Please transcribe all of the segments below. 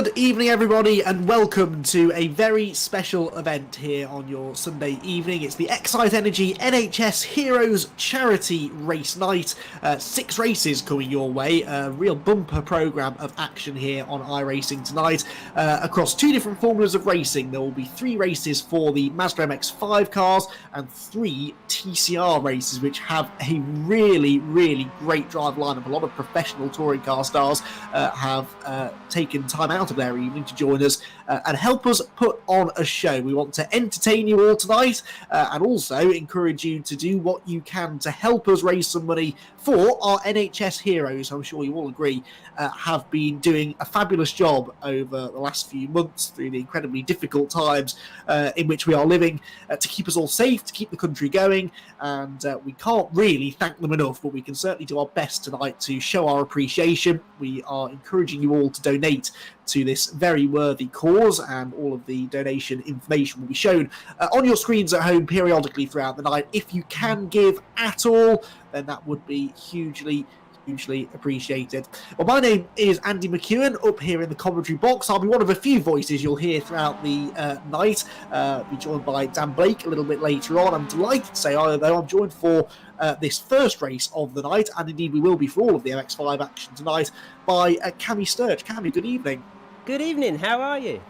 Good evening, everybody, and welcome to a very special event here on your Sunday evening. It's the Xite Energy NHS Heroes Charity Race Night. 6 races coming your way. A real bumper programme of action here on iRacing tonight. Across 2 different formulas of racing, there will be 3 races for the Mazda MX-5 cars and 3 TCR races, which have a really great drive lineup. A lot of professional touring car stars have taken time out of their evening to join us and help us put on a show. We want to entertain you all tonight and also encourage you to do what you can to help us raise some money for our NHS heroes. I'm sure you all agree have been doing a fabulous job over the last few months through the incredibly difficult times in which we are living to keep us all safe, to keep the country going, and we can't really thank them enough, but we can certainly do our best tonight to show our appreciation. We are encouraging you all to donate to this very worthy cause, and all of the donation information will be shown on your screens at home periodically throughout the night. If you can give at all, then that would be hugely appreciated. Well, my name is Andy McEwen, up here in the commentary box. I'll be one of a few voices you'll hear throughout the night. Be joined by Dan Blake a little bit later on. I'm delighted to say, though, I'm joined for this first race of the night, and indeed we will be for all of the MX-5 action tonight, by Cami Sturge. Cami, good evening. Good evening, how are you?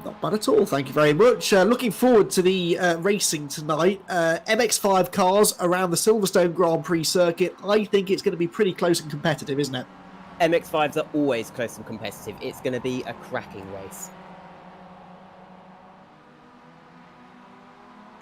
Not bad at all, thank you very much. Looking forward to the racing tonight. MX-5 cars around the Silverstone Grand Prix circuit. I think it's going to be pretty close and competitive, isn't it? MX-5s are always close and competitive. It's going to be a cracking race.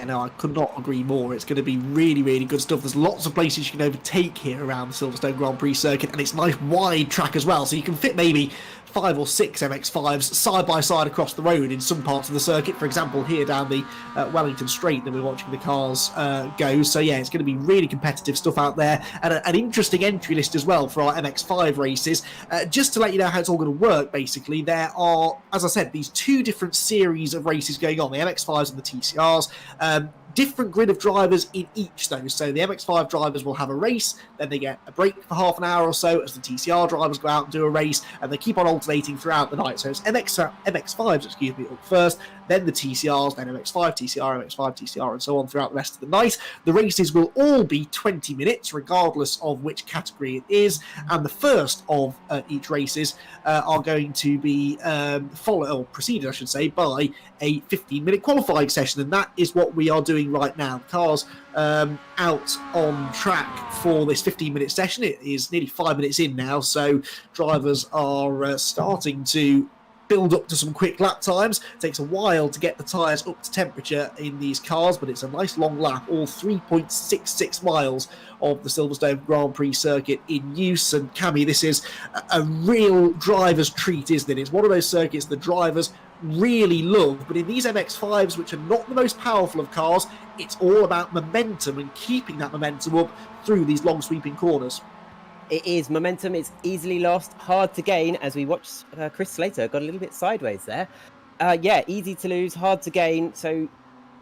And I could not agree more. It's going to be really good stuff. There's lots of places you can overtake here around the Silverstone Grand Prix circuit, and it's a nice wide track as well, so you can fit maybe 5 or 6 MX-5s side by side across the road in some parts of the circuit. For example, here down the Wellington Straight that we're watching the cars go. So yeah, it's going to be really competitive stuff out there, and an interesting entry list as well for our MX-5 races. Just to let you know how it's all going to work, basically, there are, as I said, these 2 different series of races going on, the MX-5s and the TCRs. Different grid of drivers in each though. So the MX-5 drivers will have a race, then they get a break for half an hour or so as the TCR drivers go out and do a race, and they keep on alternating throughout the night. So it's MX-5s, up first, then the TCRs, then MX-5, TCR, MX-5, TCR, and so on throughout the rest of the night. The races will all be 20 minutes, regardless of which category it is, and the first of each races are going to be preceded, I should say, by a 15-minute qualifying session, and that is what we are doing right now. The cars out on track for this 15-minute session. It is nearly 5 minutes in now, so drivers are starting to build up to some quick lap times. It takes a while to get the tyres up to temperature in these cars, but it's a nice long lap, all 3.66 miles of the Silverstone Grand Prix circuit in use. And Cami, this is a real driver's treat, isn't it? It's one of those circuits the drivers really love, but in these MX-5s, which are not the most powerful of cars, it's all about momentum and keeping that momentum up through these long sweeping corners. It is. Momentum is easily lost, hard to gain, as we watched Chris Slater got a little bit sideways there. Yeah, easy to lose, hard to gain, so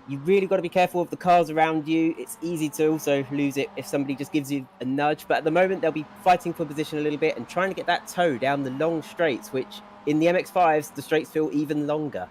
you really got to be careful of the cars around you. It's easy to also lose it if somebody just gives you a nudge, but at the moment they'll be fighting for position a little bit and trying to get that toe down the long straights, which in the MX-5s, the straights feel even longer.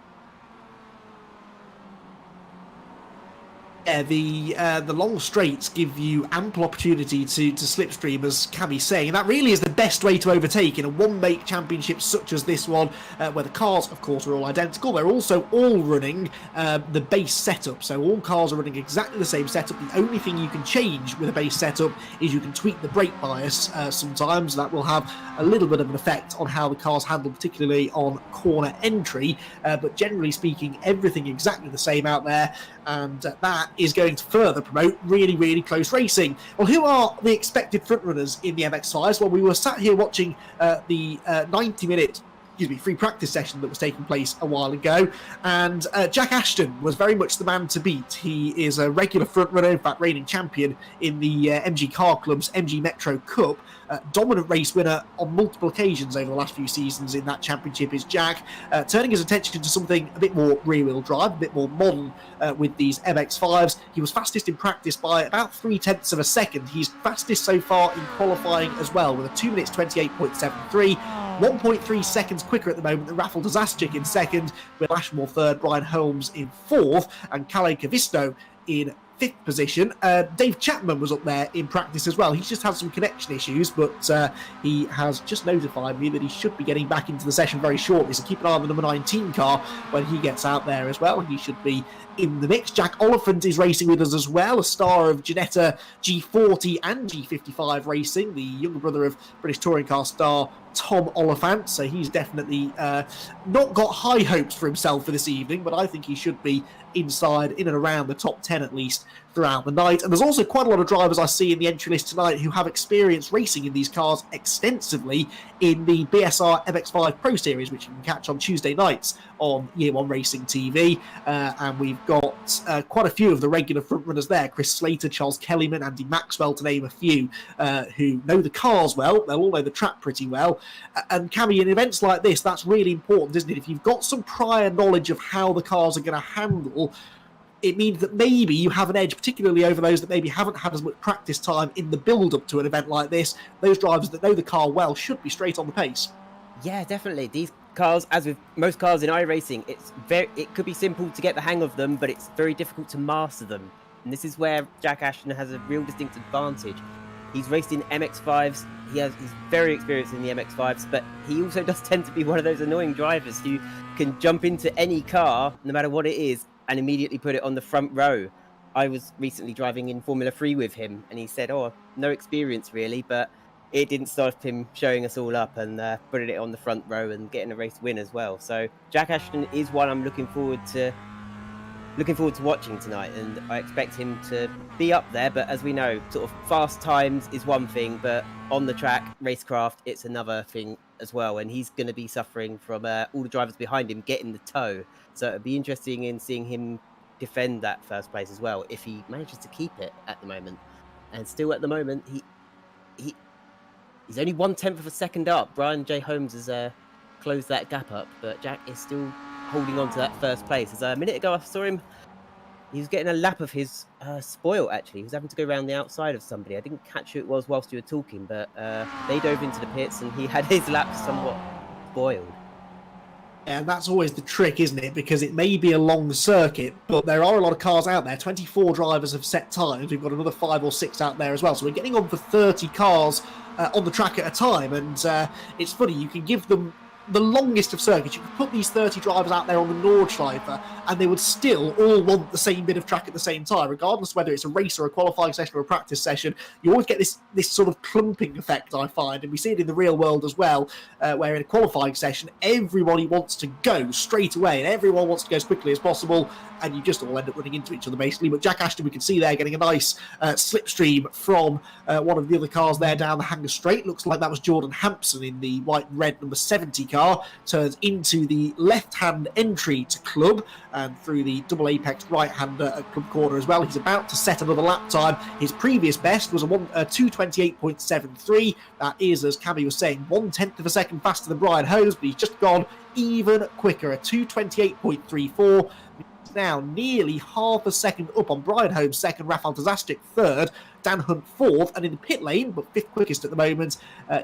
Yeah, the long straights give you ample opportunity to slipstream, as Cami's saying, and that really is the best way to overtake in a one-make championship such as this one, where the cars, of course, are all identical. They're also all running the base setup, so all cars are running exactly the same setup. The only thing you can change with a base setup is you can tweak the brake bias sometimes. That will have a little bit of an effect on how the cars handle, particularly on corner entry, but generally speaking, everything exactly the same out there, and that is going to further promote really close racing. Well, who are the expected frontrunners in the MX-5s? Well, we were sat here watching the 90-minute free practice session that was taking place a while ago, and Jack Ashton was very much the man to beat. He is a regular frontrunner, in fact reigning champion in the MG Car Club's MG Metro Cup. Dominant race winner on multiple occasions over the last few seasons in that championship is Jack, turning his attention to something a bit more rear-wheel drive, a bit more modern with these MX-5s. He was fastest in practice by about 0.3 of a second. He's fastest so far in qualifying as well, with a 2 minutes 28.73. 1.3 seconds quicker at the moment than Rafał Zasczyk in second, with Ashmore third, Brian Holmes in fourth, and Kalle Kavisto in fifth position. Dave Chapman was up there in practice as well. He's just had some connection issues, but he has just notified me that he should be getting back into the session very shortly. So keep an eye on the number 19 car when he gets out there as well. He should be in the mix. Jack Oliphant is racing with us as well, a star of Ginetta G40 and G55 racing, the younger brother of British touring car star Tom Oliphant. So he's definitely not got high hopes for himself for this evening, but I think he should be inside, in and around the top 10 at least throughout the night. And there's also quite a lot of drivers I see in the entry list tonight who have experience racing in these cars extensively in the BSR MX5 Pro Series, which you can catch on Tuesday nights on Year One Racing TV. And we've got quite a few of the regular frontrunners there: Chris Slater, Charles Kellyman, Andy Maxwell, to name a few, who know the cars well. They'll all know the track pretty well. And Cammy, in events like this, that's really important, isn't it? If you've got some prior knowledge of how the cars are going to handle, it means that maybe you have an edge, particularly over those that maybe haven't had as much practice time in the build-up to an event like this. Those drivers that know the car well should be straight on the pace. Yeah, definitely. These cars, as with most cars in iRacing, it could be simple to get the hang of them, but it's very difficult to master them. And this is where Jack Ashton has a real distinct advantage. He's raced in MX5s. He's very experienced in the MX5s, but he also does tend to be one of those annoying drivers who can jump into any car, no matter what it is, and immediately put it on the front row. I was recently driving in Formula 3 with him, and he said, "Oh, no experience really," but it didn't stop him showing us all up and putting it on the front row and getting a race win as well. So Jack Ashton is one I'm looking forward to watching tonight, and I expect him to be up there. But as we know, sort of fast times is one thing, but on the track, racecraft, it's another thing as well. And he's going to be suffering from all the drivers behind him getting the toe. So it'll be interesting in seeing him defend that first place as well, if he manages to keep it at the moment. And still at the moment, he's only 1/10 of a second up. Brian J. Holmes has closed that gap up, but Jack is still holding on to that first place. As a minute ago, I saw him. He was getting a lap of his spoil, actually. He was having to go around the outside of somebody. I didn't catch who it was whilst you were talking, but they dove into the pits and he had his lap somewhat spoiled. And that's always the trick, isn't it? Because it may be a long circuit, but there are a lot of cars out there. 24 drivers have set times. We've got another 5 or 6 out there as well. So we're getting on for 30 cars on the track at a time. And it's funny, you can give them the longest of circuits. You could put these 30 drivers out there on the Nordschleife and they would still all want the same bit of track at the same time, regardless of whether it's a race or a qualifying session or a practice session. You always get this sort of clumping effect, I find, and we see it in the real world as well, where in a qualifying session, everybody wants to go straight away and everyone wants to go as quickly as possible, and you just all end up running into each other, basically. But Jack Ashton, we can see there, getting a nice slipstream from one of the other cars there down the Hanger Straight. Looks like that was Jordan Hampson in the white and red number 70 car. Turns into the left-hand entry to Club and through the double apex right-hander at Club Corner as well. He's about to set another lap time. His previous best was a 2:28.73. That is, as Cammy was saying, 1/10 of a second faster than Brian Holmes, but he's just gone even quicker, a 2:28.34. Now nearly half a second up on Brian Holmes second, Rafał Zasczyk third, Dan Hunt fourth, and in the pit lane, but fifth quickest at the moment,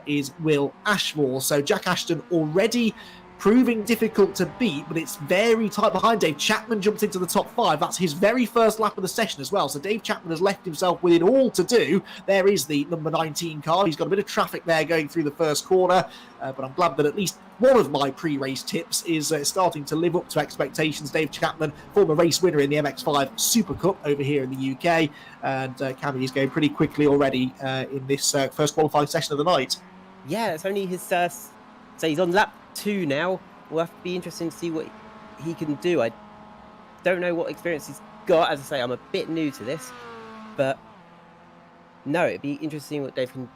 is Will Ashmore. So Jack Ashton already proving difficult to beat, but it's very tight behind. Dave Chapman jumped into the top 5. That's his very first lap of the session as well. So Dave Chapman has left himself with it all to do. There is the number 19 car. He's got a bit of traffic there going through the first corner, but I'm glad that at least one of my pre-race tips is starting to live up to expectations. Dave Chapman, former race winner in the MX5 Super Cup over here in the UK, and Cammy is going pretty quickly already in this first qualifying session of the night. Yeah, it's only his... so he's on lap 2 now. We'll have to be interesting to see what he can do. I don't know what experience he's got. As I say, I'm a bit new to this, but no, it'd be interesting what Dave can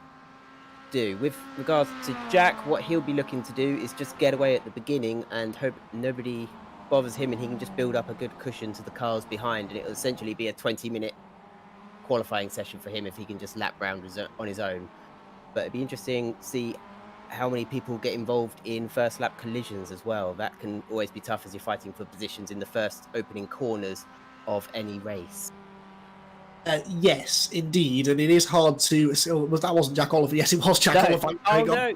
do. With regards to Jack, what he'll be looking to do is just get away at the beginning and hope nobody bothers him and he can just build up a good cushion to the cars behind, and it'll essentially be a 20-minute qualifying session for him if he can just lap round on his own. But it'd be interesting to see how many people get involved in first lap collisions as well. That can always be tough as you're fighting for positions in the first opening corners of any race. Yes, indeed, and it is hard to... that wasn't Jack Oliver. Yes, it was Jack Oliver. Oh, no.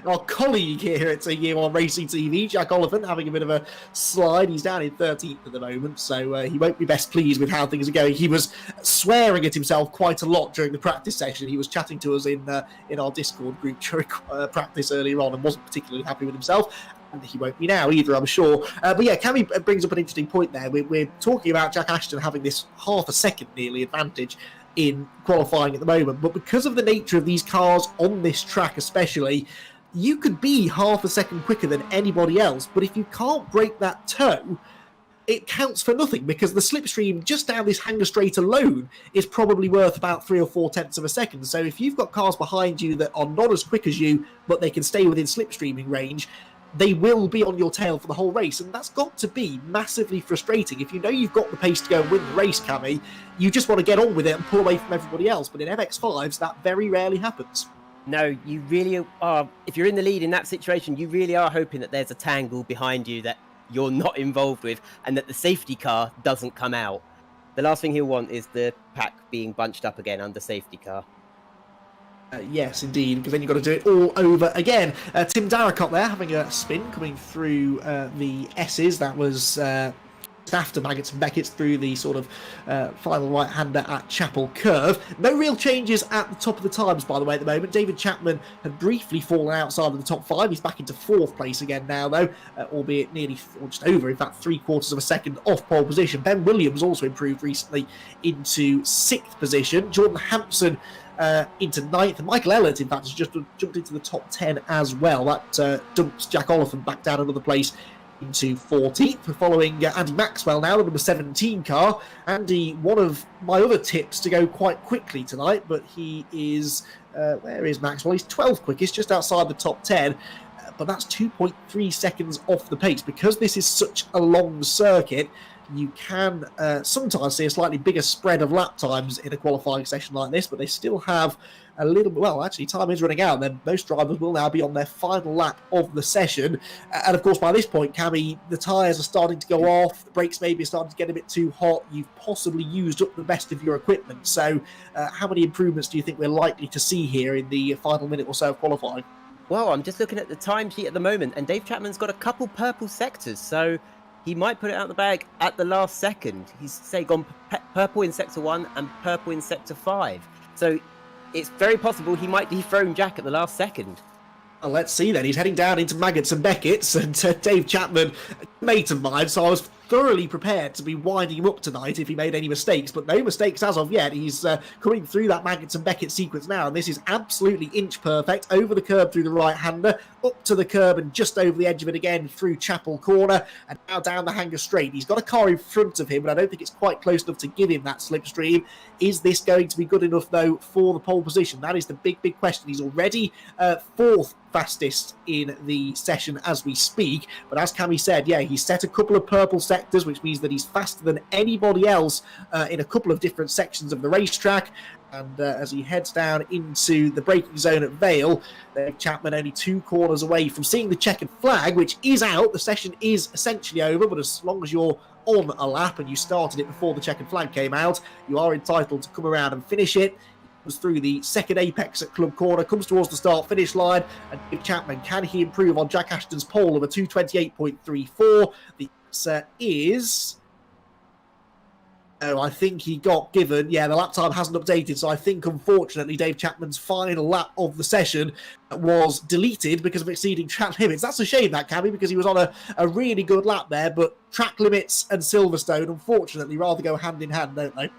our colleague here at Year One Racing TV, Jack Oliphant, having a bit of a slide. He's down in 13th at the moment, so he won't be best pleased with how things are going. He was swearing at himself quite a lot during the practice session. He was chatting to us in our Discord group during practice earlier on and wasn't particularly happy with himself. And he won't be now either, I'm sure. But yeah, Cammy brings up an interesting point there. We're talking about Jack Ashton having this half a second nearly advantage in qualifying at the moment, but because of the nature of these cars on this track especially, you could be half a second quicker than anybody else, but if you can't break that toe, it counts for nothing, because the slipstream just down this hanger straight alone is probably worth about 3 or 4 tenths of a second. So if you've got cars behind you that are not as quick as you, but they can stay within slipstreaming range, they will be on your tail for the whole race, and that's got to be massively frustrating. If you know you've got the pace to go and win the race, Cammy, you just want to get on with it and pull away from everybody else, but in MX-5s, that very rarely happens. No, you really are. If you're in the lead in that situation, you really are hoping that there's a tangle behind you that you're not involved with and that the safety car doesn't come out. The last thing he'll want is the pack being bunched up again under safety car. Yes, indeed, because then you've got to do it all over again. Tim Darracott there having a spin coming through the S's. That was after Maggots and Beckett's through the sort of final right-hander at Chapel Curve. No real changes at the top of the times, by the way, at the moment. David Chapman had briefly fallen outside of the top 5. He's back into 4th place again now, though, albeit nearly, or just over, in fact, 3/4 of a second off pole position. Ben Williams also improved recently into 6th position. Jordan Hampson into 9th, and Michael Ellert, in fact, has just jumped into the top 10 as well. That dumps Jack Oliphant back down another place into 14th. We're following Andy Maxwell now, the number 17 car. Andy, one of my other tips to go quite quickly tonight, but he is, where is Maxwell? He's 12th quickest, just outside the top 10. But that's 2.3 seconds off the pace. Because this is such a long circuit, you can sometimes see a slightly bigger spread of lap times in a qualifying session like this, but they still have a little bit, well, actually, time is running out, then most drivers will now be on their final lap of the session. And of course, by this point, Cammy, the tyres are starting to go off, the brakes maybe are starting to get a bit too hot, you've possibly used up the best of your equipment. So how many improvements do you think we're likely to see here in the final minute or so of qualifying? Well, I'm just looking at the timesheet at the moment, and Dave Chapman's got a couple purple sectors, so he might put it out the bag at the last second. He's, say, gone purple in Sector 1 and purple in Sector 5. So it's very possible he might dethrone Jack at the last second. Well, let's see then. He's heading down into Maggots and Beckett's, and Dave Chapman, a mate of mine, so I was thoroughly prepared to be winding him up tonight if he made any mistakes, but no mistakes as of yet. He's coming through that Maggots and Beckett sequence now, and this is absolutely inch perfect. Over the curb through the right-hander, up to the curb and just over the edge of it again through Chapel Corner, and now down the hanger straight. He's got a car in front of him, but I don't think it's quite close enough to give him that slipstream. Is this going to be good enough, though, for the pole position? That is the big, big question. He's already 4th fastest in the session as we speak, but as Cammy said, yeah, he's set a couple of purple sectors, which means that he's faster than anybody else in a couple of different sections of the racetrack. And as he heads down into the braking zone at Vale, Chapman only 2 corners away from seeing the checkered flag, which is out. The session is essentially over, but as long as you're on a lap and you started it before the checkered flag came out, you are entitled to come around and finish it. Through the second apex at Club Corner, comes towards the start-finish line, and Dave Chapman, can he improve on Jack Ashton's pole of a 2:28.34? The answer is... Oh, I think he got given... Yeah, the lap time hasn't updated, so I think, unfortunately, Dave Chapman's final lap of the session was deleted because of exceeding track limits. That's a shame, that, Cammy, because he was on a really good lap there, but track limits and Silverstone, unfortunately, rather go hand in hand, don't they?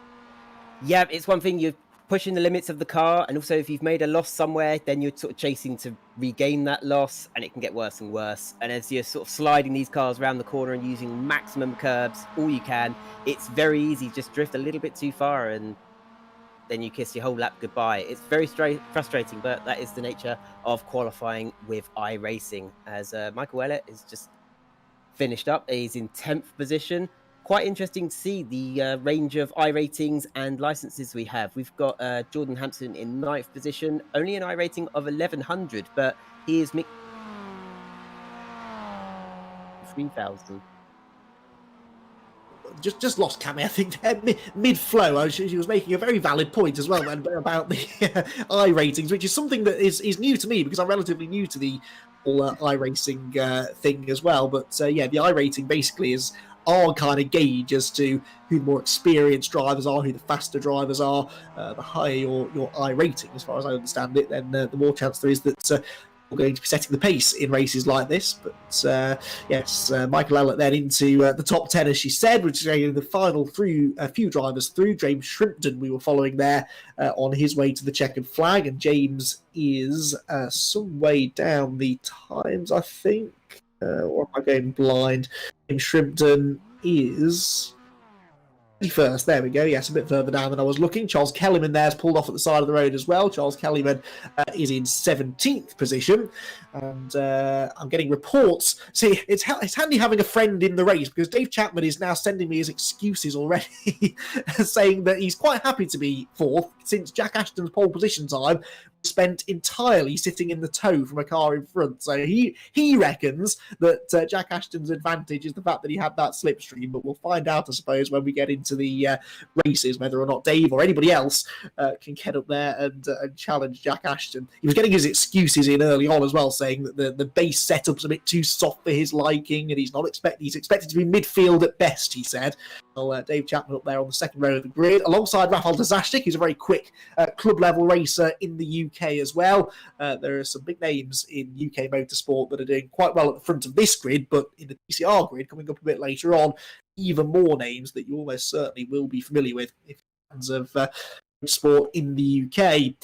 Yeah, it's one thing you're pushing the limits of the car, and also if you've made a loss somewhere, then you're sort of chasing to regain that loss, and it can get worse and worse. And as you're sort of sliding these cars around the corner and using maximum curbs all you can, it's very easy to just drift a little bit too far, and then you kiss your whole lap goodbye. It's very frustrating, but that is the nature of qualifying with iRacing. As Michael Ellett is just finished up, he's in 10th position. Quite interesting to see the range of iRatings and licenses we have. We've got Jordan Hampson in 9th position, only an iRating of 1100, but he is 3,000. just lost Cammy, I think, mid-flow. She was making a very valid point as well then about the I ratings, which is something that is new to me because I'm relatively new to the whole iRacing thing as well. But yeah, the I rating basically is our kind of gauge as to who the more experienced drivers are, who the faster drivers are. The higher your I rating, as far as I understand it, then the more chance there is that we're going to be setting the pace in races like this. But yes, Michael Ellett then into the top 10, as she said, which is the final few drivers through. James Shrimpton we were following there on his way to the checkered flag, and James is some way down the times, I think. Or am I going blind? James Shrimpton is 21st, there we go. Yes, a bit further down than I was looking. Charles Kellyman there's pulled off at the side of the road as well. Charles Kellyman is in 17th position. And I'm getting reports. See, it's handy having a friend in the race because Dave Chapman is now sending me his excuses already, saying that he's quite happy to be fourth since Jack Ashton's pole position time spent entirely sitting in the tow from a car in front. So he reckons that Jack Ashton's advantage is the fact that he had that slipstream, but we'll find out, I suppose, when we get into the races, whether or not Dave or anybody else can get up there and challenge Jack Ashton. He was getting his excuses in early on as well, saying that the base setup's a bit too soft for his liking, and he's expected to be midfield at best, he said. Well, Dave Chapman up there on the second row of the grid, alongside Rafał Daszczyk, who's a very quick club-level racer in the UK as well. There are some big names in UK motorsport that are doing quite well at the front of this grid, but in the TCR grid, coming up a bit later on, even more names that you almost certainly will be familiar with if you're fans of sport in the UK.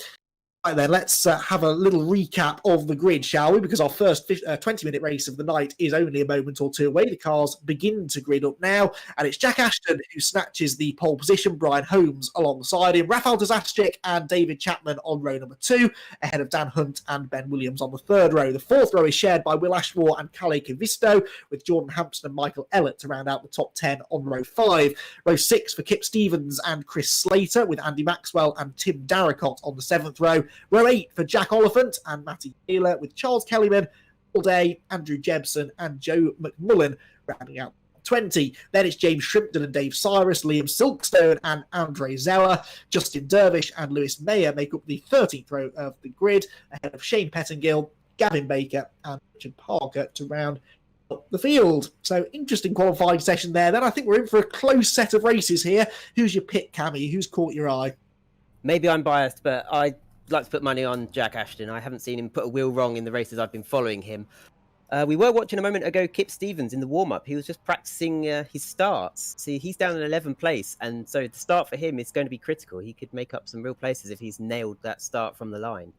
Right then, let's have a little recap of the grid, shall we? Because our first 20-minute race of the night is only a moment or two away. The cars begin to grid up now, and it's Jack Ashton who snatches the pole position, Brian Holmes alongside him, Rafał Daszczyk and David Chapman on row number 2, ahead of Dan Hunt and Ben Williams on the third row. The fourth row is shared by Will Ashmore and Kalle Kivisto, with Jordan Hampson and Michael Ellett to round out the top 10 on row 5. Row 6 for Kip Stevens and Chris Slater, with Andy Maxwell and Tim Darracott on the 7th row. Row 8 for Jack Oliphant and Matty Taylor, with Charles Kellyman, All Day, Andrew Jebson and Joe McMullen rounding out 20. Then it's James Shrimpton and Dave Cyrus, Liam Silverstone and Andre Zeller. Justin Dervish and Lewis Mayer make up the 13th row of the grid, ahead of Shane Pettingill, Gavin Baker and Richard Parker to round up the field. So interesting qualifying session there. Then I think we're in for a close set of races here. Who's your pick, Cammy? Who's caught your eye? Maybe I'm biased, but I'd like to put money on Jack Ashton. I haven't seen him put a wheel wrong in the races I've been following him. We were watching a moment ago Kip Stevens in the warm-up. He was just practicing his starts. See, he's down in 11th place, and so the start for him is going to be critical. He could make up some real places if he's nailed that start from the line.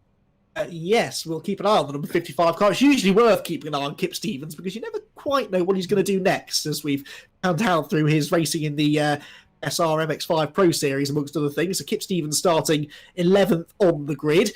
Yes, we'll keep an eye on the number 55 car. It's usually worth keeping an eye on Kip Stevens because you never quite know what he's going to do next, as we've found out through his racing in the SR MX5 Pro Series, amongst other things. So Kip Stevens starting 11th on the grid.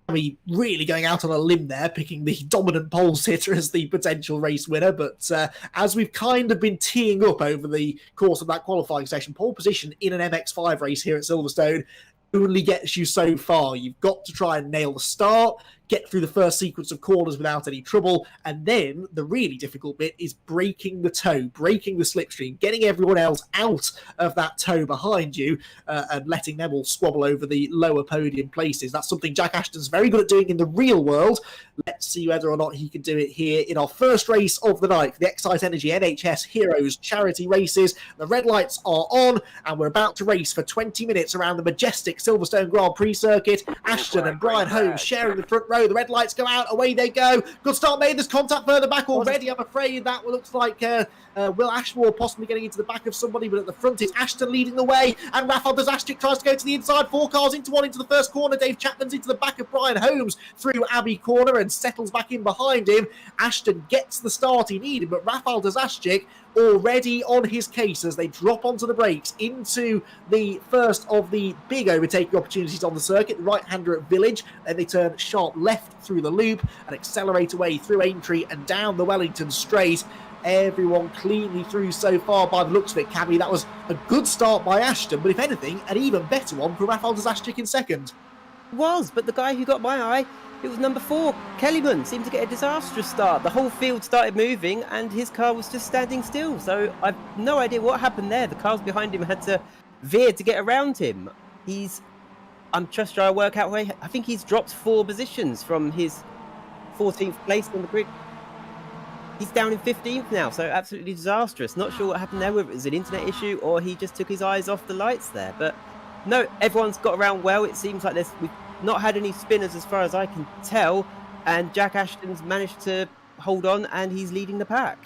I mean, really going out on a limb there, picking the dominant pole sitter as the potential race winner. But as we've kind of been teeing up over the course of that qualifying session, pole position in an MX5 race here at Silverstone only gets you so far. You've got to try and nail the start, get through the first sequence of corners without any trouble, and then the really difficult bit is breaking the tow, breaking the slipstream, getting everyone else out of that tow behind you and letting them all squabble over the lower podium places. That's something Jack Ashton's very good at doing in the real world. Let's see whether or not he can do it here in our first race of the night for the Xite Energy NHS Heroes charity races. The red lights are on, and we're about to race for 20 minutes around the majestic Silverstone Grand Prix circuit. Ashton and Brian Holmes sharing the front row. The red lights go out, away they go. Good start made. There's contact further back already. I'm afraid that looks like Will Ashmore possibly getting into the back of somebody, but at the front is Ashton leading the way, and Rafał Daszczyk tries to go to the inside. 4 cars into one into the first corner. Dave Chapman's into the back of Brian Holmes through Abbey Corner and settles back in behind him. Ashton gets the start he needed, but Rafał Daszczyk already on his case as they drop onto the brakes into the first of the big overtaking opportunities on the circuit, the right-hander at Village. Then they turn sharp left through the loop and accelerate away through Aintree and down the Wellington Straight. Everyone cleanly through so far by the looks of it, Cammy. That was a good start by Ashton, but if anything, an even better one for Rafał Daszczyk in second. Was, but the guy who got my eye, it was number 4. Kellyman seemed to get a disastrous start. The whole field started moving and his car was just standing still. So I've no idea what happened there. The cars behind him had to veer to get around him. I'm just trying to work out where, I think he's dropped 4 positions from his 14th place on the grid. He's down in 15th now, so absolutely disastrous. Not sure what happened there, whether it was an internet issue or he just took his eyes off the lights there. But no, everyone's got around well. It seems like we've not had any spinners as far as I can tell. And Jack Ashton's managed to hold on and he's leading the pack.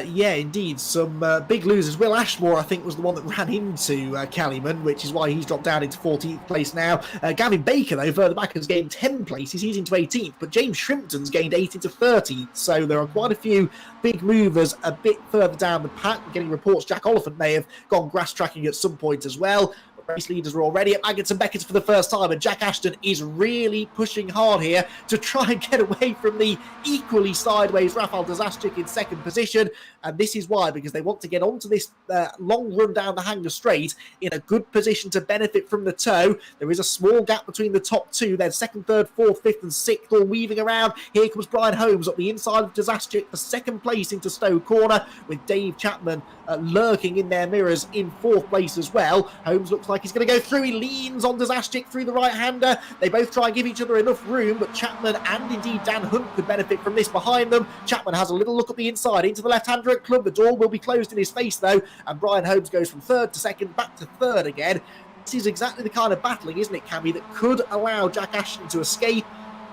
Yeah, indeed. Some big losers. Will Ashmore, I think, was the one that ran into Kellyman, which is why he's dropped down into 14th place now. Gavin Baker, though, further back, has gained 10 places. He's into 18th, but James Shrimpton's gained 8 into 13th. So there are quite a few big movers a bit further down the pack. We're getting reports Jack Oliphant may have gone grass tracking at some point as well. Race leaders are already at Maggots and Beckett's for the first time, and Jack Ashton is really pushing hard here to try and get away from the equally sideways Rafał Dazaszczyk in second position. And this is why, because they want to get onto this long run down the Hanger Straight in a good position to benefit from the tow. There is a small gap between the top 2. Then second, third, fourth, fifth and sixth all weaving around. Here comes Brian Holmes up the inside of Dazaszczyk for second place into Stowe Corner, with Dave Chapman lurking in their mirrors in 4th place as well. Holmes looks like he's going to go through. He leans on Dazaszczyk through the right-hander. They both try and give each other enough room, but Chapman and indeed Dan Hunt could benefit from this behind them. Chapman has a little look up the inside into the left-hander at Club. The door will be closed in his face though, and Brian Holmes goes from 3rd to 2nd, back to 3rd again. This is exactly the kind of battling, isn't it, Cammy, that could allow Jack Ashton to escape.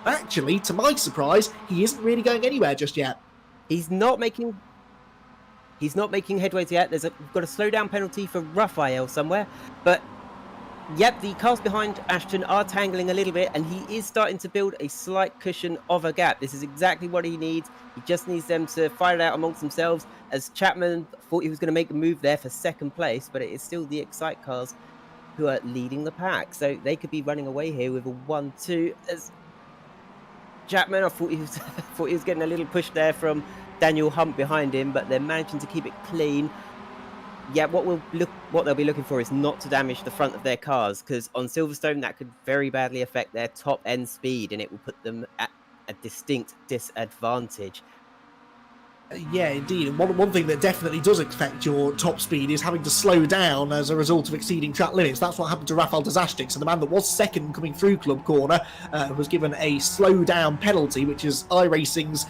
Actually, to my surprise, he isn't really going anywhere just yet. He's not making headways yet. We've got a slowdown penalty for Raphael somewhere, but yep, the cars behind Ashton are tangling a little bit, and he is starting to build a slight cushion of a gap. This is exactly what he needs. He just needs them to fight it out amongst themselves, as Chapman thought he was going to make a move there for second place, but it is still the Xite cars who are leading the pack. So they could be running away here with a 1-2. As Chapman, I thought he was getting a little push there from Daniel Hunt behind him, but they're managing to keep it clean. Yeah, what they'll be looking for is not to damage the front of their cars, because on Silverstone that could very badly affect their top end speed, and it will put them at a distinct disadvantage. Yeah, indeed. And one thing that definitely does affect your top speed is having to slow down as a result of exceeding track limits. That's what happened to Rafał Dazaszczyk. So the man that was second coming through Club Corner was given a slow down penalty, which is iRacing's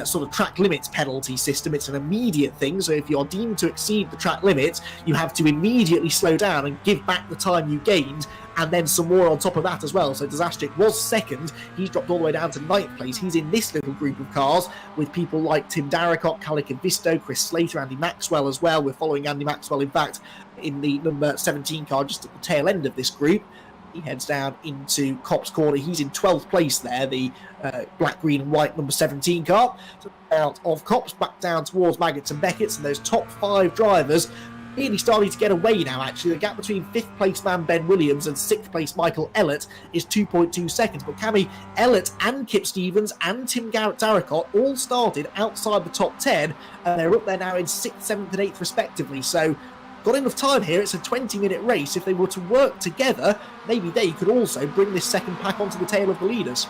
sort of track limits penalty system. It's an immediate thing. So if you're deemed to exceed the track limits, you have to immediately slow down and give back the time you gained, and then some more on top of that as well. So Dazaszczyk was second. He's dropped all the way down to 9th place. He's in this little group of cars with people like Tim Darracott, Calic Visto, Chris Slater, Andy Maxwell as well. We're following Andy Maxwell, in fact, in the number 17 car just at the tail end of this group. He heads down into Copse Corner. He's in 12th place there, the black, green and white number 17 car. So out of Copse, back down towards Maggots and Beckett's, and those top 5 drivers really starting to get away now, actually. The gap between 5th place man Ben Williams and 6th place Michael Ellett is 2.2 seconds. But Cammy, Ellett and Kip Stevens and Tim Darracott all started outside the top 10, and they're up there now in 6th, 7th and 8th respectively. So got enough time here. It's a 20-minute race. If they were to work together, maybe they could also bring this second pack onto the tail of the leaders.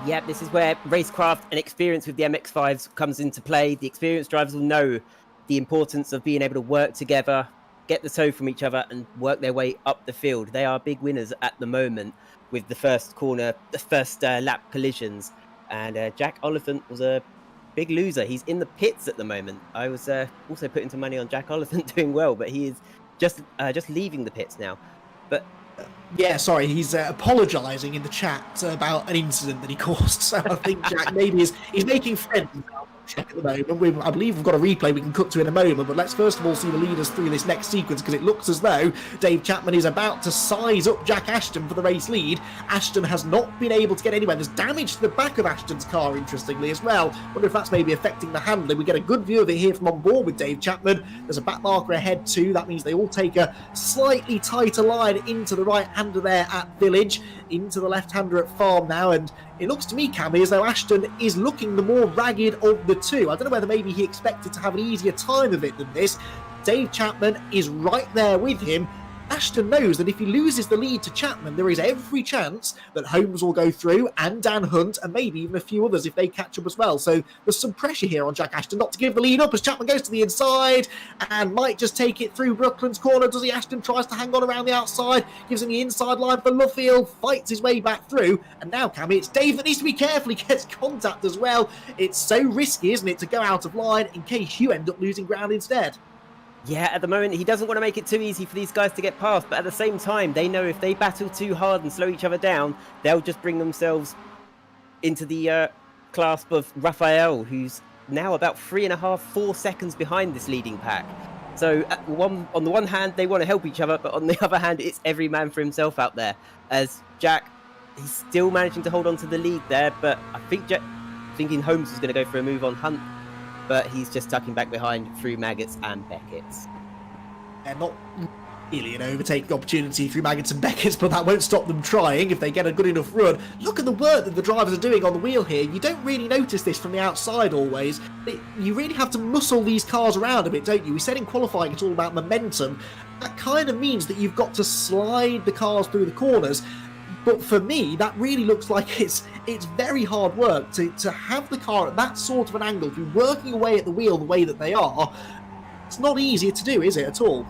Yeah, this is where racecraft and experience with the MX-5s comes into play. The experienced drivers will know the importance of being able to work together, get the tow from each other and work their way up the field. They are big winners at the moment with the first lap collisions. And Jack Oliphant was a big loser. He's in the pits at the moment. I was also putting some money on Jack Oliphant doing well, but he is just leaving the pits now. But yeah, sorry, he's apologising in the chat about an incident that he caused. So I think Jack maybe he's making friends now at the moment. I believe we've got a replay we can cut to in a moment, but let's first of all see the leaders through this next sequence, because it looks as though Dave Chapman is about to size up Jack Ashton for the race lead. Ashton has not been able to get anywhere. There's damage to the back of Ashton's car, interestingly, as well. Wonder if that's maybe affecting the handling. We get a good view of it here from on board with Dave Chapman. There's a back marker ahead too. That means they all take a slightly tighter line into the right-hander there at Village, into the left-hander at Farm now, and it looks to me, Cammy, as though Ashton is looking the more ragged of the two. I don't know whether maybe he expected to have an easier time of it than this. Dave Chapman is right there with him. Ashton knows that if he loses the lead to Chapman, there is every chance that Holmes will go through, and Dan Hunt, and maybe even a few others if they catch up as well. So there's some pressure here on Jack Ashton not to give the lead up as Chapman goes to the inside and might just take it through Brooklyn's corner. Does he? Ashton tries to hang on around the outside, gives him the inside line for Luffield, fights his way back through, and now, Cammy, it's Dave that needs to be careful. He gets contact as well. It's so risky, isn't it, to go out of line in case you end up losing ground instead. Yeah, at the moment, he doesn't want to make it too easy for these guys to get past, but at the same time, they know if they battle too hard and slow each other down, they'll just bring themselves into the clasp of Raphael, who's now about 3.5, 4 seconds behind this leading pack. So on the one hand, they want to help each other, but on the other hand, it's every man for himself out there. As Jack, he's still managing to hold on to the lead there, but I think thinking Holmes was going to go for a move on Hunt, but he's just tucking back behind through Maggots and Beckett's. They're not really an overtaking opportunity through Maggots and Beckett's, but that won't stop them trying if they get a good enough run. Look at the work that the drivers are doing on the wheel here. You don't really notice this from the outside always. You really have to muscle these cars around a bit, don't you? We said in qualifying it's all about momentum. That kind of means that you've got to slide the cars through the corners. But for me, that really looks like it's very hard work to have the car at that sort of an angle, to be working away at the wheel the way that they are. It's not easy to do, is it, at all?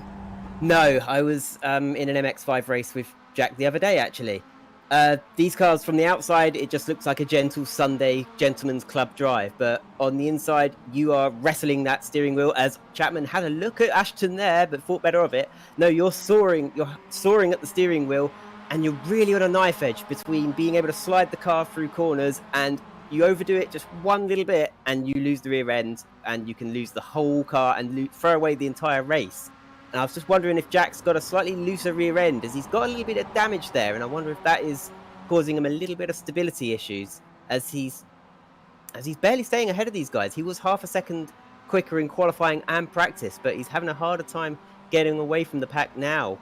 No, I was in an MX-5 race with Jack the other day, actually. These cars from the outside, it just looks like a gentle Sunday gentleman's club drive. But on the inside, you are wrestling that steering wheel, as Chapman had a look at Ashton there, but thought better of it. No, you're soaring at the steering wheel, and you're really on a knife edge between being able to slide the car through corners, and you overdo it just one little bit and you lose the rear end, and you can lose the whole car and throw away the entire race. And I was just wondering if Jack's got a slightly looser rear end, as he's got a little bit of damage there, and I wonder if that is causing him a little bit of stability issues, as he's barely staying ahead of these guys. He was half a second quicker in qualifying and practice, but he's having a harder time getting away from the pack now.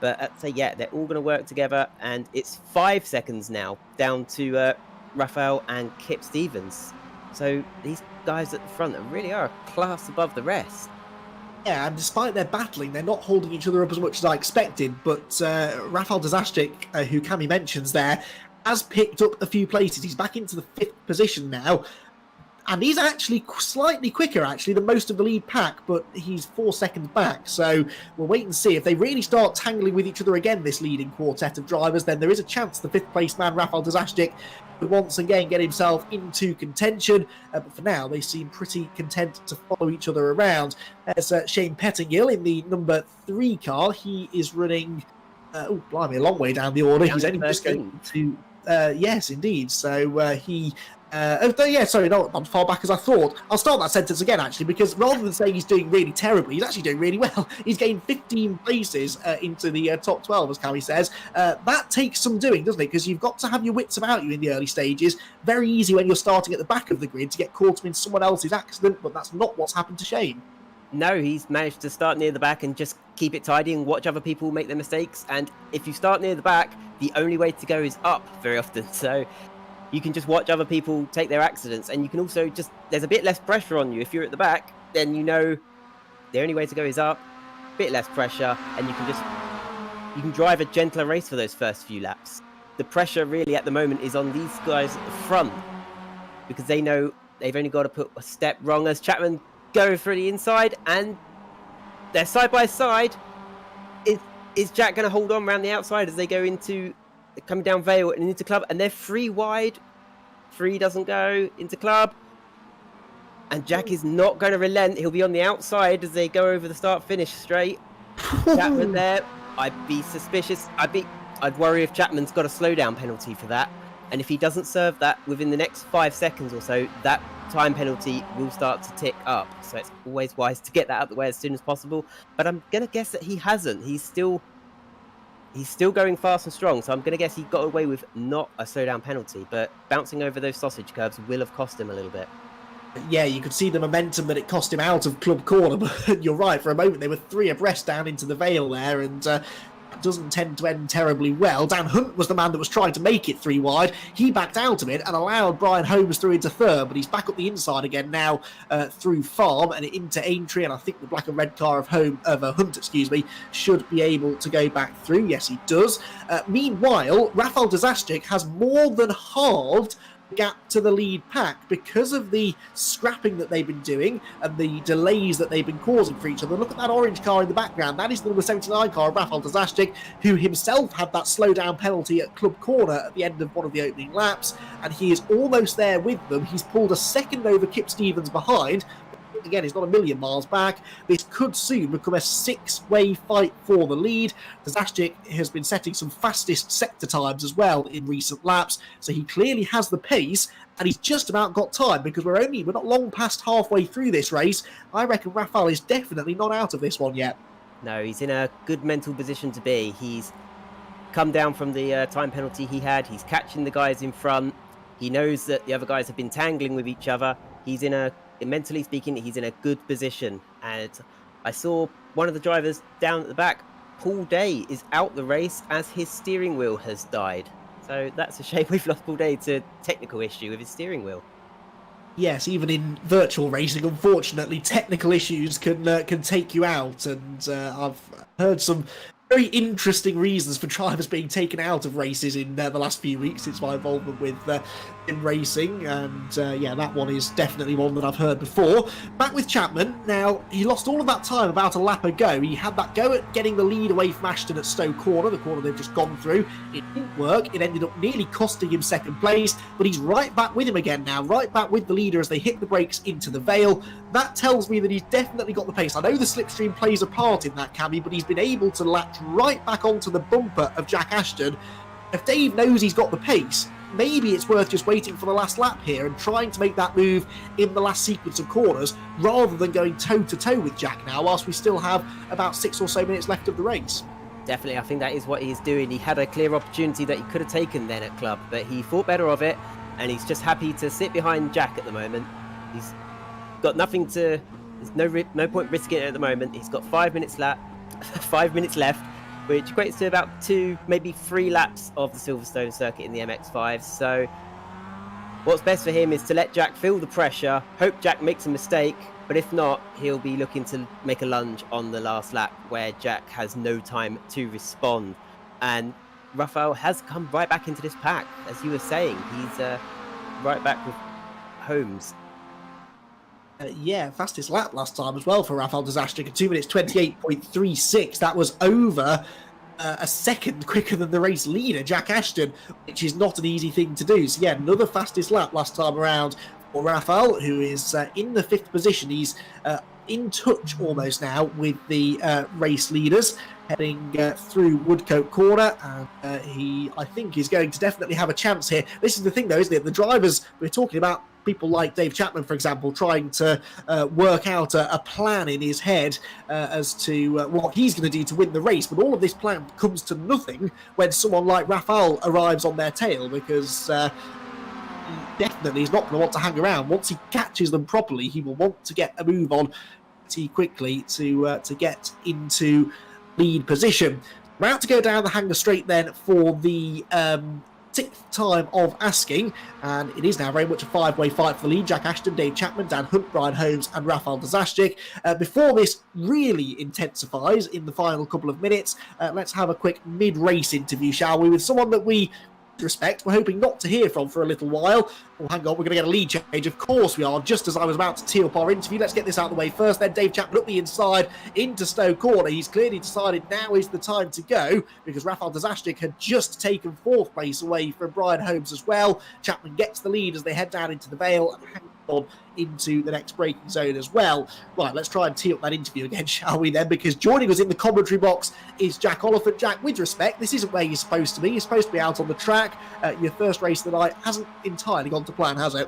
But I'd say, yeah, they're all going to work together, and it's 5 seconds now down to Raphael and Kip Stevens. So these guys at the front really are a class above the rest. Yeah, and despite their battling, they're not holding each other up as much as I expected. But Rafał Daszczyk, who Cammy mentions there, has picked up a few places. He's back into the 5th position now. And he's actually slightly quicker, actually, than most of the lead pack, but he's 4 seconds back. So we'll wait and see. If they really start tangling with each other again, this leading quartet of drivers, then there is a chance the 5th place man, Rafał Daszczyk, would once again get himself into contention. But for now, they seem pretty content to follow each other around. There's Shane Pettingill in the number 3 car. He is running, blimey, a long way down the order. He's only just going to... yes, indeed. So he... not far back as I thought. I'll start that sentence again, actually, because rather than saying he's doing really terribly, he's actually doing really well. He's gained 15 places into the top 12, as Cammy says. That takes some doing, doesn't it? Because you've got to have your wits about you in the early stages. Very easy when you're starting at the back of the grid to get caught up in someone else's accident, but that's not what's happened to Shane. No, he's managed to start near the back and just keep it tidy and watch other people make their mistakes. And if you start near the back, the only way to go is up very often. So you can just watch other people take their accidents, and you can also just, there's a bit less pressure on you. If you're at the back, then you know the only way to go is up, a bit less pressure, and you can drive a gentler race for those first few laps. The pressure really at the moment is on these guys at the front, because they know they've only got to put a step wrong as Chapman go for the inside, and they're side by side. Is Jack going to hold on around the outside as they go into coming down Vale and into club, and they're 3 wide. 3 doesn't go into club, and Jack is not going to relent. He'll be on the outside as they go over the start finish straight. Chapman there, I'd be suspicious. I'd worry if Chapman's got a slowdown penalty for that, and if he doesn't serve that within the next 5 seconds or so, that time penalty will start to tick up. So it's always wise to get that out of the way as soon as possible, but I'm going to guess that he hasn't. He's still going fast and strong, so I'm going to guess he got away with not a slowdown penalty, but bouncing over those sausage curbs will have cost him a little bit. Yeah, you could see the momentum that it cost him out of club corner, but you're right, for a moment they were 3 abreast down into the Vale there, and that doesn't tend to end terribly well. Dan Hunt was the man that was trying to make it 3 wide. He backed out of it and allowed Brian Holmes through into third, but he's back up the inside again now through Farm and into Aintree, and I think the black and red car of Hunt, should be able to go back through. Yes, he does. Meanwhile, Rafał Dazaszczyk has more than halved gap to the lead pack because of the scrapping that they've been doing and the delays that they've been causing for each other. Look at that orange car in the background. That is the number 79 car of Rafał Dazaszczyk, who himself had that slowdown penalty at Club Corner at the end of one of the opening laps, and he is almost there with them. He's pulled a second over Kip Stevens behind. Again, he's not a million miles back. This could soon become a 6-way fight for the lead. Dazaszczyk has been setting some fastest sector times as well in recent laps, so he clearly has the pace, and he's just about got time because we're not long past halfway through this race. I reckon Rafał is definitely not out of this one yet. No, he's in a good mental position to be. He's come down from the time penalty he had. He's catching the guys in front. He knows that the other guys have been tangling with each other. Mentally speaking, he's in a good position. And I saw one of the drivers down at the back, Paul Day, is out the race as his steering wheel has died. So that's a shame we've lost Paul Day to technical issue with his steering wheel. Yes, even in virtual racing, unfortunately, technical issues can take you out. And I've heard some very interesting reasons for drivers being taken out of races in the last few weeks since my involvement with in racing, and that one is definitely one that I've heard before. Back with Chapman, now he lost all of that time about a lap ago. He had that go at getting the lead away from Ashton at Stowe Corner, the corner they've just gone through. It didn't work, it ended up nearly costing him second place, but he's right back with him again now, right back with the leader as they hit the brakes into the Vale. That tells me that he's definitely got the pace. I know the slipstream plays a part in that, Cammy, but he's been able to latch right back onto the bumper of Jack Ashton. If Dave knows he's got the pace, maybe it's worth just waiting for the last lap here and trying to make that move in the last sequence of corners rather than going toe-to-toe with Jack now whilst we still have about 6 or so minutes left of the race. Definitely, I think that is what he's doing. He had a clear opportunity that he could have taken then at Club, but he thought better of it, and he's just happy to sit behind Jack at the moment. He's got nothing to... There's no point risking it at the moment. He's got 5 minutes left, which equates to about 2, maybe 3 laps of the Silverstone circuit in the MX-5. So what's best for him is to let Jack feel the pressure, hope Jack makes a mistake, but if not, he'll be looking to make a lunge on the last lap where Jack has no time to respond. And Rafał has come right back into this pack. As you were saying, he's right back with Holmes. Fastest lap last time as well for Rafał Dazaszczyk at 2 minutes 28.36. That was over a second quicker than the race leader, Jack Ashton, which is not an easy thing to do. So another fastest lap last time around for Rafał, who is in the 5th position. He's in touch almost now with the race leaders, heading through Woodcote Corner, and he, I think, is going to definitely have a chance here. This is the thing, though, isn't it? The drivers, we're talking about people like Dave Chapman, for example, trying to work out a plan in his head as to what he's going to do to win the race. But all of this plan comes to nothing when someone like Rafał arrives on their tail, because he definitely is not going to want to hang around. Once he catches them properly, he will want to get a move on pretty quickly to get into lead position. We're about to go down the Hanger Straight then for the 6th time of asking, and it is now very much a 5-way fight for the lead. Jack Ashton, Dave Chapman, Dan Hunt, Brian Holmes and Rafał Dazaszczyk. Before this really intensifies in the final couple of minutes, let's have a quick mid-race interview, shall we, with someone that we respect, we're hoping not to hear from for a little while. Oh, hang on, we're going to get a lead change. Of course we are, just as I was about to tee up our interview. Let's get this out of the way first. Then Dave Chapman up the inside into Stowe Corner. He's clearly decided now is the time to go, because Rafał Dazaszczyk had just taken 4th place away from Brian Holmes as well. Chapman gets the lead as they head down into the Vale and hang on into the next braking zone as well. Right, let's try and tee up that interview again, shall we then? Because joining us in the commentary box is Jack Oliphant. Jack, with respect, this isn't where you're supposed to be. You're supposed to be out on the track. Your first race of the night hasn't entirely gone to plan, has it?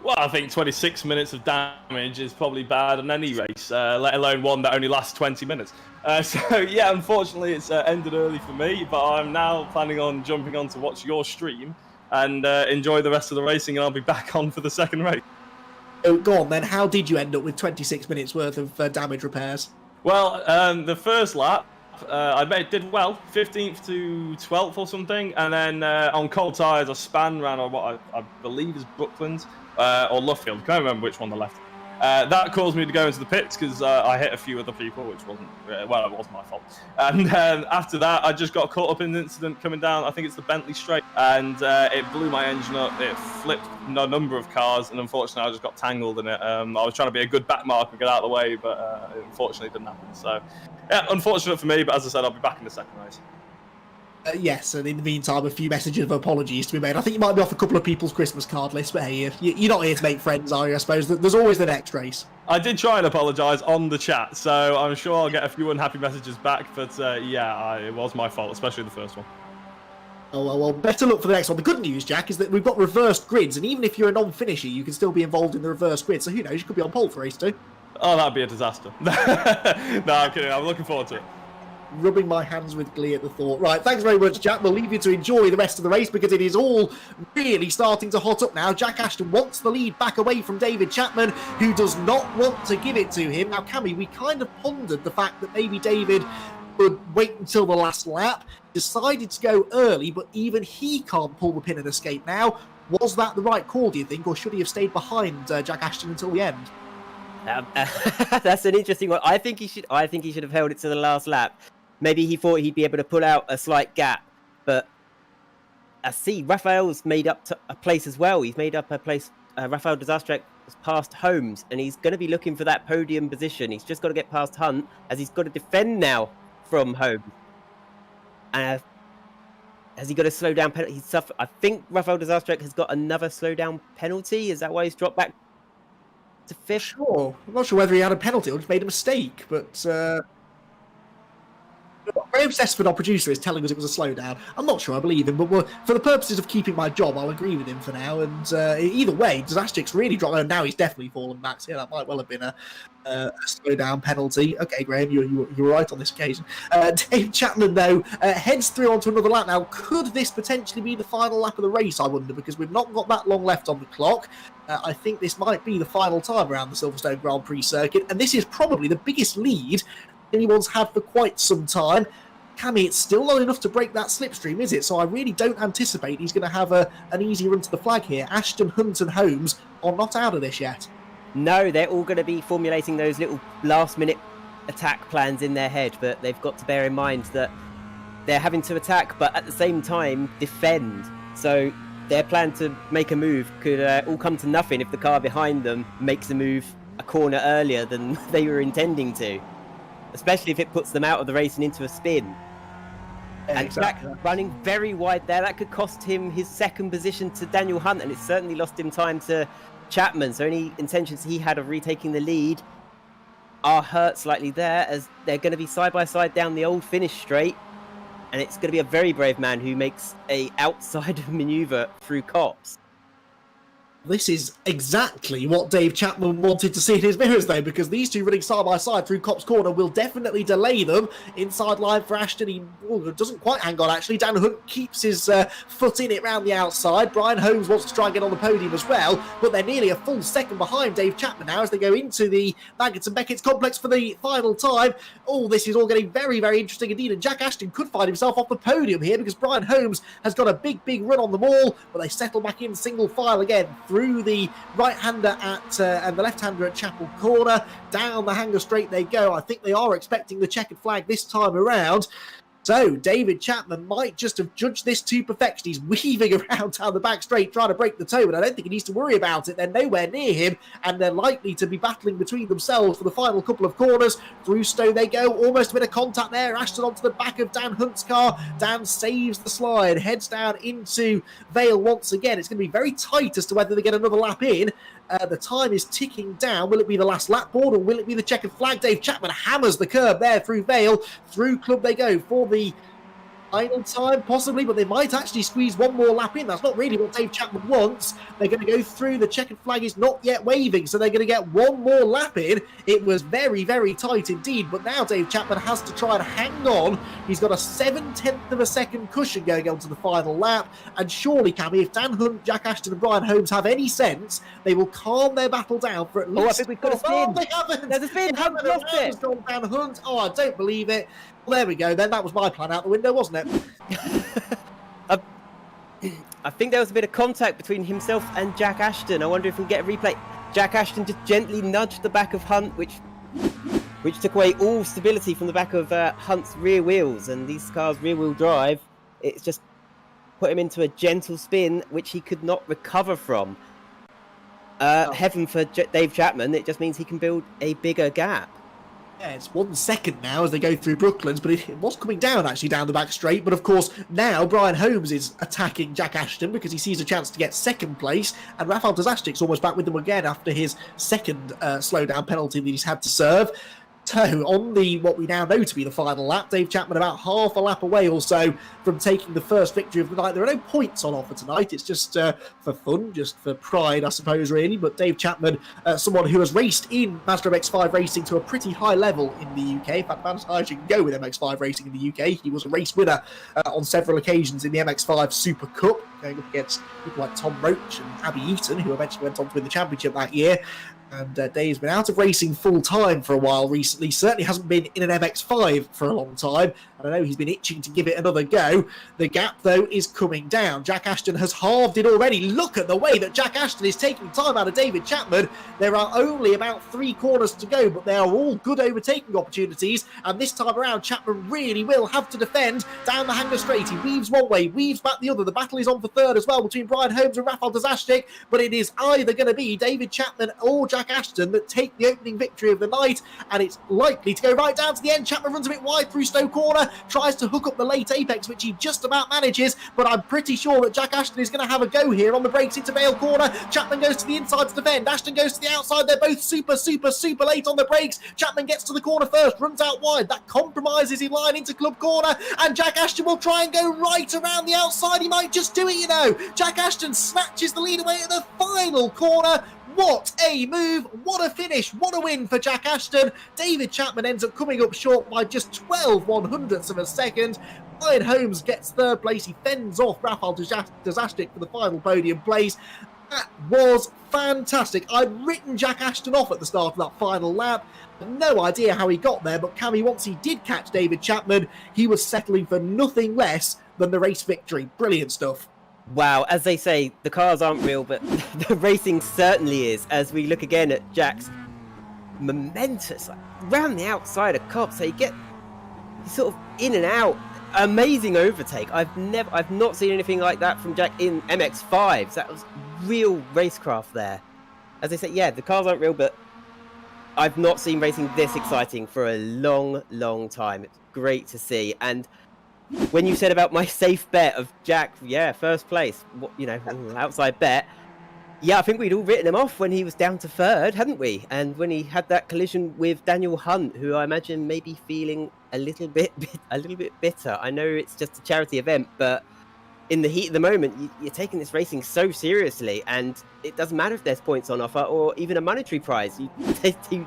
Well, I think 26 minutes of damage is probably bad on any race, let alone one that only lasts 20 minutes. Unfortunately, it's ended early for me, but I'm now planning on jumping on to watch your stream and enjoy the rest of the racing, and I'll be back on for the second race. Oh, go on then. How did you end up with 26 minutes worth of damage repairs? Well, the first lap, did well, 15th to 12th or something, and then on cold tyres I span around what I believe is Brooklands or Luffield. Can't remember which one the left. That caused me to go into the pits because I hit a few other people, which wasn't it wasn't my fault. And after that, I just got caught up in an incident coming down. I think it's the Bentley Straight, and it blew my engine up. It flipped a number of cars, and unfortunately, I just got tangled in it. I was trying to be a good back marker and get out of the way, but it unfortunately didn't happen. So, yeah, unfortunate for me. But as I said, I'll be back in the second race. Yes, and in the meantime, a few messages of apologies to be made. I think you might be off a couple of people's Christmas card list, but hey, you're not here to make friends, are you? I suppose there's always the next race. I did try and apologise on the chat, so I'm sure I'll get a few unhappy messages back. But yeah, it was my fault, especially the first one. Oh, well, better luck for the next one. The good news, Jack, is that we've got reversed grids, and even if you're a non-finisher, you can still be involved in the reverse grid. So who knows? You could be on pole for race 2. Oh, that'd be a disaster. No, I'm kidding. I'm looking forward to it. Rubbing my hands with glee at the thought. Right, thanks very much, Jack. We'll leave you to enjoy the rest of the race because it is all really starting to hot up now. Jack Ashton wants the lead back away from David Chapman, who does not want to give it to him. Now, Cammy, we kind of pondered the fact that maybe David would wait until the last lap, decided to go early, but even he can't pull the pin and escape now. Was that the right call, do you think, or should he have stayed behind Jack Ashton until the end? That's an interesting one. I think he should have held it to the last lap. Maybe he thought he'd be able to pull out a slight gap, but I see Raphael's made up to a place as well. He's made up a place. Raphael Disastrek has passed Holmes, and he's going to be looking for that podium position. He's just got to get past Hunt, as he's got to defend now from Holmes. Has he got a slow down penalty? I think Raphael Disastrek has got another slow down penalty. Is that why he's dropped back to 5th? Sure. I'm not sure whether he had a penalty or just made a mistake, but Graham Sesford, our producer, is telling us it was a slowdown. I'm not sure I believe him, but for the purposes of keeping my job, I'll agree with him for now. And either way, Disastrik's really dropped, and now he's definitely fallen back. So yeah, that might well have been a slowdown penalty. Okay, Graham, you're right on this occasion. Dave Chapman, though, heads through onto another lap. Now, could this potentially be the final lap of the race, I wonder, because we've not got that long left on the clock. I think this might be the final time around the Silverstone Grand Prix circuit, and this is probably the biggest lead anyone's had for quite some time. Cammy, it's still not enough to break that slipstream, is it? So I really don't anticipate he's going to have an easy run to the flag here. Ashton, Hunt and Holmes are not out of this yet. No, they're all going to be formulating those little last-minute attack plans in their head, but they've got to bear in mind that they're having to attack, but at the same time, defend. So their plan to make a move could all come to nothing if the car behind them makes a move a corner earlier than they were intending to. Especially if it puts them out of the race and into a spin. And exactly. Jack running very wide there. That could cost him his second position to Daniel Hunt, and it certainly lost him time to Chapman. So any intentions he had of retaking the lead are hurt slightly there, as they're going to be side by side down the old finish straight. And it's going to be a very brave man who makes a outside manoeuvre through Copse. This is exactly what Dave Chapman wanted to see in his mirrors, though, because these two running side by side through Copse Corner will definitely delay them. Inside line for Ashton, he doesn't quite hang on, actually. Dan Hunt keeps his foot in it round the outside. Brian Holmes wants to try and get on the podium as well, but they're nearly a full second behind Dave Chapman now as they go into the Baggett's and Beckett's complex for the final time. Oh, this is all getting very, very interesting indeed, and Jack Ashton could find himself off the podium here because Brian Holmes has got a big, big run on them all, but they settle back in single file again through the right-hander and the left-hander at Chapel Corner. Down the hanger straight they go. I think they are expecting the checkered flag this time around. So David Chapman might just have judged this to perfection. He's weaving around down the back straight, trying to break the toe, but I don't think he needs to worry about it. They're nowhere near him, and they're likely to be battling between themselves for the final couple of corners. Through Stone they go, almost a bit of contact there. Ashton onto the back of Dan Hunt's car. Dan saves the slide, heads down into Vale once again. It's going to be very tight as to whether they get another lap in. The time is ticking down. Will it be the last lap board or will it be the checkered flag? Dave Chapman hammers the curb there through Vale. Through Club they go for the final time, possibly, but they might actually squeeze one more lap in. That's not really what Dave Chapman wants. They're going to go through. The checkered flag is not yet waving, so they're going to get one more lap in. It was very, very tight indeed, but now Dave Chapman has to try and hang on. He's got a 7/10 of a second cushion going on to the final lap, and surely, Cammy, if Dan Hunt, Jack Ashton and Brian Holmes have any sense, they will calm their battle down for at least... I think we've got a spin. Oh, they haven't. There's a spin. Hunt lost it. Dan Hunt. Oh, I don't believe it. Well, there we go then. That was my plan out the window, wasn't it? I think there was a bit of contact between himself and Jack Ashton. I wonder if we can get a replay. Jack Ashton just gently nudged the back of Hunt, which took away all stability from the back of Hunt's rear wheels. And these cars' rear-wheel drive, it's just put him into a gentle spin, which he could not recover from. Heaven for Dave Chapman, it just means he can build a bigger gap. Yeah, it's 1 second now as they go through Brooklands, but it was coming down actually down the back straight. But of course, now Brian Holmes is attacking Jack Ashton because he sees a chance to get second place, and Rafał Daszczyk's almost back with them again after his second slowdown penalty that he's had to serve. So on what we now know to be the final lap, Dave Chapman about half a lap away or so from taking the first victory of the night. There are no points on offer tonight. It's just for fun, just for pride, I suppose, really. But Dave Chapman, someone who has raced in Mazda MX-5 racing to a pretty high level in the UK. In fact, as high as you can go with MX-5 racing in the UK. He was a race winner on several occasions in the MX-5 Super Cup, going up against people like Tom Roach and Abby Eaton, who eventually went on to win the championship that year. And Dave's been out of racing full-time for a while recently. Certainly hasn't been in an MX-5 for a long time. And I know he's been itching to give it another go. The gap, though, is coming down. Jack Ashton has halved it already. Look at the way that Jack Ashton is taking time out of David Chapman. There are only about 3 corners to go, but they are all good overtaking opportunities. And this time around, Chapman really will have to defend down the Hangar Straight. He weaves one way, weaves back the other. The battle is on for third as well between Brian Holmes and Rafał Daszczyk. But it is either going to be David Chapman or Jack Ashton that take the opening victory of the night, and it's likely to go right down to the end. Chapman runs a bit wide through Stowe Corner, tries to hook up the late apex, which he just about manages, but I'm pretty sure that Jack Ashton is going to have a go here on the brakes into Vale Corner. Chapman goes to the inside to defend, Ashton goes to the outside. They're both super late on the brakes. Chapman gets to the corner first, runs out wide, that compromises in line into Club Corner, and Jack Ashton will try and go right around the outside. He might just do it, you know. Jack Ashton snatches the lead away at the final corner. What a move, what a finish, what a win for Jack Ashton. David Chapman ends up coming up short by just 12/100ths of a second. Brian Holmes gets third place. He fends off Rafał Daszczyk for the final podium place. That was fantastic. I'd written Jack Ashton off at the start of that final lap. No idea how he got there, but Cammy, once he did catch David Chapman, he was settling for nothing less than the race victory. Brilliant stuff. Wow, as they say, the cars aren't real, but the racing certainly is. As we look again at Jack's momentous, like, round the outside of Cobb, so he's sort of in and out, amazing overtake. I've not seen anything like that from Jack in MX-5s. That was real racecraft there. As they say, yeah, the cars aren't real, but I've not seen racing this exciting for a long time. It's great to see. And when you said about my safe bet of Jack, yeah, first place, outside bet, yeah, I think we'd all written him off when he was down to third, hadn't we? And when he had that collision with Daniel Hunt, who I imagine may be feeling a little bit bitter. I know it's just a charity event, but in the heat of the moment, you're taking this racing so seriously, and it doesn't matter if there's points on offer or even a monetary prize. You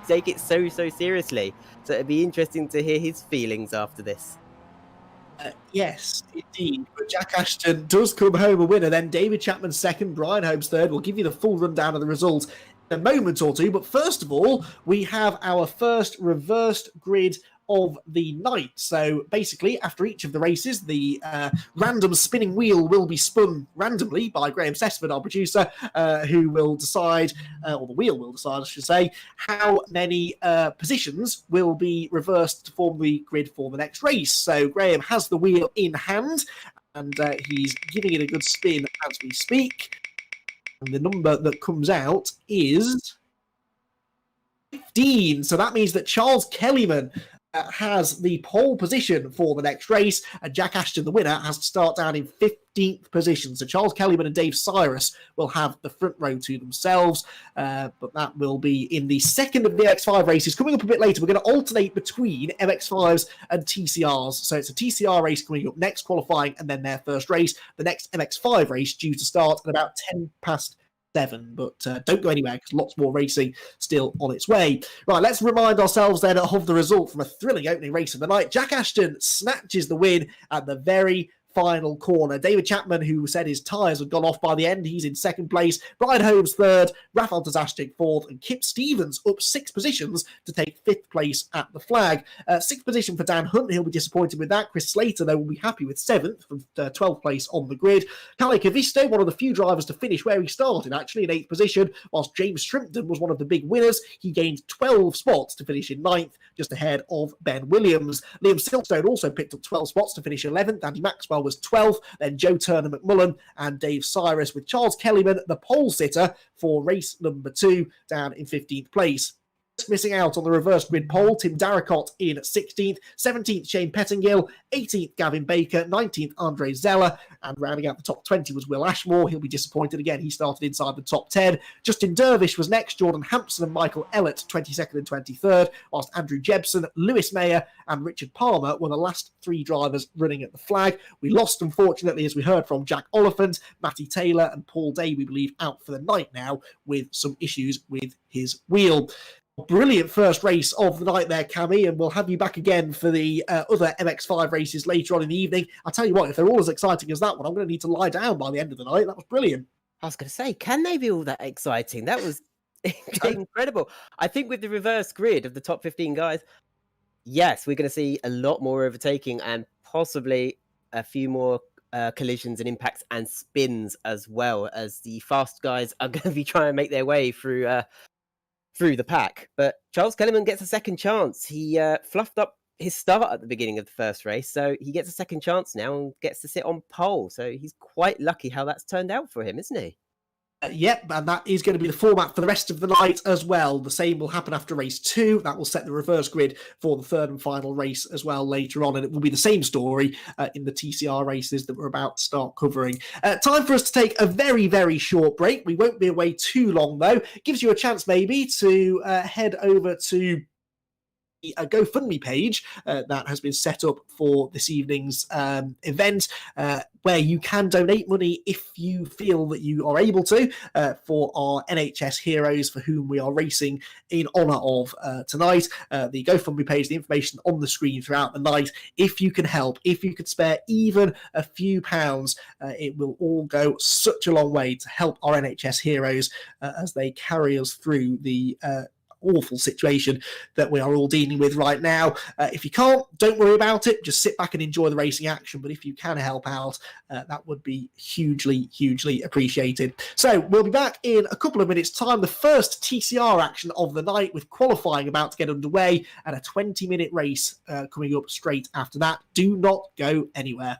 take it so seriously. So it'd be interesting to hear his feelings after this. Yes, indeed. But Jack Ashton does come home a winner. Then David Chapman second, Brian Holmes third. We'll give you the full rundown of the results in a moment or two. But first of all, we have our first reversed grid of the night. So basically, after each of the races, the random spinning wheel will be spun randomly by Graham Sessford, our producer, who will decide, or the wheel will decide, I should say, how many positions will be reversed to form the grid for the next race. So Graham has the wheel in hand, and he's giving it a good spin as we speak. And the number that comes out is 15. So that means that Charles Kellyman has the pole position for the next race, and Jack Ashton, the winner, has to start down in 15th position. So Charles Kellyman and Dave Cyrus will have the front row to themselves, but that will be in the second of the MX-5 races. Coming up a bit later, we're going to alternate between MX-5s and TCRs. So it's a TCR race coming up next, qualifying, and then their first race. The next MX-5 race due to start at about 7:10. But don't go anywhere because lots more racing still on its way. Right, let's remind ourselves then of the result from a thrilling opening race of the night. Jack Ashton snatches the win at the very final corner. David Chapman, who said his tyres had gone off by the end, he's in second place. Brian Holmes third, Rafael Tazashtik fourth, and Kip Stevens up 6 positions to take 5th place at the flag. 6th position for Dan Hunt, he'll be disappointed with that. Chris Slater, though, will be happy with 7th from 12th place on the grid. Kalle Kavisto, one of the few drivers to finish where he started, actually in 8th position, whilst James Shrimpton was one of the big winners. He gained 12 spots to finish in 9th, just ahead of Ben Williams. Liam Silverstone also picked up 12 spots to finish 11th. Andy Maxwell was 12th, then Joe Turner McMullen and Dave Cyrus, with Charles Kellyman, the pole sitter for race number 2, down in 15th place. Missing out on the reverse grid pole, Tim Darracott in 16th, 17th Shane Pettingill, 18th Gavin Baker, 19th Andre Zeller, and rounding out the top 20 was Will Ashmore. He'll be disappointed again. He started inside the top 10. Justin Dervish was next, Jordan Hampson and Michael Ellett 22nd and 23rd, whilst Andrew Jebson, Lewis Mayer and Richard Palmer were the last 3 drivers running at the flag. We lost, unfortunately, as we heard from Jack Oliphant, Matty Taylor and Paul Day, we believe, out for the night now with some issues with his wheel. Brilliant first race of the night there, Cammy, and we'll have you back again for the other MX5 races later on in the evening. I'll tell you what, if they're all as exciting as that one, I'm going to need to lie down by the end of the night. That was brilliant. I was going to say, can they be all that exciting? That was incredible. I think with the reverse grid of the top 15 guys, yes, we're going to see a lot more overtaking and possibly a few more collisions and impacts and spins, as well as the fast guys are going to be trying to make their way through the pack. But Charles Kellyman gets a second chance. He fluffed up his start at the beginning of the first race, so he gets a second chance now and gets to sit on pole. So he's quite lucky how that's turned out for him, isn't he? Yep, and that is going to be the format for the rest of the night as well. The same will happen after race 2. That will set the reverse grid for the third and final race as well later on, and it will be the same story in the TCR races that we're about to start covering. Time for us to take a very, very short break. We won't be away too long, though. Gives you a chance maybe to head over to a GoFundMe page that has been set up for this evening's event, where you can donate money if you feel that you are able to for our NHS heroes for whom we are racing in honour of tonight. The GoFundMe page, the information on the screen throughout the night. If you can help, if you could spare even a few pounds, it will all go such a long way to help our NHS heroes as they carry us through the awful situation that we are all dealing with right now. If you can't, don't worry about it. Just sit back and enjoy the racing action. But if you can help out, that would be hugely, hugely appreciated. So we'll be back in a couple of minutes' time. The first TCR action of the night, with qualifying about to get underway and a 20-minute race coming up straight after that. Do not go anywhere.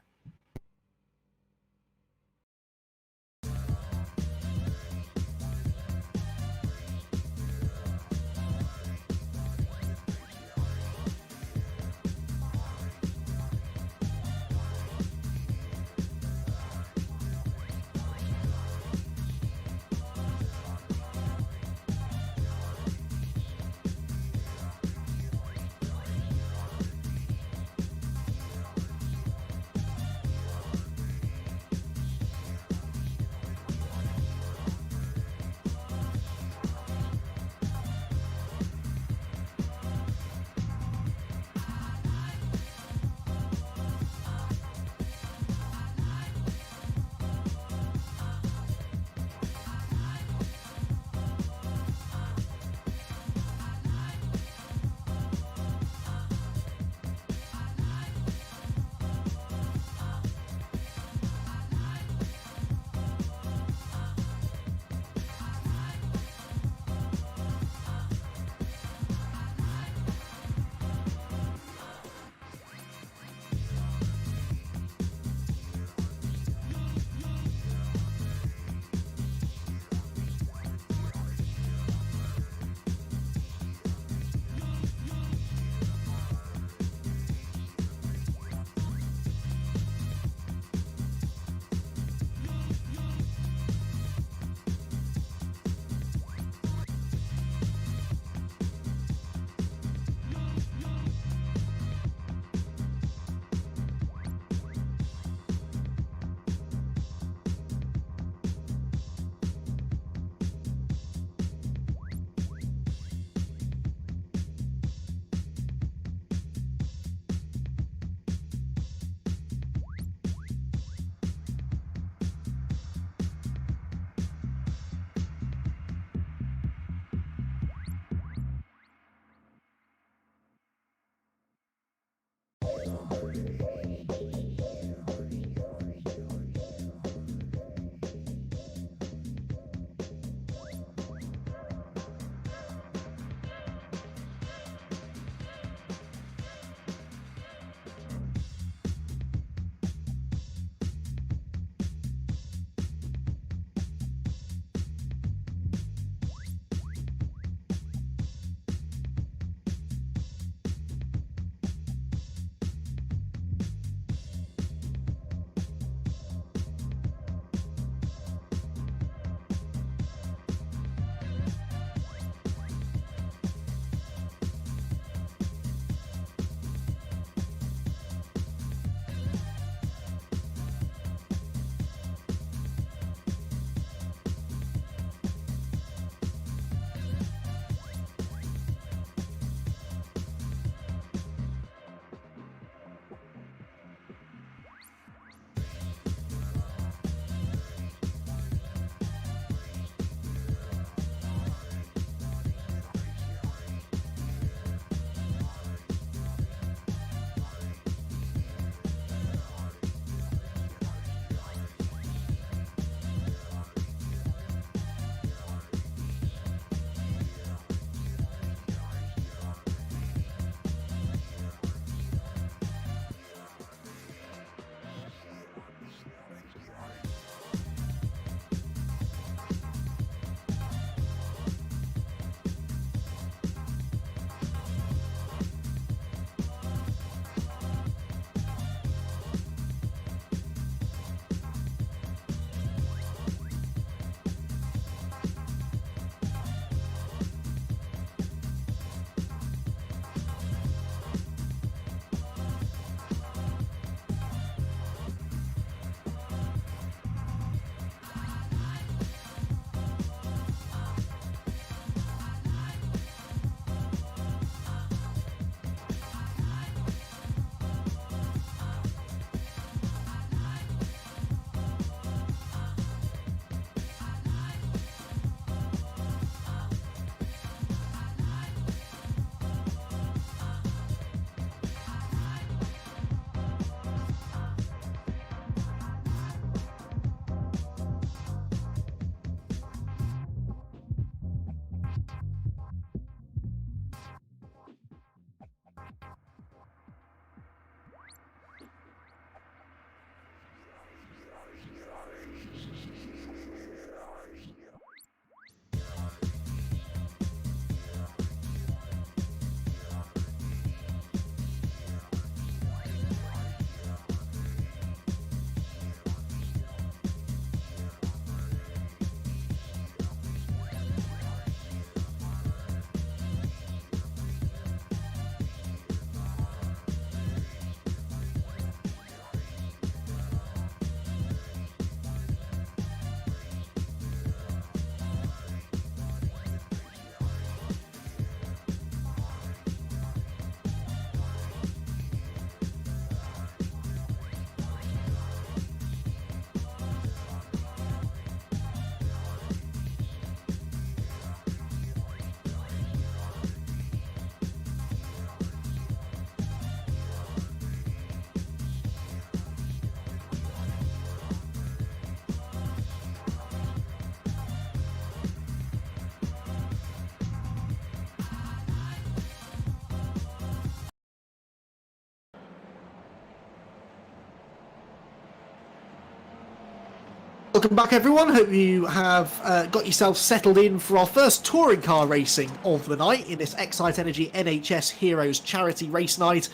Welcome back, everyone. Hope you have got yourself settled in for our first touring car racing of the night in this Xite Energy NHS Heroes charity race night.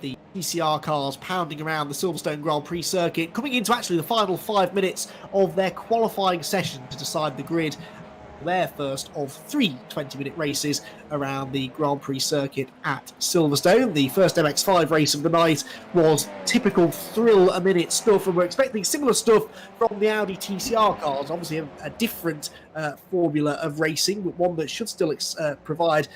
The TCR cars pounding around the Silverstone Grand Prix circuit, coming into actually the final 5 minutes of their qualifying session to decide the grid. Their first of 3 20-minute races around the Grand Prix circuit at Silverstone. The first MX5 race of the night was typical thrill-a-minute stuff, and we're expecting similar stuff from the Audi TCR cars. Obviously a different formula of racing, but one that should still provide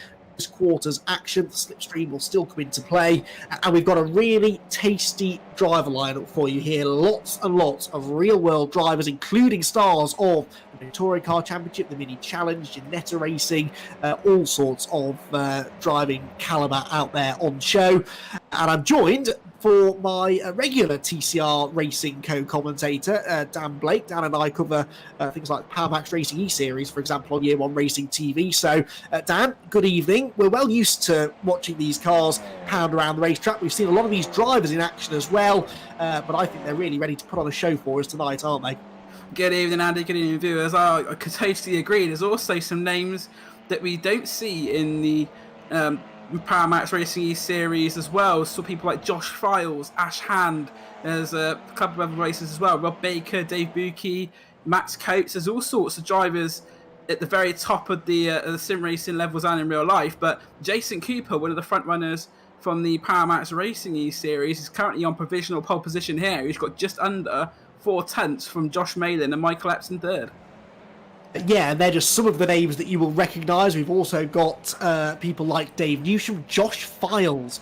quarters action. The slipstream will still come into play, and we've got a really tasty driver lineup for you here. Lots and lots of real-world drivers, including stars of the Touring Car Championship, the Mini Challenge, Ginetta Racing, all sorts of driving caliber out there on show. And I'm joined for my regular TCR racing co-commentator, Dan Blake. Dan and I cover things like Power Max Racing E-Series, for example, on Year One Racing TV. So, Dan, good evening. We're well used to watching these cars pound around the racetrack. We've seen a lot of these drivers in action as well, but I think they're really ready to put on a show for us tonight, aren't they? Good evening, Andy. Good evening, viewers. I could totally agree. There's also some names that we don't see in the Power Max Racing E-Series as well. So people like Josh Files, Ash Hand. There's a couple of other races as well. Rob Baker, Dave Buki, Max Coates. There's all sorts of drivers at the very top of the sim racing levels and in real life. But Jason Cooper, one of the front runners from the Power Max Racing E-Series, is currently on provisional pole position here. He's got just under 4/10 from Josh Malin and Michael Epps in third. Yeah, and they're just some of the names that you will recognise. We've also got people like Dave Newsham, Josh Files,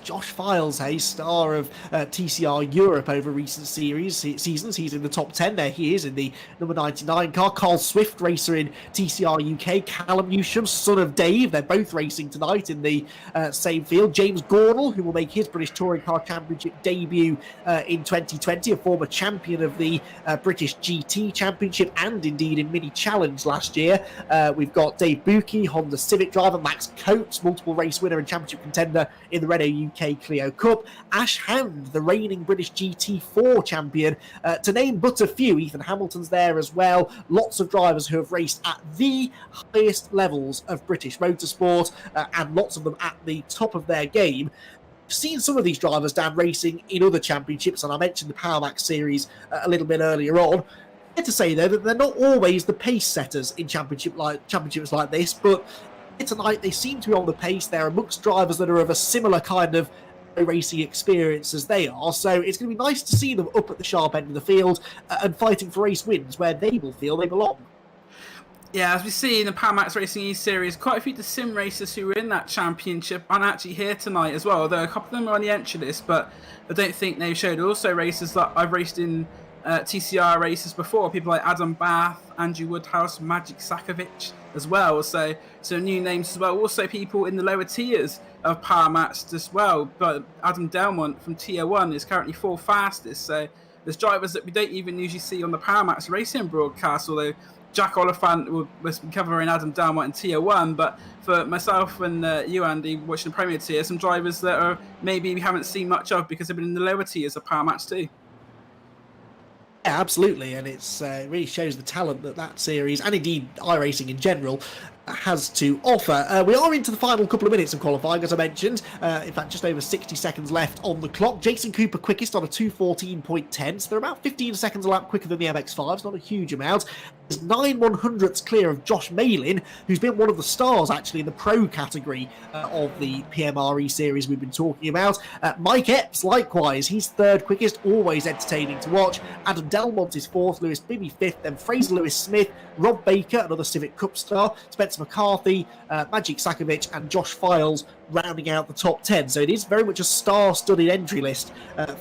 hey, star of TCR Europe over recent seasons. He's in the top 10 there. He is in the number 99 car. Carl Swift, racer in TCR UK. Callum Newsham, son of Dave. They're both racing tonight in the same field. James Gornall, who will make his British Touring Car Championship debut in 2020, a former champion of the British GT Championship and indeed in Mini Challenge last year. We've got Dave Buki, Honda Civic driver. Max Coates, multiple race winner and championship contender in the Renault UK Clio Cup. Ash Hand, the reigning British GT4 champion, to name but a few. Ethan Hamilton's there as well. Lots of drivers who have raced at the highest levels of British motorsport, and lots of them at the top of their game. I've seen some of these drivers down racing in other championships, and I mentioned the Power Max series a little bit earlier on. To say though that they're not always the pace setters in championships like this, but tonight they seem to be on the pace. They're amongst drivers that are of a similar kind of racing experience as they are, so it's going to be nice to see them up at the sharp end of the field and fighting for race wins where they will feel they belong. Yeah, as we see in the Power Max Racing E-Series, quite a few of the sim racers who were in that championship aren't actually here tonight as well, although a couple of them are on the entry list, but I don't think they've showed. Also racers that I've raced in TCR races before, people like Adam Bath, Andrew Woodhouse, Magic Sakovic as well, so new names as well. Also people in the lower tiers of Power Max as well, but Adam Delmont from Tier 1 is currently 4th fastest, so there's drivers that we don't even usually see on the Power Max Racing broadcast, although Jack Oliphant was covering Adam Delmont in Tier 1, but for myself and you, Andy, watching the Premier Tier, some drivers that are maybe we haven't seen much of because they've been in the lower tiers of Power Max too. Yeah, absolutely, and it really shows the talent that series, and indeed iRacing in general, has to offer. We are into the final couple of minutes of qualifying, as I mentioned. In fact, just over 60 seconds left on the clock. Jason Cooper quickest on a 2:14.10, so they're about 15 seconds a lap quicker than the MX-5s, not a huge amount. There's 9/100ths clear of Josh Malin, who's been one of the stars, actually, in the pro category of the PMRE series we've been talking about. Mike Epps, likewise, he's 3rd quickest, always entertaining to watch. Adam Delmont is 4th, Lewis Bibby 5th, then Fraser Lewis Smith, Rob Baker, another Civic Cup star, Spencer McCarthy, Magic Sakovic, and Josh Files rounding out the top 10. So it is very much a star-studded entry list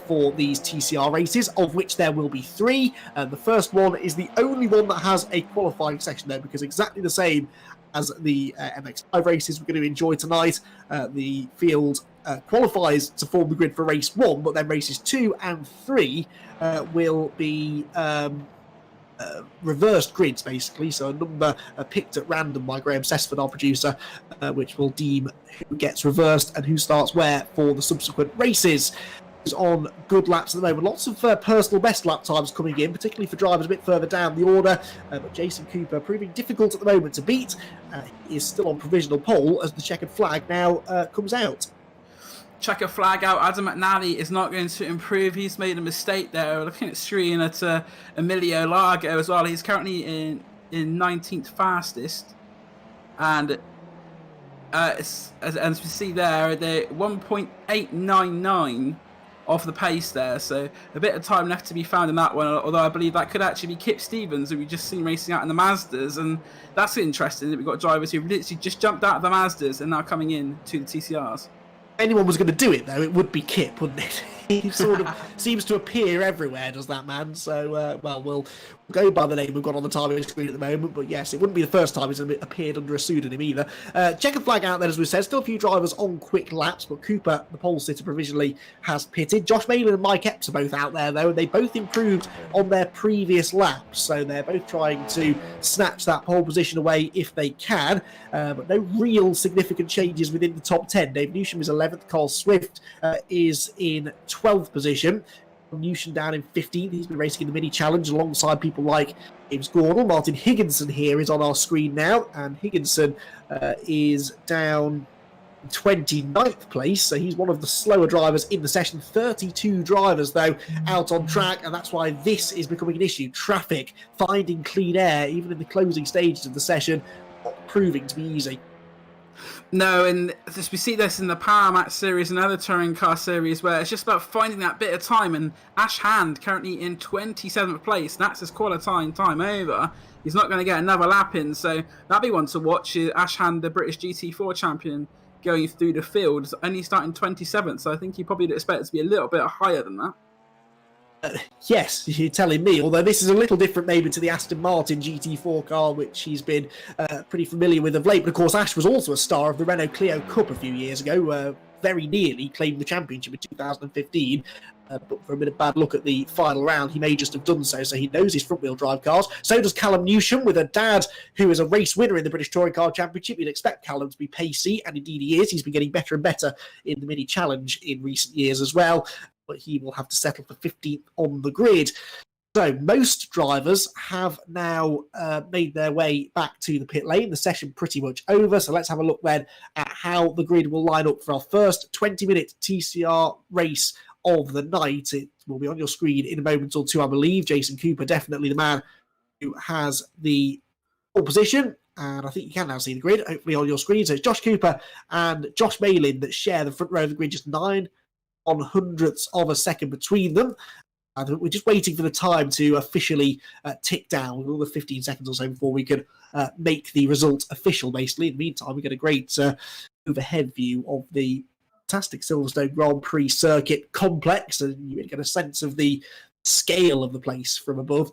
for these TCR races, of which there will be 3. The first one is the only one that has a qualifying section there, because exactly the same as the MX5 races we're going to enjoy tonight, the field qualifies to form the grid for race 1, but then races 2 and 3 will be reversed grids, basically, so a number picked at random by Graham Sessford, our producer, which will deem who gets reversed and who starts where for the subsequent races. on good laps at the moment. Lots of personal best lap times coming in, particularly for drivers a bit further down the order. But Jason Cooper proving difficult at the moment to beat. He is still on provisional pole as the checkered flag now comes out. Checker flag out. Adam McNally is not going to improve. He's made a mistake there. We're looking at screen at Emilio Largo as well. He's currently in 19th fastest. And as we see there, they're 1.899 off the pace there. So a bit of time left to be found in that one. Although I believe that could actually be Kip Stevens, who we've just seen racing out in the Mazdas. And that's interesting that we've got drivers who literally just jumped out of the Mazdas and now coming in to the TCRs. Anyone was going to do it, though, it would be Kip, wouldn't it? He sort of seems to appear everywhere, does that man? So, well, we'll go by the name we've got on the timing screen at the moment. But yes, it wouldn't be the first time he's appeared under a pseudonym either. Checkered flag out there, as we said. Still a few drivers on quick laps, but Cooper, the pole sitter, provisionally has pitted. Josh Malin and Mike Epps are both out there, though, and they both improved on their previous laps. So they're both trying to snatch that pole position away if they can. But no real significant changes within the top 10. Dave Newsham is 11th. Carl Swift is in 12th position. Newsham down in 15th. He's been racing in the mini challenge alongside people like James Gordon. Martin Higginson here is on our screen now, and Higginson is down 29th place, so he's one of the slower drivers in the session. 32 drivers though out on track, and that's why this is becoming an issue. Traffic, finding clean air even in the closing stages of the session, not proving to be easy. No, and we see this in the Power Match series and other touring car series where it's just about finding that bit of time. And Ash Hand currently in 27th place. That's his qualifying time over. He's not going to get another lap in, so that'd be one to watch. Ash Hand, the British GT4 champion, going through the field, only starting 27th. So I think you probably would expect it to be a little bit higher than that. Yes, you're telling me, although this is a little different maybe to the Aston Martin GT4 car, which he's been pretty familiar with of late. But of course, Ash was also a star of the Renault Clio Cup a few years ago, very nearly claimed the championship in 2015. But for a bit of bad luck at the final round, he may just have done so. So he knows his front-wheel drive cars. So does Callum Newsham, with a dad who is a race winner in the British Touring Car Championship. You'd expect Callum to be pacey, and indeed he is. He's been getting better and better in the mini challenge in recent years as well. But he will have to settle for 15th on the grid. So most drivers have now made their way back to the pit lane. The session pretty much over. So let's have a look then at how the grid will line up for our first 20-minute TCR race of the night. It will be on your screen in a moment or two, I believe. Jason Cooper, definitely the man who has the pole position. And I think you can now see the grid, hopefully on your screen. So it's Josh Cooper and Josh Malin that share the front row of the grid, just 9/100ths of a second between them. And we're just waiting for the time to officially tick down, another 15 seconds or so before we can make the result official, basically. In the meantime, we get a great overhead view of the fantastic Silverstone Grand Prix circuit complex, and you get a sense of the scale of the place from above.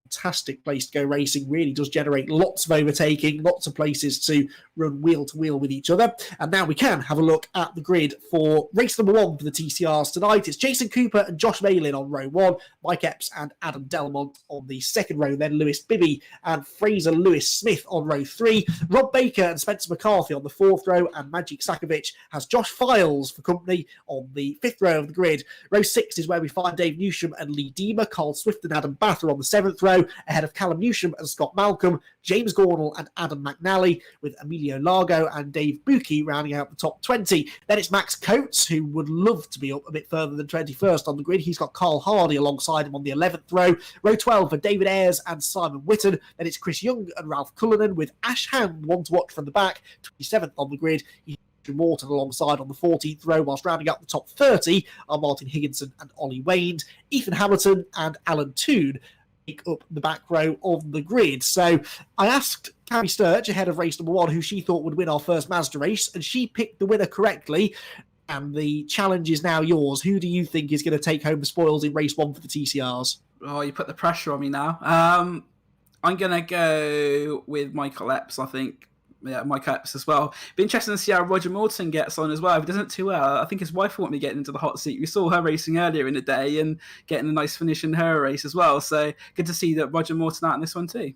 Fantastic place to go racing, really does generate lots of overtaking, lots of places to run wheel to wheel with each other. And now we can have a look at the grid for race number 1 for the TCRs tonight. It's Jason Cooper and Josh Malin on row 1, Mike Epps and Adam Delmont on the second row, then Lewis Bibby and Fraser Lewis Smith on row 3, Rob Baker and Spencer McCarthy on the 4th row, and Magic Sakovic has Josh Files for company on the 5th row of the grid. Row 6 is where we find Dave Newsham and Lee Deemer, Carl Swift and Adam Bather on the 7th row, ahead of Callum Newsham and Scott Malcolm, James Gornall and Adam McNally, with Emilio Largo and Dave Bucchi rounding out the top 20. Then it's Max Coates, who would love to be up a bit further than 21st on the grid. He's got Carl Hardy alongside him on the 11th row. Row 12 for David Ayres and Simon Whitton. Then it's Chris Young and Ralph Cullinan, with Ash Hand one to watch from the back, 27th on the grid. Morton alongside on the 14th row, whilst rounding up the top 30 are Martin Higginson and Ollie Wayne, Ethan Hamilton and Alan Toon make up the back row of the grid. So I asked Cammy Sturge ahead of race number 1 who she thought would win our first Mazda race, and she picked the winner correctly. And the challenge is now yours. Who do you think is going to take home the spoils in race 1 for the TCRs? Oh, you put the pressure on me now. I'm going to go with Michael Epps, I think. Yeah, Mike Epps as well. Be interesting to see how Roger Morton gets on as well. If he doesn't too well, I think his wife will want me getting into the hot seat. We saw her racing earlier in the day and getting a nice finish in her race as well. So good to see that Roger Morton out in this one too.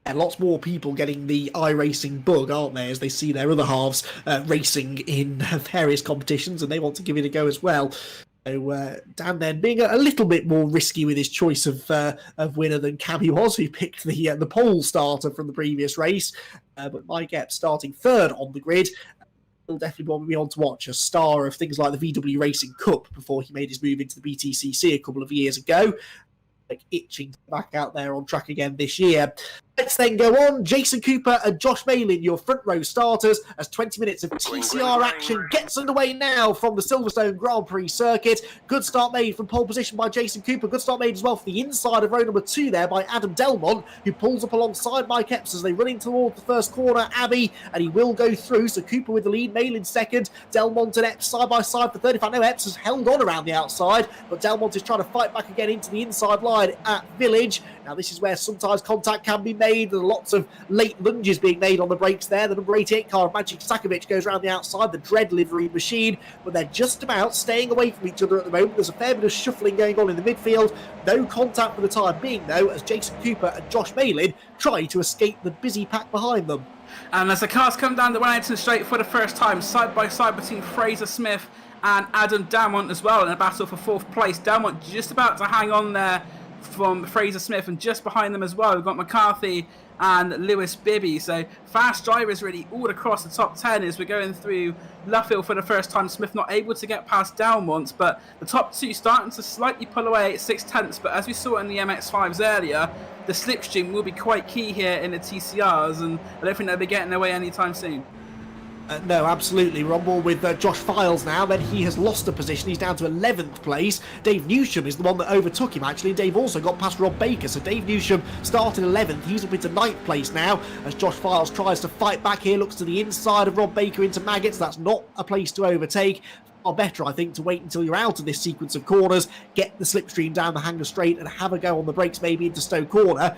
And lots more people getting the iRacing bug, aren't they, as they see their other halves racing in various competitions, and they want to give it a go as well. So Dan then being a little bit more risky with his choice of winner than Cammy was, who picked the pole starter from the previous race. But Mike Epps starting third on the grid. He'll definitely be on to watch, a star of things like the VW Racing Cup before he made his move into the BTCC a couple of years ago. Like itching to back out there on track again this year. Let's then go on. Jason Cooper and Josh Malin, your front row starters, as 20 minutes of TCR action gets underway now from the Silverstone Grand Prix circuit. Good start made from pole position by Jason Cooper. Good start made as well for the inside of row number 2 there by Adam Delmont, who pulls up alongside Mike Epps as they run in toward the first corner. Abbey, and he will go through. So Cooper with the lead, Malin second, Delmont and Epps side by side for third. In fact, no, Epps has held on around the outside, but Delmont is trying to fight back again into the inside line at Village. Now, this is where sometimes contact can be made. There are lots of late lunges being made on the brakes there. The number 88 car of Magic Sakovic goes around the outside, the Dread livery machine, but they're just about staying away from each other at the moment. There's a fair bit of shuffling going on in the midfield. No contact for the time being, though, as Jason Cooper and Josh Malin try to escape the busy pack behind them. And as the cars come down the Wellington Straight for the first time, side by side between Fraser Smith and Adam Delmont as well in a battle for 4th place. Delmont just about to hang on there from Fraser Smith, and just behind them as well we've got McCarthy and Lewis Bibby. So fast drivers really all across the top 10 as we're going through Luffield for the first time. Smith not able to get past Delmont, but the top 2 starting to slightly pull away at 6/10. But as we saw in the MX-5s earlier, the slipstream will be quite key here in the TCRs, and I don't think they'll be getting away anytime soon. No, absolutely. We're on board with Josh Files now. Then he has lost a position. He's down to 11th place. Dave Newsham is the one that overtook him, actually. Dave also got past Rob Baker. So Dave Newsham started 11th. He's up into 9th place now as Josh Files tries to fight back here. Looks to the inside of Rob Baker into Maggots. That's not a place to overtake. Far better, I think, to wait until you're out of this sequence of corners, get the slipstream down the Hanger Straight and have a go on the brakes maybe into Stowe Corner.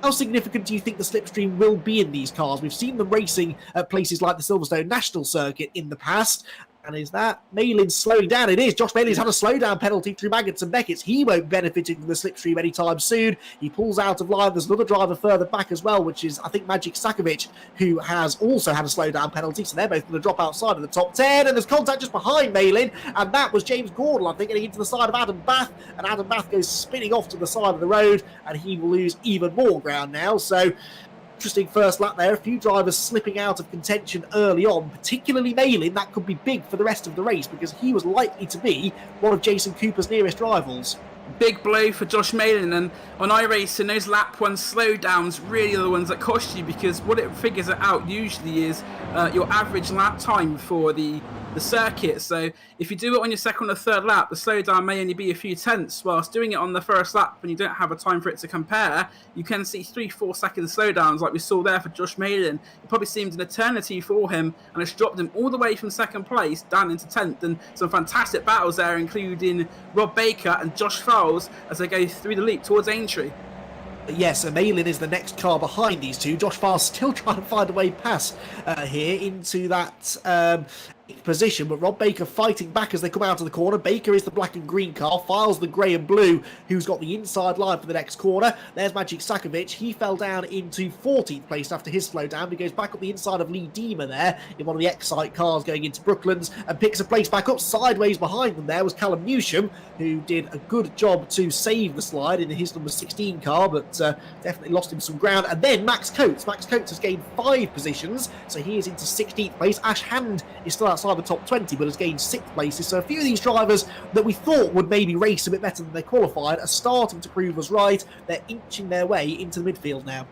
How significant do you think the slipstream will be in these cars? We've seen them racing at places like the Silverstone National Circuit in the past. And is that Malin slowing down? It is. Josh Malin's had a slowdown penalty through Maggots and Beckett's. He won't benefit from the slipstream anytime soon. He pulls out of line. There's another driver further back as well, which is, I think, Magic Sakovic, who has also had a slowdown penalty. So they're both going to drop outside of the top 10. And there's contact just behind Malin. And that was James Gordon, I think, getting into the side of Adam Bath. And Adam Bath goes spinning off to the side of the road. And he will lose even more ground now. So interesting first lap there. A few drivers slipping out of contention early on, particularly Malin. That could be big for the rest of the race because he was likely to be one of Jason Cooper's nearest rivals. Big blow for Josh Malin, and on iRacing, those lap 1 slowdowns really are the ones that cost you, because what it figures it out usually is your average lap time for the circuit. So if you do it on your second or third lap, the slowdown may only be a few tenths, whilst doing it on the first lap when you don't have a time for it to compare, you can see 3-4 second slowdowns like we saw there for Josh Malin. It probably seemed an eternity for him, and it's dropped him all the way from second place down into 10th, and some fantastic battles there, including Rob Baker and Josh Fowles as they go through the leap towards Aintree. Yes, Malin is the next car behind these two. Josh Farr still trying to find a way past here into that position, but Rob Baker fighting back as they come out of the corner. Baker is the black and green car, Files the grey and blue, who's got the inside line for the next corner. There's Magic Sakovic. He fell down into 14th place after his slowdown. He goes back up the inside of Lee Deemer there in one of the Xite cars going into Brooklands and picks a place back up. Sideways behind them there was Callum Newsham, who did a good job to save the slide in his number 16 car, but definitely lost him some ground. And then Max Coates. Max Coates has gained 5 positions, so he is into 16th place. Ash Hand is still outside the top 20, but has gained 6th places. So a few of these drivers that we thought would maybe race a bit better than they qualified are starting to prove us right. They're inching their way into the midfield now.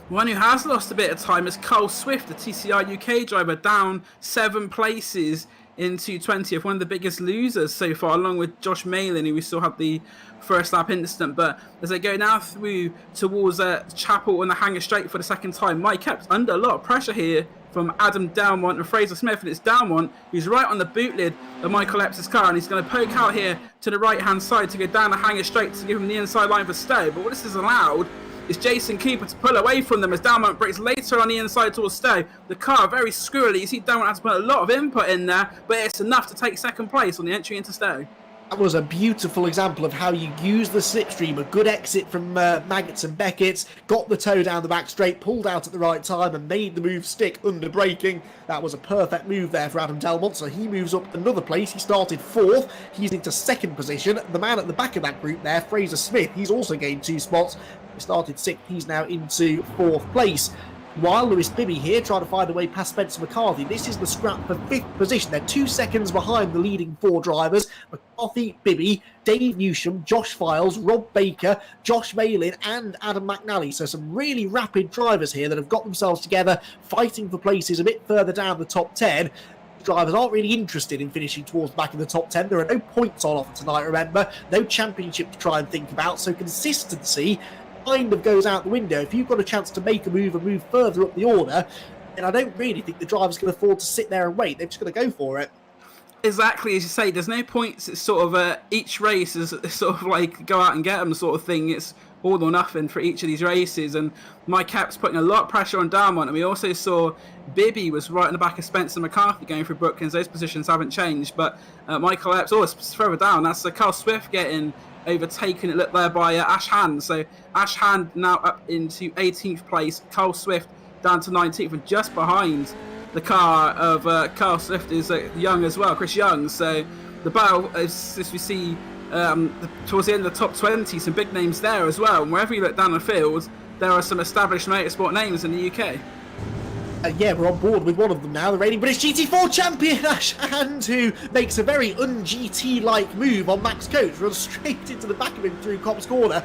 One who has lost a bit of time is Carl Swift, the TCR UK driver, down 7 places into 20th, one of the biggest losers so far, along with Josh Malin, who we still had the first lap incident. But as they go now through towards Chapel and the Hanger Straight for the second time, Mike Epps under a lot of pressure here from Adam Delmont and Fraser Smith, and it's Delmont who's right on the boot lid of Michael Epps' car, and he's going to poke out here to the right hand side to go down the Hanger Straight to give him the inside line for Stowe. But what this has allowed is Jason Cooper to pull away from them as Delmont breaks later on the inside towards Stowe. The car very squirrely. You see Delmont has to put a lot of input in there, but it's enough to take second place on the entry into Stowe. That was a beautiful example of how you use the slipstream. A good exit from Maggots and Beckett, got the toe down the back straight, pulled out at the right time and made the move stick under braking. That was a perfect move there for Adam Delmont, so he moves up another place. He started 4th, he's into 2nd position. The man at the back of that group there, Fraser Smith, he's also gained 2 spots. He started 6th, he's now into 4th place. While Lewis Bibby here trying to find a way past Spencer McCarthy. This is the scrap for 5th position. They're 2 seconds behind the leading 4 drivers. McCarthy, Bibby, Dave Newsham, Josh Files, Rob Baker, Josh Malin and Adam McNally. So some really rapid drivers here that have got themselves together, fighting for places a bit further down the top 10. Drivers aren't really interested in finishing towards the back of the top 10. There are no points on offer tonight, remember. No championship to try and think about. So consistency kind of goes out the window. If you've got a chance to make a move and move further up the order, then I don't really think the drivers can afford to sit there and wait. They've just got to go for it. Exactly, as you say, there's no points. It's sort of each race is sort of like go out and get them sort of thing. It's all or nothing for each of these races, and Mike Epps putting a lot of pressure on Darmont. And we also saw Bibby was right in the back of Spencer McCarthy going through Brooklands. Those positions haven't changed, but Michael Epps, it's further down. That's Carl Swift getting overtaken, it looked there, by Ash Hand. So Ash Hand now up into 18th place. Carl Swift down to 19th, and just behind the car of Carl Swift is Young as well, Chris Young. So the battle, as we see towards the end of the top 20, some big names there as well. And wherever you look down the field, there are some established motorsport names in the UK. Yeah, we're on board with one of them now, the reigning British GT4 champion, Ash Hand, who makes a very un-GT-like move on Max Coates, runs straight into the back of him through Copse Corner.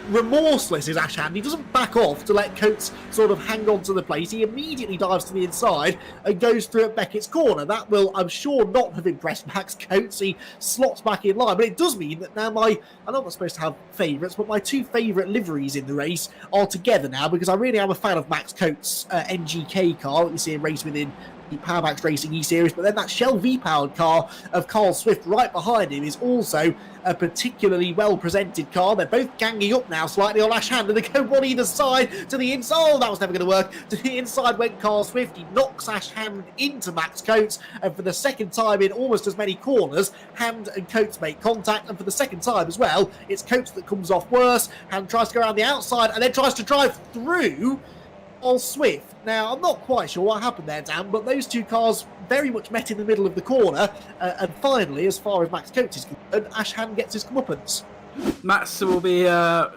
Remorseless is Ash Hand. He doesn't back off to let Coates sort of hang on to the place. He immediately dives to the inside and goes through at Beckett's corner. That will, I'm sure, not have impressed Max Coates. He slots back in line, but it does mean that now I know I'm not supposed to have favourites, but my 2 favourite liveries in the race are together now, because I really am a fan of Max Coates' NGK car that we see him race within the Powermax Racing E-Series, but then that Shell V-powered car of Carl Swift right behind him is also a particularly well-presented car. They're both ganging up now slightly on Ash Hand, and they go one either side to the inside. Oh, that was never going to work. To the inside went Carl Swift. He knocks Ash Hand into Max Coates, and for the second time in almost as many corners, Hand and Coates make contact, and for the second time as well, it's Coates that comes off worse. Hand tries to go around the outside and then tries to drive through Carl Swift. Now, I'm not quite sure what happened there, Dan, but those 2 cars very much met in the middle of the corner. And finally, as far as Max Coates is concerned, Ash Hand gets his comeuppance. Max will be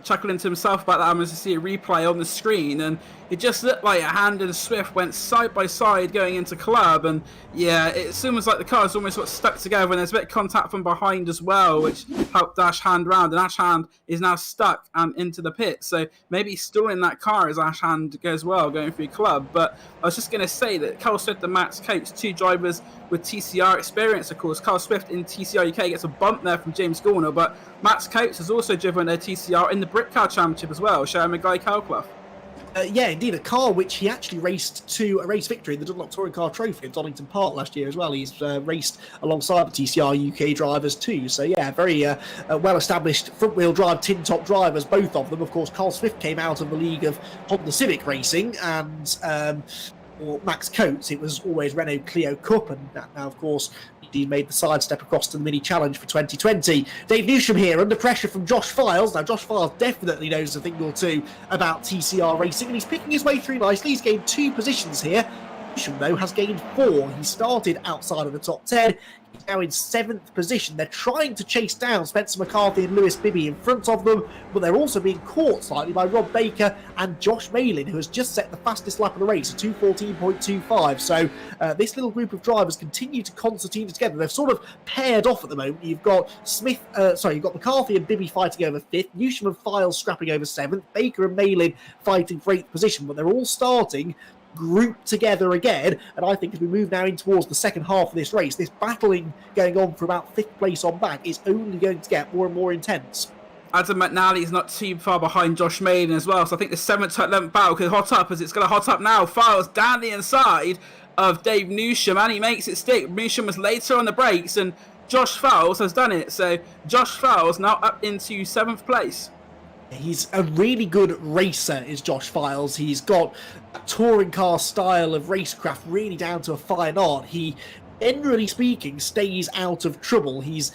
chuckling to himself about that as you see a replay on the screen, and it just looked like Hand and Swift went side by side going into club, and yeah, it's almost like the cars almost got stuck together, and there's a bit of contact from behind as well, which helped Ash Hand round, and Ash Hand is now stuck into the pit, so maybe he's still in that car as Ash Hand goes well going through club. But I was just going to say that Carl Swift and Max Coates, 2 drivers with TCR experience, of course. Carl Swift in TCR UK gets a bump there from James Garner, but Max Coates has also driven a TCR in the Brit Car Championship as well, sharing with Guy Calclough. Yeah, indeed, a car which he actually raced to a race victory in the Dunlop Touring Car Trophy at Donington Park last year as well. He's raced alongside the TCR UK drivers too. So yeah, very well-established front-wheel drive tin-top drivers, both of them. Of course, Carl Swift came out of the league of Honda Civic Racing, and for Max Coates, it was always Renault Clio Cup, and now, of course, he made the sidestep across to the Mini Challenge for 2020. Dave Newsham here, under pressure from Josh Files. Now, Josh Files definitely knows a thing or two about TCR racing, and he's picking his way through nicely. He's gained 2 positions here. Newsham, though, has gained 4. He started outside of the top 10. He's now in 7th position. They're trying to chase down Spencer McCarthy and Lewis Bibby in front of them, but they're also being caught slightly by Rob Baker and Josh Malin, who has just set the fastest lap of the race, a 2:14.25. So this little group of drivers continue to concertina together. They've sort of paired off at the moment. You've got you've got McCarthy and Bibby fighting over 5th, Newsham and Files scrapping over 7th, Baker and Malin fighting for 8th position, but they're all starting grouped together again, and I think as we move now in towards the second half of this race, this battling going on for about 5th place on back is only going to get more and more intense. Adam McNally is not too far behind Josh Maiden as well, so I think the 7th to 11th battle could hot up, as it's going to hot up now. Files down the inside of Dave Newsham, and he makes it stick. Newsham was later on the brakes, and Josh Files has done it. So Josh Files now up into 7th place. He's a really good racer, is Josh Files. He's got a touring car style of racecraft really down to a fine art. He, generally speaking, stays out of trouble. He's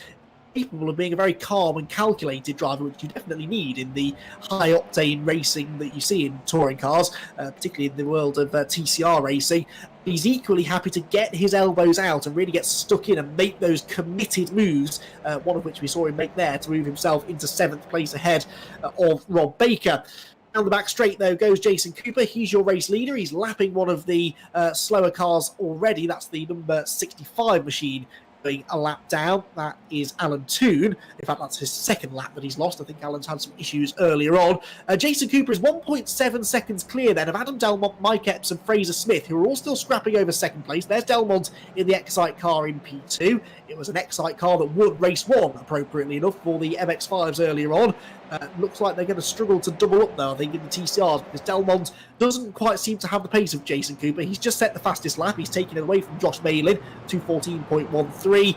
capable of being a very calm and calculated driver, which you definitely need in the high-octane racing that you see in touring cars, particularly in the world of TCR racing. He's equally happy to get his elbows out and really get stuck in and make those committed moves, one of which we saw him make there to move himself into 7th place ahead of Rob Baker. Down the back straight, though, goes Jason Cooper. He's your race leader. He's lapping one of the slower cars already. That's the number 65 machine going a lap down. That is Alan Toon. In fact, that's his second lap that he's lost. I think Alan's had some issues earlier on. Jason Cooper is 1.7 seconds clear then of Adam Delmont, Mike Epps and Fraser Smith, who are all still scrapping over second place. There's Delmont in the Xite car in P2. It was an Xite car that won race 1, appropriately enough, for the MX-5s earlier on. Looks like they're going to struggle to double up, though, I think, in the TCRs, because Delmont doesn't quite seem to have the pace of Jason Cooper. He's just set the fastest lap. He's taken it away from Josh Malin, 2:14.13.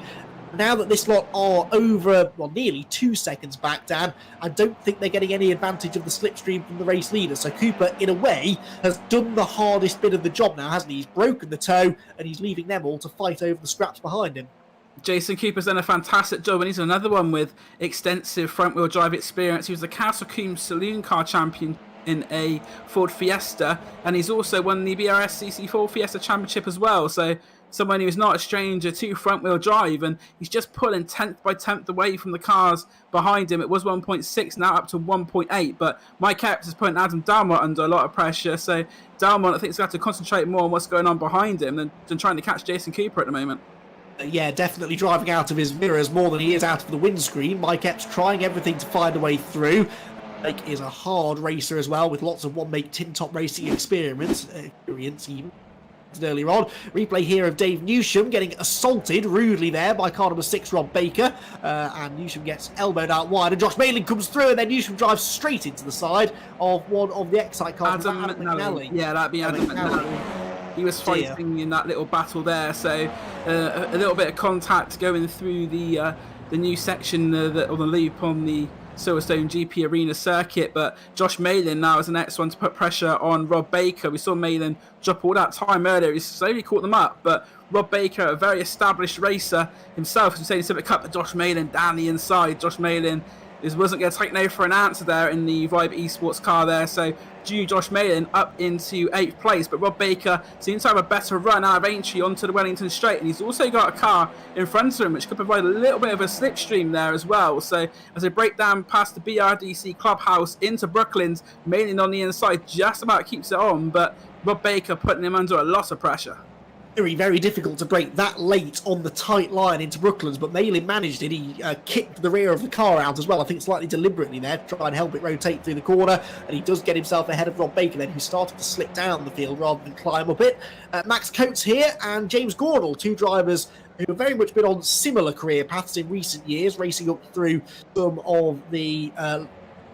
Now that this lot are over, well, nearly 2 seconds back, Dan, I don't think they're getting any advantage of the slipstream from the race leader. So Cooper, in a way, has done the hardest bit of the job now, hasn't he? He's broken the toe, and he's leaving them all to fight over the scraps behind him. Jason Cooper's done a fantastic job, and he's another one with extensive front-wheel drive experience. He was the Castle Coombe Saloon Car Champion in a Ford Fiesta, and he's also won the BRS CC4 Fiesta Championship as well. So someone who's not a stranger to front-wheel drive, and he's just pulling 10th by 10th away from the cars behind him. It was 1.6, now up to 1.8, but Mike Epps is putting Adam Dalmont under a lot of pressure. So Dalmont, I think, is going to have to concentrate more on what's going on behind him than trying to catch Jason Cooper at the moment. Yeah, definitely driving out of his mirrors more than he is out of the windscreen. Mike Epps trying everything to find a way through. Mike is a hard racer as well, with lots of one-make tin-top racing experience even earlier on. Replay here of Dave Newsham getting assaulted rudely there by car number 6, Rob Baker. And Newsham gets elbowed out wide, and Josh Malin comes through, and then Newsham drives straight into the side of one of the Xite cars. Adam McNally. Yeah, that'd be Adam McNally. He was fighting in that little battle there, so a little bit of contact going through the new section or the loop on the Silverstone GP Arena circuit. But Josh Malin now is the next one to put pressure on Rob Baker. We saw Malin drop all that time earlier. He's slowly caught them up, but Rob Baker, a very established racer himself, as we say in Civic Cup, but Josh Malin down the inside. Josh Malin wasn't going to take no for an answer there in the Vibe Esports car there. So Josh Malin up into 8th place, but Rob Baker seems to have a better run out of Aintree onto the Wellington Straight, and he's also got a car in front of him which could provide a little bit of a slipstream there as well. So as they break down past the BRDC clubhouse into Brooklands, Malin on the inside just about keeps it on, but Rob Baker putting him under a lot of pressure. Very, very difficult to break that late on the tight line into Brooklands, but Malin managed it. He kicked the rear of the car out as well, I think slightly deliberately there, to try and help it rotate through the corner, and he does get himself ahead of Rob Baker then, who started to slip down the field rather than climb up it. Max Coates here and James Gordell, two drivers who have very much been on similar career paths in recent years, racing up through some of the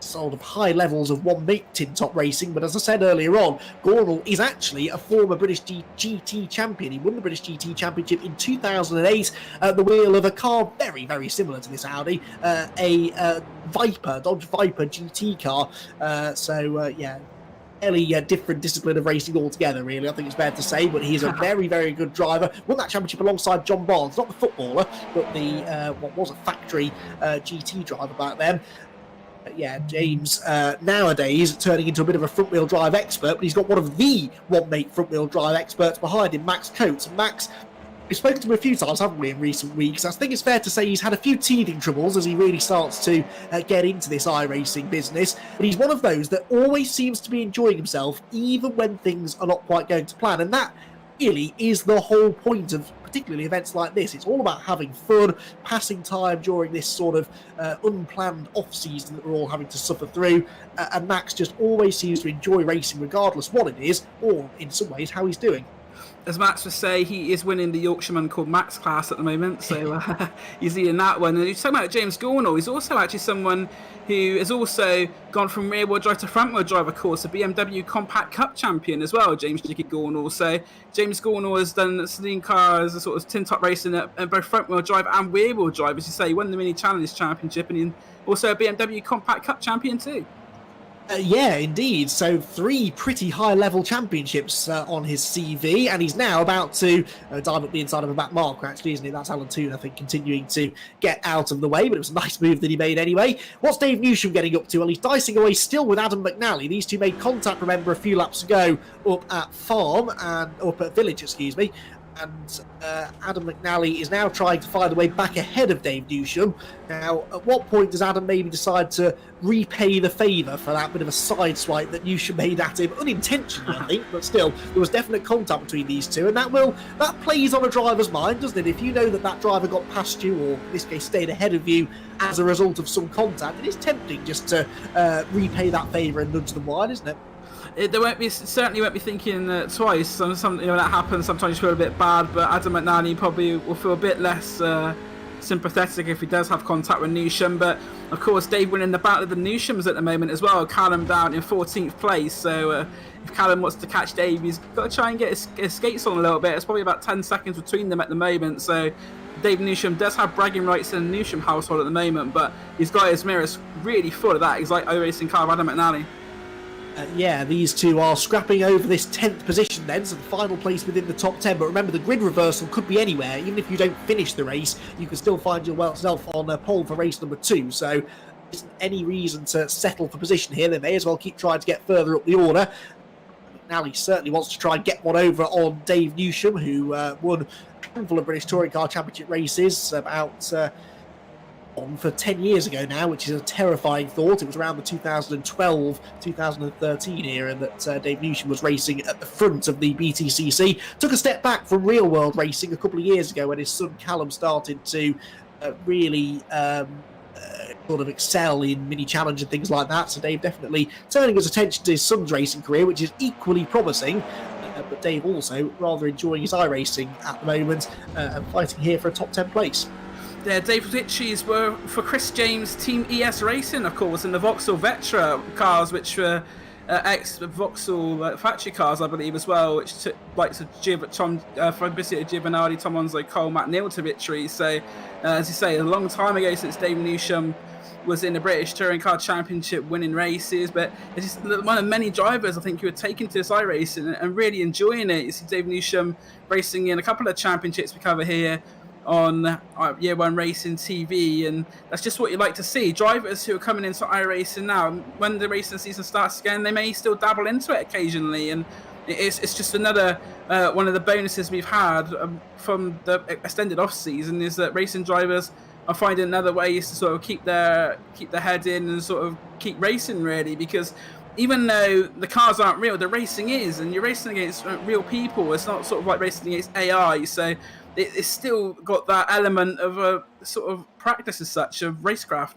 sort of high levels of one-make tin-top racing. But as I said earlier on, Gordell is actually a former British GT champion. He won the British GT Championship in 2008 at the wheel of a car very, very similar to this Audi, a Dodge Viper GT car. Yeah, fairly different discipline of racing altogether, really, I think it's fair to say, but he's a very, very good driver. Won that championship alongside John Barnes, not the footballer, but the what was a factory GT driver back then. Yeah, James nowadays turning into a bit of a front-wheel drive expert, but he's got one of the one-make front-wheel drive experts behind him, Max Coates. Max, we've spoken to him a few times, haven't we, in recent weeks? I think it's fair to say he's had a few teething troubles as he really starts to get into this iRacing business, but he's one of those that always seems to be enjoying himself, even when things are not quite going to plan, and that really is the whole point of particularly events like this. It's all about having fun, passing time during this sort of unplanned off-season that we're all having to suffer through, and Max just always seems to enjoy racing regardless what it is, or in some ways how he's doing. As Max would say, he is winning the Yorkshireman called Max class at the moment, so he's in that one. And you're talking about James Gornall, he's also actually someone who has also gone from rear-wheel drive to front-wheel drive, of course, a BMW Compact Cup champion as well, James Jicky Gornall. So James Gornall has done saloon cars, a sort of tin-top racing at both front-wheel drive and rear-wheel drive. As you say, he won the Mini Challenge Championship, and also a BMW Compact Cup champion too. Yeah, indeed. So 3 pretty high-level championships on his CV, and he's now about to dive up the inside of a back marker, actually, isn't he? That's Alan Toon, I think, continuing to get out of the way, but it was a nice move that he made anyway. What's Dave Newsham getting up to? Well, he's dicing away still with Adam McNally. These two made contact, remember, a few laps ago up at Village, excuse me. And Adam McNally is now trying to find a way back ahead of Dave Newsham. Now, at what point does Adam maybe decide to repay the favour for that bit of a side swipe that Newsham made at him? Unintentionally, I think, but still, there was definite contact between these two, and that plays on a driver's mind, doesn't it? If you know that driver got past you, or in this case stayed ahead of you as a result of some contact, it is tempting just to repay that favour and nudge them wide, isn't it? Certainly won't be thinking twice. Some when that happens, sometimes you feel a bit bad, but Adam McNally probably will feel a bit less sympathetic if he does have contact with Newsham. But of course, Dave winning the battle of the Newshams at the moment as well. Callum down in 14th place. So if Callum wants to catch Dave, he's got to try and get his skates on a little bit. It's probably about 10 seconds between them at the moment. So Dave Newsham does have bragging rights in the Newsham household at the moment, but he's got his mirrors really full of that. He's like racing car of Adam McNally. Yeah, these two are scrapping over this 10th position then, so the final place within the top 10. But remember, the grid reversal could be anywhere. Even if you don't finish the race, you can still find yourself on a pole for race number 2. So there isn't any reason to settle for position here. They may as well keep trying to get further up the order. McNally certainly wants to try and get one over on Dave Newsham, who won a handful of British Touring Car Championship races about... for 10 years ago now, which is a terrifying thought. It was around the 2012-2013 era that Dave Newsham was racing at the front of the BTCC. Took a step back from real world racing a couple of years ago when his son Callum started to really sort of excel in mini challenge and things like that. So Dave definitely turning his attention to his son's racing career, which is equally promising. But Dave also rather enjoying his iRacing at the moment and fighting here for a top 10 place. Yeah, Dave's victories were for Chris James' Team ES Racing, of course, in the Vauxhall Vetra cars, which were ex-Vauxhall factory cars, I believe, as well, which took likes of Fabrizio Giovanardi, Tom Onzo, Cole, Matt Neal to victory. So, as you say, a long time ago since Dave Newsham was in the British Touring Car Championship winning races, but it's just one of many drivers I think who are taking to this iRacing and really enjoying it. You see Dave Newsham racing in a couple of championships we cover here on Year One Racing TV, and that's just what you like to see. Drivers who are coming into iRacing now, when the racing season starts again, they may still dabble into it occasionally, and it's just another one of the bonuses we've had from the extended off season is that racing drivers are finding other ways to sort of keep their head in and sort of keep racing, really, because even though the cars aren't real, the racing is, and you're racing against real people. It's not sort of like racing against AI, so it's still got that element of a sort of practice as such of racecraft.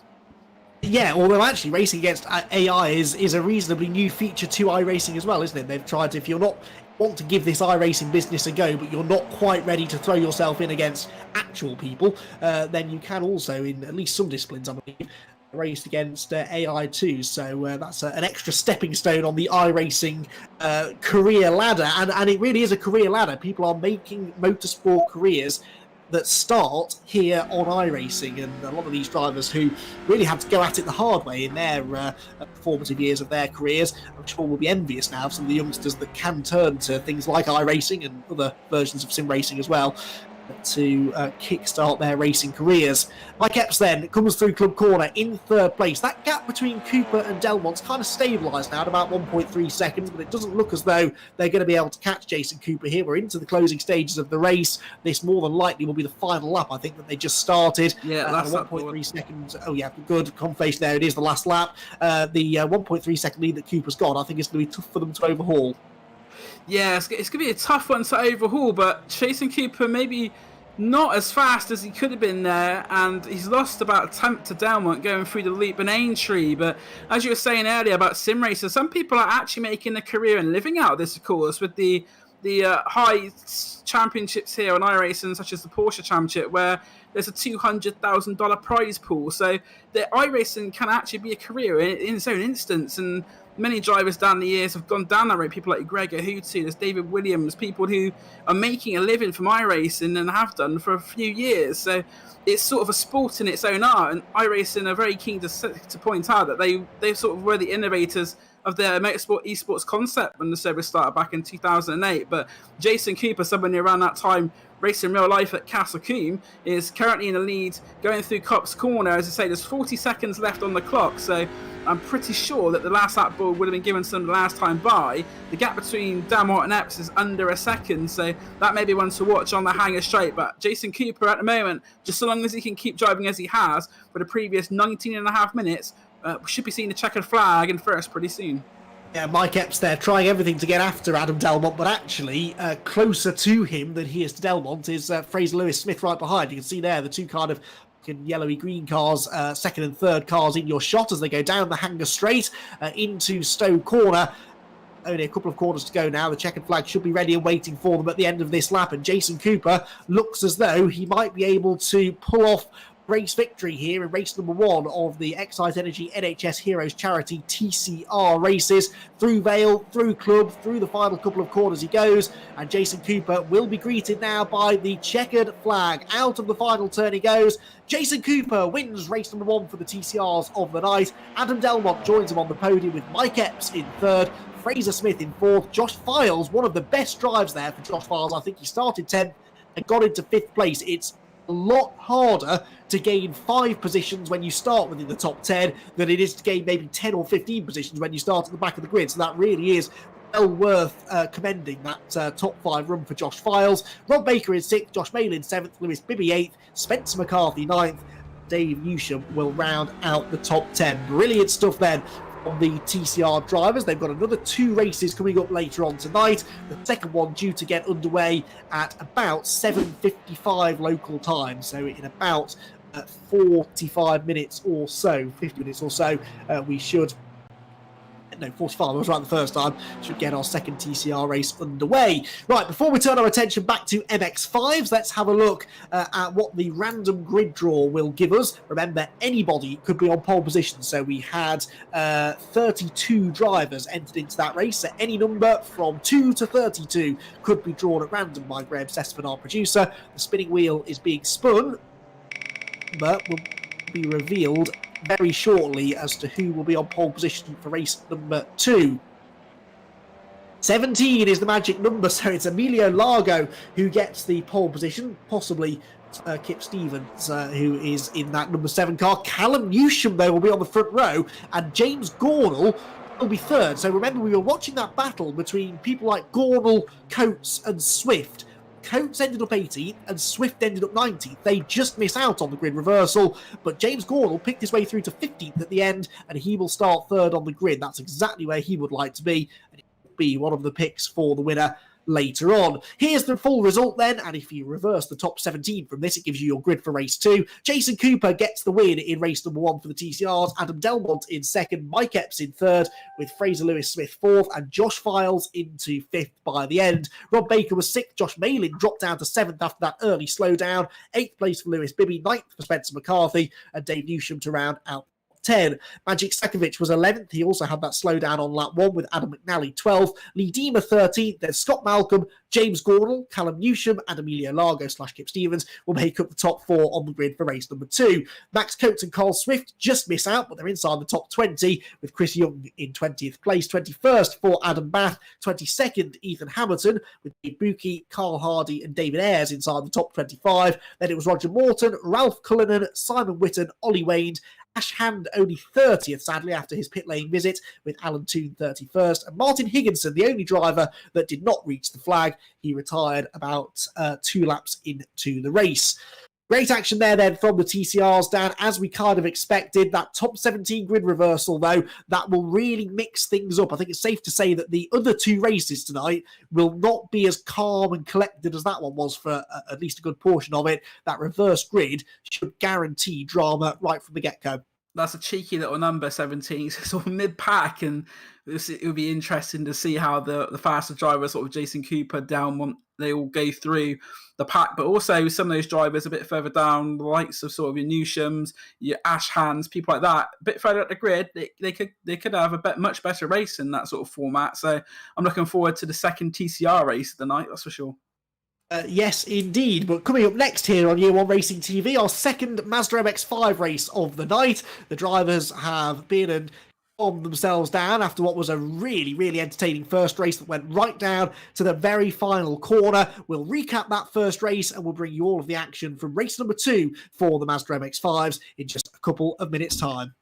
Yeah, although actually racing against AI is a reasonably new feature to iRacing as well, isn't it? They've tried to, if you're not want to give this iRacing business a go, but you're not quite ready to throw yourself in against actual people, then you can also, in at least some disciplines, I believe, race against AI too. So that's an extra stepping stone on the iRacing career ladder, and it really is a career ladder. People are making motorsport careers that start here on iRacing, and a lot of these drivers who really had to go at it the hard way in their formative years of their careers, I'm sure will be envious now of some of the youngsters that can turn to things like iRacing and other versions of sim racing as well to kickstart their racing careers. Mike Epps then comes through Club Corner in third place. That gap between Cooper and Delmont's kind of stabilised now at about 1.3 seconds, but it doesn't look as though they're going to be able to catch Jason Cooper here. We're into the closing stages of the race. This more than likely will be the final lap, I think, that they just started. Yeah, last 1.3 seconds. Oh yeah, good confirmation there. It is the last lap. The 1.3 second lead that Cooper's got, I think it's going to be tough for them to overhaul. Yeah, it's going to be a tough one to overhaul, but Jason Cooper maybe not as fast as he could have been there, and he's lost about a tenth to Delmont going through the loop and Aintree. But as you were saying earlier about sim racers, some people are actually making a career and living out of this, of course, with the high championships here on iRacing, such as the Porsche Championship, where there's a $200,000 prize pool. So the iRacing can actually be a career in its own instance, and many drivers down the years have gone down that road. People like Greg Ahutu, there's David Williams, people who are making a living from iRacing and have done for a few years. So it's sort of a sport in its own art, and iRacing are very keen to point out that they sort of were the innovators of the motorsport esports concept when the service started back in 2008. But Jason Cooper, somebody around that time racing real life at Castle Combe, is currently in the lead going through Cops Corner. As I say, there's 40 seconds left on the clock, so I'm pretty sure that the last lap ball would have been given to them the last time by. The gap between Damwart and Epps is under a second, so that may be one to watch on the Hanger Straight. But Jason Cooper at the moment, just so long as he can keep driving as he has for the previous 19 and a half minutes, we should be seeing the checkered flag in first pretty soon. Yeah, Mike Epps there trying everything to get after Adam Delmont, but actually closer to him than he is to Delmont is Fraser Lewis Smith right behind. You can see there the two kind of yellowy green cars, second and third cars in your shot as they go down the Hanger Straight into Stowe Corner. Only a couple of corners to go now. The checkered flag should be ready and waiting for them at the end of this lap, and Jason Cooper looks as though he might be able to pull off race victory here in race number 1 of the Xite Energy NHS Heroes Charity TCR races. Through Vale, through Club, through the final couple of corners he goes, and Jason Cooper will be greeted now by the checkered flag. Out of the final turn he goes. Jason Cooper wins race number 1 for the TCRs of the night. Adam Delmont joins him on the podium with Mike Epps in third, Fraser Smith in fourth, Josh Files, one of the best drives there for Josh Files. I think he started 10th and got into 5th place. It's a lot harder to gain 5 positions when you start within the top 10 than it is to gain maybe 10 or 15 positions when you start at the back of the grid. So that really is well worth commending that top 5 run for Josh Files. Rob Baker in 6th, Josh Malin 7th, Lewis Bibby 8th, Spencer McCarthy 9th, Dave Newsham will round out the top 10. Brilliant stuff then on the TCR drivers. They've got another 2 races coming up later on tonight. The second one due to get underway at about 7:55 local time. So in about 45 minutes or so, 50 minutes or so, we should... No, 45, I was right the first time. Should get our second TCR race underway. Right, before we turn our attention back to MX5s, let's have a look at what the random grid draw will give us. Remember, anybody could be on pole position. So we had 32 drivers entered into that race. So any number from 2 to 32 could be drawn at random by Graham Sessman, our producer. The spinning wheel is being spun, but will be revealed very shortly as to who will be on pole position for race number 2. 17 is the magic number, so it's Emilio Largo who gets the pole position, possibly Kip Stevens, who is in that number 7 car. Callum Newsham, though, will be on the front row, and James Gornall will be third. So remember, we were watching that battle between people like Gornall, Coates and Swift. Coates ended up 18th and Swift ended up 19th. They just miss out on the grid reversal, but James Gornall picked his way through to 15th at the end, and he will start third on the grid. That's exactly where he would like to be, and he will be one of the picks for the winner later on. Here's the full result then, and if you reverse the top 17 from this, it gives you your grid for race 2. Jason Cooper gets the win in race number 1 for the TCRs, Adam Delmont in 2nd, Mike Epps in 3rd, with Fraser Lewis Smith 4th, and Josh Files into 5th by the end. Rob Baker was 6th, Josh Malin dropped down to 7th after that early slowdown, 8th place for Lewis Bibby, 9th for Spencer McCarthy, and Dave Newsham to round out 10. Magic Sakovic was 11th. He also had that slowdown on lap 1 with Adam McNally 12th. Lee Deemer 13th. Then Scott Malcolm, James Gornall, Callum Newsham, and Emilio Largo / Kip Stevens will make up the top 4 on the grid for race number 2. Max Coates and Carl Swift just miss out, but they're inside the top 20 with Chris Young in 20th place. 21st for Adam Bath. 22nd, Ethan Hamilton with Dave Buki, Carl Hardy, and David Ayres inside the top 25. Then it was Roger Morton, Ralph Cullinan, Simon Whitten, Ollie Wade, Ash Hand only 30th, sadly, after his pit lane visit, with Alan Toon 31st. And Martin Higginson, the only driver that did not reach the flag, he retired about 2 laps into the race. Great action there then from the TCRs, Dan, as we kind of expected. That top 17 grid reversal, though, that will really mix things up. I think it's safe to say that the other 2 races tonight will not be as calm and collected as that one was for at least a good portion of it. That reverse grid should guarantee drama right from the get-go. That's a cheeky little number, 17. So sort of mid-pack, and it would be interesting to see how the faster drivers, sort of Jason Cooper, down, they all go through the pack. But also some of those drivers a bit further down, the likes of sort of your Newshams, your Ashhans, people like that, a bit further up the grid, they could have a much better race in that sort of format. So I'm looking forward to the second TCR race of the night, that's for sure. Yes, indeed. But coming up next here on Year One Racing TV, our second Mazda MX-5 race of the night. The drivers have been and calmed themselves down after what was a really, really entertaining first race that went right down to the very final corner. We'll recap that first race and we'll bring you all of the action from race number 2 for the Mazda MX-5s in just a couple of minutes' time.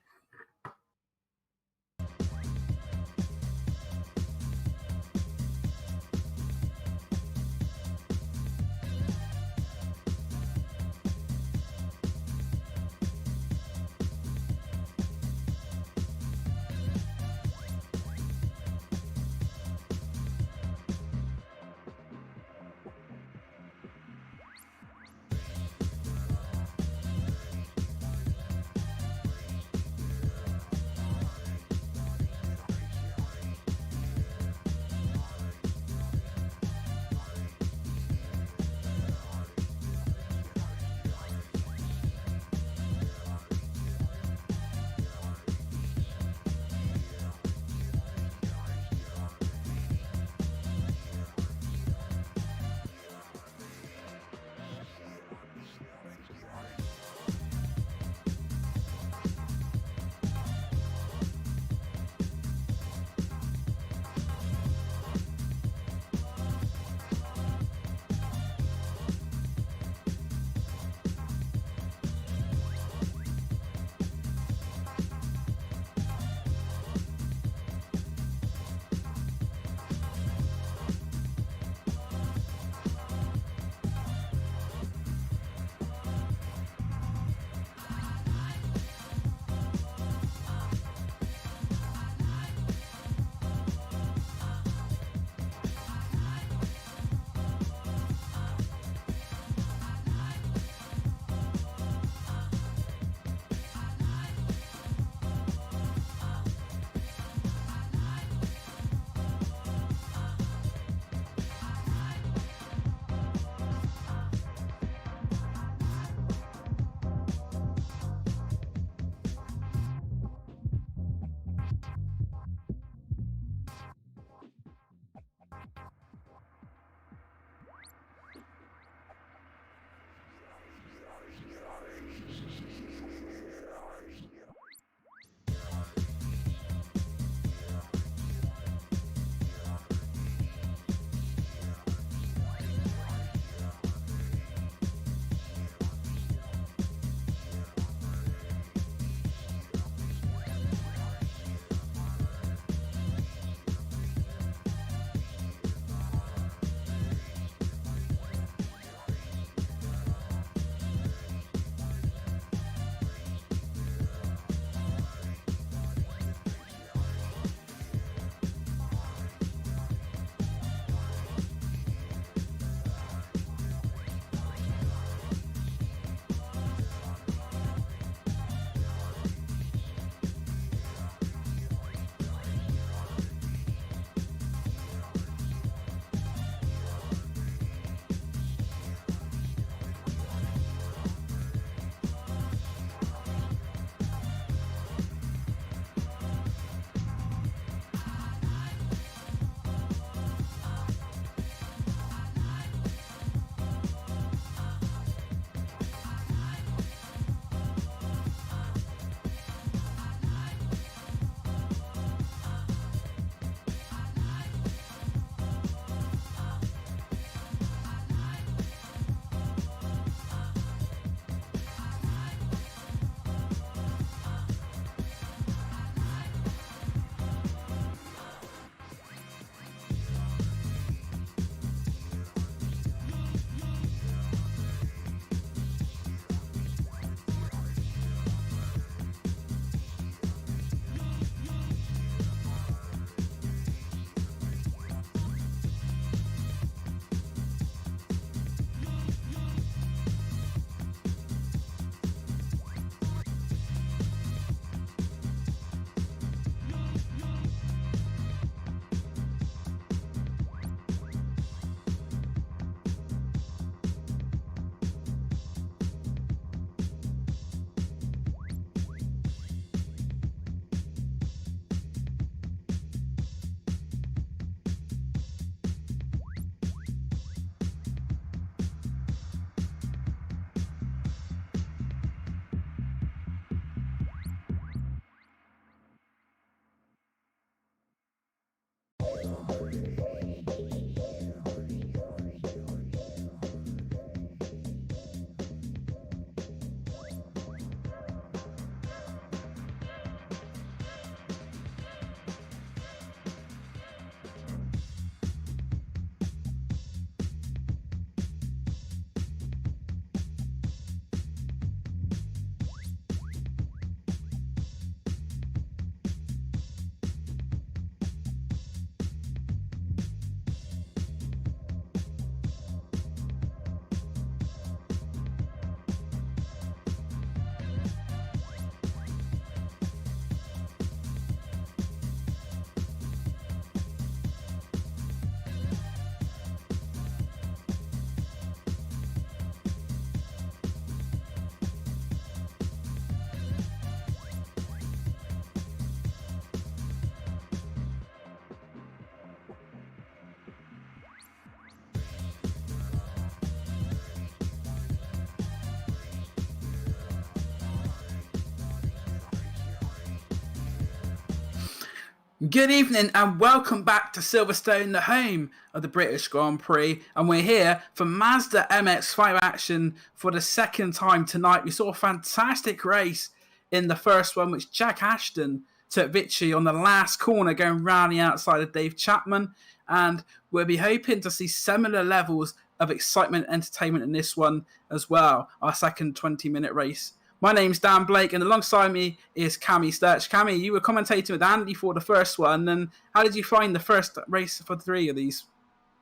Good evening and welcome back to Silverstone, the home of the British Grand Prix. And we're here for Mazda MX-5 action for the second time tonight. We saw a fantastic race in the first one, which Jack Ashton took victory on the last corner, going round the outside of Dave Chapman. And we'll be hoping to see similar levels of excitement and entertainment in this one as well, our second 20-minute race. My name's Dan Blake, and alongside me is Cammy Sturch. Cammy, you were commentating with Andy for the first one, and how did you find the first race for three of these?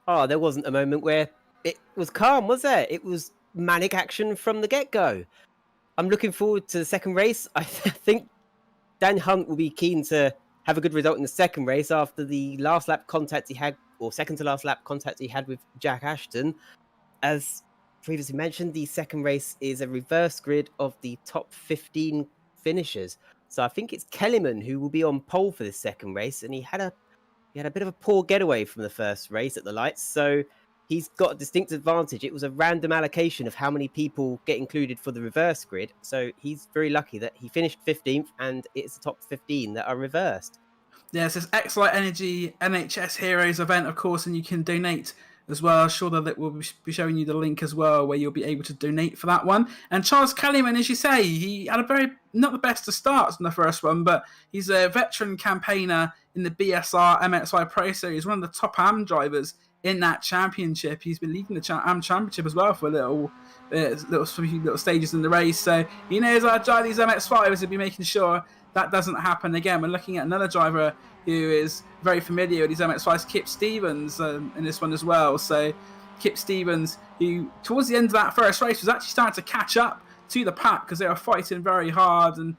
Oh, there wasn't a moment where it was calm, was there? It was manic action from the get-go. I'm looking forward to the second race. I think Dan Hunt will be keen to have a good result in the second race after the last lap contact he had, or second to last lap contact he had with Jack Ashton. As previously mentioned, the second race is a reverse grid of the top 15 finishers. So I think it's Kellyman who will be on pole for this second race, and he had a bit of a poor getaway from the first race at the lights, so he's got a distinct advantage. It was a random allocation of how many people get included for the reverse grid, so he's very lucky that he finished 15th, and it's the top 15 that are reversed. Yes, it's Xite Energy NHS Heroes event, of course, and you can donate as well. I'm sure that we'll be showing you the link as well, where you'll be able to donate for that one. And Charles Kellyman, as you say, he had not the best of starts in the first one, but he's a veteran campaigner in the BSR MX-5 Pro Series, one of the top AM drivers in that championship. He's been leading the AM championship as well for little stages in the race, so he knows how to drive these MX-5s. He'll be making sure that doesn't happen again. We're looking at another driver who is very familiar with these MX-5s, Kip Stevens, in this one as well. So Kip Stevens, who towards the end of that first race was actually starting to catch up to the pack because they were fighting very hard. And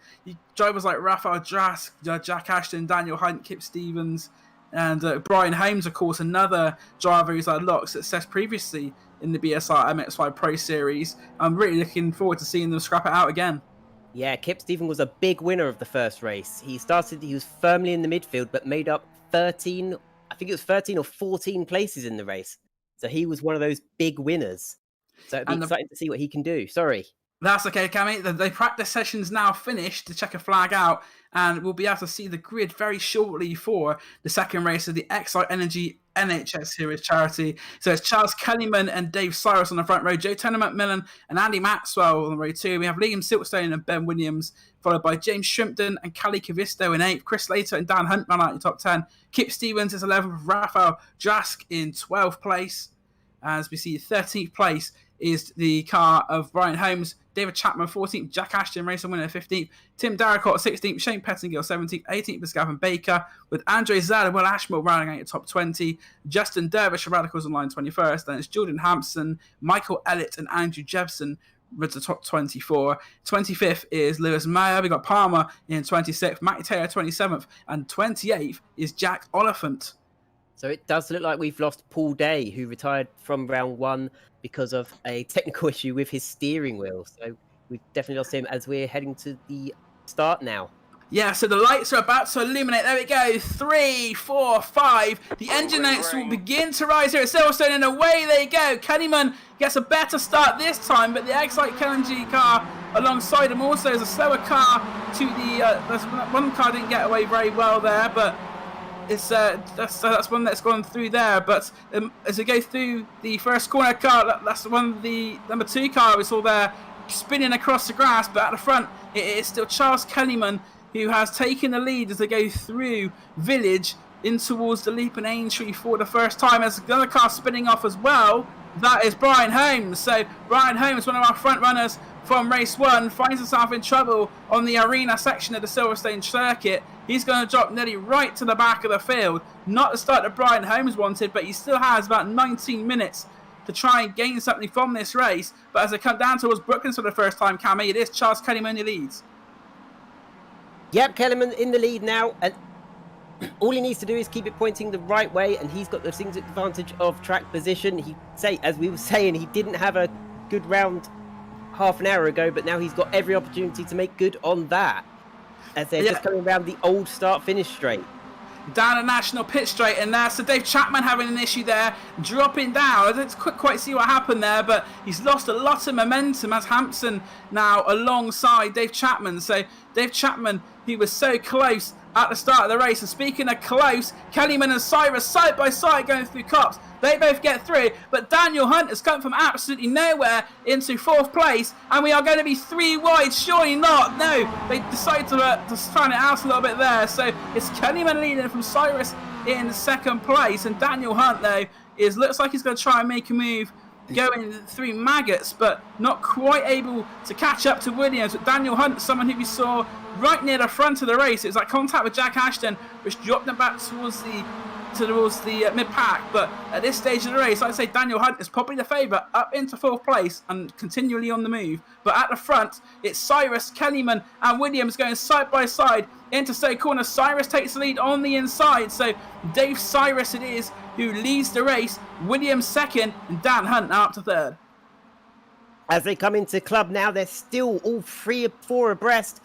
drivers like Rafael Drask, Jack Ashton, Daniel Hunt, Kip Stevens, and Brian Holmes, of course, another driver who's had a lot of success previously in the BSR MX-5 Pro Series. I'm really looking forward to seeing them scrap it out again. Yeah, Kip Stevens was a big winner of the first race. He was firmly in the midfield, but made up 13 or 14 places in the race. So he was one of those big winners. So it'd be exciting to see what he can do. Sorry. That's okay, Cammy. The practice session's now finished to check a flag out, and we'll be able to see the grid very shortly for the second race of the Xite Energy NHS Series charity. So it's Charles Kellyman and Dave Cyrus on the front row, Joe Turner McMillan and Andy Maxwell on the row 2. We have Liam Silverstone and Ben Williams, followed by James Shrimpton and Callie Cavisto in 8th, Chris Slater and Dan Hunt ran out in top 10. Kip Stevens is 11th, Rafael Drask in 12th place. As we see, 13th place is the car of Brian Holmes, David Chapman 14th, Jack Ashton racing winner 15th, Tim Darracott 16th, Shane Pettingill 17th, 18th is Gavin Baker, with Andre Zad and Will Ashmore rounding out your top 20, Justin Dervish of Radicals Online 21st, then it's Jordan Hampson, Michael Ellett and Andrew Jebson with the top 24. 25th is Lewis Mayer, we got Palmer in 26th, Matty Taylor 27th, and 28th is Jack Oliphant. So it does look like we've lost Paul Day, who retired from round 1 because of a technical issue with his steering wheel. So we've definitely lost him as we're heading to the start now. Yeah, so the lights are about to illuminate. There we go. 3, 4, 5. The engine notes will begin to rise here at Silverstone, and away they go. Kellyman gets a better start this time, but the Xite LNG car alongside him also is a slower car to the... one car didn't get away very well there, but... that's one that's gone through there, but as we go through the first corner car, that's one the number 2 car we saw there spinning across the grass, but at the front it is still Charles Kellyman who has taken the lead as they go through Village in towards the Leap and Aintree for the first time. As another car spinning off as well, that is Brian Holmes. So Brian Holmes, one of our front runners from race 1, finds himself in trouble on the arena section of the Silverstone circuit. He's going to drop nearly right to the back of the field. Not the start that Brian Holmes wanted, but he still has about 19 minutes to try and gain something from this race. But as they come down towards Brooklands for the first time, Cammy, it is Charles Kellyman who leads. Yep, Kellyman in the lead now, and all he needs to do is keep it pointing the right way, and he's got the distinct advantage of track position. As we were saying, he didn't have a good round half an hour ago, but now he's got every opportunity to make good on that, as they're just coming around the old start-finish straight. Down a national pit straight, and there, so Dave Chapman having an issue there, dropping down. I didn't quite see what happened there, but he's lost a lot of momentum as Hampson now alongside Dave Chapman. So Dave Chapman, who was so close at the start of the race. And speaking of close, Kellyman and Cyrus side by side going through cops. They both get through, but Daniel Hunt has come from absolutely nowhere into 4th place, and we are going to be 3 wide. Surely not. No, they decided to fan it out a little bit there. So it's Kellyman leading from Cyrus in 2nd place, and Daniel Hunt though looks like he's going to try and make a move going through maggots, but not quite able to catch up to Williams. But Daniel Hunt, someone who we saw right near the front of the race, it was like contact with Jack Ashton, which dropped them back towards the mid-pack. But at this stage of the race, I'd say Daniel Hunt is probably the favourite up into 4th place and continually on the move. But at the front, it's Cyrus, Kellyman and Williams going side by side into Stoke Corner. Cyrus takes the lead on the inside, so Dave Cyrus it is who leads the race. Williams 2nd and Dan Hunt now up to 3rd. As they come into club now, they're still all 3 or 4 abreast.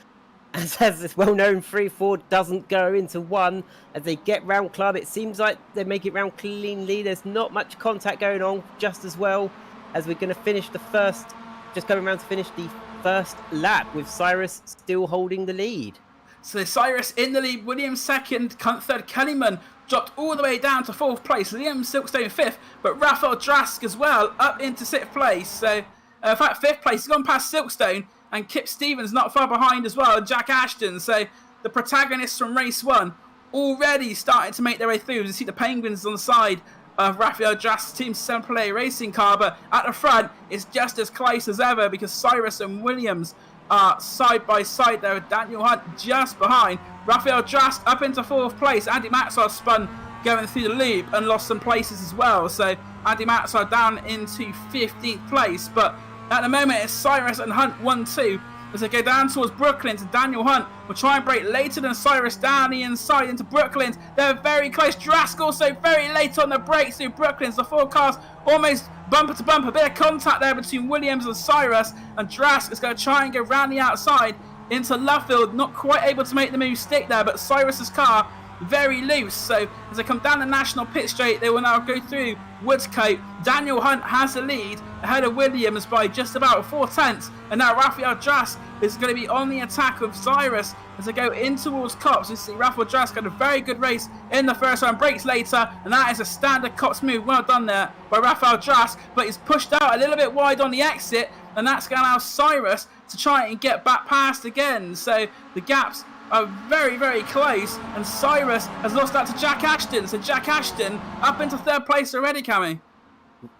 As this well-known 3-4 doesn't go into 1. As they get round club, it seems like they make it round cleanly. There's not much contact going on, just as well as we're going to finish the first, just coming around to finish the first lap with Cyrus still holding the lead. So Cyrus in the lead, Williams 2nd, 3rd, Kellyman dropped all the way down to 4th place, Liam Silverstone 5th, but Raphael Drask as well up into 6th place. So in fact 5th place, he's gone past Silverstone, and Kip Stevens not far behind as well, and Jack Ashton. So the protagonists from race 1 already starting to make their way through. You see the Penguins on the side of Raphael Drask's Team Semple racing car, but at the front it's just as close as ever because Cyrus and Williams are side by side there with Daniel Hunt just behind. Raphael Drask up into 4th place. Andy Maxwell spun going through the loop and lost some places as well. So Andy Maxwell down into 15th place. But at the moment it's Cyrus and Hunt 1-2. As they go down towards Brooklyn, Daniel Hunt will try and break later than Cyrus down the inside into Brooklyn. They're very close. Drask also very late on the brakes through Brooklyn. The 4 cars almost bumper to bumper. A bit of contact there between Williams and Cyrus. And Drask is going to try and go round the outside into Luffield. Not quite able to make the move stick there, but Cyrus's car very loose. So as they come down the National Pit Straight, they will now go through Woodscote. Daniel Hunt has the lead ahead of Williams by just about 4/10, and now Raphael Drask is going to be on the attack of Cyrus as they go in towards Cops. You see Raphael Drask had a very good race in the first round, breaks later, and that is a standard Cops move. Well done there by Raphael Drask, but he's pushed out a little bit wide on the exit, and that's going to allow Cyrus to try and get back past again. So the gaps are very, very close, and Cyrus has lost out to Jack Ashton. So Jack Ashton up into 3rd place already, Cammy.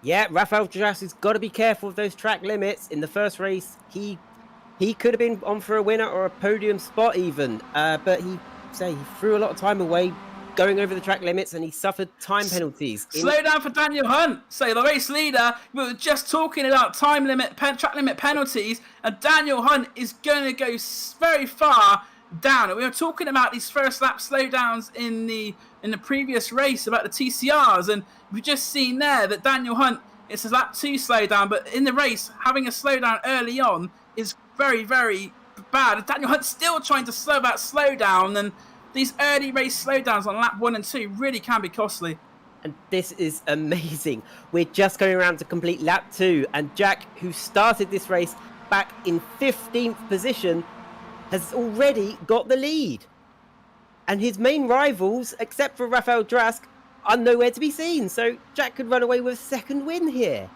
Yeah, Raphael Drask has got to be careful of those track limits. In the first race, he could have been on for a winner or a podium spot even, but he threw a lot of time away going over the track limits, and he suffered time penalties. Slow down for Daniel Hunt. So the race leader, we were just talking about time limit, track limit penalties, and Daniel Hunt is going to go very far down. We were talking about these first lap slowdowns in the previous race about the TCRs, and we've just seen there that Daniel Hunt, it's a lap 2 slowdown, but in the race having a slowdown early on is very, very bad. Daniel Hunt's still trying to slow down, and these early race slowdowns on lap 1 and 2 really can be costly. And this is amazing. We're just going around to complete lap 2, and Jack, who started this race back in 15th position, has already got the lead. And his main rivals, except for Raphael Drask, are nowhere to be seen. So Jack could run away with a 2nd win here.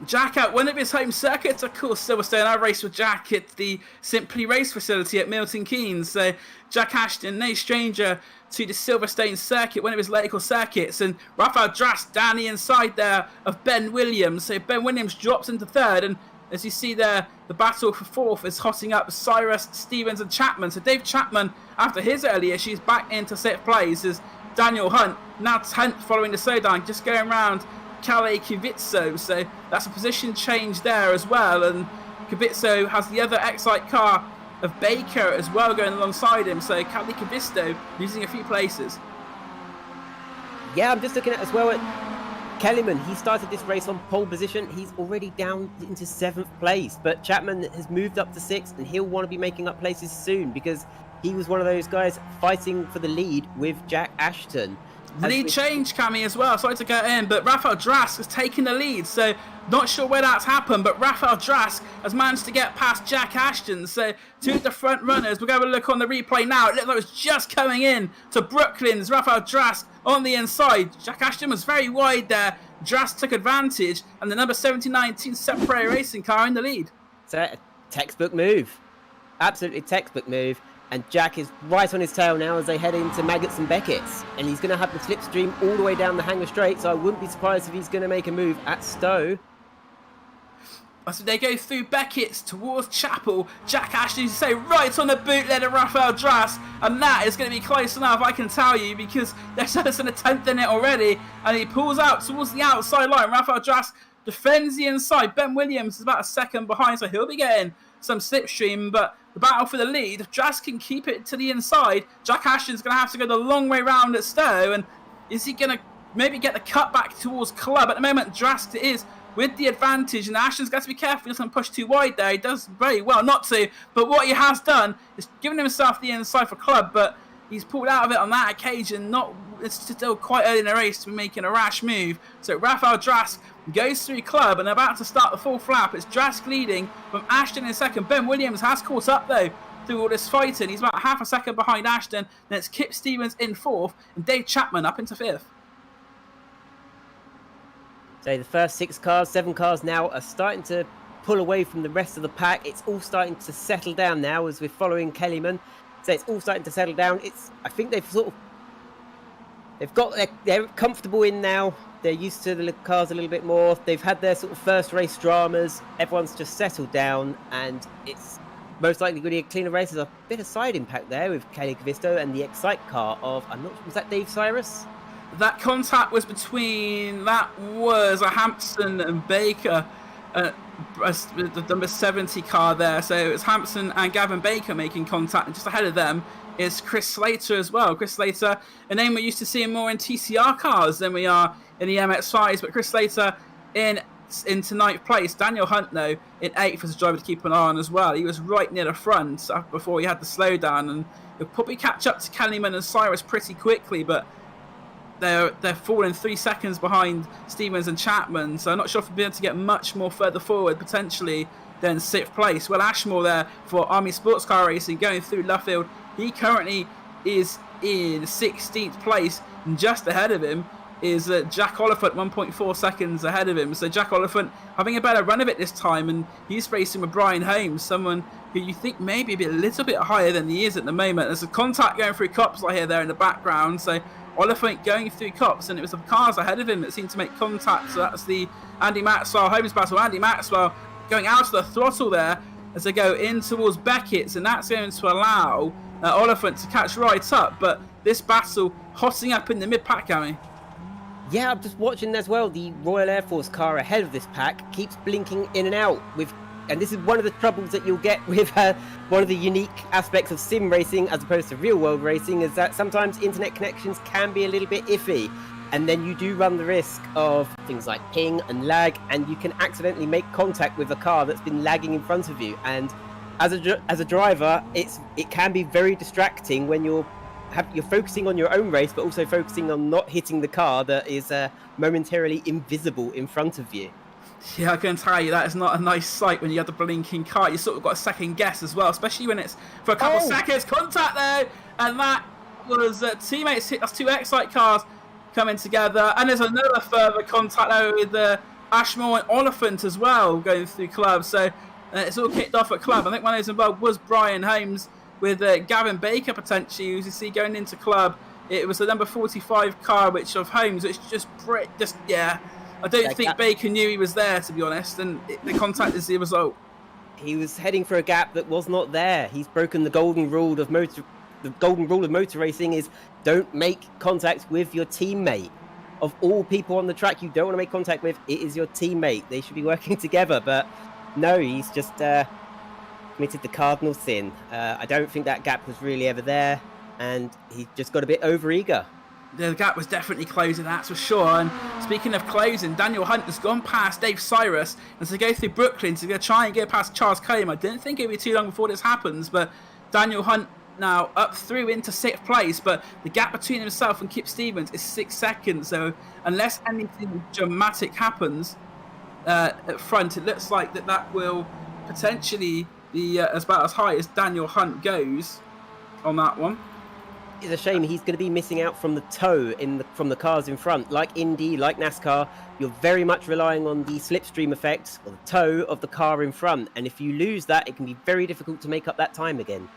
Jack at one of his home circuits, of course, Silverstone. I raced with Jack at the Simply Race facility at Milton Keynes. So Jack Ashton, no stranger to the Silverstone circuit, one of his local circuits. And Raphael Drask down the inside there of Ben Williams. So Ben Williams drops into 3rd, and as you see there, the battle for 4th is hotting up Cyrus, Stevens and Chapman. So Dave Chapman, after his early issues, back into 6th place as Daniel Hunt, now 10th following the slowdown, just going around Kalle Kivitso. So that's a position change there as well. And Kivitso has the other Xite car of Baker as well going alongside him. So Kalle Kivitso losing a few places. Yeah, I'm just looking at as well at Kellyman. He started this race on pole position. He's already down into 7th place, but Chapman has moved up to 6th, and he'll want to be making up places soon because he was one of those guys fighting for the lead with Jack Ashton. Lead change, Cammy, as well. Sorry to get in, but Rafael Drask has taken the lead. So not sure where that's happened, but Rafael Drask has managed to get past Jack Ashton. So two of the front runners. We'll go have a look on the replay now. It looked like it was just coming in to Brooklyn's Rafael Drask on the inside. Jack Ashton was very wide there. Drask took advantage, and the number 1719 Separate Racing car in the lead. So a textbook move. Absolutely textbook move. And Jack is right on his tail now as they head into Maggots and Beckett's. And he's going to have the slipstream all the way down the Hanger Straight, so I wouldn't be surprised if he's going to make a move at Stowe. So they go through Beckett's towards Chapel. Jack Ashton, you say, right on the bootleg of Rafael Drask. And that is going to be close enough, I can tell you, because there's just an attempt in it already. And he pulls out towards the outside line. Rafael Drask defends the inside. Ben Williams is about a second behind, so he'll be getting some slipstream, but the battle for the lead, if Drask can keep it to the inside, Jack Ashton's going to have to go the long way round at Stowe, and is he going to maybe get the cut back towards Club? At the moment, Drask is with the advantage, and Ashton's got to be careful, he doesn't push too wide there. He does very well not to, but what he has done is given himself the inside for Club, but he's pulled out of it on that occasion. It's still quite early in the race to be making a rash move. So Rafael Drask goes through Club and about to start the full flap. It's Drask leading from Ashton in second. Ben Williams has caught up though through all this fighting. He's about half a second behind Ashton. Then it's Kip Stevens in fourth and Dave Chapman up into fifth. So the first 7 cars now are starting to pull away from the rest of the pack. It's all starting to settle down now as we're following Kellyman. So it's all starting to settle down. I think they're comfortable in now. They're used to the cars a little bit more. They've had their sort of first race dramas. Everyone's just settled down, and it's most likely going to be a cleaner race. There's a bit of side impact there with Kelly Cavisto and the Xite car of, I'm not sure, was that Dave Cyrus? That contact was between, that was a Hampson and Baker, the number 70 car there. So it was Hampson and Gavin Baker making contact, and just ahead of them is Chris Slater as well. Chris Slater, a name we're used to seeing more in TCR cars than we are in the MX-5s, but Chris Slater into ninth place. Daniel Hunt, though, in eighth as a driver to keep an eye on as well. He was right near the front before he had the slowdown, and he'll probably catch up to Kellyman and Cyrus pretty quickly, but they're falling 3 seconds behind Stevens and Chapman, so I'm not sure if we'll be able to get much more further forward, potentially, than 6th place. Well, Ashmore there for Army Sports Car Racing going through Luffield. He currently is in 16th place, and just ahead of him is Jack Oliphant, 1.4 seconds ahead of him. So Jack Oliphant having a better run of it this time, and he's racing with Brian Holmes, someone who you think maybe be a little bit higher than he is at the moment. There's a contact going through Cops I hear there in the background, so Oliphant going through Cops, and it was the cars ahead of him that seemed to make contact. So that's the Andy Maxwell Holmes battle. Andy Maxwell going out to the throttle there as they go in towards Beckett's, and that's going to allow Oliphant to catch right up. But this battle hotting up in the mid-pack, Gary. Yeah, I'm just watching as well. The Royal Air Force car ahead of this pack keeps blinking in and out and this is one of the troubles that you'll get with one of the unique aspects of sim racing as opposed to real world racing, is that sometimes internet connections can be a little bit iffy, and then you do run the risk of things like ping and lag, and you can accidentally make contact with a car that's been lagging in front of you. And as a driver, it can be very distracting when you're focusing on your own race, but also focusing on not hitting the car that is momentarily invisible in front of you. Yeah, I can tell you that is not a nice sight when you have the blinking car. You sort of got a second guess as well, especially when it's for a couple of seconds. Contact there, and that was teammates hit. That's two Xite cars coming together, and there's another further contact there with Ashmore and Oliphant as well going through Club. So it's all kicked off at Club. I think one of those involved was Brian Holmes with Gavin Baker potentially, as you see going into Club. It was the number 45 car, which of Holmes, which yeah. I don't think Baker knew he was there, to be honest, and the contact is the result. He was heading for a gap that was not there. He's broken the golden rule of motor. The golden rule of motor racing is don't make contact with your teammate. Of all people on the track you don't want to make contact with, it is your teammate. They should be working together, but no, he's just committed the cardinal sin. I don't think that gap was really ever there, and he just got a bit overeager. The gap was definitely closing, that's for sure. And speaking of closing, Daniel Hunt has gone past Dave Cyrus as they go through Brooklyn to try and get past Charles Cullen. I didn't think it would be too long before this happens, but Daniel Hunt now up through into 6th place, but the gap between himself and Kip Stevens is 6 seconds. So unless anything dramatic happens at front, it looks like that will potentially be about as high as Daniel Hunt goes on that one. It's a shame he's going to be missing out from the tow from the cars in front. Like Indy, like NASCAR, you're very much relying on the slipstream effect or the tow of the car in front. And if you lose that, it can be very difficult to make up that time again.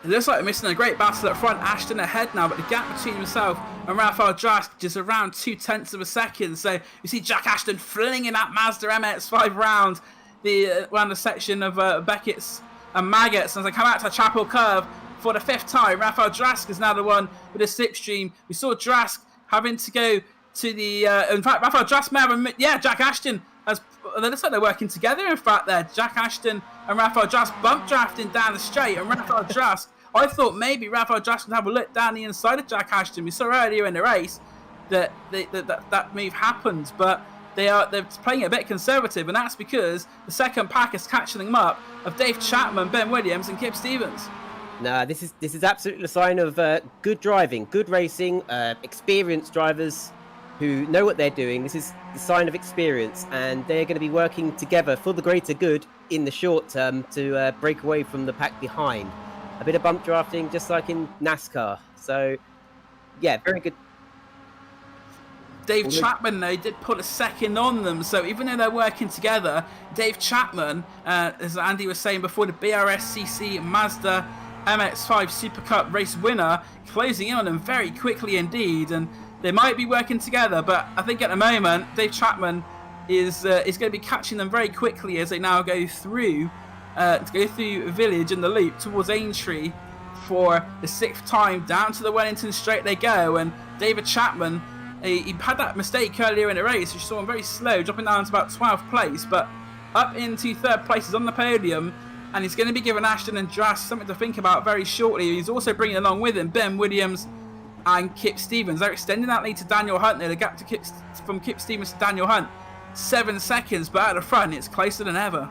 It looks like we're missing a great battle up front. Ashton ahead now, but the gap between himself and Rafael Drask is around 0.2 of a second. So you see Jack Ashton flinging that Mazda MX-5 round the section of Beckett's and Maggots as they come out to Chapel Curve for the 5th time. Rafael Drask is now the one with the slipstream. We saw Drask having to go to the... in fact, Rafael Drask may have... Jack Ashton has... It looks like they're working together, in fact, there. Jack Ashton and Rafael Drask bump drafting down the straight, and Rafael Drask... I thought maybe Rafael Drask would have a look down the inside of Jack Ashton. We saw earlier in the race that move happened, but they're playing it a bit conservative, and that's because the second pack is catching them up of Dave Chapman, Ben Williams, and Kip Stevens. Nah, this is absolutely a sign of good driving, good racing, experienced drivers who know what they're doing. This is the sign of experience, and they're going to be working together for the greater good in the short term to break away from the pack behind. A bit of bump drafting, just like in NASCAR. So, yeah, very good. Dave Chapman, though, did put a second on them. So even though they're working together, Dave Chapman, as Andy was saying before, the BRSCC Mazda MX-5 Super Cup race winner, closing in on them very quickly indeed. And they might be working together, but I think at the moment, Dave Chapman is going to be catching them very quickly as they now go through Village and the loop towards Aintree for the 6th time. Down to the Wellington straight they go, and David Chapman, he had that mistake earlier in the race, which saw him very slow, dropping down to about 12th place, but up into 3rd place. He's on the podium, and he's going to be giving Ashton and Drask something to think about very shortly. He's also bringing along with him Ben Williams and Kip Stevens. They're extending that lead to Daniel Hunt there. The gap to from Kip Stevens to Daniel Hunt, 7 seconds, but at the front it's closer than ever.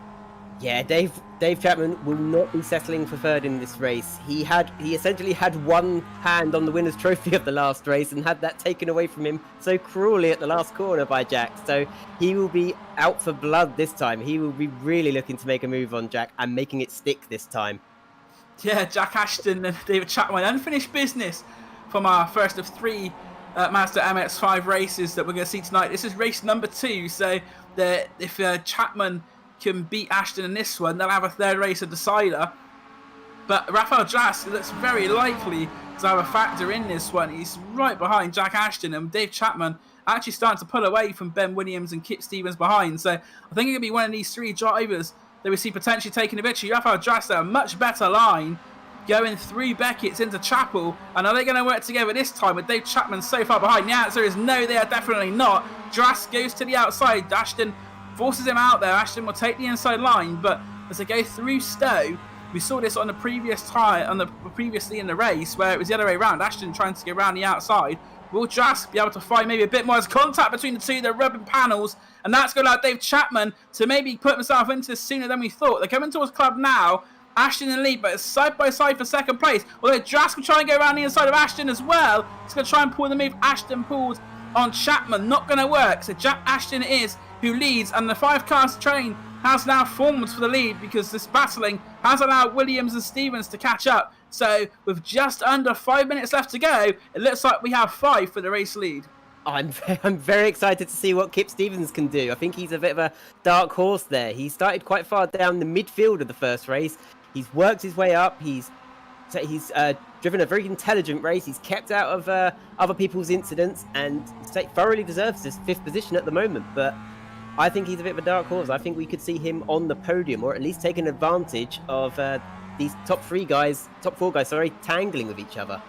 Yeah, Dave Chapman will not be settling for 3rd in this race. He essentially had one hand on the winner's trophy of the last race and had that taken away from him so cruelly at the last corner by Jack. So he will be out for blood this time. He will be really looking to make a move on Jack and making it stick this time. Yeah, Jack Ashton and David Chapman, unfinished business from our first of 3 Mazda MX-5 races that we're going to see tonight. This is race number 2, so if Chapman can beat Ashton in this one, they'll have a 3rd race, a decider. But Rafael Drask looks very likely to have a factor in this one. He's right behind Jack Ashton, and Dave Chapman actually starting to pull away from Ben Williams and Kip Stevens behind. So I think it could be one of these 3 drivers that we see potentially taking the victory. Rafael Drask, a much better line going through Beckett's into Chapel. And are they going to work together this time with Dave Chapman so far behind? The answer is no, they are definitely not. Drask goes to the outside. Ashton forces him out there. Ashton will take the inside line, but as they go through Stowe, we saw this on the previously in the race where it was the other way around. Ashton trying to get around the outside. Will Drask be able to find maybe a bit more as contact between the two? They're rubbing panels, and that's going to allow Dave Chapman to maybe put himself into this sooner than we thought. They're coming towards Club now. Ashton in the lead, but it's side by side for 2nd place. Although Drask will try and go around the inside of Ashton as well. He's going to try and pull the move Ashton pulled on Chapman. Not going to work. So Jack Ashton it is who leads, and the 5-car train has now formed for the lead because this battling has allowed Williams and Stevens to catch up. So with just under 5 minutes left to go, it looks like we have 5 for the race lead. I'm very excited to see what Kip Stevens can do. I think he's a bit of a dark horse there. He started quite far down the midfield of the first race. He's worked his way up. He's driven a very intelligent race. He's kept out of other people's incidents and thoroughly deserves this 5th position at the moment. But I think he's a bit of a dark horse. I think we could see him on the podium, or at least taking advantage of these top 4 guys, tangling with each other.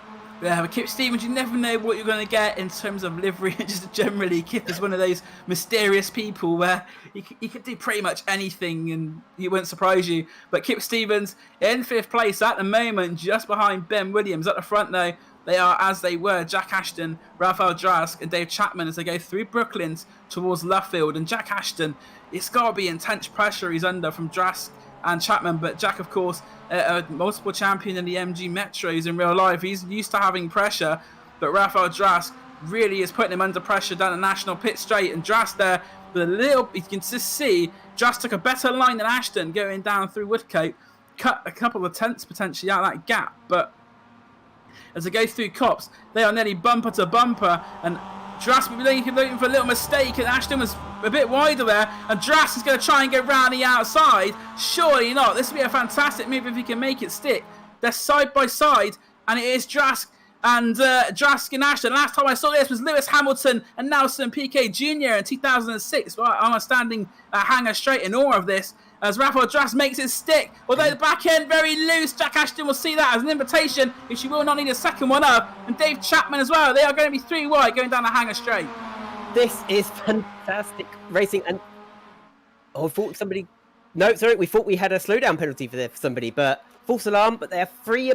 Yeah, but Kip Stevens, you never know what you're going to get in terms of livery. Just generally, Kip is one of those mysterious people where he could do pretty much anything and he won't surprise you. But Kip Stevens in 5th place at the moment, just behind Ben Williams. At the front, though, they are as they were Jack Ashton, Rafael Drask, and Dave Chapman as they go through Brooklands towards Luffield. And Jack Ashton, it's got to be intense pressure he's under from Drask and Chapman. But Jack, of course, a multiple champion in the MG Metros in real life. He's used to having pressure, but Rafael Drask really is putting him under pressure down the national pit straight. And Drask there, with a little, you can just see Drask took a better line than Ashton going down through Woodcote, cut a couple of tenths potentially out of that gap. But as they go through Cops, they are nearly bumper to bumper, and Drask will be looking for a little mistake, and Ashton was a bit wider there, and Drask is going to try and go round the outside. Surely not. This will be a fantastic move if he can make it stick. They're side by side, and it is Drask and Ashton. Last time I saw this was Lewis Hamilton and Nelson Piquet Jr. in 2006. Well, I'm standing hanger straight in awe of this, as Rafael Drask makes it stick. Although the back end very loose, Jack Ashton will see that as an invitation, which he will not need a second one of. And Dave Chapman as well. They are going to be 3 wide going down the hanger straight. This is fantastic racing. And we thought somebody... No, sorry, we thought we had a slowdown penalty for somebody, but false alarm. But they're free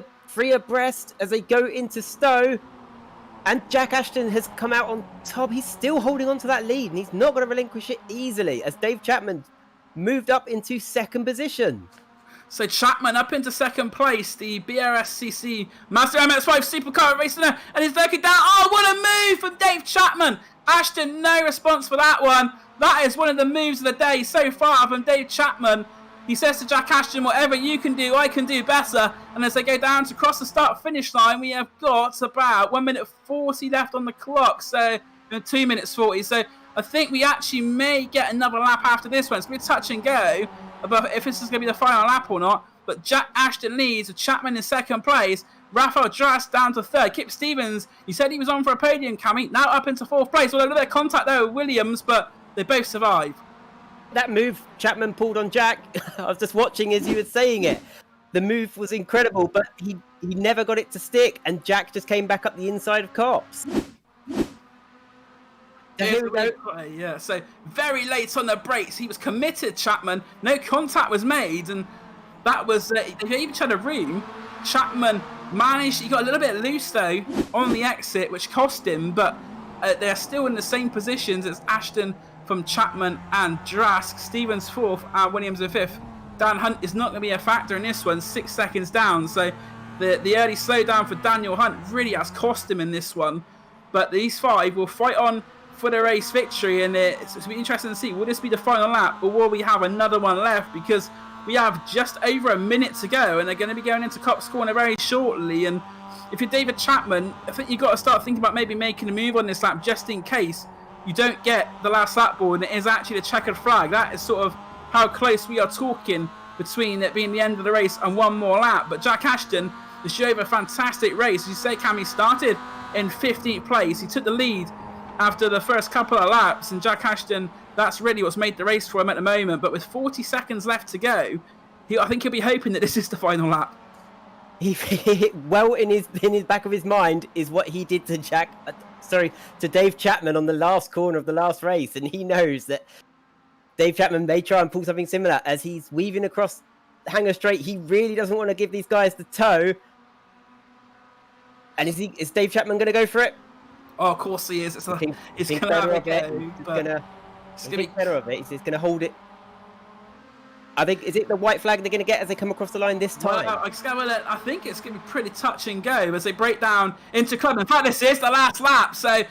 abreast as they go into Stowe. And Jack Ashton has come out on top. He's still holding on to that lead, and he's not going to relinquish it easily as Dave Chapman moved up into second position. So Chapman up into second place, the BRSCC Master MX5 Supercar racing there, and he's looking down. Oh, what a move from Dave Chapman! Ashton, no response for that one. That is one of the moves of the day so far from Dave Chapman. He says to Jack Ashton, whatever you can do, I can do better. And as they go down to cross the start-finish line, we have got about 1 minute 40 left on the clock. So 2 minutes 40. So I think we actually may get another lap after this one. It's going to be touch and go about if this is going to be the final lap or not. But Jack Ashton leads with Chapman in second place. Rafael Drask down to third. Kip Stevens, he said he was on for a podium, Cammy, now up into fourth place. Although a little bit of contact there with Williams, but they both survive. That move Chapman pulled on Jack, I was just watching as you were saying it. The move was incredible, but he never got it to stick, and Jack just came back up the inside of Cops. Here we go. Yeah, so very late on the brakes. He was committed, Chapman. No contact was made, and that was, they even tried a room. Chapman managed, he got a little bit loose though on the exit, which cost him, but they're still in the same positions as Ashton from Chapman and Drask. Stevens fourth and Williams in fifth. Dan Hunt is not going to be a factor in this one, 6 seconds down. So the early slowdown for Daniel Hunt really has cost him in this one. But these 5 will fight on for the race victory, and it's going to be interesting to see, will this be the final lap, or will we have another one left? Because we have just over a minute to go, and they're going to be going into Cops Corner very shortly. And if you're David Chapman, I think you've got to start thinking about maybe making a move on this lap, just in case you don't get the last lap ball and it is actually the checkered flag. That is sort of how close we are talking between it being the end of the race and one more lap. But Jack Ashton has showed a fantastic race. As you say, Cam, he started in 15th place. He took the lead after the first couple of laps, and Jack Ashton, that's really what's made the race for him at the moment. But with 40 seconds left to go, I think he'll be hoping that this is the final lap. Well, in his back of his mind is what he did to Dave Chapman on the last corner of the last race, and he knows that Dave Chapman may try and pull something similar as he's weaving across the hanger straight. He really doesn't want to give these guys the toe. And is Dave Chapman going to go for it? Oh, of course he is. It's going to have a go. He's going to be better of it. He's going to hold it. I think, is it the white flag they're going to get as they come across the line this time? Well, I think it's going to be pretty touch and go as they break down into club. In fact, this is the last lap. So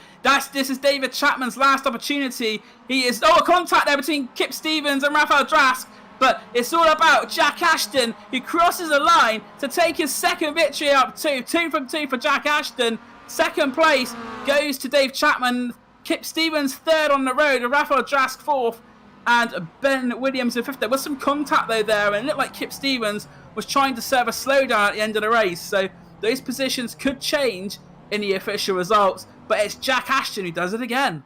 this is David Chapman's last opportunity. He is a contact there between Kip Stevens and Rafael Drask. But it's all about Jack Ashton, who crosses the line to take his second victory up to 2 from 2 for Jack Ashton. Second place goes to Dave Chapman. Kip Stevens third on the road, and Rafael Drask fourth, and Ben Williams in fifth. There was some contact though there, and it looked like Kip Stevens was trying to serve a slowdown at the end of the race. So those positions could change in the official results, but it's Jack Ashton who does it again.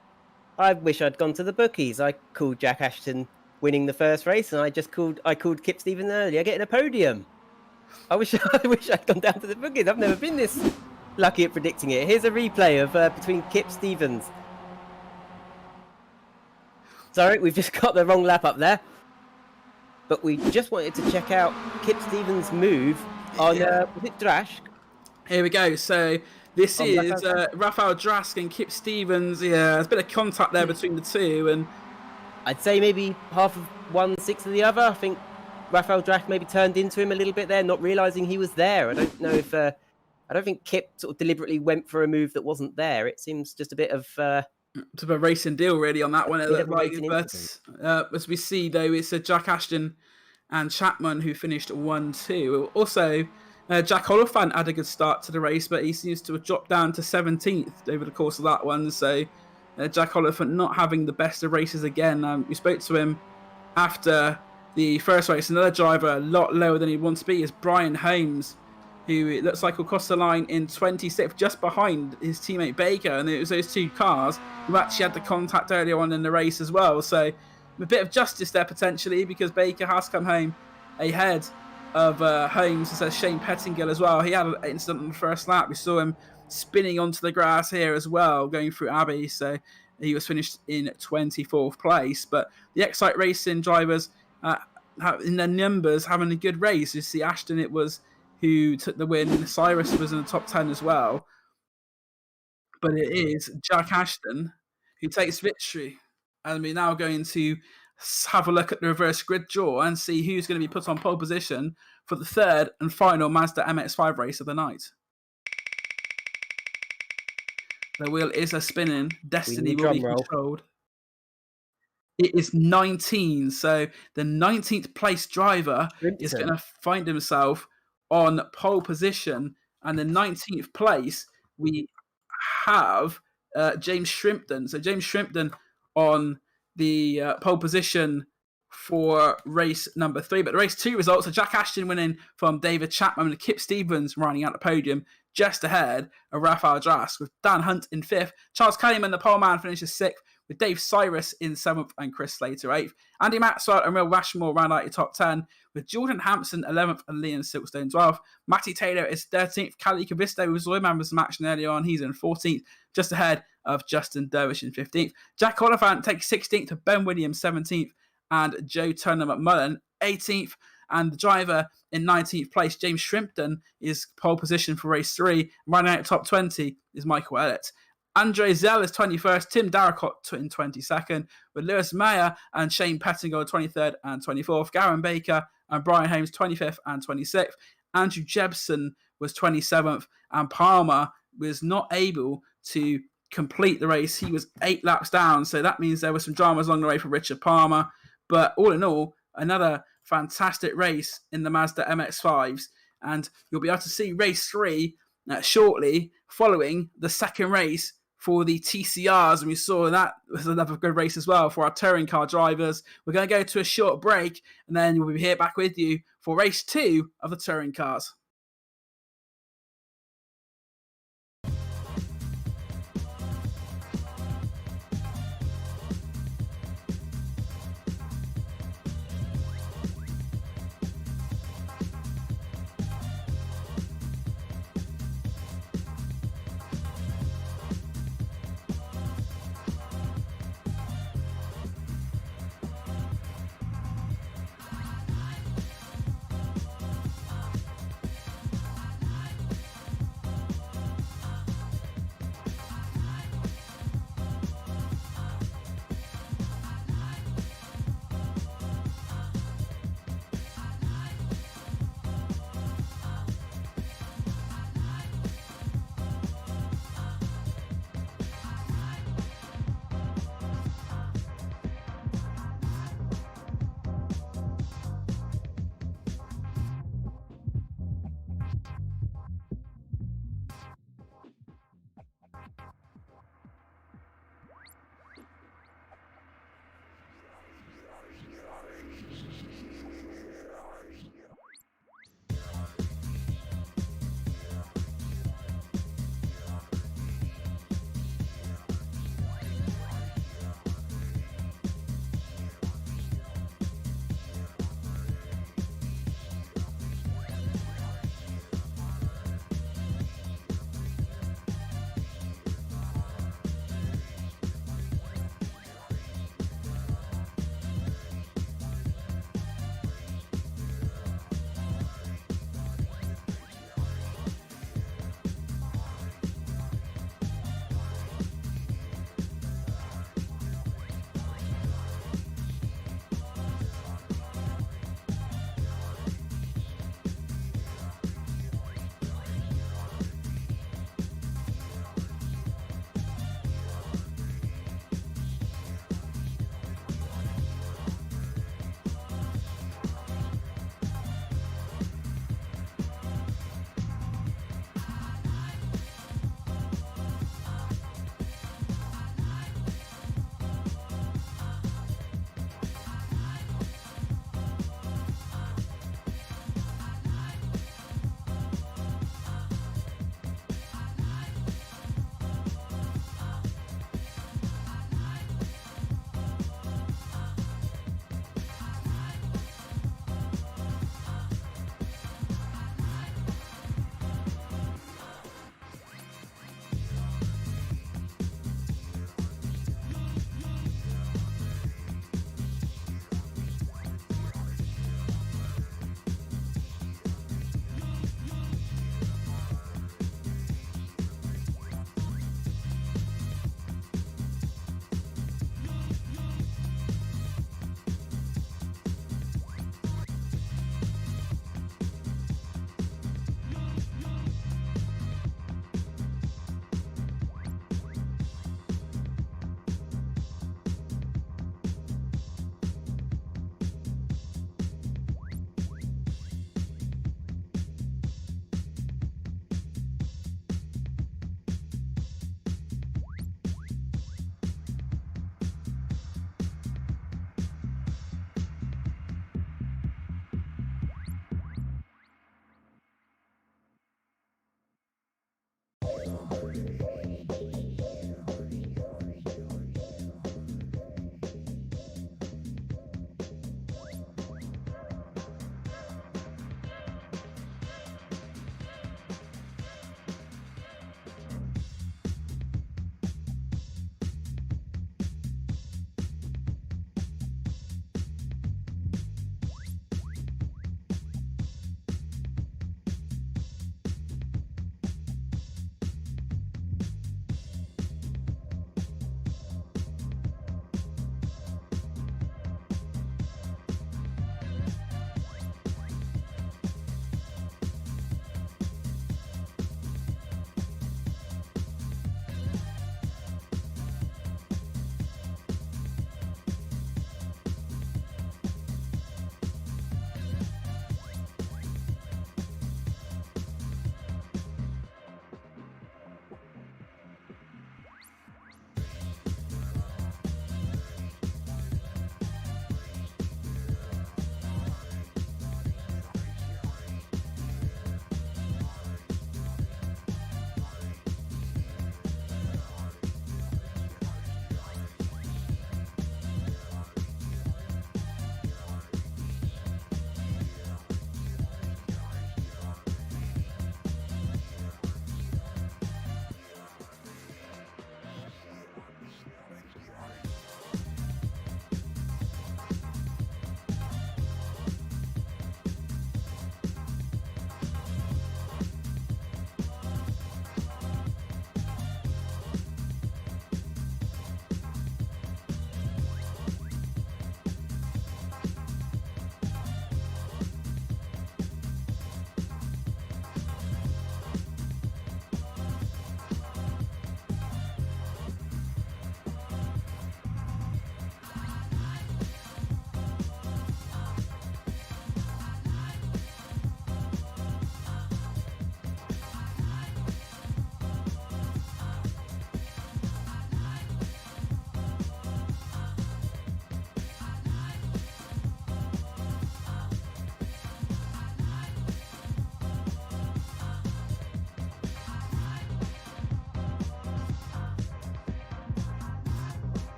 I wish I'd gone to the bookies. I called Jack Ashton winning the first race, and I called Kip Stevens earlier getting a podium. I wish I'd gone down to the bookies. I've never been this lucky at predicting it. Here's a replay of between Kip Stevens. Sorry, we've just got the wrong lap up there. But we just wanted to check out Kip Stevens' move on was it Drask? Here we go. So this is Rafael Drask and Kip Stevens. Yeah, there's a bit of contact there between the two, and I'd say maybe half of one, 6 of the other. I think Rafael Drach maybe turned into him a little bit there, not realizing he was there. I don't know if I don't think Kip sort of deliberately went for a move that wasn't there. It seems just a bit of it's a racing deal really on that one. It bit looked of a like, racing but as we see though, it's Jack Ashton and Chapman who finished 1-2. Also, Jack Oliphant had a good start to the race, but he seems to have dropped down to 17th over the course of that one. So Jack Oliphant not having the best of races again. We spoke to him after the first race. Another driver a lot lower than he wants to be is Brian Holmes, who it looks like will cross the line in 26th, just behind his teammate Baker. And it was those two cars who actually had the contact earlier on in the race as well. So a bit of justice there potentially, because Baker has come home ahead of Holmes, and says Shane Pettingill as well. He had an incident on the first lap. We saw him spinning onto the grass here as well, going through Abbey. So he was finished in 24th place. But the Xite Racing drivers, in their numbers, having a good race. You see Ashton, it was who took the win. Cyrus was in the top 10 as well. But it is Jack Ashton who takes victory. And we're now going to have a look at the reverse grid draw and see who's going to be put on pole position for the third and final Mazda MX-5 race of the night. The wheel is a spinning. Destiny will be controlled. It is 19. So the 19th place driver is going to find himself on pole position. And the 19th place, we have James Shrimpton. So James Shrimpton on the pole position for race number 3. But the race 2 results are Jack Ashton winning from David Chapman and Kip Stevens riding out the podium just ahead of Rafael Drach, with Dan Hunt in 5th. Charles Kellyman, the pole man, finishes 6th, with Dave Cyrus in 7th and Chris Slater 8th. Andy Maxwell and Will Rashmore round out your top 10, with Jordan Hampson 11th and Liam Silverstone 12th. Matty Taylor is 13th. Cali Cavisto was Zoe members from action earlier on. He's in 14th, just ahead of Justin Dervish in 15th. Jack Oliphant takes 16th to Ben Williams 17th and Joe Turner McMullen 18th. And the driver in 19th place, James Shrimpton, is pole position for race 3. Running out top 20 is Michael Elliott. Andre Zell is 21st, Tim Darracott in 22nd, with Lewis Mayer and Shane Pettingill 23rd and 24th, Garen Baker and Brian Holmes 25th and 26th. Andrew Jebson was 27th, and Palmer was not able to complete the race. He was 8 laps down, so that means there were some dramas along the way for Richard Palmer. But all in all, another fantastic race in the Mazda MX-5s, and you'll be able to see race 3 shortly following the second race for the TCRs, and we saw that was another good race as well for our touring car drivers. We're going to go to a short break, and then we'll be here back with you for race 2 of the touring cars.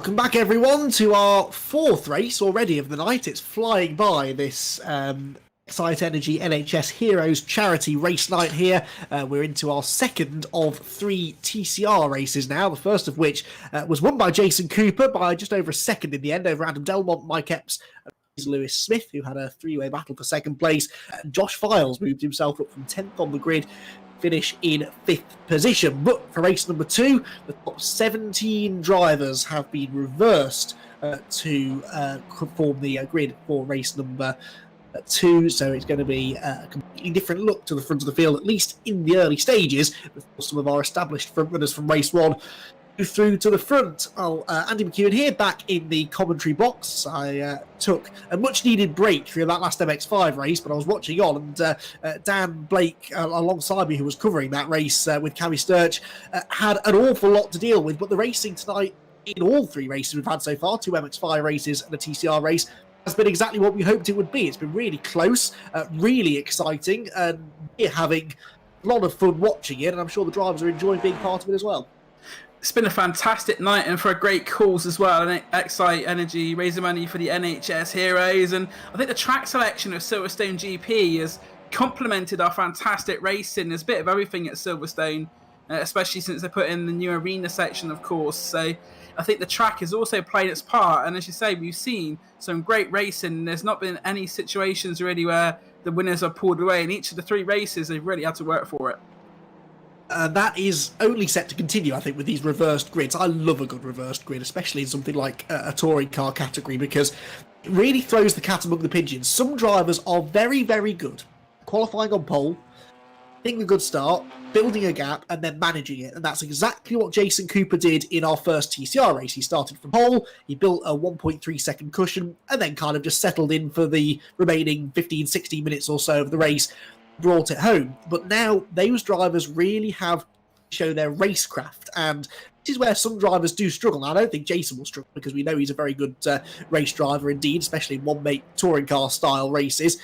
Welcome back, everyone, to our 4th race already of the night. It's flying by, this Xite Energy NHS Heroes charity race night here. We're into our 2nd of 3 TCR races now, the first of which was won by Jason Cooper by just over a second in the end over Adam Delmont, Mike Epps, and Lewis Smith, who had a 3-way battle for 2nd place. Josh Files moved himself up from 10th on the grid, finish in 5th position. But for race number 2, the top 17 drivers have been reversed to form the grid for race number 2, so it's going to be a completely different look to the front of the field, at least in the early stages, before some of our established front runners from race 1 through to the front. Andy McEwen here, back in the commentary box. I took a much-needed break through that last MX5 race, but I was watching on, and Dan Blake, alongside me, who was covering that race with Cammy Sturch, had an awful lot to deal with. But the racing tonight, in all 3 races we've had so far, 2 MX5 races and a TCR race, has been exactly what we hoped it would be. It's been really close, really exciting, and we're having a lot of fun watching it, and I'm sure the drivers are enjoying being part of it as well. It's been a fantastic night and for a great cause as well. And Xite Energy raising money for the NHS Heroes, and I think the track selection of Silverstone GP has complemented our fantastic racing. There's a bit of everything at Silverstone, especially since they put in the new arena section, of course. So I think the track has also played its part. And as you say, we've seen some great racing. There's not been any situations really where the winners are pulled away. In each of the 3 races, they've really had to work for it. That is only set to continue, I think, with these reversed grids. I love a good reversed grid, especially in something like a touring car category, because it really throws the cat among the pigeons. Some drivers are very, very good, qualifying on pole, getting a good start, building a gap, and then managing it. And that's exactly what Jason Cooper did in our first TCR race. He started from pole, he built a 1.3 second cushion, and then kind of just settled in for the remaining 15, 16 minutes or so of the race, brought it home. But now those drivers really have show their racecraft, and this is where some drivers do struggle. Now, I don't think Jason will struggle, because we know he's a very good race driver indeed, especially in one-mate touring car style races.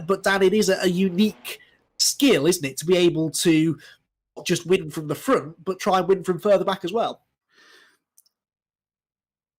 But Dan, it is a unique skill, isn't it, to be able to not just win from the front, but try and win from further back as well.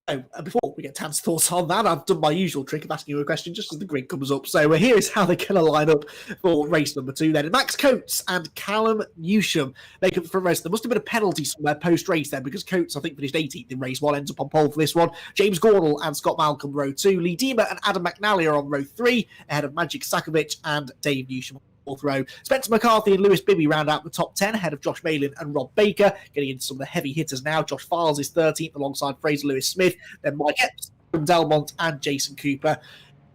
So, before we get Tan's thoughts on that, I've done my usual trick of asking you a question just as the grid comes up. So here is how they're going to line up for race number 2 then. Max Coates and Callum Newsham make up the front race. There must have been a penalty somewhere post-race then, because Coates, I think, finished 18th in race 1, ends up on pole for this one. James Gornall and Scott Malcolm, row 2. Lee Deemer and Adam McNally are on row 3, ahead of Magic Sakovic and Dave Newsham. 4th row. Spencer McCarthy and Lewis Bibby round out the top 10, ahead of Josh Malin and Rob Baker. Getting into some of the heavy hitters now. Josh Files is 13th alongside Fraser Lewis Smith, then Mike Epps from Delmont and Jason Cooper.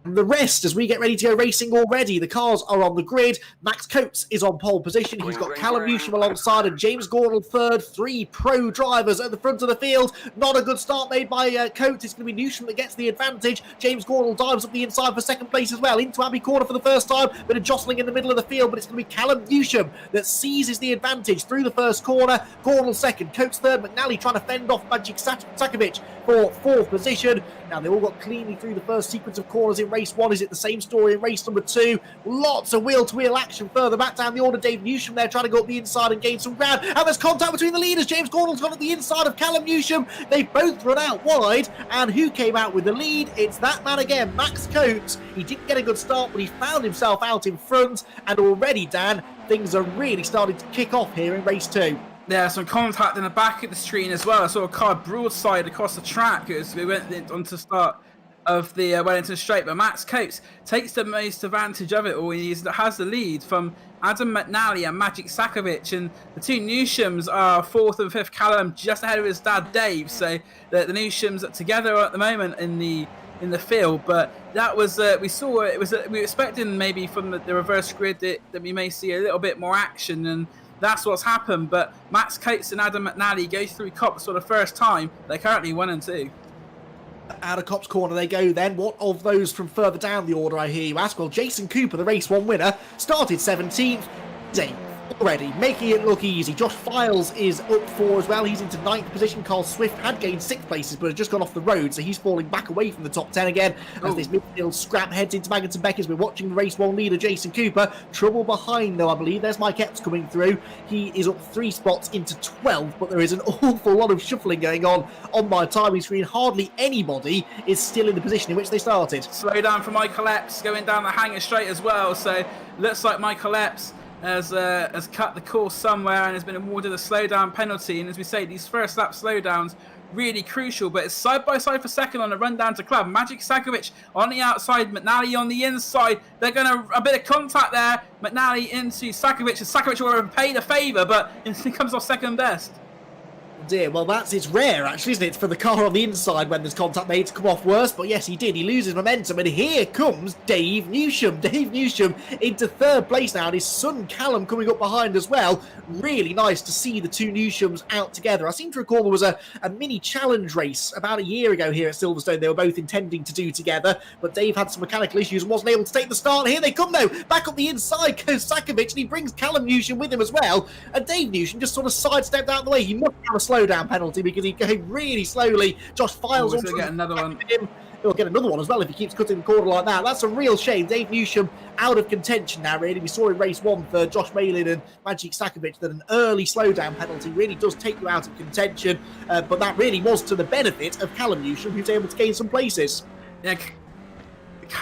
And the rest, as we get ready to go racing already, the cars are on the grid. Max Coates is on pole position. He's got Callum Newsham alongside and James Gornall third. 3 pro drivers at the front of the field. Not a good start made by Coates. It's going to be Newsham that gets the advantage. James Gornall dives up the inside for 2nd place as well. Into Abbey Corner for the first time. Bit of jostling in the middle of the field, but it's going to be Callum Newsham that seizes the advantage through the first corner. Gornall 2nd, Coates 3rd. McNally trying to fend off Magic Sakovic for 4th position. Now, they all got cleanly through the first sequence of corners in race 1. Is it the same story in race number 2? Lots of wheel-to-wheel action further back down the order. Dave Newsham there trying to go up the inside and gain some ground. And there's contact between the leaders. James Gornall's gone at the inside of Callum Newsham. They've both run out wide. And who came out with the lead? It's that man again, Max Coates. He didn't get a good start, but he found himself out in front. And already, Dan, things are really starting to kick off here in race 2. Yeah, some contact in the back of the screen as well. I saw a car broadside across the track as we went on to start of the Wellington Straight. But Max Coates takes the most advantage of it all. He has the lead from Adam McNally and Magic Sakovic. And the 2 Newshams are 4th and 5th. Callum just ahead of his dad, Dave. So the Newshams are together at the moment in the field. But that was, we were expecting maybe from the reverse grid that we may see a little bit more action, and that's what's happened. But Max Coates and Adam McNally go through Cops for the first time. They're currently 1 and 2. Out of Cops Corner they go then. What of those from further down the order, I hear you ask? Well, Jason Cooper, the race 1 winner, started 17th, 8th. already, making it look easy. Josh Files is up 4 as well. He's into 9th position. Carl Swift had gained 6 places, but has just gone off the road, so he's falling back away from the top 10 again as this midfield scrap heads into Maggotts and Beckers. We're watching the race 1 leader, Jason Cooper. Trouble behind, though, I believe. There's Mike Epps coming through. He is up 3 spots into 12th, but there is an awful lot of shuffling going on my timing screen. Hardly anybody is still in the position in which they started. Slow down for Michael Epps going down the hanger straight as well. So looks like Michael Epps has cut the course somewhere and has been awarded a slowdown penalty. And as we say, these first lap slowdowns really crucial, but it's side by side for second on the run down to club. Magic Sakovic on the outside, McNally on the inside. They're going to a bit of contact there. McNally into Sakovic, and Sakovic will have paid a favour, but he comes off second best. Dear, well, it's rare, actually, isn't it, for the car on the inside when there's contact made to come off worse, but yes, he did. He loses momentum, and here comes Dave Newsham. Dave Newsham into 3rd place now, and his son Callum coming up behind as well. Really nice to see the two Newshams out together. I seem to recall there was a mini challenge race about a year ago here at Silverstone they were both intending to do together, but Dave had some mechanical issues and wasn't able to take the start. Here they come, though. Back up the inside goes Sakovic, and he brings Callum Newsham with him as well, and Dave Newsham just sort of sidestepped out of the way. He must have a slowdown penalty because he came really slowly. Josh Files will get another one. He'll get another one as well if he keeps cutting the corner like that. That's a real shame. Dave Newsham out of contention now, really. We saw in race 1 for Josh Malin and Magic Sakovic that an early slowdown penalty really does take you out of contention, but that really was to the benefit of Callum Newsham, who's able to gain some places. Yeah,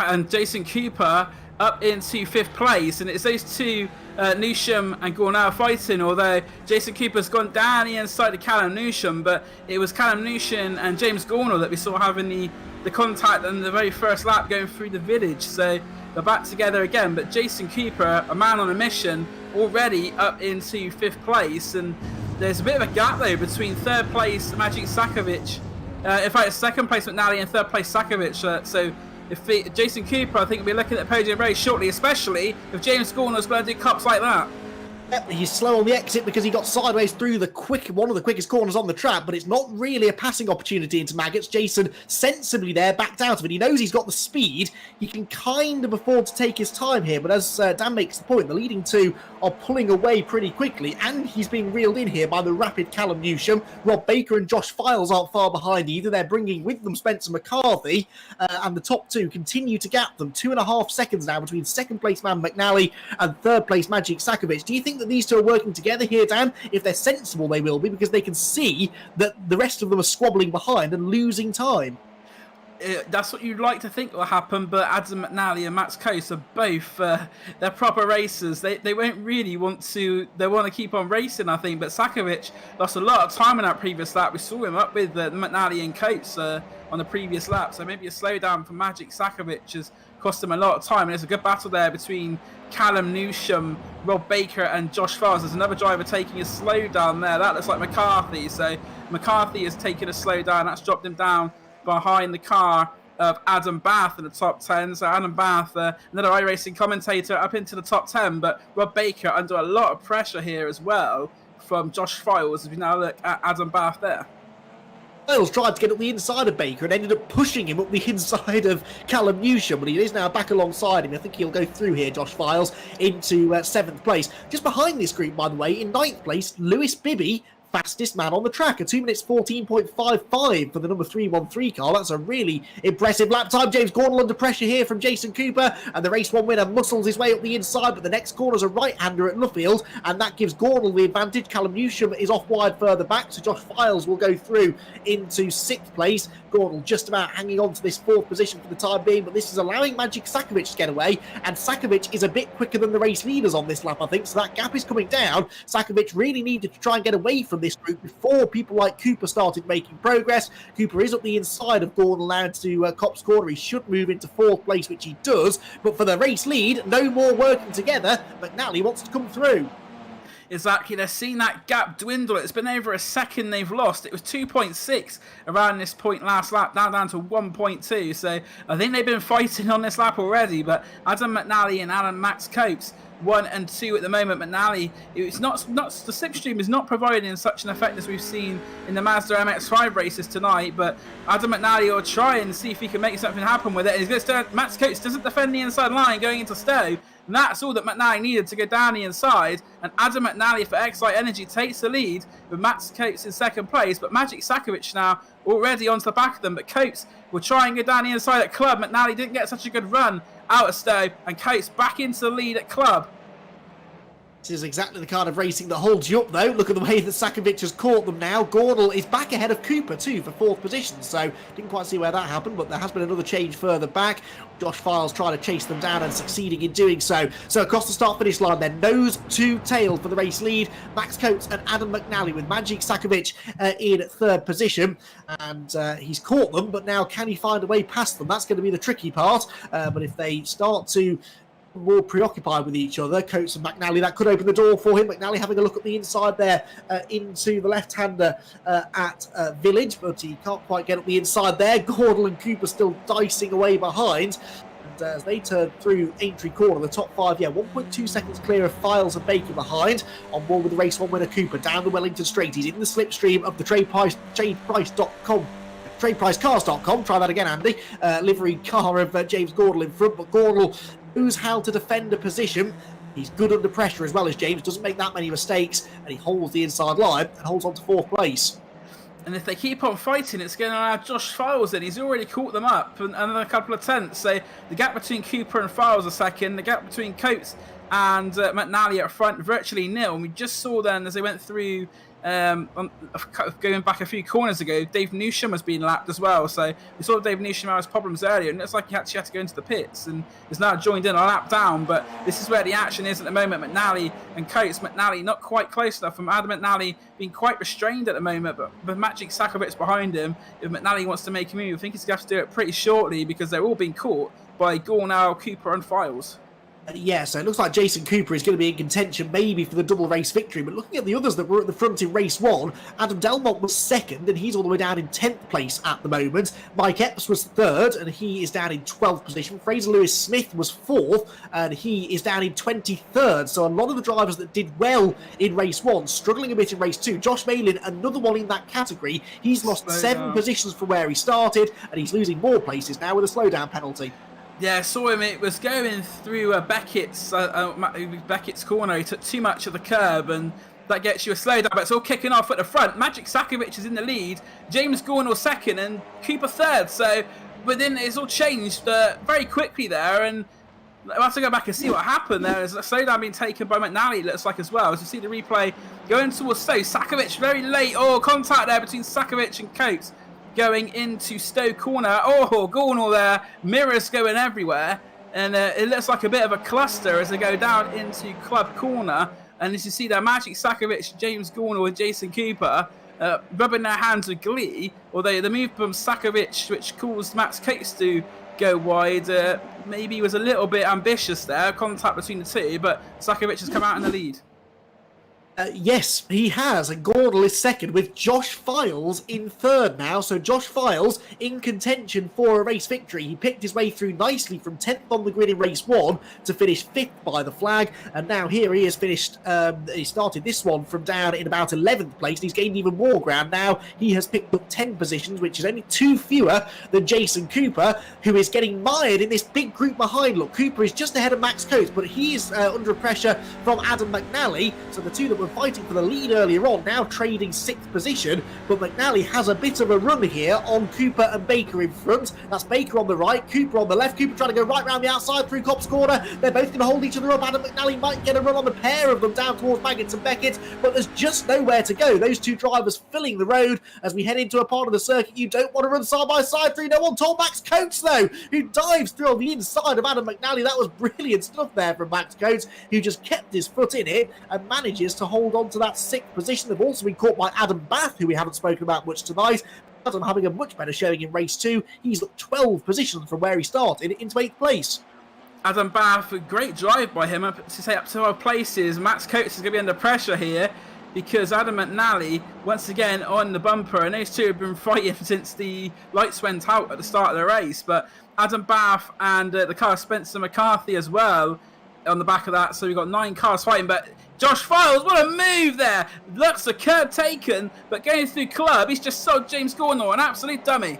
and Jason Cooper up into 5th place, and it's those two, Newsham and Gornell, fighting, although Jason Cooper's gone down the inside of Callum Newsham, but it was Callum Newsham and James Gornell that we saw having the contact in the very first lap going through the village, so they're back together again. But Jason Cooper, a man on a mission, already up into 5th place, and there's a bit of a gap though between 3rd place Magic Sakovic, in fact it's 2nd place McNally and 3rd place Sakovic, so if Jason Cooper, I think, will be looking at the podium very shortly, especially if James Gornell's going to do cups like that. Yep, he's slow on the exit because he got sideways through one of the quickest corners on the track, but it's not really a passing opportunity into Maggotts. Jason sensibly there backed out of it. He knows he's got the speed. He can kind of afford to take his time here, but as Dan makes the point, the leading two are pulling away pretty quickly, and he's being reeled in here by the rapid Callum Newsham. Rob Baker and Josh Files aren't far behind either. They're bringing with them Spencer McCarthy, and the top two continue to gap them. 2.5 seconds now between 2nd place man McNally and 3rd place Magic Sakovic. Do you think that these two are working together here, Dan? If they're sensible, they will be, because they can see that the rest of them are squabbling behind and losing time. That's what you'd like to think will happen, but Adam McNally and Max Coase are both they're proper racers. They won't really want to. They want to keep on racing, I think. But Sakovic lost a lot of time in that previous lap. We saw him up with McNally and Coates on the previous lap, so maybe a slowdown for Magic Sakovic has cost him a lot of time. And there's a good battle there between Callum Newsham, Rob Baker and Josh Files. There's another driver taking a slowdown there. That looks like McCarthy. So McCarthy has taken a slowdown. That's dropped him down behind the car of Adam Bath in the top 10. So Adam Bath, another iRacing commentator, up into the top 10. But Rob Baker under a lot of pressure here as well from Josh Files. If you now look at Adam Bath there. Files tried to get up the inside of Baker and ended up pushing him up the inside of Callum Newsham, but he is now back alongside him. I think he'll go through here, Josh Files, into 7th place. Just behind this group, by the way, in 9th place, Lewis Bibby, fastest man on the track, a 2 minutes 14.55 for the number 313 car. That's a really impressive lap time. James Gornell under pressure here from Jason Cooper, and the race 1 winner muscles his way up the inside, but the next corner's a right-hander at Luffield, and that gives Gornell the advantage. Callum Newsham is off wide further back, so Josh Files will go through into 6th place. Gornell just about hanging on to this 4th position for the time being, but this is allowing Magic Sakovic to get away, and Sakovic is a bit quicker than the race leaders on this lap, I think, so that gap is coming down. Sakovic really needed to try and get away from this group before people like Cooper started making progress. Cooper is up the inside of Gornell now to Copse Corner. He should move into 4th place, which he does, but for the race lead, no more working together. McNally wants to come through. Exactly, they're seeing that gap dwindle. It's been over a second they've lost. It was 2.6 around this point last lap, now down to 1.2. So I think they've been fighting on this lap already, but Adam McNally and Alan Max Copes 1 and 2 at the moment. McNally, it's not the slipstream is not providing such an effect as we've seen in the Mazda MX-5 races tonight, but Adam McNally will try and see if he can make something happen with it. He's going to Max Coates doesn't defend the inside line going into Stowe, and that's all that McNally needed to go down the inside, and Adam McNally for Xite Energy takes the lead with Max Coates in second place, but Magic Sakovic now already onto the back of them, but Coates will try and go down the inside at Club. McNally didn't get such a good run out of Stowe, and Coates back into the lead at Club. This is exactly the kind of racing that holds you up, though. Look at the way that Sakovic has caught them now. Gordel is back ahead of Cooper, too, for 4th position, so didn't quite see where that happened, but there has been another change further back. Josh Files trying to chase them down and succeeding in doing so. So across the start-finish line, then, nose to tail for the race lead. Max Coates and Adam McNally with Magic Sakovic in 3rd position, and he's caught them, but now can he find a way past them? That's going to be the tricky part, but if they start to more preoccupied with each other, Coates and McNally, that could open the door for him. McNally having a look at the inside there into the left-hander at Village, but he can't quite get up the inside there. Gordel and Cooper still dicing away behind. And as they turn through Aintree Corner, the top 5, 1.2 seconds clear of Files and Baker behind. On board with the race 1 winner Cooper down the Wellington Straight. He's in the slipstream of the TradePrice.com. Try that again, Andy. Livery car of James Gordel in front, but Gordel knows how to defend a position. He's good under pressure as well as James, doesn't make that many mistakes, and he holds the inside line and holds on to 4th place. And if they keep on fighting, it's going to allow Josh Files in. He's already caught them up, and a couple of tenths. So the gap between Cooper and Files a second, the gap between Coates and McNally at front virtually nil. And we just saw then as they went through, going back a few corners ago, Dave Newsham was being lapped as well. So we saw Dave Newsham had his problems earlier, and it looks like he actually had to go into the pits and is now joined in a lap down. But this is where the action is at the moment. McNally and Coates. McNally not quite close enough, and Adam McNally being quite restrained at the moment, but with Magic Sakovic behind him, if McNally wants to make a move, I think he's going to have to do it pretty shortly because they're all being caught by Gornell, Cooper and Files. So it looks like Jason Cooper is going to be in contention maybe for the double race victory, but looking at the others that were at the front in race 1, Adam Delmont was 2nd and he's all the way down in 10th place at the moment. Mike Epps was 3rd and he is down in 12th position. Fraser Lewis Smith was 4th and he is down in 23rd. So a lot of the drivers that did well in race 1 struggling a bit in race 2. Josh Malin, another one in that category, he's lost 7 positions from where he started and he's losing more places now with a slowdown penalty. Yeah, I saw him. It was going through Beckett's corner. He took too much of the curb, and that gets you a slowdown. But it's all kicking off at the front. Magic Sakovic is in the lead. James Gornell 2nd, and Cooper 3rd. So, but then it's all changed very quickly there, and I'll have to go back and see what happened there. There's a slowdown being taken by McNally, it looks like, as well. As you see the replay going towards Stowe. Sakovic very late. Oh, contact there between Sakovic and Coates. Going into Stowe Corner. Oh, Gornell there. Mirrors going everywhere. And it looks like a bit of a cluster as they go down into Club Corner. And as you see there, Magic Sakovic, James Gornell and Jason Cooper rubbing their hands with glee. Although the move from Sakovic, which caused Max Coates to go wide, maybe was a little bit ambitious there. Contact between the two, but Sakovic has come out in the lead. Yes, he has, and Gordel is 2nd with Josh Files in 3rd now. So Josh Files in contention for a race victory. He picked his way through nicely from 10th on the grid in race 1 to finish 5th by the flag, and now here he has finished, he started this one from down in about 11th place, and he's gained even more ground. Now he has picked up 10 positions, which is only 2 fewer than Jason Cooper, who is getting mired in this big group behind. Look, Cooper is just ahead of Max Coates, but he is under pressure from Adam McNally, so the two that were fighting for the lead earlier on now trading 6th position, but McNally has a bit of a run here on Cooper and Baker in front. That's Baker on the right, Cooper on the left. Cooper trying to go right round the outside through Cobb's Corner. They're both going to hold each other up. Adam McNally might get a run on the pair of them down towards Maggots and Beckett, but there's just nowhere to go. Those two drivers filling the road as we head into a part of the circuit you don't want to run side by side through. No one told Max Coates, though, who dives through on the inside of Adam McNally. That was brilliant stuff there from Max Coates, who just kept his foot in it and manages to hold on to that 6th position. They've also been caught by Adam Bath, who we haven't spoken about much tonight. Adam having a much better showing in race 2. He's got 12 positions from where he started into 8th place. Adam Bath, a great drive by him up to 12 places. Max Coates is going to be under pressure here because Adam McNally, once again, on the bumper, and those two have been fighting since the lights went out at the start of the race. But Adam Bath and the car Spencer McCarthy as well, on the back of that. So we've got 9 cars fighting, but Josh Files, what a move there. Looks a curb taken, but going through Club, he's just sold James Gornall, an absolute dummy.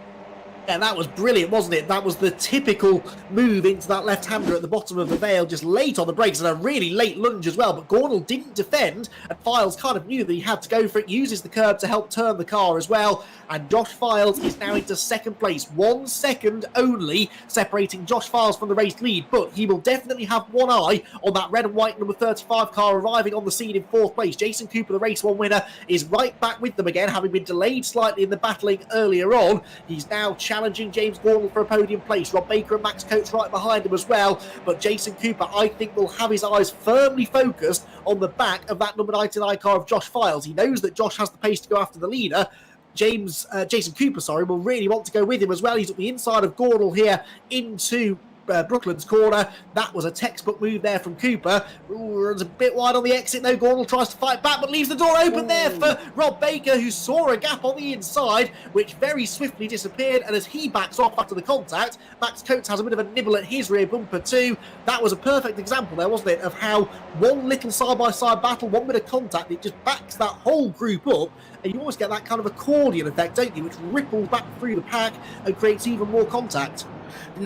Yeah, that was brilliant, wasn't it? That was the typical move into that left-hander at the bottom of the Vale, just late on the brakes, and a really late lunge as well. But Gornall didn't defend, and Files kind of knew that he had to go for it, uses the curb to help turn the car as well. And Josh Files is now into second place. 1 second only separating Josh Files from the race lead, but he will definitely have one eye on that red and white number 35 car arriving on the scene in 4th place. Jason Cooper, the race 1 winner, is right back with them again, having been delayed slightly in the battling earlier on. He's now challenging James Gornall for a podium place. Rob Baker and Max Coates right behind him as well. But Jason Cooper, I think, will have his eyes firmly focused on the back of that number 99 car of Josh Files. He knows that Josh has the pace to go after the leader. Jason Cooper, will really want to go with him as well. He's at the inside of Gornall here into Brooklands corner. That was a textbook move there from Cooper. Runs a bit wide on the exit though. Gornall tries to fight back but leaves the door open there for Rob Baker, who saw a gap on the inside which very swiftly disappeared, and as he backs off after the contact, Max Coates has a bit of a nibble at his rear bumper too. That was a perfect example there, wasn't it, of how one little side-by-side battle, one bit of contact, it just backs that whole group up, and you always get that kind of accordion effect, don't you, which ripples back through the pack and creates even more contact.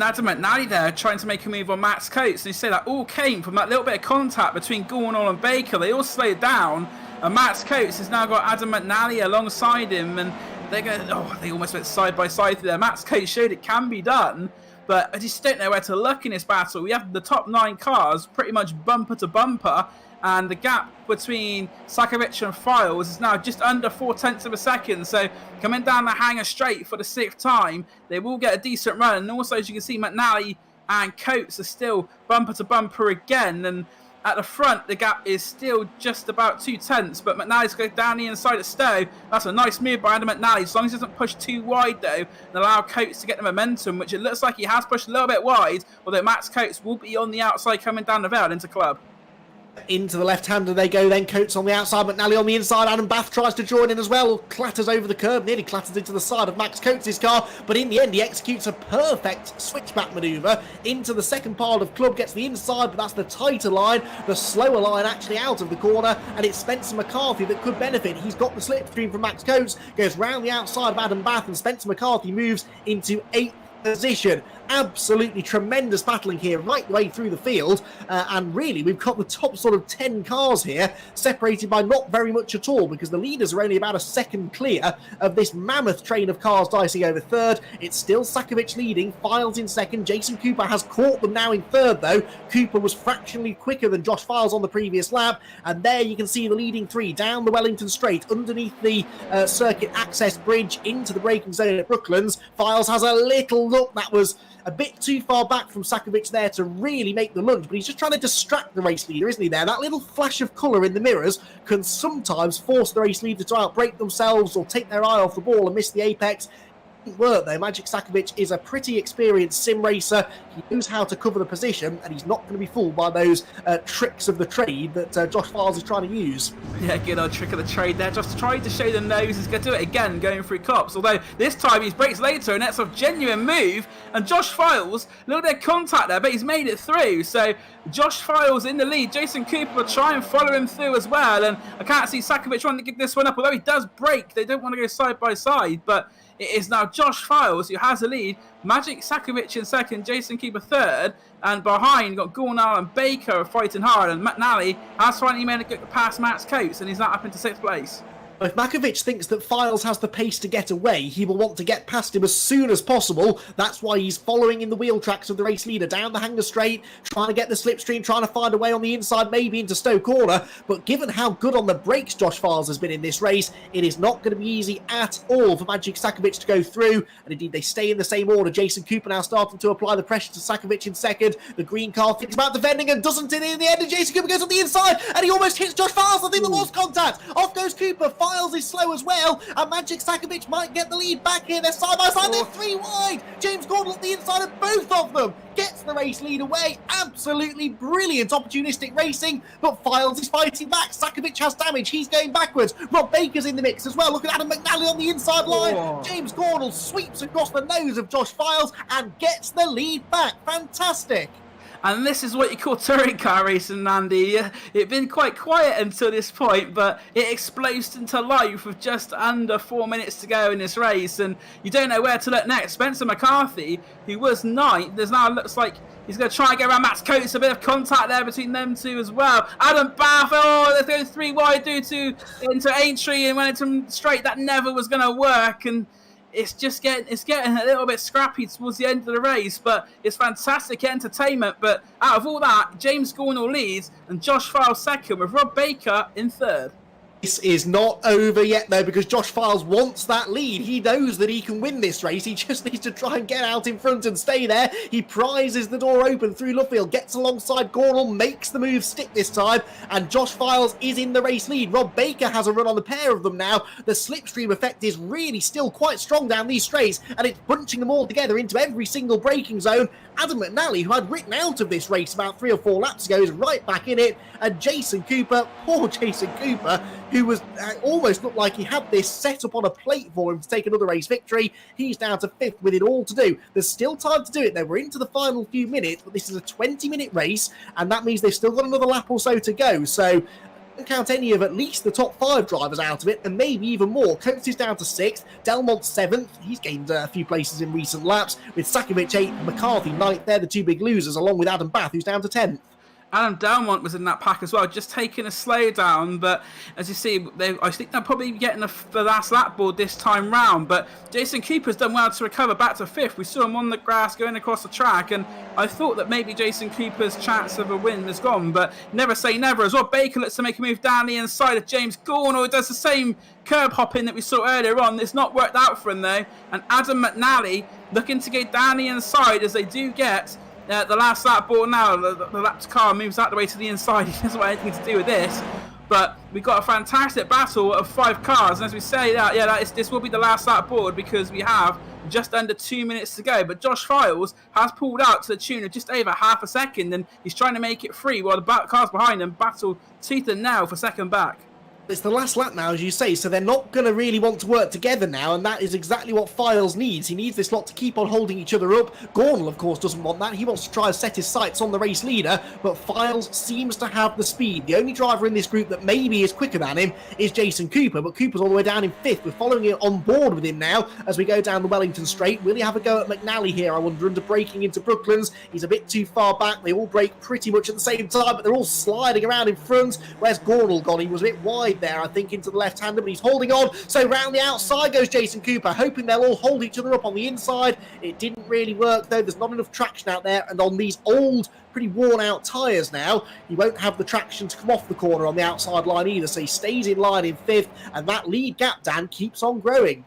Adam McNally there trying to make a move on Max Coates, and you say that all came from that little bit of contact between Gornall and Baker. They all slowed down, and Max Coates has now got Adam McNally alongside him, and they're going, they almost went side by side through there. Max Coates showed it can be done, but I just don't know where to look in this battle. We have the top 9 cars pretty much bumper to bumper, and the gap between Sakovic and Files is now just under 0.4 of a second. So coming down the hanger straight for the 6th time, they will get a decent run. And also, as you can see, McNally and Coates are still bumper to bumper again. And at the front, the gap is still just about 0.2, but McNally's going down the inside of Stowe. That's a nice move by Adam McNally, as long as he doesn't push too wide though, and allow Coates to get the momentum, which it looks like he has pushed a little bit wide, although Max Coates will be on the outside coming down the Vale into Club. Into the left-hander they go then. Coates on the outside, McNally on the inside. Adam Bath tries to join in as well, clatters over the curb, nearly clatters into the side of Max Coates' car, but in the end he executes a perfect switchback manoeuvre into the second pile of Club, gets the inside, but that's the tighter line, the slower line actually out of the corner, and it's Spencer McCarthy that could benefit. He's got the slipstream from Max Coates, goes round the outside of Adam Bath, and Spencer McCarthy moves into 8th position. Absolutely tremendous battling here right the way through the field, and really we've got the top sort of 10 cars here separated by not very much at all, because the leaders are only about a second clear of this mammoth train of cars dicing over 3rd. It's still Sakovic leading, Files in 2nd. Jason Cooper has caught them now in 3rd though. Cooper was fractionally quicker than Josh Files on the previous lap, and there you can see the leading 3 down the Wellington Straight underneath the circuit access bridge into the braking zone at Brooklands. Files has a little look, that was a bit too far back from Sakovic there to really make the lunge, but he's just trying to distract the race leader, isn't he there? That little flash of colour in the mirrors can sometimes force the race leader to outbrake themselves or take their eye off the ball and miss the apex. It worked though. Magic Sakovic is a pretty experienced sim racer. He knows how to cover the position, and he's not going to be fooled by those tricks of the trade that Josh Files is trying to use. Yeah, good old trick of the trade there. Just trying to show the nose. He's going to do it again, going through cops. Although this time he brakes later, and that's a genuine move. And Josh Files, a little bit of contact there, but he's made it through. So Josh Files in the lead. Jason Cooper will try and follow him through as well. And I can't see Sakovic wanting to give this one up, although he does brake. They don't want to go side by side, but it is now Josh Files who has the lead. Magic Sakovic in 2nd, Jason Cooper 3rd, and behind you've got Gornall and Baker fighting hard, and McNally has finally made it past Max Coates, and he's now up into 6th place. If Makovic thinks that Files has the pace to get away, he will want to get past him as soon as possible. That's why he's following in the wheel tracks of the race leader down the hanger straight, trying to get the slipstream, trying to find a way on the inside, maybe into Stowe corner. But given how good on the brakes Josh Files has been in this race, it is not going to be easy at all for Magic Sakovic to go through. And indeed, they stay in the same order. Jason Cooper now starting to apply the pressure to Sakovic in 2nd. The green car thinks about defending and doesn't in the end. And Jason Cooper goes on the inside, and he almost hits Josh Files. I think there was contact. Off goes Cooper. Files is slow as well, and Magic Sakovic might get the lead back here. They're side by side, they're 3 wide. James Gornall at the inside of both of them gets the race lead away. Absolutely brilliant opportunistic racing, but Files is fighting back. Sakovic has damage, he's going backwards. Rob Baker's in the mix as well. Look at Adam McNally on the inside line. James Gornall sweeps across the nose of Josh Files and gets the lead back. Fantastic. And this is what you call touring car racing, Andy. It's been quite quiet until this point, but it explodes into life with just under 4 minutes to go in this race. And you don't know where to look next. Spencer McCarthy, who was 9th, there's now looks like he's going to try and get around Max Coates. A bit of contact there between them two as well. Adam Bath, they're going 3 wide due to into Aintree and Wellington straight. That never was going to work. And it's getting a little bit scrappy towards the end of the race, but it's fantastic entertainment. But out of all that, James Gornall leads and Josh Files second, with Rob Baker in third. This is not over yet, though, because Josh Files wants that lead. He knows that he can win this race. He just needs to try and get out in front and stay there. He prizes the door open through Luffield, gets alongside Gornall, makes the move stick this time, and Josh Files is in the race lead. Rob Baker has a run on the pair of them now. The slipstream effect is really still quite strong down these straights, and it's bunching them all together into every single braking zone. Adam McNally, who had written out of this race about 3 or 4 laps ago, is right back in it. And Jason Cooper, poor Jason Cooper, who was almost looked like he had this set up on a plate for him to take another race victory. He's down to 5th with it all to do. There's still time to do it, though. We're into the final few minutes, but this is a 20-minute race, and that means they've still got another lap or so to go. So count any of at least the top 5 drivers out of it, and maybe even more. Coates is down to 6th, Delmont 7th, he's gained a few places in recent laps, with Sakovic 8th, McCarthy 9th. They're the 2 big losers, along with Adam Bath, who's down to 10th. Adam Delmont was in that pack as well, just taking a slow down. But as you see, I think they're probably getting the last lap board this time round. But Jason Cooper's done well to recover back to 5th. We saw him on the grass going across the track, and I thought that maybe Jason Cooper's chance of a win was gone. But never say never. As well, Baker looks to make a move down the inside of James Gornall, who does the same curb hopping that we saw earlier on. It's not worked out for him though. And Adam McNally looking to go down the inside as they do get the last lap board now. The lap car moves out the way to the inside. He doesn't want anything to do with this. But we've got a fantastic battle of 5 cars. And as we say that, this will be the last lap board because we have just under 2 minutes to go. But Josh Files has pulled out to the tune of just over half a second, and he's trying to make it free while the cars behind him battle tooth and nail for second back. It's the last lap now, as you say, so they're not going to really want to work together now, and that is exactly what Files needs. He needs this lot to keep on holding each other up. Gornall, of course, doesn't want that. He wants to try and set his sights on the race leader, but Files seems to have the speed. The only driver in this group that maybe is quicker than him is Jason Cooper, but Cooper's all the way down in 5th. We're following it on board with him now as we go down the Wellington Straight. Will he have a go at McNally here, I wonder, under braking into Brooklands? He's a bit too far back. They all brake pretty much at the same time, but they're all sliding around in front. Where's Gornall gone? He was a bit wide there, I think, into the left-hander, but he's holding on. So round the outside goes Jason Cooper, hoping they'll all hold each other up on the inside. It didn't really work, though. There's not enough traction out there, and on these old, pretty worn-out tyres now, he won't have the traction to come off the corner on the outside line either, so he stays in line in 5th, and that lead gap, Dan, keeps on growing.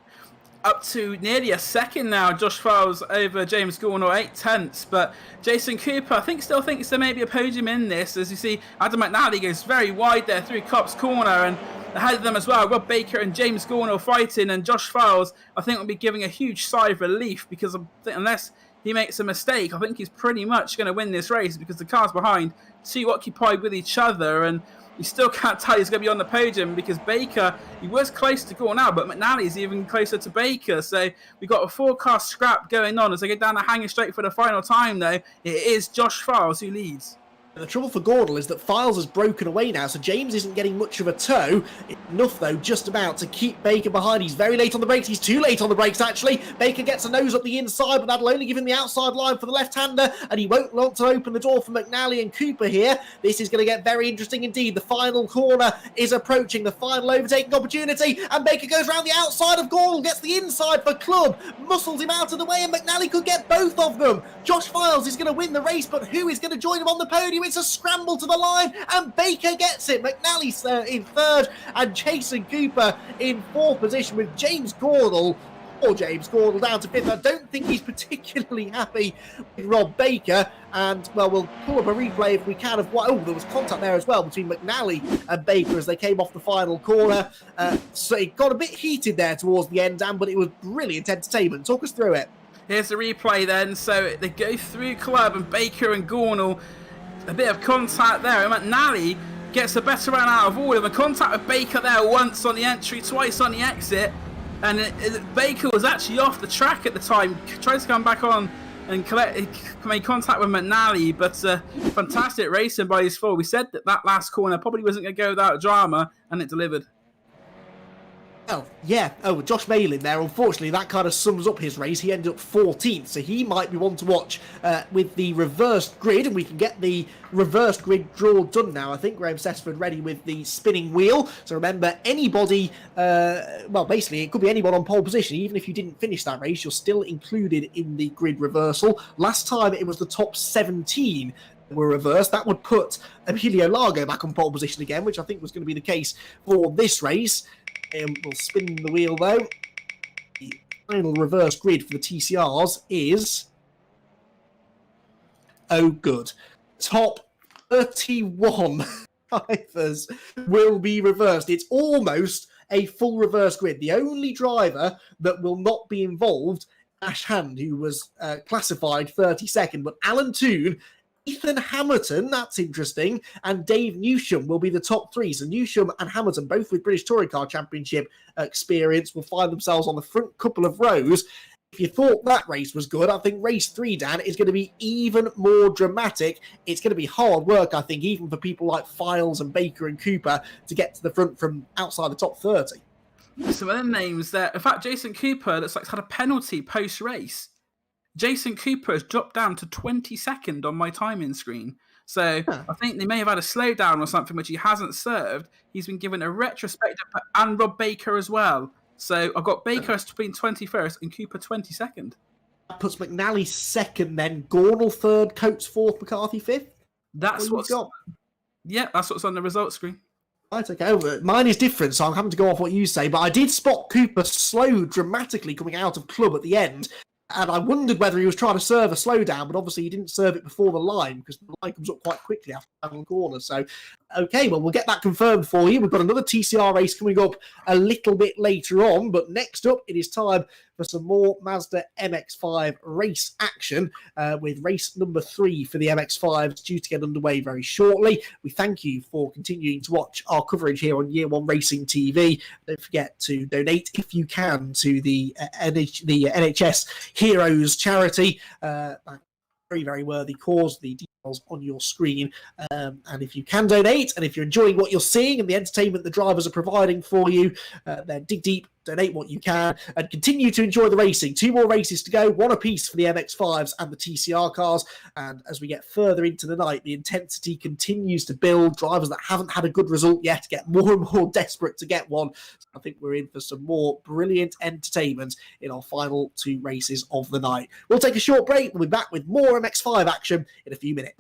Up to nearly a second now. Josh Files over James Gornall, 8/10. But Jason Cooper, still thinks there may be a podium in this. As you see, Adam McNally goes very wide there through Cops Corner, and ahead of them as well, Rob Baker and James Gornall fighting, and Josh Files, I think, will be giving a huge sigh of relief, because unless he makes a mistake, I think he's pretty much going to win this race, because the cars behind, 2 occupied with each other, and you still can't tell he's going to be on the podium, because Baker, he was close to Gornall, but McNally's even closer to Baker. So we've got a 4-car scrap going on as they get down the hanging straight for the final time, though. It is Josh Files who leads. The trouble for Gornall is that Files has broken away now, so James isn't getting much of a tow. Enough, though, just about to keep Baker behind. He's very late on the brakes. He's too late on the brakes, actually. Baker gets a nose up the inside, but that'll only give him the outside line for the left-hander, and he won't want to open the door for McNally and Cooper here. This is going to get very interesting indeed. The final corner is approaching, the final overtaking opportunity, and Baker goes round the outside of Gornall, gets the inside for Clubb, muscles him out of the way, and McNally could get both of them. Josh Files is going to win the race, but who is going to join him on the podium? It's a scramble to the line, and Baker gets it. McNally's in 3rd, and Jason Cooper in 4th position, with James Gornall, or James Gornall, down to 5th. I don't think he's particularly happy with Rob Baker, and, well, we'll pull up a replay if we can of what... Oh, there was contact there as well between McNally and Baker as they came off the final corner. So it got a bit heated there towards the end, Dan, but it was brilliant entertainment. Talk us through it. Here's the replay then. So they go through Clubb, and Baker and Gornall, a bit of contact there, and McNally gets the better run out of all of them. Contact with Baker there once on the entry, twice on the exit, and Baker was actually off the track at the time, tried to come back on and made contact with McNally, but fantastic racing by these four. We said that last corner probably wasn't going to go without drama, and it delivered. Oh, yeah. Oh, Josh Malin there. Unfortunately, that kind of sums up his race. He ended up 14th, so he might be one to watch with the reversed grid, and we can get the reversed grid draw done now. I think Graham Sessford ready with the spinning wheel. So remember, anybody, well, basically, it could be anyone on pole position. Even if you didn't finish that race, you're still included in the grid reversal. Last time, it was the top 17 were reversed. That would put Emilio Largo back on pole position again, which I think was going to be the case for this race. We'll spin the wheel though. The final reverse grid for the TCRs is... oh, good. Top 31 drivers will be reversed. It's almost a full reverse grid. The only driver that will not be involved, Ash Hand, who was classified 32nd, but Alan Toon, Ethan Hamilton, that's interesting, and Dave Newsham will be the top three. So Newsham and Hamilton, both with British Touring Car Championship experience, will find themselves on the front couple of rows. If you thought that race was good, I think race 3, Dan, is going to be even more dramatic. It's going to be hard work, I think, even for people like Files and Baker and Cooper to get to the front from outside the top 30. Some other names there. In fact, Jason Cooper looks like he's had a penalty post-race. Jason Cooper has dropped down to 22nd on my timing screen. So I think they may have had a slowdown or something, which he hasn't served. He's been given a retrospective, and Rob Baker as well. So I've got Baker being 21st and Cooper 22nd. That puts McNally second, then Gornall third, Coates fourth, McCarthy fifth. That's what's got. Yeah, that's what's on the results screen. Right, okay. Mine is different, so I'm having to go off what you say. But I did spot Cooper slow dramatically coming out of club at the end. And I wondered whether he was trying to serve a slowdown, but obviously he didn't serve it before the line because the line comes up quite quickly after the final corner. So, okay, well, we'll get that confirmed for you. We've got another TCR race coming up a little bit later on, but next up, it is time for some more Mazda MX-5 race action with race number 3 for the MX-5s due to get underway very shortly. We thank you for continuing to watch our coverage here on Year One Racing TV. Don't forget to donate if you can to the NHS Heroes charity. Very, very worthy cause. The details on your screen. And if you can donate, and if you're enjoying what you're seeing and the entertainment the drivers are providing for you, then dig deep, donate what you can, and continue to enjoy the racing. 2 more races to go, 1 apiece for the MX-5s and the TCR cars. And as we get further into the night, the intensity continues to build. Drivers that haven't had a good result yet get more and more desperate to get one. So I think we're in for some more brilliant entertainment in our final 2 races of the night. We'll take a short break. We'll be back with more MX-5 action in a few minutes.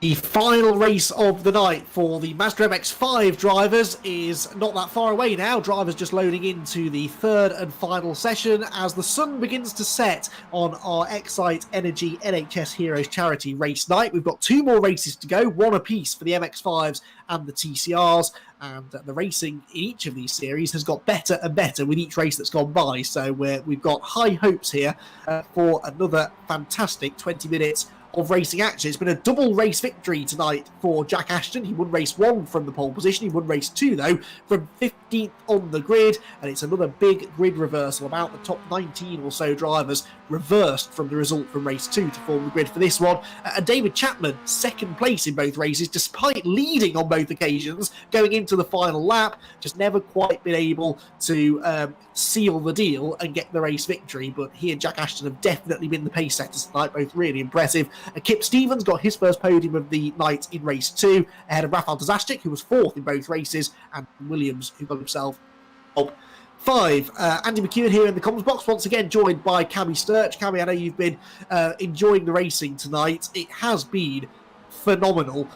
The final race of the night for the Mazda MX-5 drivers is not that far away now. Drivers just loading into the third and final session as the sun begins to set on our Xite Energy NHS Heroes charity race night. We've got 2 more races to go, 1 apiece for the MX-5s and the TCRs, and the racing in each of these series has got better and better with each race that's gone by. So we've got high hopes here for another fantastic 20 minutes of racing action. It's been a double race victory tonight for Jack Ashton. He won race 1 from the pole position. He won race 2 though from 15th on the grid, and it's another big grid reversal. About the top 19 or so drivers reversed from the result from race 2 to form the grid for this one. And David Chapman, second place in both races, despite leading on both occasions going into the final lap, just never quite been able to seal the deal and get the race victory. But he and Jack Ashton have definitely been the pace setters tonight, both really impressive. Kip Stevens got his first podium of the night in race 2 ahead of Rafael Dazastic, who was 4th in both races, and Williams, who got himself top 5. Andy McEwen here in the comms box, once again joined by Cammy Sturch. Cammy, I know you've been enjoying the racing tonight. It has been phenomenal.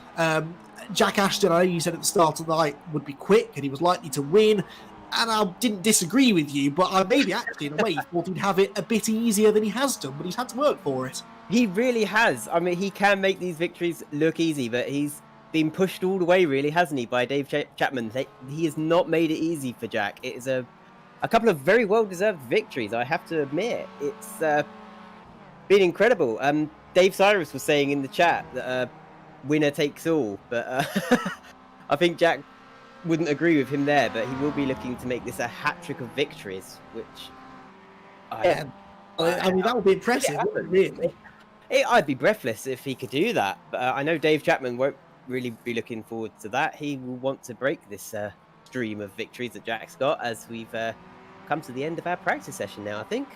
Jack Ashton, I know you said at the start of the night, would be quick and he was likely to win. And I didn't disagree with you, but I maybe actually, in a way, thought he'd have it a bit easier than he has done, but he's had to work for it. He really has. I mean, he can make these victories look easy, but he's been pushed all the way, really, hasn't he, by Dave Chapman. He has not made it easy for Jack. It is a couple of very well-deserved victories, I have to admit. It's been incredible. Dave Cyrus was saying in the chat that winner takes all, but I think Jack wouldn't agree with him there, but he will be looking to make this a hat-trick of victories, which... I mean, that would be impressive, really. I'd be breathless if he could do that, but I know Dave Chapman won't really be looking forward to that. He will want to break this stream of victories that Jack's got, as we've come to the end of our practice session now, I think.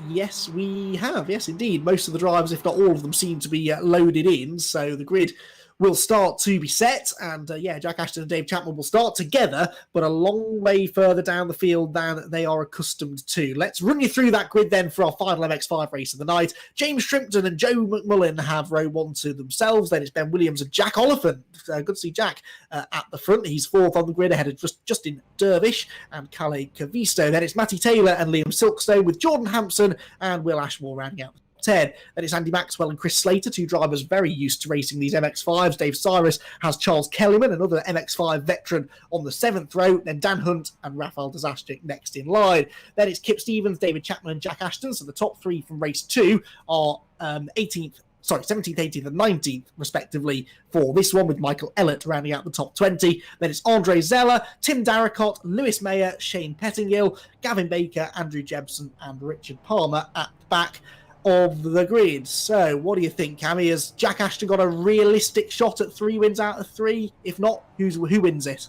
Yes, we have. Yes, indeed. Most of the drivers, if not all of them, seem to be loaded in, so the grid will start to be set, and Jack Ashton and Dave Chapman will start together, but a long way further down the field than they are accustomed to. Let's run you through that grid then for our final MX-5 race of the night. James Shrimpton and Joe McMullen have row 1 to themselves. Then it's Ben Williams and Jack Oliphant. Good to see Jack at the front. He's 4th on the grid ahead of Justin Dervish and Calais Cavisto. Then it's Matty Taylor and Liam Silkstone with Jordan Hampson and Will Ashmore rounding out 10. Then it's Andy Maxwell and Chris Slater, 2 drivers very used to racing these MX-5s. Dave Cyrus has Charles Kellyman, another MX-5 veteran, on the 7th row. Then Dan Hunt and Rafael Dazastic next in line. Then it's Kip Stevens, David Chapman and Jack Ashton. So the top 3 from race 2 are 17th, 18th and 19th respectively for this one, with Michael Ellett rounding out the top 20. Then it's Andre Zeller, Tim Darracott, Lewis Mayer, Shane Pettingill, Gavin Baker, Andrew Jebson and Richard Palmer at the back of the grid. So what do you think, Cammy? Has Jack Ashton got a realistic shot at 3 wins out of 3? If not, who wins it?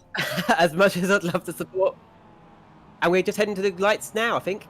As much as I'd love to support. And we're just heading to the lights now, I think.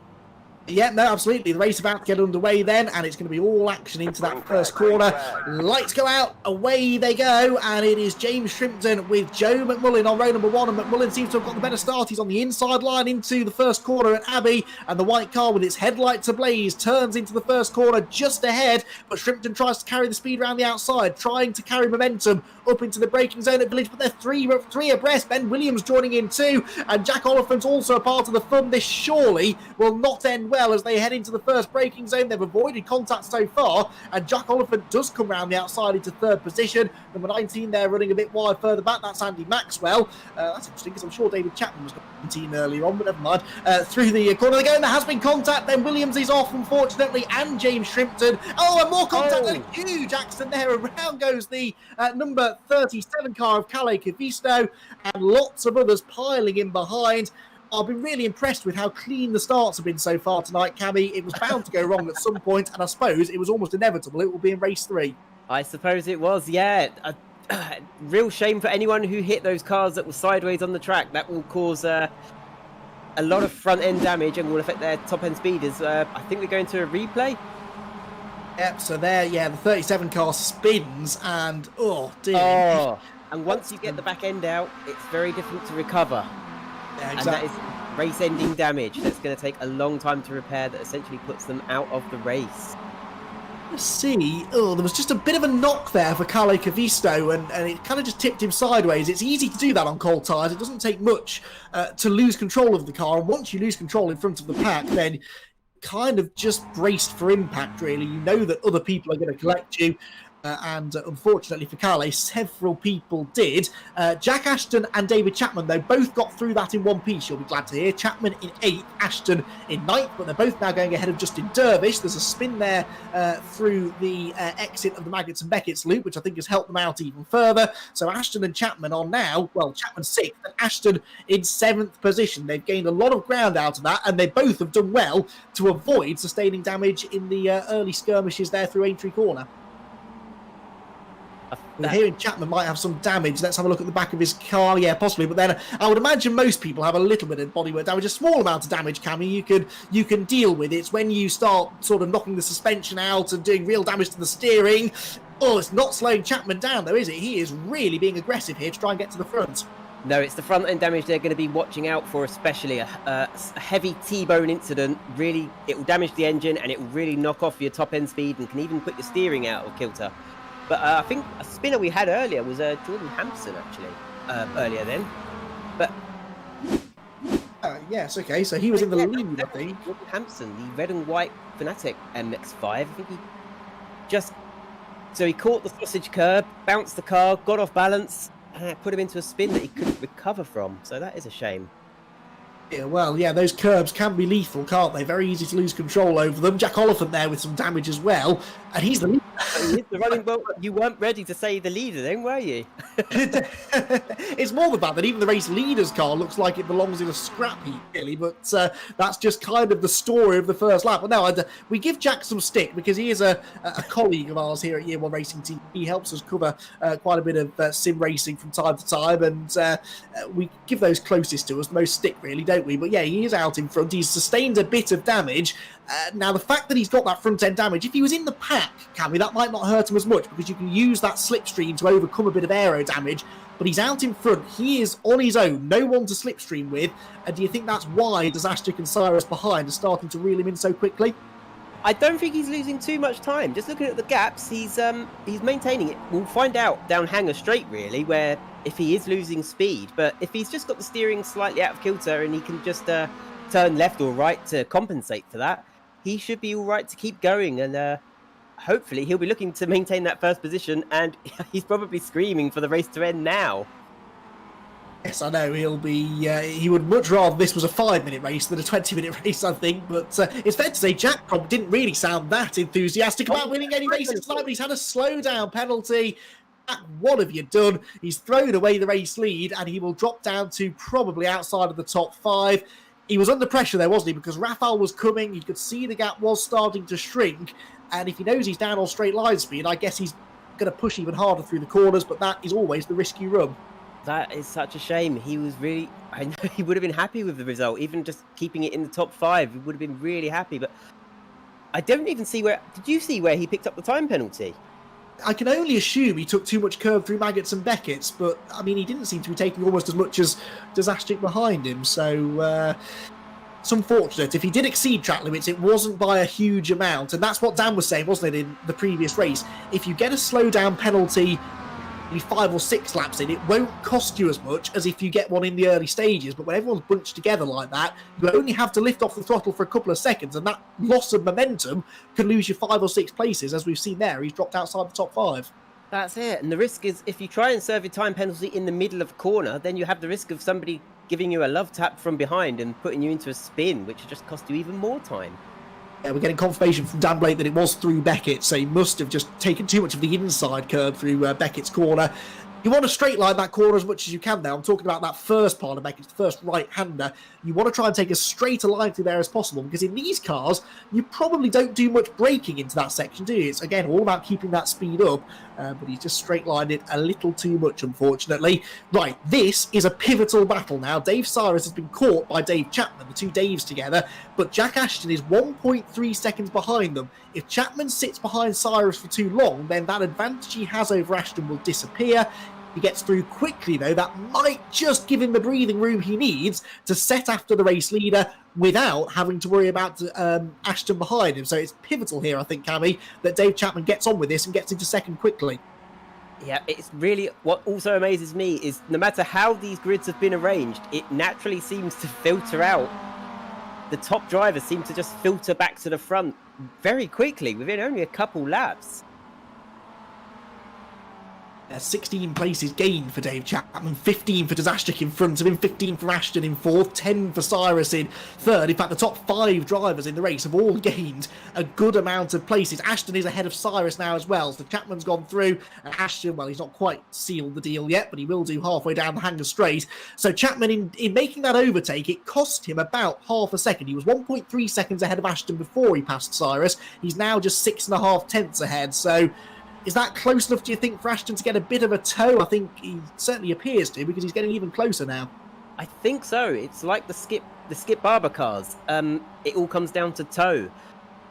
Yeah, no, absolutely. The race about to get underway then, and it's going to be all action into that first corner. Lights go out, away they go, and it is James Shrimpton with Joe McMullen on row number 1, and McMullen seems to have got the better start. He's on the inside line into the first corner at Abbey, and the white car with its headlights ablaze turns into the first corner just ahead, but Shrimpton tries to carry the speed around the outside, trying to carry momentum up into the braking zone at Village, but they're three abreast. Ben Williams joining in too, and Jack Oliphant's also a part of the fun. This surely will not end well as they head into the first braking zone. They've avoided contact so far, and Jack Oliphant does come round the outside into 3rd position. Number 19 there running a bit wide further back, that's Andy Maxwell. That's interesting because I'm sure David Chapman was 19 earlier on, but never mind. Through the corner they go, and there has been contact. Then Williams is off, unfortunately, and James Shrimpton. Oh, and more contact, and a huge accident there. Around goes the number 37 car of Calais Cavisto, and lots of others piling in behind. I've been really impressed with how clean the starts have been so far tonight, Cammy. It was bound to go wrong at some point, and I suppose it was almost inevitable it will be in race 3. I suppose it was, yeah. Real shame for anyone who hit those cars that were sideways on the track. That will cause a lot of front-end damage and will affect their top-end speeders. I think we're going to a replay. Yep, so there, the 37 car spins, and oh dear. Oh, and once you get the back end out, it's very difficult to recover. Yeah, exactly. And that is race-ending damage. That's going to take a long time to repair. That essentially puts them out of the race. Let's see. Oh, there was just a bit of a knock there for Carlo Cavisto, and it kind of just tipped him sideways. It's easy to do that on cold tyres. It doesn't take much to lose control of the car, and once you lose control in front of the pack, then kind of just braced for impact, really. You know that other people are going to collect you. And unfortunately for Carle, several people did. Jack Ashton and David Chapman, though, both got through that in one piece, you'll be glad to hear. Chapman in 8th, Ashton in 9th, but they're both now going ahead of Justin Dervish. There's a spin there through the exit of the Maggots and Beckett's loop, which I think has helped them out even further. So Ashton and Chapman are now, well, Chapman 6th and Ashton in 7th position. They've gained a lot of ground out of that, and they both have done well to avoid sustaining damage in the early skirmishes there through Aintree Corner. We're hearing Chapman might have some damage. Let's have a look at the back of his car. Yeah, possibly. But then I would imagine most people have a little bit of bodywork damage, a small amount of damage, Cammy, you can deal with. It's when you start sort of knocking the suspension out and doing real damage to the steering. Oh, it's not slowing Chapman down, though, is it? He is really being aggressive here to try and get to the front. No, it's the front end damage they're going to be watching out for, especially a heavy T-bone incident. Really, it will damage the engine and it will really knock off your top end speed and can even put your steering out of kilter. But I think a spinner we had earlier was Jordan Hampson, actually, earlier then. But yes, okay, so he was in the lead, I think. Jordan Hampson, the red and white Fnatic MX-5. I think he caught the sausage curb, bounced the car, got off balance, and put him into a spin that he couldn't recover from. So that is a shame. Yeah, well, yeah, those curbs can be lethal, can't they? Very easy to lose control over them. Jack Oliphant there with some damage as well, and he's the leader. He's the running well. You weren't ready to say the leader then, were you? It's more the fact that even the race leader's car looks like it belongs in a scrap heap, really, but that's just kind of the story of the first lap. But no, we give Jack some stick because he is a colleague of ours here at Year One Racing Team. He helps us cover quite a bit of sim racing from time to time, and we give those closest to us most stick, really, don't we? But yeah, he is out in front. He's sustained a bit of damage. Now, the fact that he's got that front-end damage, if he was in the pack, Cammy, that might not hurt him as much because you can use that slipstream to overcome a bit of aero damage, but he's out in front. He is on his own, no one to slipstream with, and do you think that's why Disastric and Cyrus behind are starting to reel him in so quickly? I don't think he's losing too much time. Just looking at the gaps, he's maintaining it. We'll find out down Hanger Straight, really, where if he is losing speed, but if he's just got the steering slightly out of kilter and he can just turn left or right to compensate for that, he should be all right to keep going, and hopefully he'll be looking to maintain that first position, and he's probably screaming for the race to end now. Yes, I know, he'll be, he would much rather this was a 5-minute race than a 20-minute race, I think, but it's fair to say Jack probably didn't really sound that enthusiastic about winning any races tonight, but he's had a slowdown penalty. Jack, what have you done? He's thrown away the race lead, and he will drop down to probably outside of the top 5. He was under pressure there, wasn't he? Because Rafael was coming. You could see the gap was starting to shrink. And if he knows he's down on straight line speed, I guess he's going to push even harder through the corners. But that is always the risk you run. That is such a shame. He was really... I know he would have been happy with the result. Even just keeping it in the top 5, he would have been really happy. But I don't even see where... Did you see where he picked up the time penalty? I can only assume he took too much curve through Maggots and Beckett's, but I mean, he didn't seem to be taking almost as much as Disastric behind him, so it's unfortunate. If he did exceed track limits, it wasn't by a huge amount, and that's what Dan was saying, wasn't it, in the previous race? If you get a slowdown penalty 5 or 6 laps in, it won't cost you as much as if you get one in the early stages. But when everyone's bunched together like that, you only have to lift off the throttle for a couple of seconds, and that loss of momentum can lose you 5 or 6 places, as we've seen there. He's dropped outside the top 5. That's it. And the risk is, if you try and serve your time penalty in the middle of a corner, then you have the risk of somebody giving you a love tap from behind and putting you into a spin, which will just cost you even more time. Yeah, we're getting confirmation from Dan Blake that it was through Beckett, so he must have just taken too much of the inside curve through Beckett's corner. You want to straight line that corner as much as you can there. I'm talking about that first part of Beckett's, the first right-hander. You want to try and take as straight a line through there as possible, because in these cars, you probably don't do much braking into that section, do you? It's, again, all about keeping that speed up, but he's just straight-lined it a little too much, unfortunately. Right, this is a pivotal battle now. Dave Cyrus has been caught by Dave Chapman, the two Daves together, but Jack Ashton is 1.3 seconds behind them. If Chapman sits behind Cyrus for too long, then that advantage he has over Ashton will disappear. he gets through quickly, though, that might just give him the breathing room he needs to set after the race leader without having to worry about Ashton behind him. So it's pivotal here, I think, Cammy, that Dave Chapman gets on with this and gets into second quickly. Yeah, it's really, what also amazes me is no matter how these grids have been arranged, it naturally seems to filter out. The top drivers seem to just filter back to the front very quickly within only a couple laps. 16 places gained for Dave Chapman, 15 for Dazashtik in front of him, 15 for Ashton in fourth, 10 for Cyrus in third. In fact, the top 5 drivers in the race have all gained a good amount of places. Ashton is ahead of Cyrus now as well, so Chapman's gone through, and Ashton, well, he's not quite sealed the deal yet, but he will do halfway down the Hanger Straight. So Chapman, in making that overtake, it cost him about half a second. He was 1.3 seconds ahead of Ashton before he passed Cyrus. He's now just 6.5 tenths ahead, so is that close enough, do you think, for Ashton to get a bit of a tow? I think he certainly appears to, because he's getting even closer now. I think so. It's like the Skip Barber cars. It all comes down to tow.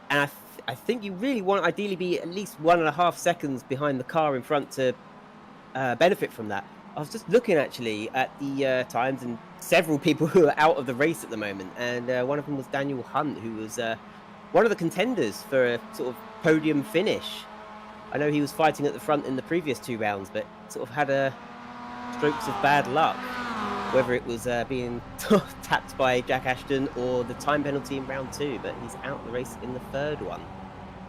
And I think you really want to ideally be at least 1.5 seconds behind the car in front to benefit from that. I was just looking actually at the times and several people who are out of the race at the moment. And one of them was Daniel Hunt, who was one of the contenders for a sort of podium finish. I know he was fighting at the front in the previous 2 rounds, but sort of had strokes of bad luck, whether it was being tapped by Jack Ashton or the time penalty in round 2, but he's out the race in the 3rd one.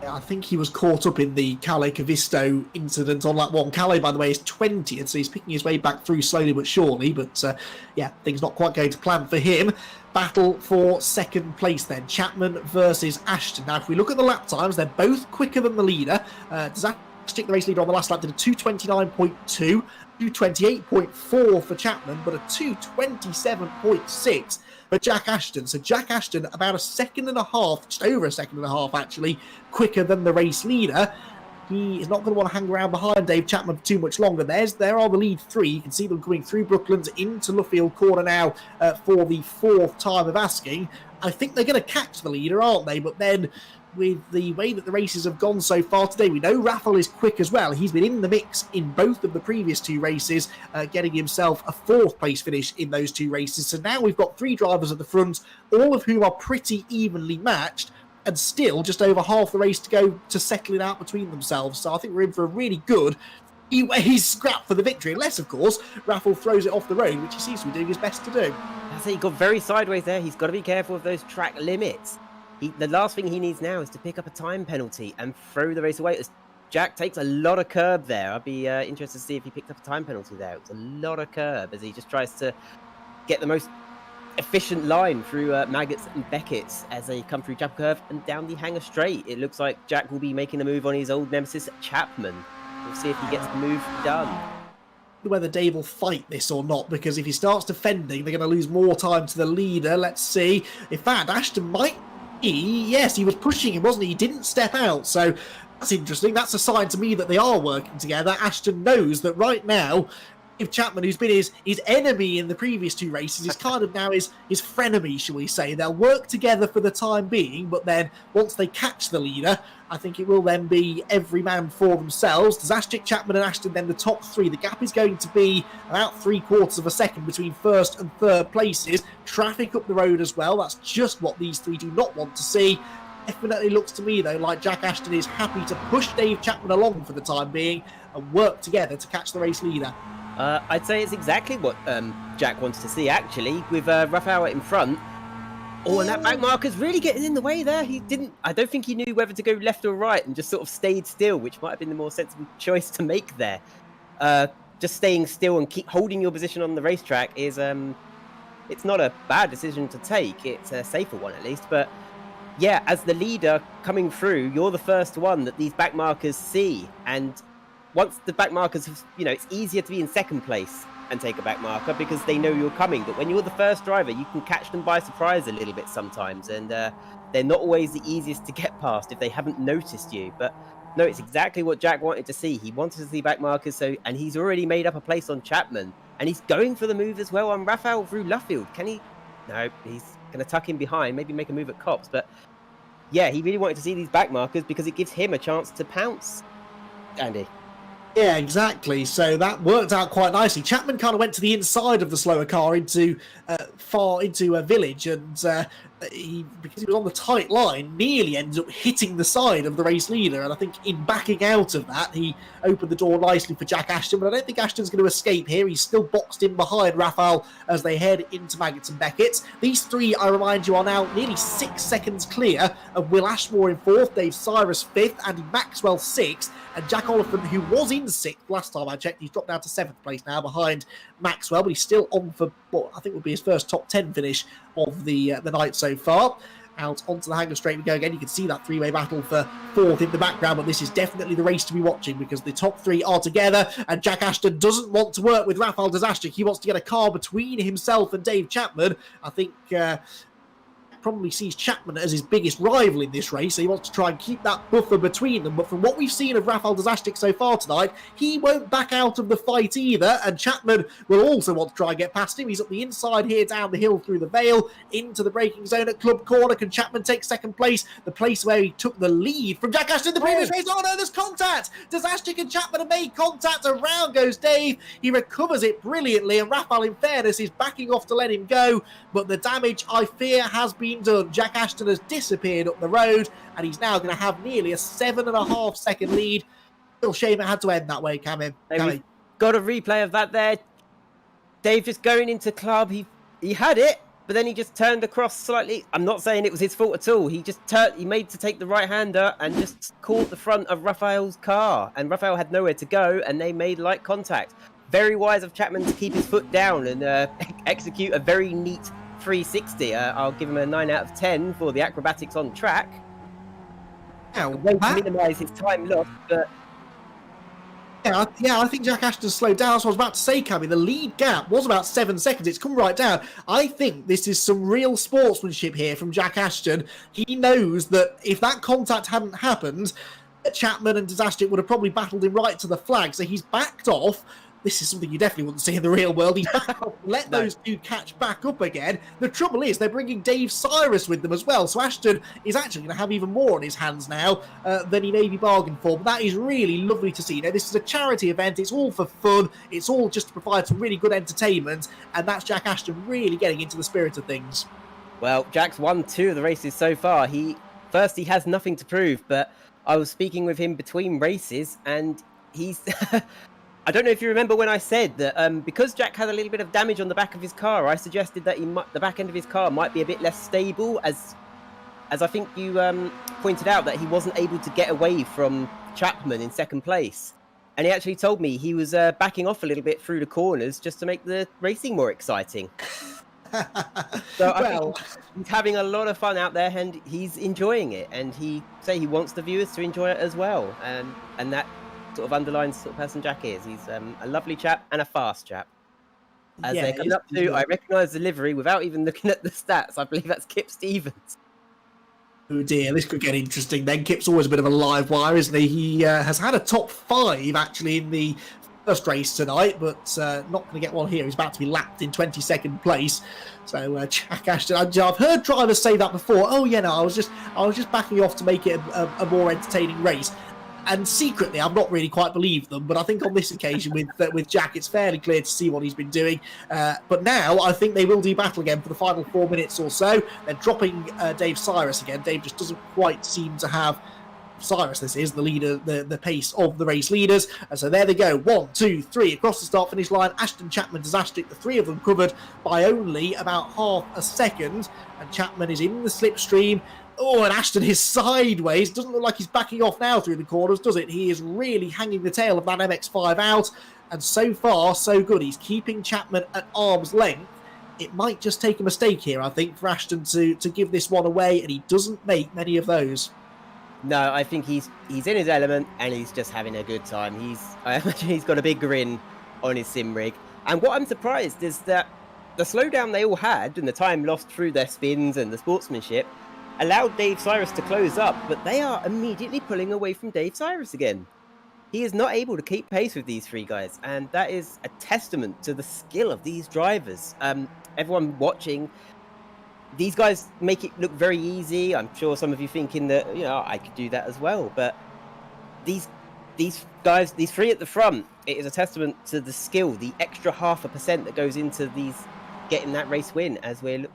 I think he was caught up in the Calais Cavisto incident on lap 1. Calais, by the way, is 20th, so he's picking his way back through slowly but surely, but yeah, things not quite going to plan for him. Battle for second place then, Chapman versus Ashton. Now, if we look at the lap times, they're both quicker than the leader. Dazashtik, the race leader on the last lap, did a 2:29.2, 2:28.4 for Chapman, but a 2:27.6 for Jack Ashton. So Jack Ashton, about 1.5 seconds, just over 1.5 seconds actually, quicker than the race leader. He is not going to want to hang around behind Dave Chapman for too much longer. There are the lead 3. You can see them coming through Brooklands into Luffield Corner now for the 4th time of asking. I think they're going to catch the leader, aren't they? But then, with the way that the races have gone so far today, we know Raffle is quick as well. He's been in the mix in both of the previous 2 races, getting himself a 4th place finish in those 2 races. So now we've got 3 drivers at the front, all of whom are pretty evenly matched, and still just over half the race to go to settle it out between themselves. So I think we're in for a really good he's scrap for the victory, unless, of course, Raffle throws it off the road, which he seems to be doing his best to do. I say he got very sideways there. He's got to be careful of those track limits. The last thing he needs now is to pick up a time penalty and throw the race away. As Jack takes a lot of curb there. I'd be interested to see if he picked up a time penalty there. It was a lot of curb as he just tries to get the most efficient line through Maggots and Beckett's as they come through Chapel Curve and down the Hanger Straight. It looks like Jack will be making a move on his old nemesis Chapman. We'll see if he gets the move done. Whether Dave will fight this or not, because if he starts defending, they're going to lose more time to the leader. Let's see. In fact, Ashton might be. Yes, he was pushing him, wasn't he? He didn't step out, so that's interesting. That's a sign to me that they are working together. Ashton knows that right now, if Chapman, who's been his enemy in the previous 2 races, is kind of now his frenemy, shall we say. They'll work together for the time being, but then once they catch the leader, I think it will then be every man for themselves. Dazashtik, Chapman and Ashton, then the top 3. The gap is going to be about 3/4 second between 1st and 3rd places. Traffic up the road as well. That's just what these 3 do not want to see. Definitely looks to me, though, like Jack Ashton is happy to push Dave Chapman along for the time being and work together to catch the race leader. I'd say it's exactly what Jack wants to see, actually, with Rafael in front. Oh, and that back marker's really getting in the way there. I don't think he knew whether to go left or right and just sort of stayed still, which might have been the more sensible choice to make there. Just staying still and keep holding your position on the racetrack is, it's not a bad decision to take. It's a safer one, at least. But yeah, as the leader coming through, you're the first one that these back markers see. And once the back markers have, it's easier to be in second place and take a back marker because they know you're coming. But when you're the first driver, you can catch them by surprise a little bit sometimes. And they're not always the easiest to get past if they haven't noticed you. But no, it's exactly what Jack wanted to see. He wanted to see back markers, and he's already made up a place on Chapman. And he's going for the move as well on Rafael through Luffield. Can he? No, he's going to tuck in behind, maybe make a move at Cops. But yeah, he really wanted to see these back markers because it gives him a chance to pounce. Andy. Yeah, exactly. So that worked out quite nicely. Chapman kind of went to the inside of the slower car into far into a village, and because he was on the tight line, nearly ended up hitting the side of the race leader. And I think in backing out of that, he opened the door nicely for Jack Ashton. But I don't think Ashton's going to escape here. He's still boxed in behind Raphael as they head into Maggots and Beckett. These three, I remind you, are now nearly 6 seconds clear of Will Ashmore in 4th, Dave Cyrus 5th, Andy Maxwell 6th, and Jack Oliphant, who was in 6th last time I checked. He's dropped down to 7th place now behind Maxwell, but he's still on for what I think will be his first top 10 finish of the night so far. Out onto the Hangar Straight we go again. You can see that three-way battle for 4th in the background, but this is definitely the race to be watching because the top three are together, and Jack Ashton doesn't want to work with Rafał Daszczyk. He wants to get a car between himself and Dave Chapman. I think probably sees Chapman as his biggest rival in this race, so he wants to try and keep that buffer between them. But from what we've seen of Rafał Daszczyk so far tonight, he won't back out of the fight either, and Chapman will also want to try and get past him. He's up the inside here, down the hill through the Vale, into the braking zone at Club Corner. Can Chapman take 2nd place? The place where he took the lead from Jack Ashton in the previous race. Oh no, there's contact! Daszczyk and Chapman have made contact. Around goes Dave. He recovers it brilliantly, and Rafał, in fairness, is backing off to let him go. But the damage, I fear, has been done. Jack Ashton has disappeared up the road, and he's now going to have nearly a 7.5 second lead. Real shame it had to end that way, Cammy. We've got a replay of that there. Dave just going into club. He had it, but then he just turned across slightly. I'm not saying it was his fault at all. He just he made to take the right-hander and just caught the front of Raphael's car, and Raphael had nowhere to go, and they made light contact. Very wise of Chapman to keep his foot down and execute a very neat 360. I'll give him a 9 out of 10 for the acrobatics on track. Now, Way to minimise his time lost, but yeah, I think Jack Ashton slowed down. That's what I was about to say, Cammy. The lead gap was about 7 seconds. It's come right down. I think this is some real sportsmanship here from Jack Ashton. He knows that if that contact hadn't happened, Chapman and Daszczyk would have probably battled him right to the flag. So he's backed off. This is something you definitely wouldn't see in the real world. He's back off, let those two catch back up again. The trouble is they're bringing Dave Cyrus with them as well. So Ashton is actually going to have even more on his hands now than he maybe bargained for. But that is really lovely to see. You know, this is a charity event. It's all for fun. It's all just to provide some really good entertainment. And that's Jack Ashton really getting into the spirit of things. Well, Jack's won 2 of the races so far. He has nothing to prove, but I was speaking with him between races, and he's... I don't know if you remember when I said that because Jack had a little bit of damage on the back of his car, I suggested that the back end of his car might be a bit less stable, as I think you pointed out that he wasn't able to get away from Chapman in 2nd place. And he actually told me he was backing off a little bit through the corners just to make the racing more exciting. So I think he's having a lot of fun out there, and he's enjoying it. And he wants the viewers to enjoy it as well. And that sort of underlines the sort of person Jack is. He's a lovely chap and a fast chap. As they're coming up to, I recognise the livery without even looking at the stats. I believe that's Kip Stevens. Oh dear, this could get interesting then. Kip's always a bit of a live wire, isn't he? He has had a top 5 actually in the first race tonight, but not going to get one here. He's about to be lapped in 22nd place. So Jack Ashton, I've heard drivers say that before. Oh yeah, no, I was just backing off to make it a more entertaining race. And secretly, I've not really quite believed them, but I think on this occasion with Jack, it's fairly clear to see what he's been doing. But now, I think they will do battle again for the final 4 minutes or so. They're dropping Dave Cyrus again. Dave just doesn't quite seem to have Cyrus, this is the leader, the pace of the race leaders. And so there they go, 1, 2, 3 across the start finish line. Ashton, Chapman, Daszczyk, the 3 of them covered by only about half a second. And Chapman is in the slipstream. Oh, and Ashton is sideways. Doesn't look like he's backing off now through the corners, does it? He is really hanging the tail of that MX-5 out. And so far, so good. He's keeping Chapman at arm's length. It might just take a mistake here, I think, for Ashton to give this one away, and he doesn't make many of those. No, I think he's in his element, and he's just having a good time. I imagine he's got a big grin on his sim rig. And what I'm surprised is that the slowdown they all had and the time lost through their spins and the sportsmanship allowed Dave Cyrus to close up, but they are immediately pulling away from Dave Cyrus again. He is not able to keep pace with these 3 guys, and that is a testament to the skill of these drivers. Everyone watching, these guys make it look very easy. I'm sure some of you thinking that, I could do that as well, but these these guys, these three at the front, it is a testament to the skill, the extra 0.5% that goes into these getting that race win, as we're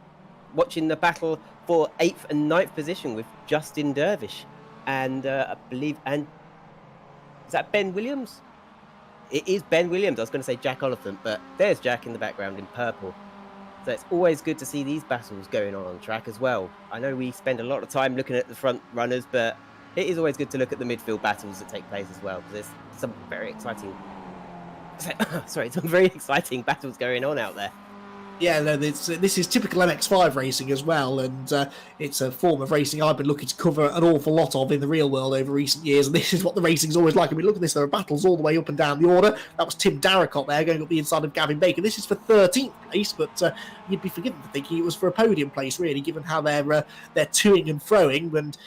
watching the battle for 8th and 9th position with Justin Dervish. And I believe, and is that Ben Williams? It is Ben Williams. I was going to say Jack Oliphant, but there's Jack in the background in purple. So it's always good to see these battles going on track as well. I know we spend a lot of time looking at the front runners, but it is always good to look at the midfield battles that take place as well, because there's some very exciting, some very exciting battles going on out there. Yeah, no, this is typical MX5 racing as well, and it's a form of racing I've been looking to cover an awful lot of in the real world over recent years, and this is what the racing's always like. I mean, look at this, there are battles all the way up and down the order. That was Tim Darracott there, going up the inside of Gavin Baker. This is for 13th place, but you'd be forgiven for thinking it was for a podium place, really, given how they're toing and froing, and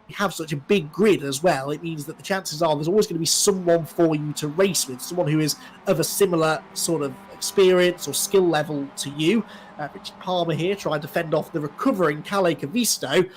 you have such a big grid as well. It means that the chances are there's always going to be someone for you to race with, someone who is of a similar sort of experience or skill level to you. Richard Palmer here trying to fend off the recovering Calais Cavisto.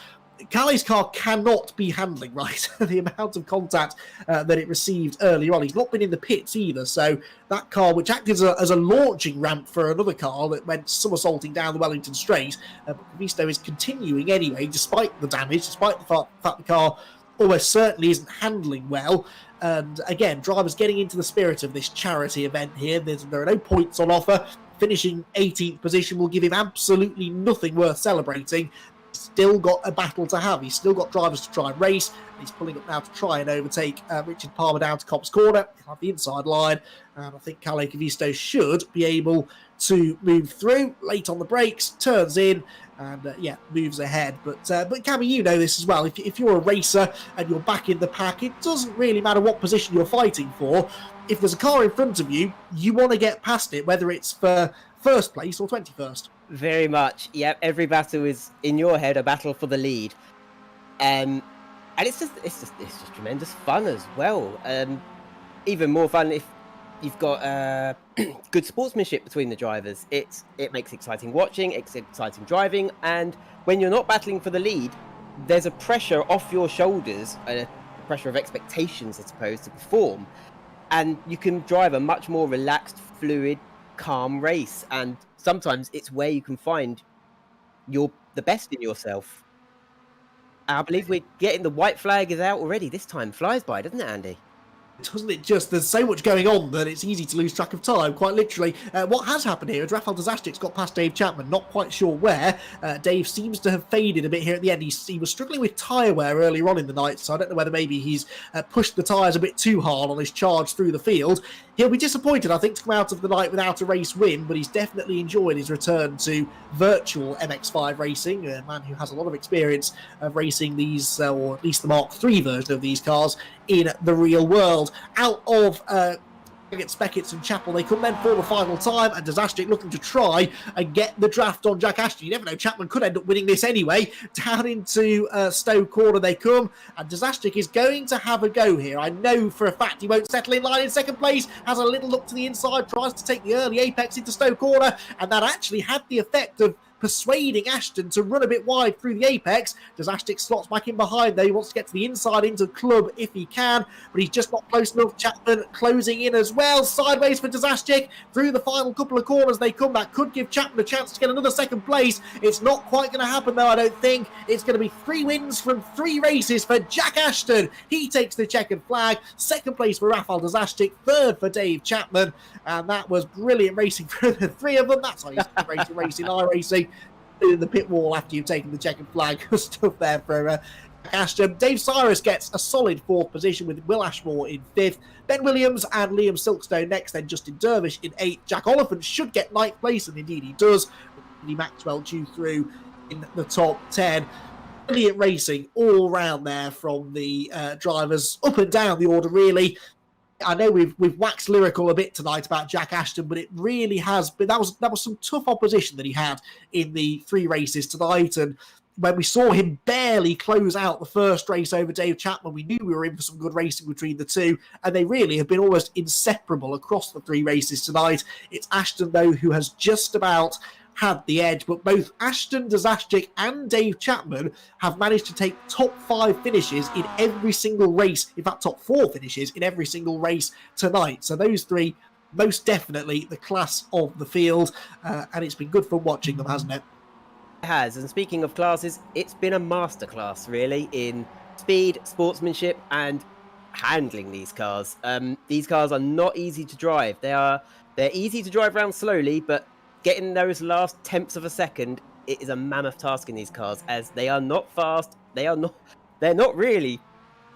Calais' car cannot be handling right the amount of contact that it received earlier on. He's not been in the pits either, so that car, which acted as a launching ramp for another car that went somersaulting down the Wellington Straight, but Cavisto is continuing anyway, despite the damage, despite the fact the car almost certainly isn't handling well. And again, drivers getting into the spirit of this charity event here. There are no points on offer. Finishing 18th position will give him absolutely nothing worth celebrating. He's still got a battle to have. He's still got drivers to try and race. He's pulling up now to try and overtake Richard Palmer down to Copse Corner. He'll have the inside line. And I think Calais Cavisto should be able to move through. Late on the brakes, turns in, and moves ahead. But Cammy, you know this as well. If you're a racer and you're back in the pack, it doesn't really matter what position you're fighting for. If there's a car in front of you, you want to get past it, whether it's for first place or 21st. Very much. Yep. Every battle is in your head a battle for the lead, and it's just tremendous fun as well. Even more fun if you've got good sportsmanship between the drivers. It makes exciting watching, it's exciting driving, and when you're not battling for the lead, there's a pressure off your shoulders, a pressure of expectations, I suppose, to perform, and you can drive a much more relaxed, fluid, calm race. And sometimes it's where you can find the best in yourself. I believe we're getting the white flag is out already. This time flies by, doesn't it, Andy? Doesn't it just? There's so much going on that it's easy to lose track of time, quite literally. What has happened here is Rafael Dazastic's got past Dave Chapman, not quite sure where. Dave seems to have faded a bit here at the end. He was struggling with tyre wear earlier on in the night, so I don't know whether maybe he's pushed the tyres a bit too hard on his charge through the field. He'll be disappointed, I think, to come out of the night without a race win, but he's definitely enjoyed his return to virtual MX5 racing, a man who has a lot of experience of racing these, or at least the Mark III version of these cars, in the real world. Out of Speckett and Chappell, they come then for the final time, and Dazastic looking to try and get the draft on Jack Ashton. You never know, Chapman could end up winning this anyway. Down into Stowe Corner they come, and Dazastic is going to have a go here. I know for a fact he won't settle in line in second place, has a little look to the inside, tries to take the early apex into Stowe Corner, and that actually had the effect of persuading Ashton to run a bit wide through the apex. Dazastic slots back in behind there. He wants to get to the inside into Club if he can, but he's just not close enough. Chapman closing in as well. Sideways for Dazastic. Through the final couple of corners they come. That could give Chapman a chance to get another second place. It's not quite going to happen though, I don't think. It's going to be 3 wins from 3 races for Jack Ashton. He takes the checkered flag. Second place for Rafael Dazastic. Third for Dave Chapman. And that was brilliant racing for the 3 of them. That's how you racing iRacing. In the pit wall after you've taken the checkered flag. Stuff there for Ashton. Dave Cyrus gets a solid 4th position with Will Ashmore in 5th. Ben Williams and Liam Silkstone next, then Justin Dervish in 8th. Jack Oliphant should get 9th place, and indeed he does. Andy Maxwell due through in the top 10. Brilliant racing all round there from the drivers up and down the order, really. I know we've waxed lyrical a bit tonight about Jack Ashton, but it really has been, that was some tough opposition that he had in the 3 races tonight. And when we saw him barely close out the first race over Dave Chapman, we knew we were in for some good racing between the two, and they really have been almost inseparable across the 3 races tonight. It's Ashton, though, who has just about had the edge, but both Ashton Dazashczyk and Dave Chapman have managed to take top 5 finishes in every single race, in fact top 4 finishes in every single race tonight. So those three, most definitely the class of the field, and it's been good fun watching them, hasn't it? It has, and speaking of classes, it's been a masterclass really in speed, sportsmanship, and handling these cars. These cars are not easy to drive. They're easy to drive around slowly, but getting those last tenths of a second, it is a mammoth task in these cars, as they are not fast. They're not really,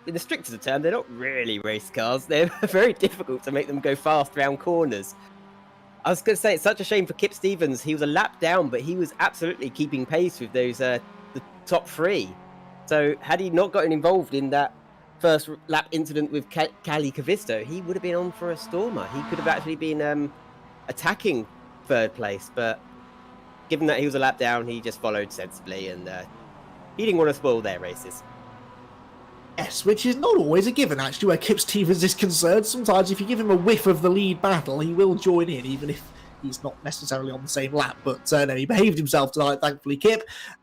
in the strictest of terms, they're not really race cars. They're very difficult to make them go fast around corners. I was going to say, it's such a shame for Kip Stevens. He was a lap down, but he was absolutely keeping pace with those the top 3. So had he not gotten involved in that first lap incident with Cali Cavisto, he would have been on for a stormer. He could have actually been attacking 3rd place, but given that he was a lap down, he just followed sensibly, and he didn't want to spoil their races. Yes, which is not always a given, actually, where Kip Stevens is concerned. Sometimes if you give him a whiff of the lead battle, he will join in, even if he's not necessarily on the same lap. But no, he behaved himself tonight, thankfully, Kip.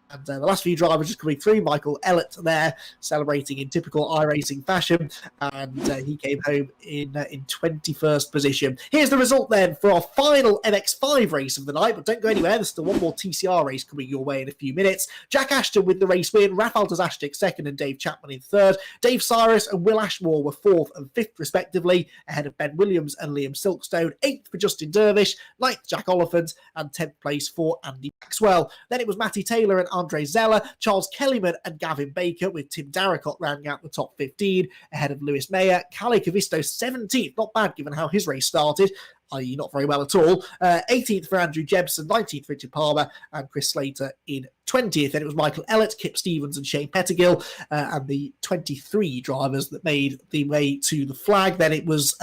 And the last few drivers just coming through. Michael Ellett there, celebrating in typical iRacing fashion. And he came home in 21st position. Here's the result then for our final MX5 race of the night. But don't go anywhere. There's still one more TCR race coming your way in a few minutes. Jack Ashton with the race win. Rafael Dazashczyk second and Dave Chapman in third. Dave Cyrus and Will Ashmore were 4th and 5th respectively, ahead of Ben Williams and Liam Silkstone. 8th for Justin Dervish. 9th Jack Oliphant. And 10th place for Andy Maxwell. Then it was Matty Taylor and Andre Zeller, Charles Kellyman and Gavin Baker, with Tim Darracott rounding out the top 15, ahead of Lewis Mayer. Cali Cavisto 17th, not bad given how his race started, i.e. not very well at all. 18th for Andrew Jebson, 19th for Richard Palmer, and Chris Slater in 20th. Then it was Michael Ellett, Kip Stevens and Shane Pettigill, and the 23 drivers that made the way to the flag. Then it was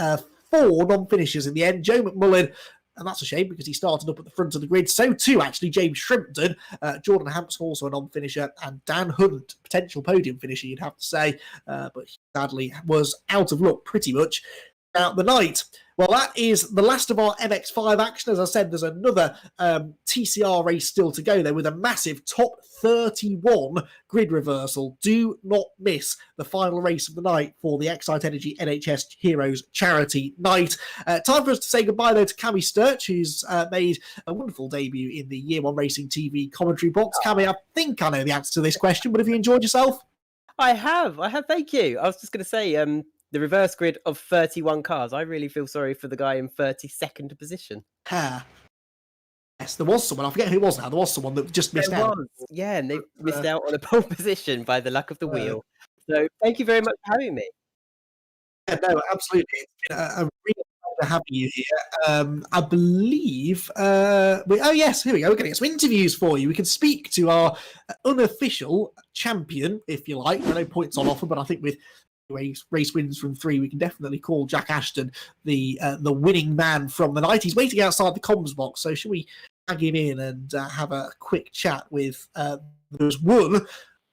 4 non-finishers in the end. Joe McMullen, and that's a shame because he started up at the front of the grid. So too, actually, James Shrimpton, Jordan Hamps, also a non-finisher, and Dan Hunt, potential podium finisher, you'd have to say. But he sadly was out of luck pretty much throughout the night. Well, that is the last of our MX5 action. As I said, there's another TCR race still to go there with a massive top 31 grid reversal. Do not miss the final race of the night for the Xite Energy NHS Heroes Charity Night. Time for us to say goodbye, though, to Cami Sturch, who's made a wonderful debut in the Year One Racing TV commentary box. Cami, I think I know the answer to this question, but have you enjoyed yourself? I have, thank you. I was just going to say, the reverse grid of 31 cars. I really feel sorry for the guy in 32nd position. Yes, there was someone. I forget who it was now. There was someone that just missed out. Yeah, and they missed out on a pole position by the luck of the wheel. So thank you very much for having me. Yeah, no, absolutely. It's been a real pleasure having you here. I believe... oh, yes, here we go. We're going to get some interviews for you. We can speak to our unofficial champion, if you like. There are no points on offer, but I think with race wins from 3, we can definitely call Jack Ashton the winning man from the night. He's waiting outside the comms box, so should we tag him in and have a quick chat with there's won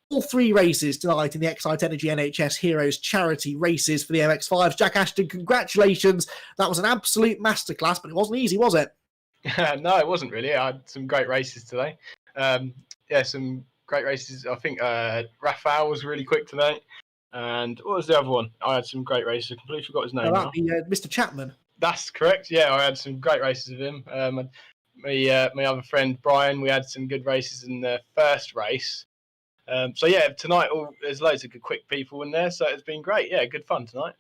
all 3 races tonight in the Xite Energy NHS Heroes charity races for the MX5s. Jack Ashton, congratulations. That was an absolute masterclass, but it wasn't easy, was it? No, it wasn't really. I had some great races today. Some great races. I think Rafael was really quick tonight. And what was the other one? I had some great races. I completely forgot his name. That'd be Mr. Chapman. That's correct. Yeah, I had some great races with him. My other friend Brian, we had some good races in the first race. Tonight there's loads of good quick people in there, so it's been great. Yeah, good fun tonight.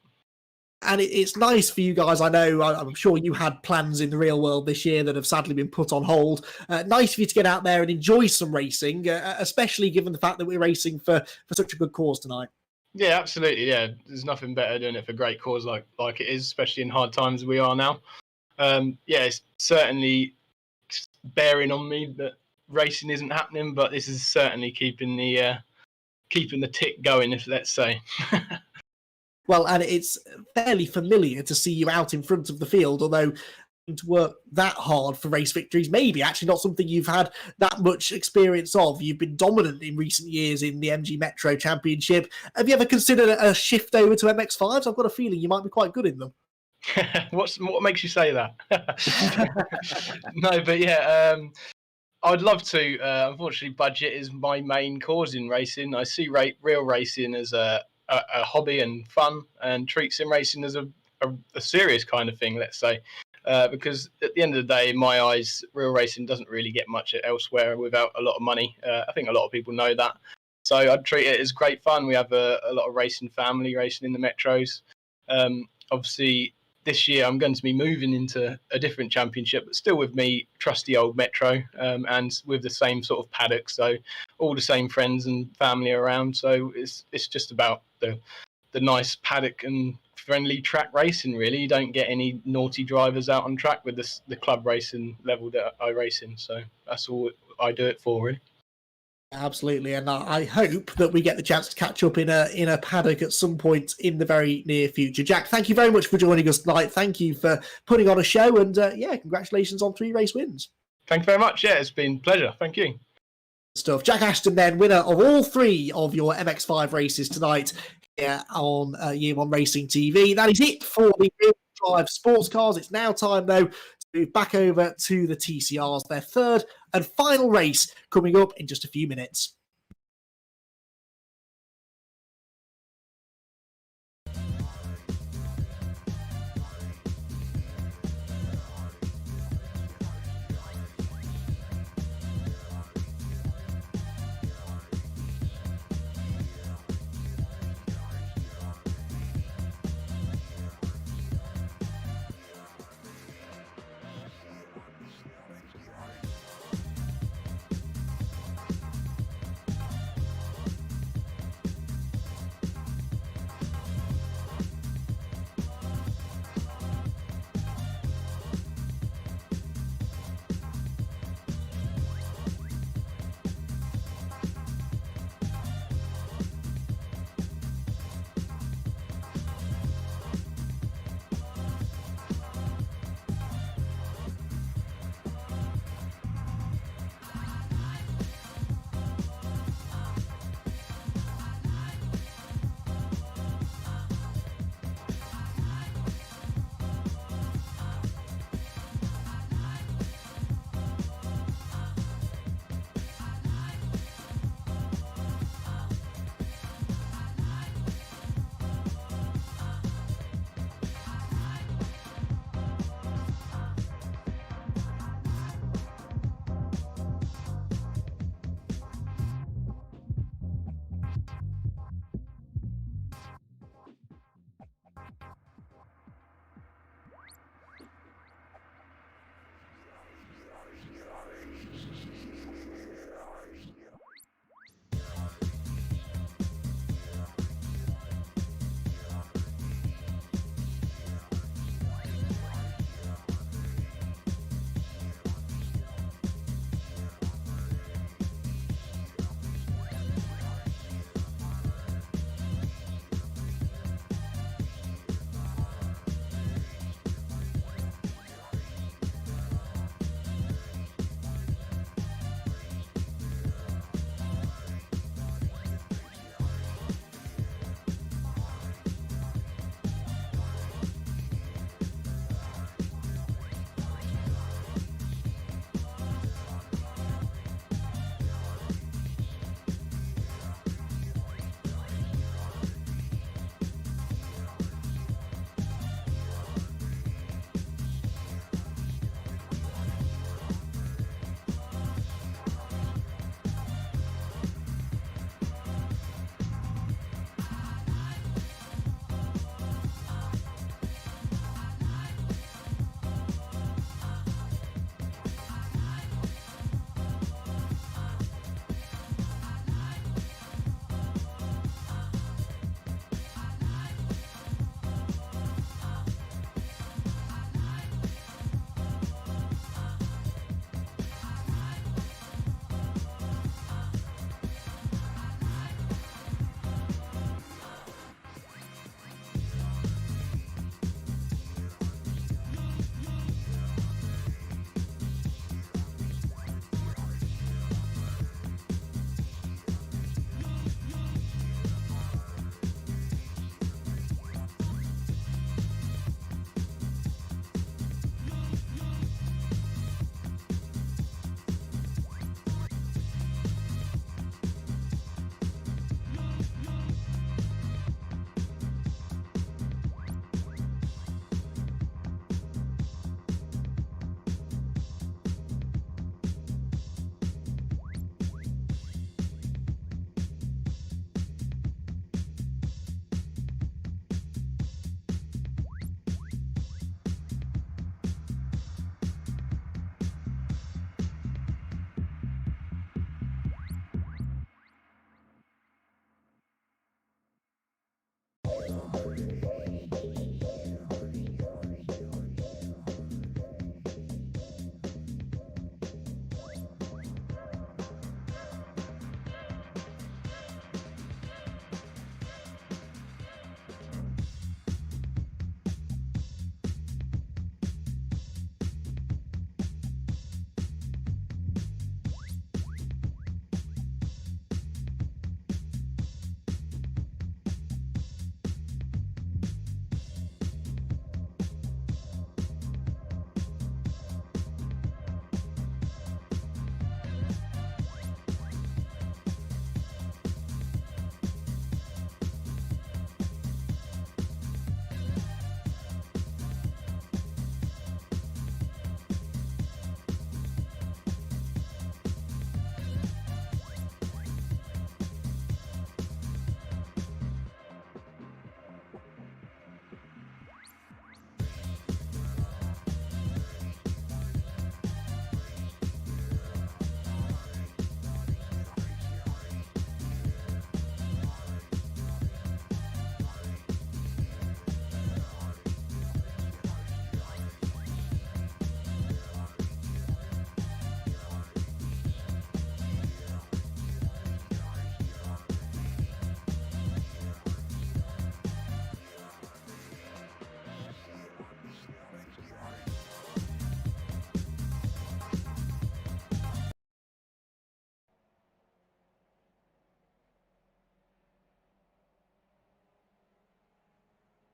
And it's nice for you guys. I know, I'm sure you had plans in the real world this year that have sadly been put on hold. Nice for you to get out there and enjoy some racing, especially given the fact that we're racing for such a good cause tonight. Yeah, absolutely. Yeah, there's nothing better doing it for a great cause like it is, especially in hard times we are now. It's certainly bearing on me that racing isn't happening, but this is certainly keeping the tick going, if let's say. Well, and it's fairly familiar to see you out in front of the field, although to work that hard for race victories, maybe actually not something you've had that much experience of. You've been dominant in recent years in the MG Metro Championship. Have you ever considered a shift over to MX5s? I've got a feeling you might be quite good in them. What makes you say that? No, but yeah, I'd love to. Unfortunately, budget is my main cause in racing. I see real racing as a hobby and fun, and treat sim racing as a serious kind of thing, let's say. Because at the end of the day, in my eyes, real racing doesn't really get much elsewhere without a lot of money. I think a lot of people know that. So I'd treat it as great fun. We have a lot of racing family racing in the metros. Obviously, this year I'm going to be moving into a different championship, but still with me trusty old metro, and with the same sort of paddock. So all the same friends and family around. So it's just about the nice paddock and friendly track racing. Really, you don't get any naughty drivers out on track with the club racing level that I race in. So that's all I do it for, really. Absolutely, and I hope that we get the chance to catch up in a paddock at some point in the very near future. Jack, thank you very much for joining us tonight. Thank you for putting on a show, and congratulations on 3 race wins. Thank you very much. Yeah, it's been a pleasure. Thank you. Stuff. Jack Ashton, then winner of all 3 of your MX5 races tonight here on Year One Racing TV. That is it for the Real Drive Sports Cars. It's now time though to move back over to the TCRs, their 3rd and final race coming up in just a few minutes.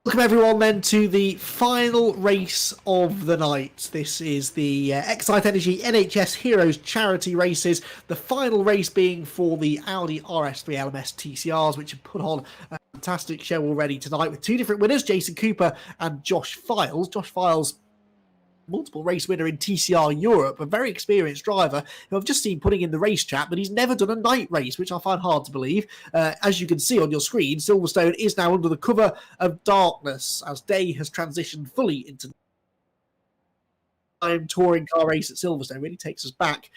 Welcome everyone then to the final race of the night. This is the Xite Energy NHS Heroes charity races. The final race being for the Audi RS3 LMS TCRs, which have put on a fantastic show already tonight with two different winners, Jason Cooper and Josh Files. Josh Files, multiple race winner in TCR Europe, a very experienced driver who I've just seen putting in the race chat, but he's never done a night race, which I find hard to believe. As you can see on your screen, Silverstone is now under the cover of darkness as day has transitioned fully into time. Touring car race at Silverstone really takes us back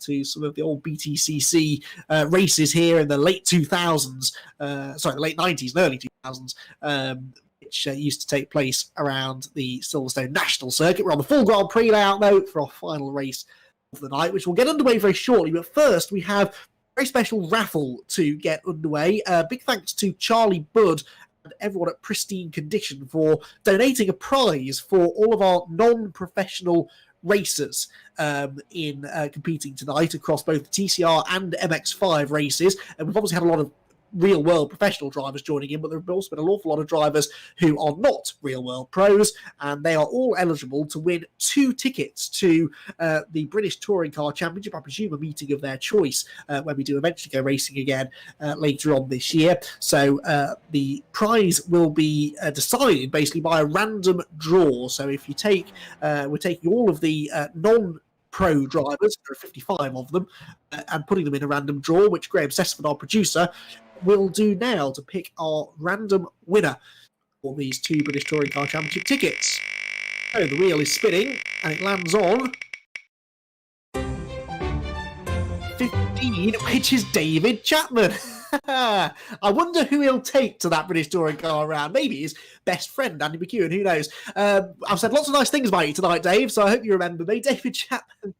to some of the old BTCC races here in the late 2000s, the late 90s and early 2000s, which used to take place around the Silverstone National Circuit. We're on the full Grand Prix layout now for our final race of the night, which will get underway very shortly. But first, we have a very special raffle to get underway. Big thanks to Charlie Budd and everyone at Pristine Condition for donating a prize for all of our non-professional racers in competing tonight across both the TCR and MX5 races. And we've obviously had a lot of real-world professional drivers joining in, but there have also been an awful lot of drivers who are not real-world pros, and they are all eligible to win 2 tickets to the British Touring Car Championship, I presume a meeting of their choice when we do eventually go racing again later on this year. So the prize will be decided basically by a random draw. So if you take, we're taking all of the non-pro drivers, there are 55 of them, and putting them in a random draw, which Graham Sessford, our producer, will do now to pick our random winner for these 2 British Touring Car Championship tickets. So the wheel is spinning and it lands on 15, which is David Chapman. I wonder who he'll take to that British Touring Car round. Maybe his best friend, Andy McEwen, who knows. I've said lots of nice things about you tonight, Dave, so I hope you remember me. David Chapman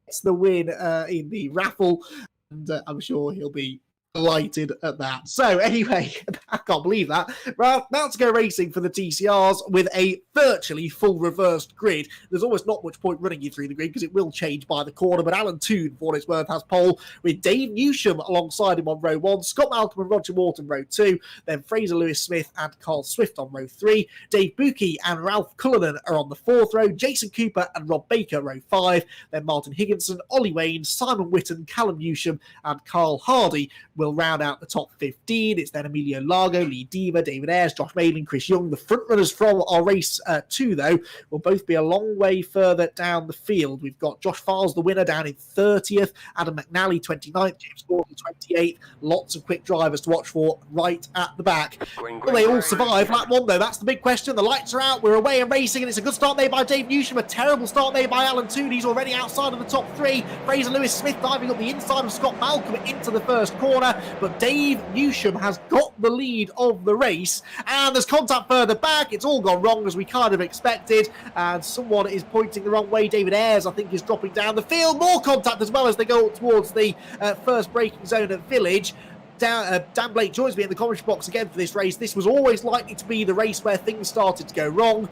gets the win in the raffle, and I'm sure he'll be delighted at that. So anyway, I can't believe that. We're about to go racing for the TCRs with a virtually full reversed grid. There's almost not much point running you through the grid because it will change by the corner, but Alan Toon, for what it's worth, has pole with Dave Newsham alongside him on row 1, Scott Malcolm and Roger Morton row 2, then Fraser Lewis-Smith and Carl Swift on row 3, Dave Buki and Ralph Cullinan are on the 4th row, Jason Cooper and Rob Baker row 5, then Martin Higginson, Ollie Wayne, Simon Whitton, Callum Newsham and Carl Hardy will round out the top 15. It's then Emilio Largo, Lee Diva, David Ayres, Josh Malin, Chris Young. The front runners from our race 2, though, will both be a long way further down the field. We've got Josh Files, the winner, down in 30th, Adam McNally, 29th, James Gordon, 28th. Lots of quick drivers to watch for right at the back. Will they all survive lap 1, though? That's the big question. The lights are out. We're away and racing, and it's a good start made by Dave Newsham, a terrible start made by Alan Toon. He's already outside of the top 3. Fraser Lewis-Smith diving up the inside of Scott Malcolm into the first corner, but Dave Newsham has got the lead of the race, and there's contact further back. It's all gone wrong as we kind of expected, and someone is pointing the wrong way. David Ayres, I think, is dropping down the field. More contact as well as they go towards the first braking zone at Village. Dan Blake joins me in the commentary box again for this race. This was always likely to be the race where things started to go wrong.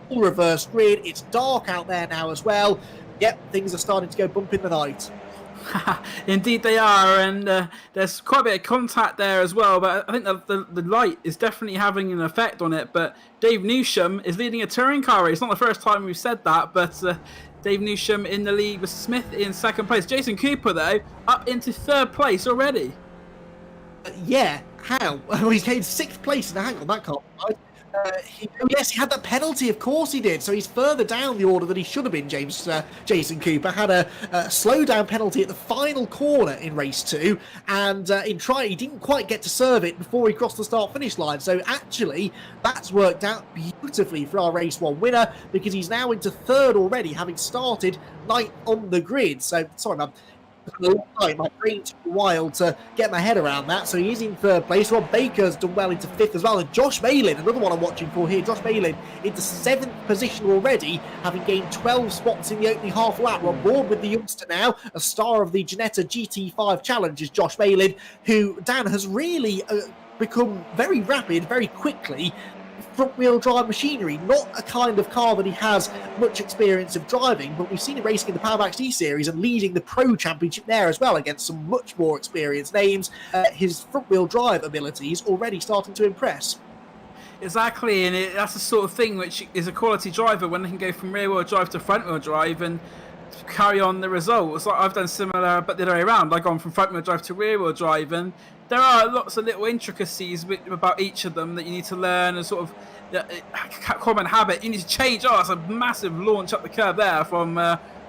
Full reverse grid. It's dark out there now as well. Yep, things are starting to go bump in the night. Indeed they are, and there's quite a bit of contact there as well, but I think the light is definitely having an effect on it. But Dave Newsham is leading a touring car race. It's not the first time we've said that, but Dave Newsham in the lead with Smith in 2nd place. Jason Cooper, though, up into 3rd place already. Yeah, how? Well, he's getting 6th place. Now, hang on, that can't be right. Yes, he had that penalty, of course he did. So he's further down the order than he should have been. Jason Cooper had a slow-down penalty at the final corner in race 2, and he didn't quite get to serve it before he crossed the start-finish line. So actually, that's worked out beautifully for our race 1 winner, because he's now into 3rd already, having started 9th on the grid. So, sorry, man. My brain took a while to get my head around that, so he is in 3rd place. Rob Baker's done well into 5th as well, and Josh Malin, another one I'm watching for here, Josh Malin into 7th position already, having gained 12 spots in the opening half lap. We're on board with the youngster now, a star of the Ginetta GT5 Challenge is Josh Malin, who, Dan, has really become very rapid very quickly. Front-wheel drive machinery, not a kind of car that he has much experience of driving, but we've seen him racing in the Power XD series and leading the Pro Championship there as well against some much more experienced names. His front-wheel drive abilities already starting to impress. Exactly, and that's the sort of thing which is a quality driver when they can go from rear-wheel drive to front-wheel drive and carry on the results. Like I've done similar, but the other way around. I've gone from front-wheel drive to rear-wheel drive, and there are lots of little intricacies about each of them that you need to learn and sort of common habit. You need to change. Oh, it's a massive launch up the curb there from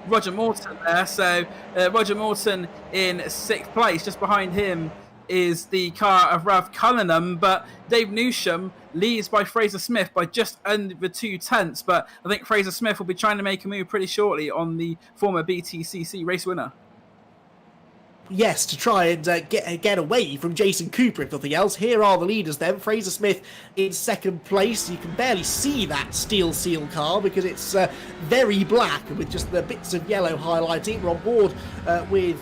Roger Morton there. So Roger Morton in 6th place. Just behind him is the car of Rav Cullingham, but Dave Newsham leads by Fraser Smith by just under 2/10. But I think Fraser Smith will be trying to make a move pretty shortly on the former BTCC race winner. Yes, to try and get away from Jason Cooper, if nothing else. Here are the leaders then. Fraser Smith in 2nd place. You can barely see that steel seal car because it's very black with just the bits of yellow highlighting. We're on board with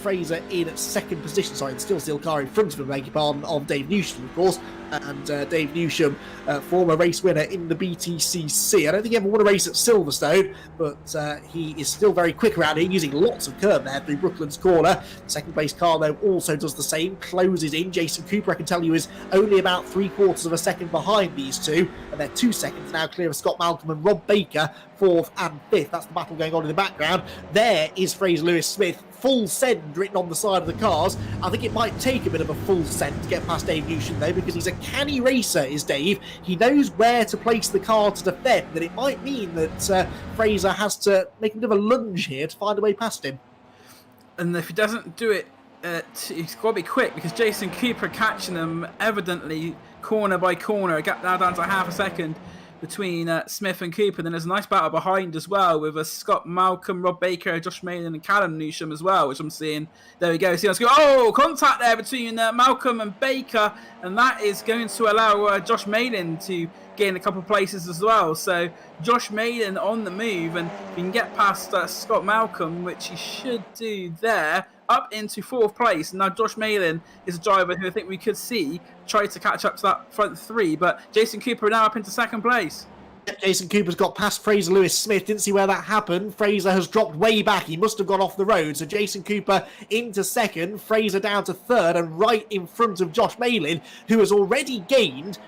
Fraser in 2nd position. Sorry, the steel seal car in front of him, beg your pardon, of Dave Newsham, of course. And Dave Newsham, former race winner in the BTCC. I don't think he ever won a race at Silverstone, but he is still very quick around here, using lots of curb there through Brooklands Corner. 2nd place car, though, also does the same, closes in. Jason Cooper, I can tell you, is only about 3/4 of a second behind these two, and they're 2 seconds now clear of Scott Malcolm and Rob Baker, 4th and 5th. That's the battle going on in the background. There is Fraser Lewis Smith, full send written on the side of the cars. I think it might take a bit of a full send to get past Dave Newsham, though, because he's a canny racer, is Dave. He knows where to place the car to defend, and it might mean that Fraser has to make a bit of a lunge here to find a way past him. And if he doesn't do it, he's got to be quick, because Jason Cooper catching him evidently corner by corner. A gap now down to half a second between Smith and Cooper. Then there's a nice battle behind as well with Scott Malcolm, Rob Baker, Josh Malin and Callum Newsham as well, which I'm seeing. There we go. See, let's go. Oh, contact there between Malcolm and Baker, and that is going to allow Josh Malin to gain a couple of places as well. So Josh Malin on the move, and we can get past Scott Malcolm, which he should do there, up into 4th place. Now Josh Malin is a driver who I think we could see try to catch up to that front 3, but Jason Cooper now up into 2nd place. Jason Cooper's got past Fraser Lewis Smith. Didn't see where that happened. Fraser has dropped way back. He must have gone off the road. So Jason Cooper into 2nd, Fraser down to 3rd, and right in front of Josh Malin, who has already gained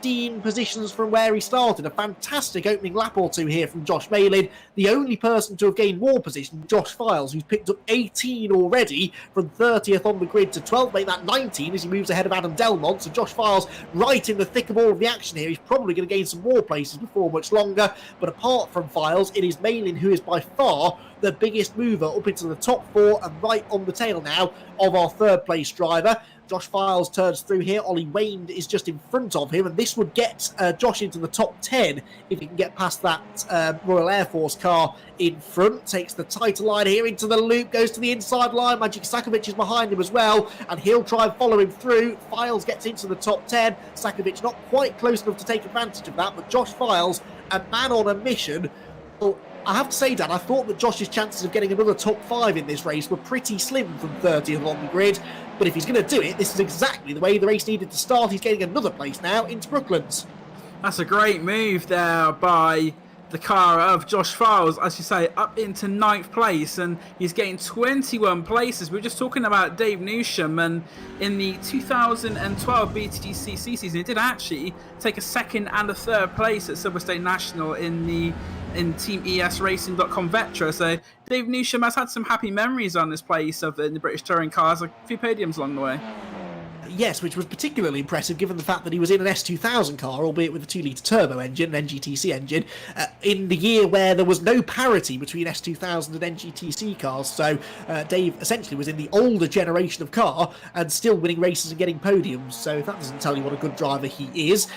15 positions from where he started. A fantastic opening lap or two here from Josh Malin. The only person to have gained more position, Josh Files, who's picked up 18 already from 30th on the grid to 12th, make that 19 as he moves ahead of Adam Delmont. So Josh Files right in the thick of all of the action here. He's probably going to gain some more places before much longer. But apart from Files, it is Malin who is by far the biggest mover up into the top 4 and right on the tail now of our 3rd place driver. Josh Files turns through here. Ollie Wayne is just in front of him, and this would get Josh into the top 10 if he can get past that Royal Air Force car in front. Takes the tighter line here into the loop, goes to the inside line. Magic Sakovic is behind him as well, and he'll try and follow him through. Files gets into the top 10. Sakovic not quite close enough to take advantage of that, but Josh Files, a man on a mission. Well, I have to say, Dan, I thought that Josh's chances of getting another top 5 in this race were pretty slim from 30th on the grid. But if he's going to do it, this is exactly the way the race needed to start. He's getting another place now into Brooklands. That's a great move there by the car of Josh Files, as you say, up into 9th place, and he's getting 21 places. We were just talking about Dave Newsham, and in the 2012 BTCC season, he did actually take a 2nd and a 3rd place at Silverstone National in Team ESRacing.com Vetra. So Dave Newsham has had some happy memories on this place in the British touring cars, a few podiums along the way. Yes, which was particularly impressive given the fact that he was in an S2000 car, albeit with a 2-litre turbo engine, an NGTC engine, in the year where there was no parity between S2000 and NGTC cars. So Dave essentially was in the older generation of car and still winning races and getting podiums. So if that doesn't tell you what a good driver he is,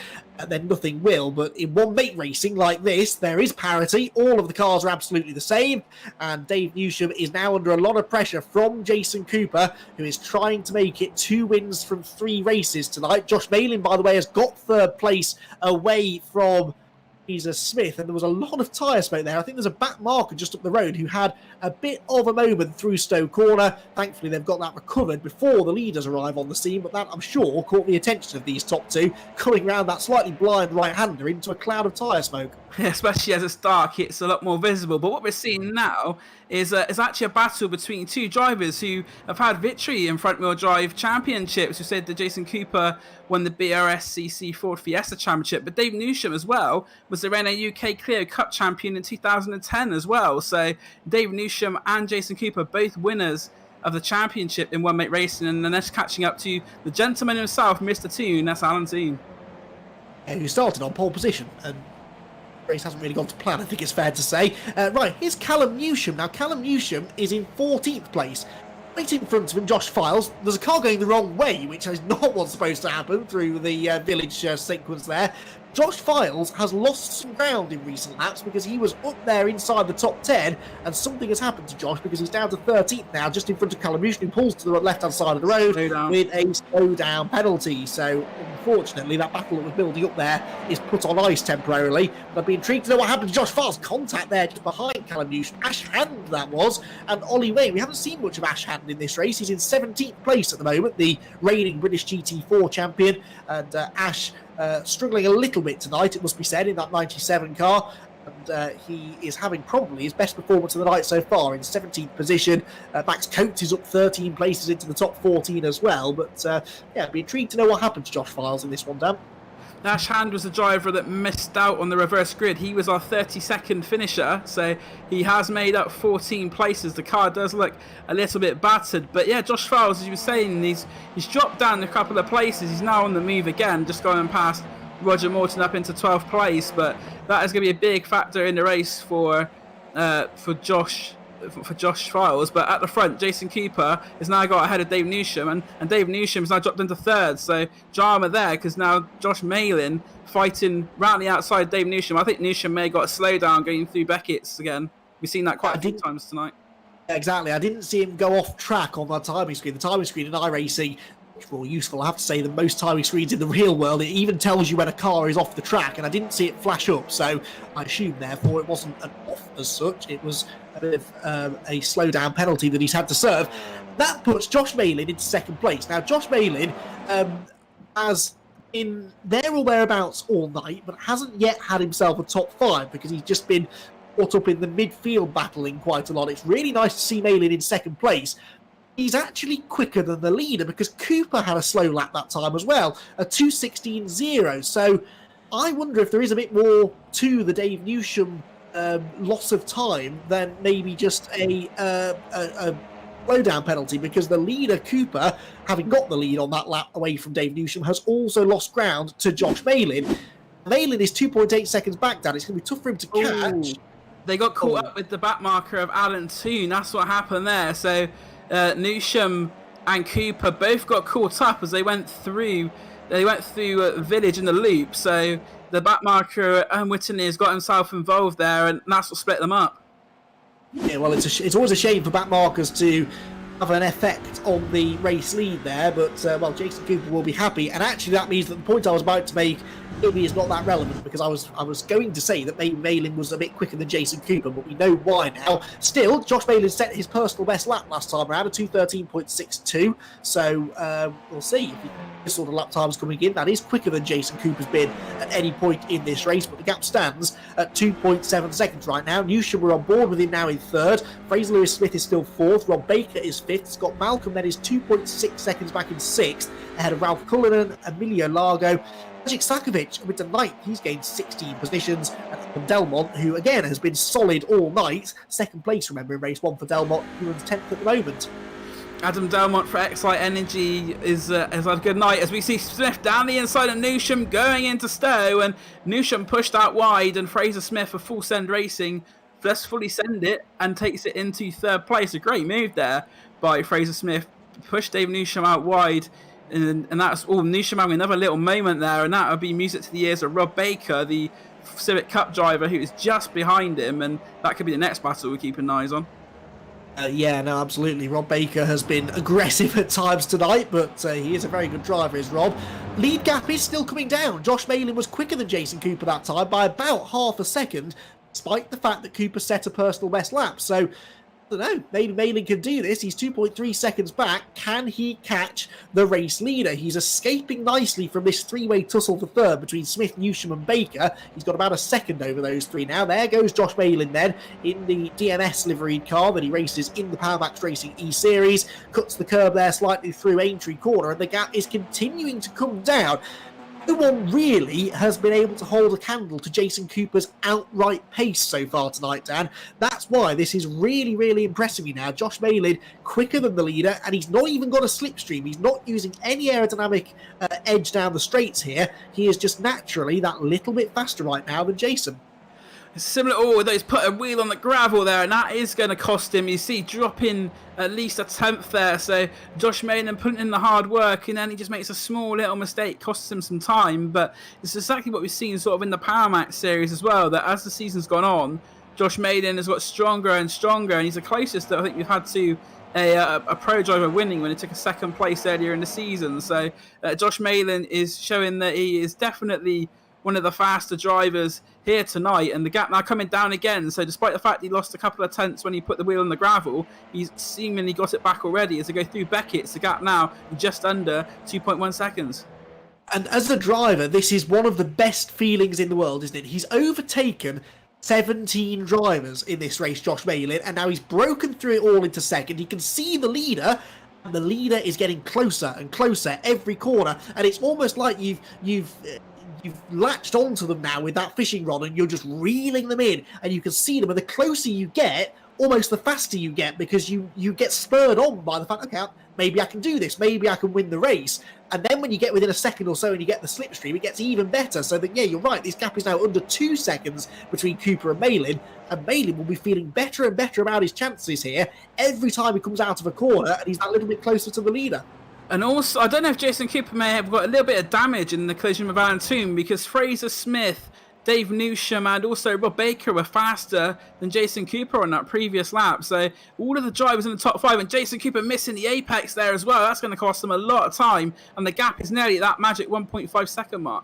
then nothing will. But in one-mate racing like this, there is parity. All of the cars are absolutely the same. And Dave Newsham is now under a lot of pressure from Jason Cooper, who is trying to make it 2 wins from 3 races tonight. Josh Malin, by the way, has got 3rd place away from Fraser Smith, and there was a lot of tyre smoke there. I think there's a back marker just up the road who had a bit of a moment through Stowe Corner. Thankfully, they've got that recovered before the leaders arrive on the scene, but that, I'm sure, caught the attention of these top 2, coming around that slightly blind right-hander into a cloud of tyre smoke. Yeah, especially as it's dark, it's a lot more visible. But what we're seeing now is actually a battle between 2 drivers who have had victory in front-wheel drive championships. We said that Jason Cooper won the BRSCC Ford Fiesta Championship, but Dave Newsham as well was the Renault UK Clio Cup champion in 2010 as well. So Dave Newsham and Jason Cooper, both winners of the championship in one-mate racing, and then that's catching up to the gentleman himself, Mr. Toon, that's Alan Toon. Who started on pole position, and the race hasn't really gone to plan, I think it's fair to say. Right, here's Callum Newsham. Now, Callum Newsham is in 14th place. Right in front of him, Josh Files. There's a car going the wrong way, which is not what's supposed to happen through the village sequence there. Josh Files has lost some ground in recent laps because he was up there inside the top 10, and something has happened to Josh because he's down to 13th now, just in front of Callum Newsham, who pulls to the left-hand side of the road with a slow-down penalty. So, unfortunately, that battle that was building up there is put on ice temporarily. But I'd be intrigued to know what happened to Josh Files. Contact there just behind Callum Newsham. Ash Hand, that was. And Ollie Wayne. We haven't seen much of Ash Hand in this race. He's in 17th place at the moment, the reigning British GT4 champion. And Ash struggling a little bit tonight, it must be said, in that 97 car. And he is having probably his best performance of the night so far in 17th position. Max Coates is up 13 places into the top 14 as well. But yeah, I'd be intrigued to know what happened to Josh Files in this one, Dan. Ash Hand was the driver that missed out on the reverse grid. He was our 32nd finisher, so he has made up 14 places. The car does look a little bit battered, but yeah, Josh Files, as you were saying, he's dropped down a couple of places. He's now on the move again, just going past Roger Morton up into 12th place, but that is going to be a big factor in the race for Josh Files. But at the front, Jason Cooper has now got ahead of Dave Newsham, and Dave Newsham has now dropped into third, so drama there, because now Josh Malin fighting round the outside Dave Newsham. I think Newsham may have got a slowdown going through Beckett's again. We've seen that quite a few times tonight. Exactly, I didn't see him go off track on that timing screen. The timing screen in iRacing, much more useful, I have to say, than most timing screens in the real world. It even tells you when a car is off the track, and I didn't see it flash up, so I assume therefore it wasn't an off as such. It was a bit of a slowdown penalty that he's had to serve. That puts Josh Malin into second place. Now, Josh Malin has been there or thereabouts all night, but hasn't yet had himself a top 5 because he's just been caught up in the midfield battling quite a lot. It's really nice to see Malin in second place. He's actually quicker than the leader because Cooper had a slow lap that time as well, a 2:16.0. So I wonder if there is a bit more to the Dave Newsham loss of time than maybe just a slowdown penalty, because the leader, Cooper, having got the lead on that lap away from Dave Newsham, has also lost ground to Josh Malin. Malin is 2.8 seconds back, Dan. It's going to be tough for him to catch. They got caught up with the back marker of Alan Toon. That's what happened there. So Newsham and Cooper both got caught up as they went through Village in the loop. So the back marker, Whitney, has got himself involved there, and that's what split them up. Yeah, well, it's always a shame for back markers to have an effect on the race lead there, but well, Jason Cooper will be happy, and actually that means that the point I was about to make maybe is not that relevant, because I was going to say that maybe Malin was a bit quicker than Jason Cooper, but we know why now. Still, Josh Malin set his personal best lap last time around, a 2:13.62, so we'll see if this sort of lap time's coming in. That is quicker than Jason Cooper's been at any point in this race, but the gap stands at 2.7 seconds right now. Newsham were on board with him now in third. Fraser Lewis Smith is still fourth. Rob Baker is fifth. Scott Malcolm then is 2.6 seconds back in sixth, ahead of Ralph Cullinan, Emilio Largo. Magic Sakovic with the ninth, he's gained 16 positions. And Adam Delmont, who again has been solid all night, second place, remember, in race 1 for Delmont, who runs 10th at the moment. Adam Delmont for Xite Energy has had a good night, as we see Smith down the inside of Newsham going into Stowe, and Newsham pushed out wide, and Fraser Smith of Full Send Racing just fully send it and takes it into third place. A great move there by Fraser Smith, pushed Dave Newsham out wide. And that's all. Newsham having another little moment there, and that would be music to the ears of Rob Baker, the Civic Cup driver, who is just behind him, and that could be the next battle we're keeping eyes on. Yeah, no, absolutely. Rob Baker has been aggressive at times tonight, but he is a very good driver, is Rob. Lead gap is still coming down. Josh Malin was quicker than Jason Cooper that time by about half a second, despite the fact that Cooper set a personal best lap. So I don't know, maybe Malin can do this. He's 2.3 seconds back. Can he catch the race leader? He's escaping nicely from this three-way tussle for third between Smith, Newsham and Baker. He's got about a second over those three now. There goes Josh Malin then in the DMS liveried car that he races in the Power Max Racing E-Series. Cuts the curb there slightly through Aintree Corner, and the gap is continuing to come down. No one really has been able to hold a candle to Jason Cooper's outright pace so far tonight, Dan. That's why this is really, really impressing me now. Josh Malin quicker than the leader, and he's not even got a slipstream. He's not using any aerodynamic edge down the straights here. He is just naturally that little bit faster right now than Jason. Similar, although he's put a wheel on the gravel there, and that is going to cost him. You see, dropping at least a 10th there. So Josh Malin putting in the hard work, and then he just makes a small little mistake, costs him some time. But it's exactly what we've seen sort of in the Power Max series as well, that as the season's gone on, Josh Malin has got stronger and stronger, and he's the closest that I think we've had to a pro driver winning when he took a second place earlier in the season. So Josh Malin is showing that he is definitely one of the faster drivers here tonight, and the gap now coming down again. So despite the fact he lost a couple of tenths when he put the wheel on the gravel, he's seemingly got it back already as they go through Beckett. It's the gap now just under 2.1 seconds. And as a driver, this is one of the best feelings in the world, isn't it? He's overtaken 17 drivers in this race, Josh Malin, and now he's broken through it all into second. He can see the leader, and the leader is getting closer and closer every corner, and it's almost like you've latched onto them now with that fishing rod, and you're just reeling them in, and you can see them, and the closer you get, almost the faster you get, because you get spurred on by the fact, okay, maybe I can do this, maybe I can win the race. And then when you get within a second or so and you get the slipstream, it gets even better. So that, yeah, you're right, this gap is now under 2 seconds between Cooper and Malin will be feeling better and better about his chances here every time he comes out of a corner, and he's that little bit closer to the leader. And also, I don't know if Jason Cooper may have got a little bit of damage in the collision with Alan Toome, because Fraser Smith, Dave Newsham, and also Rob Baker were faster than Jason Cooper on that previous lap. So all of the drivers in the top 5, and Jason Cooper missing the apex there as well, that's going to cost them a lot of time, and the gap is nearly at that magic 1.5 second mark.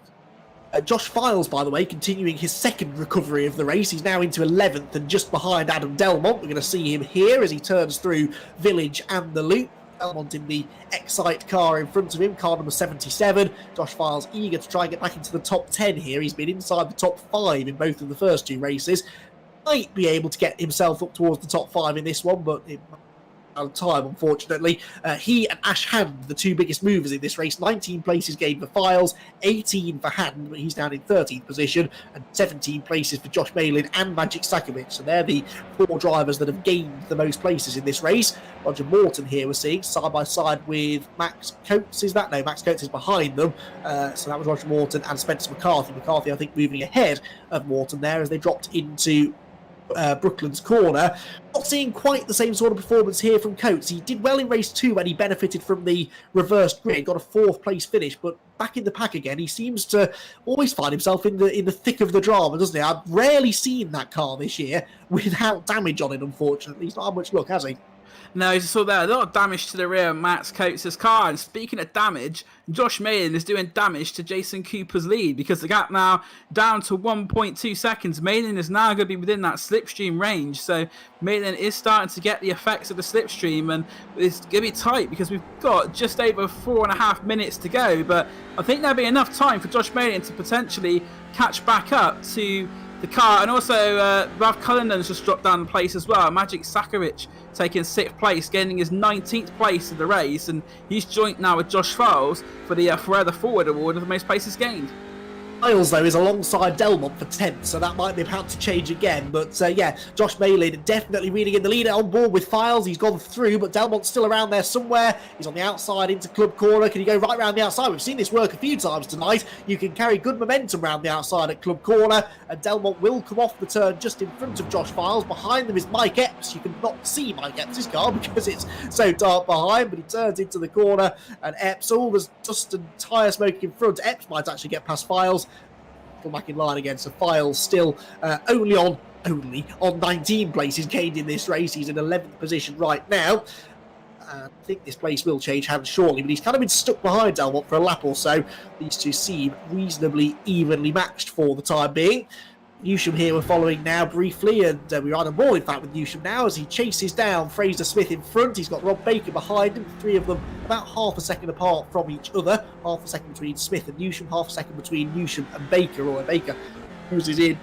Josh Files, by the way, continuing his second recovery of the race. He's now into 11th and just behind Adam Delmont. We're going to see him here as he turns through Village and the Loop. Delmont in the Xite car in front of him, car number 77. Josh Files eager to try and get back into the top 10 here. He's been inside the top 5 in both of the first 2 races. Might be able to get himself up towards the top 5 in this one, but it might out of time, unfortunately. He and Ash Hand, the 2 biggest movers in this race. 19 places gained for Files, 18 for Hand, but he's down in 13th position, and 17 places for Josh Malin and Magic Sakovic. So they're the 4 drivers that have gained the most places in this race. Roger Morton here we're seeing side by side with Max Coates. Is that? No, Max Coates is behind them. So that was Roger Morton and Spencer McCarthy. McCarthy, I think, moving ahead of Morton there as they dropped into Brooklands corner. Not seeing quite the same sort of performance here from Coates. He did well in race 2 and he benefited from the reversed grid, got a 4th place finish, but back in the pack again, he seems to always find himself in the thick of the drama, doesn't he? I've rarely seen that car this year without damage on it, unfortunately. He's not had much luck, has he? No, you saw there a lot of damage to the rear of Max Coates' car. And speaking of damage, Josh Malin is doing damage to Jason Cooper's lead, because the gap now down to 1.2 seconds. Malin is now going to be within that slipstream range. So Malin is starting to get the effects of the slipstream, and it's going to be tight because we've got just over 4.5 minutes to go. But I think there'll be enough time for Josh Malin to potentially catch back up to the car. And also Ralph Cullenden's just dropped down the place as well. Magic Sakovic taking 6th place, gaining his 19th place of the race, and he's joint now with Josh Files for the Further Forward award of the most places gained. Files, though, is alongside Delmont for 10th, so that might be about to change again. But yeah, Josh Malin definitely reading in the leader on board with Files. He's gone through, but Delmont's still around there somewhere. He's on the outside into Club Corner. Can he go right around the outside? We've seen this work a few times tonight. You can carry good momentum around the outside at Club Corner, and Delmont will come off the turn just in front of Josh Files. Behind them is Mike Epps. You can not see Mike Epps' car because it's so dark behind, but he turns into the corner, and Epps, all there's dust and tyre smoke in front. Epps might actually get past Files. Back in line again, so Files still only on 19 places gained in this race. He's in 11th position right now. I think this place will change hands shortly, but he's kind of been stuck behind Delmont for a lap or so. These two seem reasonably evenly matched for the time being. Newsham here we're following now briefly, and we're on a ball, in fact, with Newsham now as he chases down Fraser Smith in front. He's got Rob Baker behind him, three of them about half a second apart from each other. Half a second between Smith and Newsham, half a second between Newsham and Baker, or Baker cruises in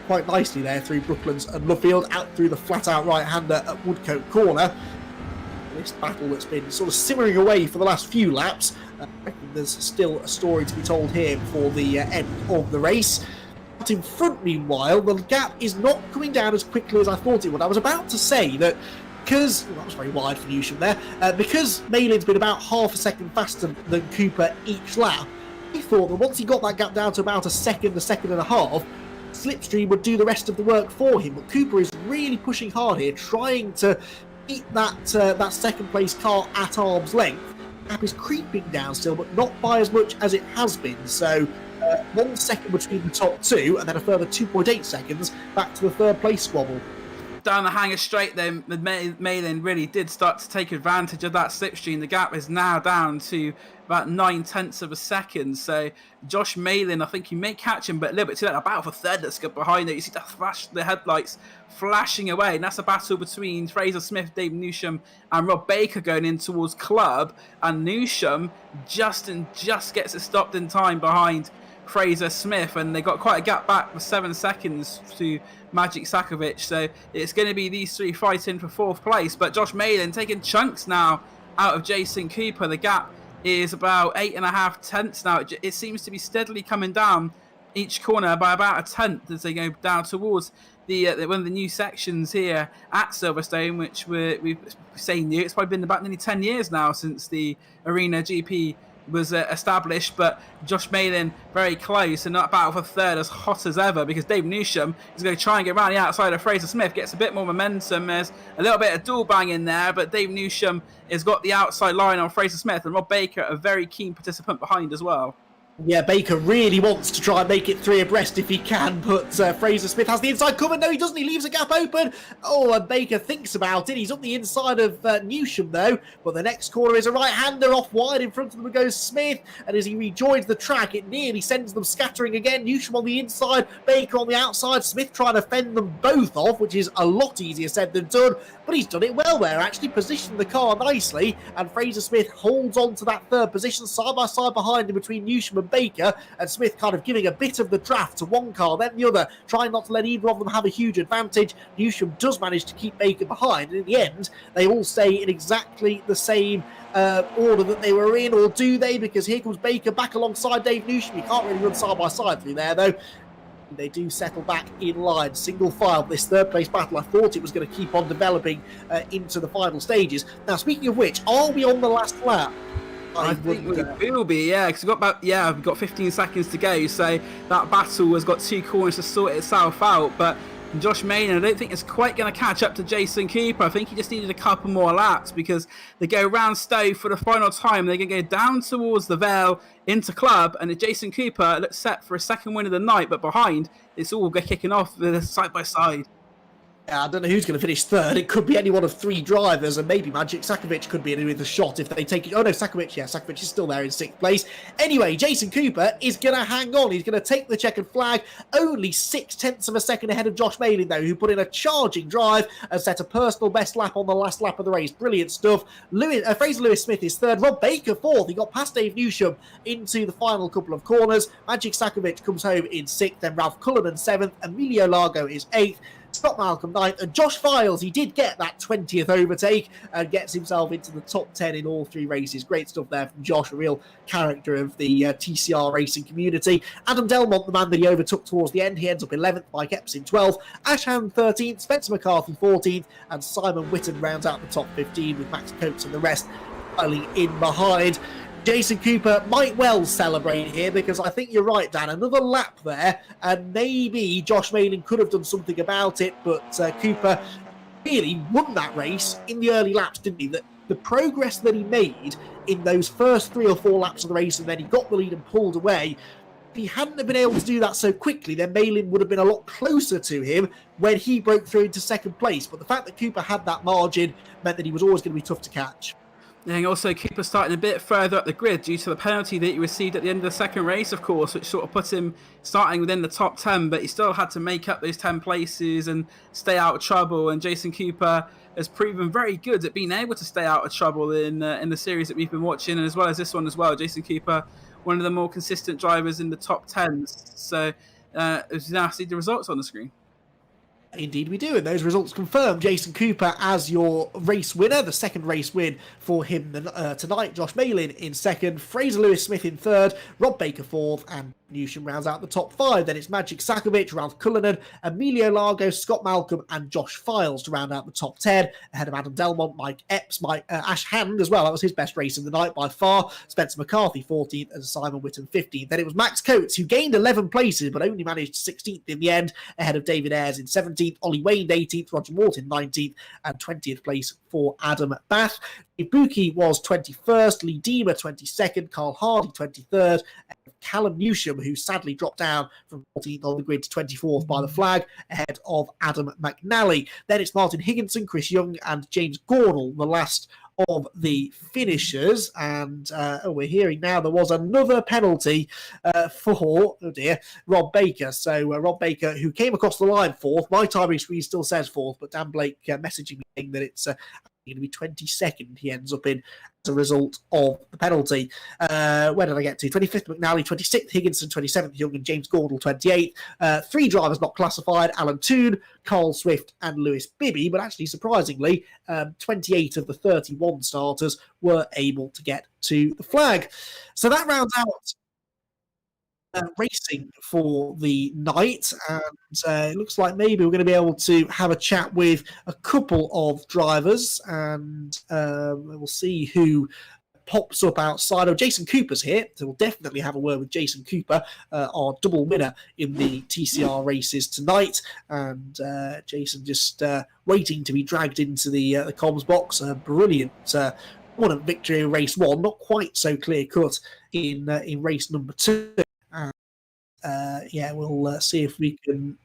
quite nicely there through Brooklands and Luffield, out through the flat-out right-hander at Woodcote Corner. This battle that's been sort of simmering away for the last few laps. I reckon there's still a story to be told here before the end of the race. But in front, meanwhile, the gap is not coming down as quickly as I thought it would. I was about to say that because, well, that was very wide for Newsham there, because Malin's been about half a second faster than Cooper each lap, I thought that once he got that gap down to about a second and a half, Slipstream would do the rest of the work for him. But Cooper is really pushing hard here, trying to keep that second place car at arm's length. Gap is creeping down still, but not by as much as it has been. So 1 second between the top two, and then a further 2.8 seconds back to the third place squabble. Down the hanger straight then, Malin really did start to take advantage of that slipstream. The gap is now down to about 9/10 of a second. So Josh Malin, I think he may catch him, but a little bit too late. About a third that's got behind it. You see the headlights flashing away, and that's a battle between Fraser Smith, Dave Newsham, and Rob Baker going in towards Club. And Newsham just gets it stopped in time behind Fraser Smith, and they got quite a gap back for 7 seconds to Magic Sakovic. So it's going to be these three fighting for fourth place, but Josh Malin taking chunks now out of Jason Cooper. The gap is about 8.5 tenths now. It seems to be steadily coming down each corner by about a tenth as they go down towards the one of the new sections here at Silverstone, which we say new. It's probably been about nearly 10 years now since the Arena GP was established, but Josh Malin very close and not about a third, as hot as ever, because Dave Newsham is going to try and get around the outside of Fraser Smith, gets a bit more momentum. There's a little bit of dual bang in there, but Dave Newsham has got the outside line on Fraser Smith, and Rob Baker, a very keen participant behind as well. Yeah, Baker really wants to try and make it three abreast if he can, but Fraser Smith has the inside cover. No, he doesn't. He leaves a gap open. Oh, and Baker thinks about it. He's on the inside of Newsham, though, but the next corner is a right-hander off wide. In front of them goes Smith, and as he rejoins the track, it nearly sends them scattering again. Newsham on the inside, Baker on the outside. Smith trying to fend them both off, which is a lot easier said than done, but he's done it well there, actually positioned the car nicely, and Fraser Smith holds on to that third position side by side behind him between Newsham and Baker, and Smith kind of giving a bit of the draft to one car, then the other, trying not to let either of them have a huge advantage. Newsham does manage to keep Baker behind, and in the end, they all stay in exactly the same order that they were in, or do they? Because here comes Baker back alongside Dave Newsham. You can't really run side by side through there, though. They do settle back in line, single file. This third place battle, I thought it was going to keep on developing into the final stages. Now, speaking of which, are we on the last lap? I think we will be, yeah, because we've got 15 seconds to go, so that battle has got two corners to sort itself out. But Josh Malin, I don't think it's quite going to catch up to Jason Cooper. I think he just needed a couple more laps, because they go round Stowe for the final time. They're going to go down towards the Vale into Club, and Jason Cooper looks set for a second win of the night, but behind, it's all kicking off side by side. I don't know who's going to finish third. It could be any one of three drivers, and maybe Magic Sakovic could be in with a shot if they take it. Oh no, Sakovic is still there in sixth place. Anyway, Jason Cooper is going to hang on. He's going to take the checkered flag. Only 0.6 of a second ahead of Josh Malin, though, who put in a charging drive and set a personal best lap on the last lap of the race. Brilliant stuff. Fraser Lewis-Smith is third. Rob Baker fourth. He got past Dave Newsham into the final couple of corners. Magic Sakovic comes home in sixth. Then Ralph Cullinan seventh. Emilio Largo is eighth. Scott Malcolm ninth, and Josh Files, he did get that 20th overtake and gets himself into the top 10 in all three races. Great stuff there from Josh, a real character of the TCR racing community. Adam Delmont, the man that he overtook towards the end, he ends up 11th, Mike Epson 12th, Asham 13th, Spencer McCarthy 14th, and Simon Witten rounds out the top 15 with Max Coates and the rest piling in behind. Jason Cooper might well celebrate here, because I think you're right, Dan. Another lap there, and maybe Josh Malin could have done something about it, but Cooper really won that race in the early laps, didn't he? The progress that he made in those first 3 or 4 laps of the race, and then he got the lead and pulled away. If he hadn't have been able to do that so quickly, then Malin would have been a lot closer to him when he broke through into second place. But the fact that Cooper had that margin meant that he was always going to be tough to catch. And also Cooper starting a bit further up the grid due to the penalty that he received at the end of the second race, of course, which sort of put him starting within the top 10, but he still had to make up those 10 places and stay out of trouble. And Jason Cooper has proven very good at being able to stay out of trouble in the series that we've been watching, and as well as this one as well. Jason Cooper, one of the more consistent drivers in the top 10s. So as you now see the results on the screen. Indeed we do, and those results confirm Jason Cooper as your race winner, the second race win for him tonight. Josh Malin in second, Fraser Lewis-Smith in third, Rob Baker fourth, and Newsham rounds out the top five. Then it's Magic Sakovic, Ralph Cullinan, Emilio Largo, Scott Malcolm, and Josh Files to round out the top 10, ahead of Adam Delmont, Mike Epps, Ash Hand as well. That was his best race of the night by far. Spencer McCarthy 14th and Simon Whitton 15th. Then it was Max Coates, who gained 11 places but only managed 16th in the end, ahead of David Ayres in 17th, Ollie Wayne 18th, Roger Morton 19th, and 20th place for Adam Bath. Ibuki was 21st, Lee Deemer 22nd, Carl Hardy 23rd, Callum Newsham, who sadly dropped down from 14th on the grid to 24th by the flag, ahead of Adam McNally. Then it's Martin Higginson, Chris Young, and James Gordell, the last of the finishers. And we're hearing now there was another penalty for, Rob Baker. So Rob Baker, who came across the line fourth, my timing screen still says fourth, but Dan Blake messaging me saying that it's going to be 22nd he ends up in as a result of the penalty. Where did I get to? 25th McNally, 26th Higginson, 27th Young, and James Gordell 28th. Three drivers not classified: Alan Toon, Carl Swift, and Lewis Bibby. But actually, surprisingly, 28 of the 31 starters were able to get to the flag. So that rounds out racing for the night, and it looks like maybe we're going to be able to have a chat with a couple of drivers, and we'll see who pops up outside. Oh, Jason Cooper's here, so we'll definitely have a word with Jason Cooper, our double winner in the TCR races tonight. And Jason just waiting to be dragged into the comms box. Brilliant won a victory in race one, not quite so clear cut in race number two. We'll see if we can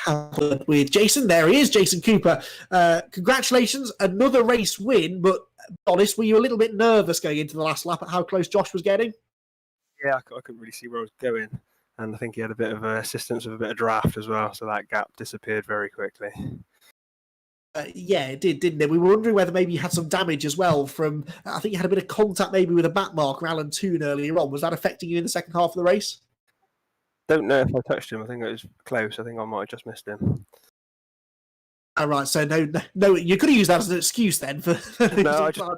have a word with Jason. There he is, Jason Cooper. Congratulations, another race win, but honest, were you a little bit nervous going into the last lap at how close Josh was getting? Yeah, I couldn't really see where I was going, and I think he had a bit of assistance with a bit of draft as well, so that gap disappeared very quickly. It did, didn't it? We were wondering whether maybe you had some damage as well from, I think you had a bit of contact maybe with a back marker, Alan Toon, earlier on. Was that affecting you in the second half of the race? Don't know if I touched him. I think it was close. I think I might have just missed him. All right, so no, you could have used that as an excuse then for No, Josh.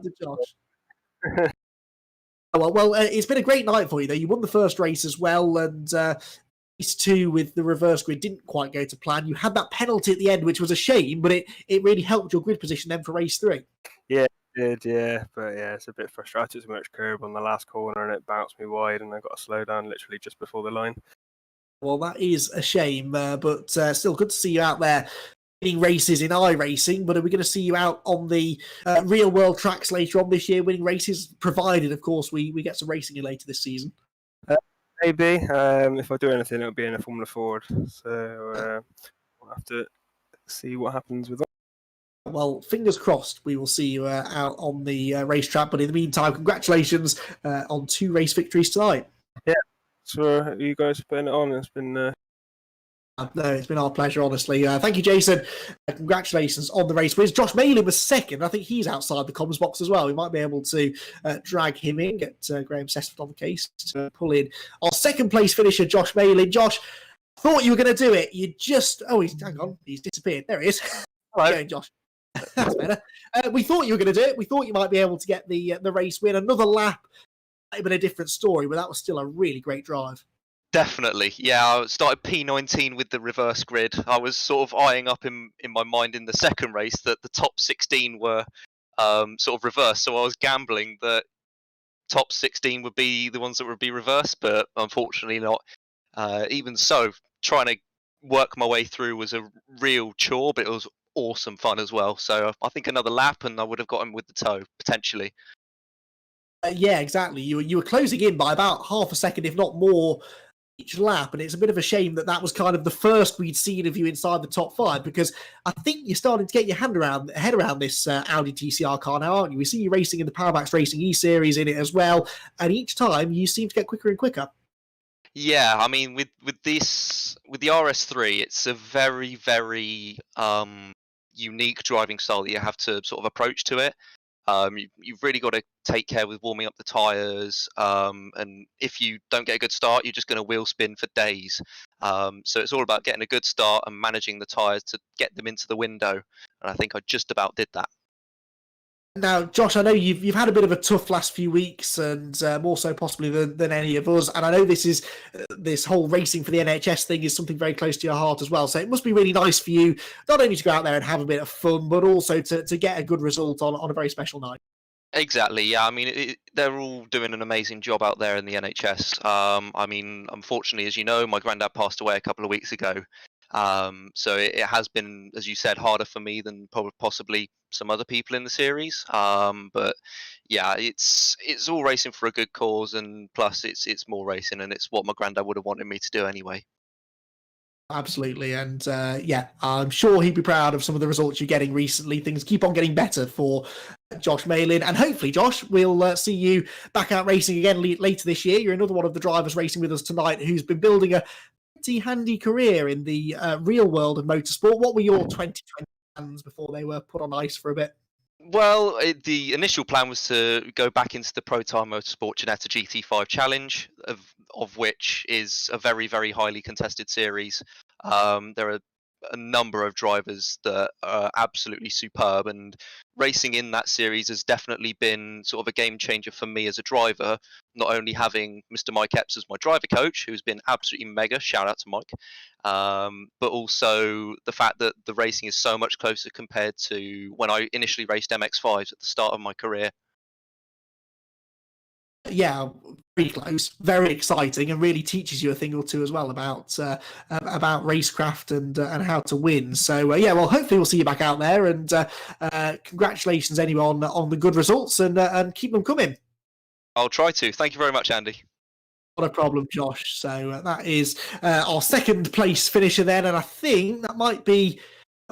Well, it's been a great night for you, though. You won the first race as well, and race two with the reverse grid didn't quite go to plan. You had that penalty at the end, which was a shame, but it really helped your grid position then for race three. Yeah, it did, yeah. But yeah, it's a bit frustrating. I took too much curb on the last corner and it bounced me wide, and I got to slow down literally just before the line. Well, that is a shame, but still good to see you out there winning races in iRacing. But are we going to see you out on the real world tracks later on this year, winning races, provided, of course, we get some racing in later this season? Maybe. If I do anything, it'll be in a Formula Ford. So we'll have to see what happens with that. Well, fingers crossed we will see you out on the racetrack. But in the meantime, congratulations on 2 race victories tonight. Yeah. So you guys putting it on. It's been no, it's been our pleasure, honestly. Thank you, Jason. Congratulations on the race wins. Josh Malin was second. I think he's outside the comms box as well. We might be able to drag him in, get Graham Sessford on the case to pull in our second place finisher, Josh Malin. Josh, thought you were going to do it. You just... Oh, hang on. He's disappeared. There he is. Hello. Going, Josh. That's better. We thought you were going to do it. We thought you might be able to get the race win. Another lap. Might have been a different story, but that was still a really great drive. Definitely, yeah. I started P19 with the reverse grid. I was sort of eyeing up in my mind in the second race that the top 16 were sort of reversed, so I was gambling that top 16 would be the ones that would be reversed, but unfortunately not. Even so, trying to work my way through was a real chore, but it was awesome fun as well. So I think another lap and I would have got him with the toe, potentially. Yeah, exactly. You were closing in by about half a second, if not more, each lap, and it's a bit of a shame that that was kind of the first we'd seen of you inside the top 5, because I think you're starting to get your head around this Audi TCR car now, aren't you? We see you racing in the Powermax Racing E-Series in it as well, and each time you seem to get quicker and quicker. Yeah, I mean, with the RS3, it's a very, very unique driving style that you have to sort of approach to it. You've really got to take care with warming up the tyres, and if you don't get a good start, you're just going to wheel spin for days. So it's all about getting a good start and managing the tyres to get them into the window, and I think I just about did that. Now, Josh, I know you've had a bit of a tough last few weeks, and more so possibly than any of us. And I know this whole racing for the NHS thing is something very close to your heart as well. So it must be really nice for you not only to go out there and have a bit of fun, but also to get a good result on a very special night. Exactly. Yeah. I mean, they're all doing an amazing job out there in the NHS. I mean, unfortunately, as you know, my granddad passed away a couple of weeks ago. So it has been, as you said, harder for me than possibly some other people in the series. But yeah, it's all racing for a good cause, and plus it's more racing, and it's what my granddad would have wanted me to do anyway. Absolutely. And yeah, I'm sure he'd be proud of some of the results you're getting recently. Things keep on getting better for Josh Malin. And hopefully, Josh, we'll see you back out racing again later this year. You're another one of the drivers racing with us tonight who's been building a pretty handy career in the real world of motorsport. What were your 2020 plans before they were put on ice for a bit? Well, the initial plan was to go back into the Pro Time Motorsport Ginetta GT5 Challenge, of which is a very, very highly contested series. There are a number of drivers that are absolutely superb, and racing in that series has definitely been sort of a game changer for me as a driver. Not only having Mr. Mike Epps as my driver coach, who's been absolutely mega, shout out to Mike, but also the fact that the racing is so much closer compared to when I initially raced MX5s at the start of my career. Yeah, very close, very exciting, and really teaches you a thing or two as well about racecraft and how to win. So yeah, well, hopefully we'll see you back out there, and congratulations anyone on the good results, and keep them coming. I'll try to. Thank you very much, Andy. Not a problem, Josh. So that is our second place finisher then, and I think that might be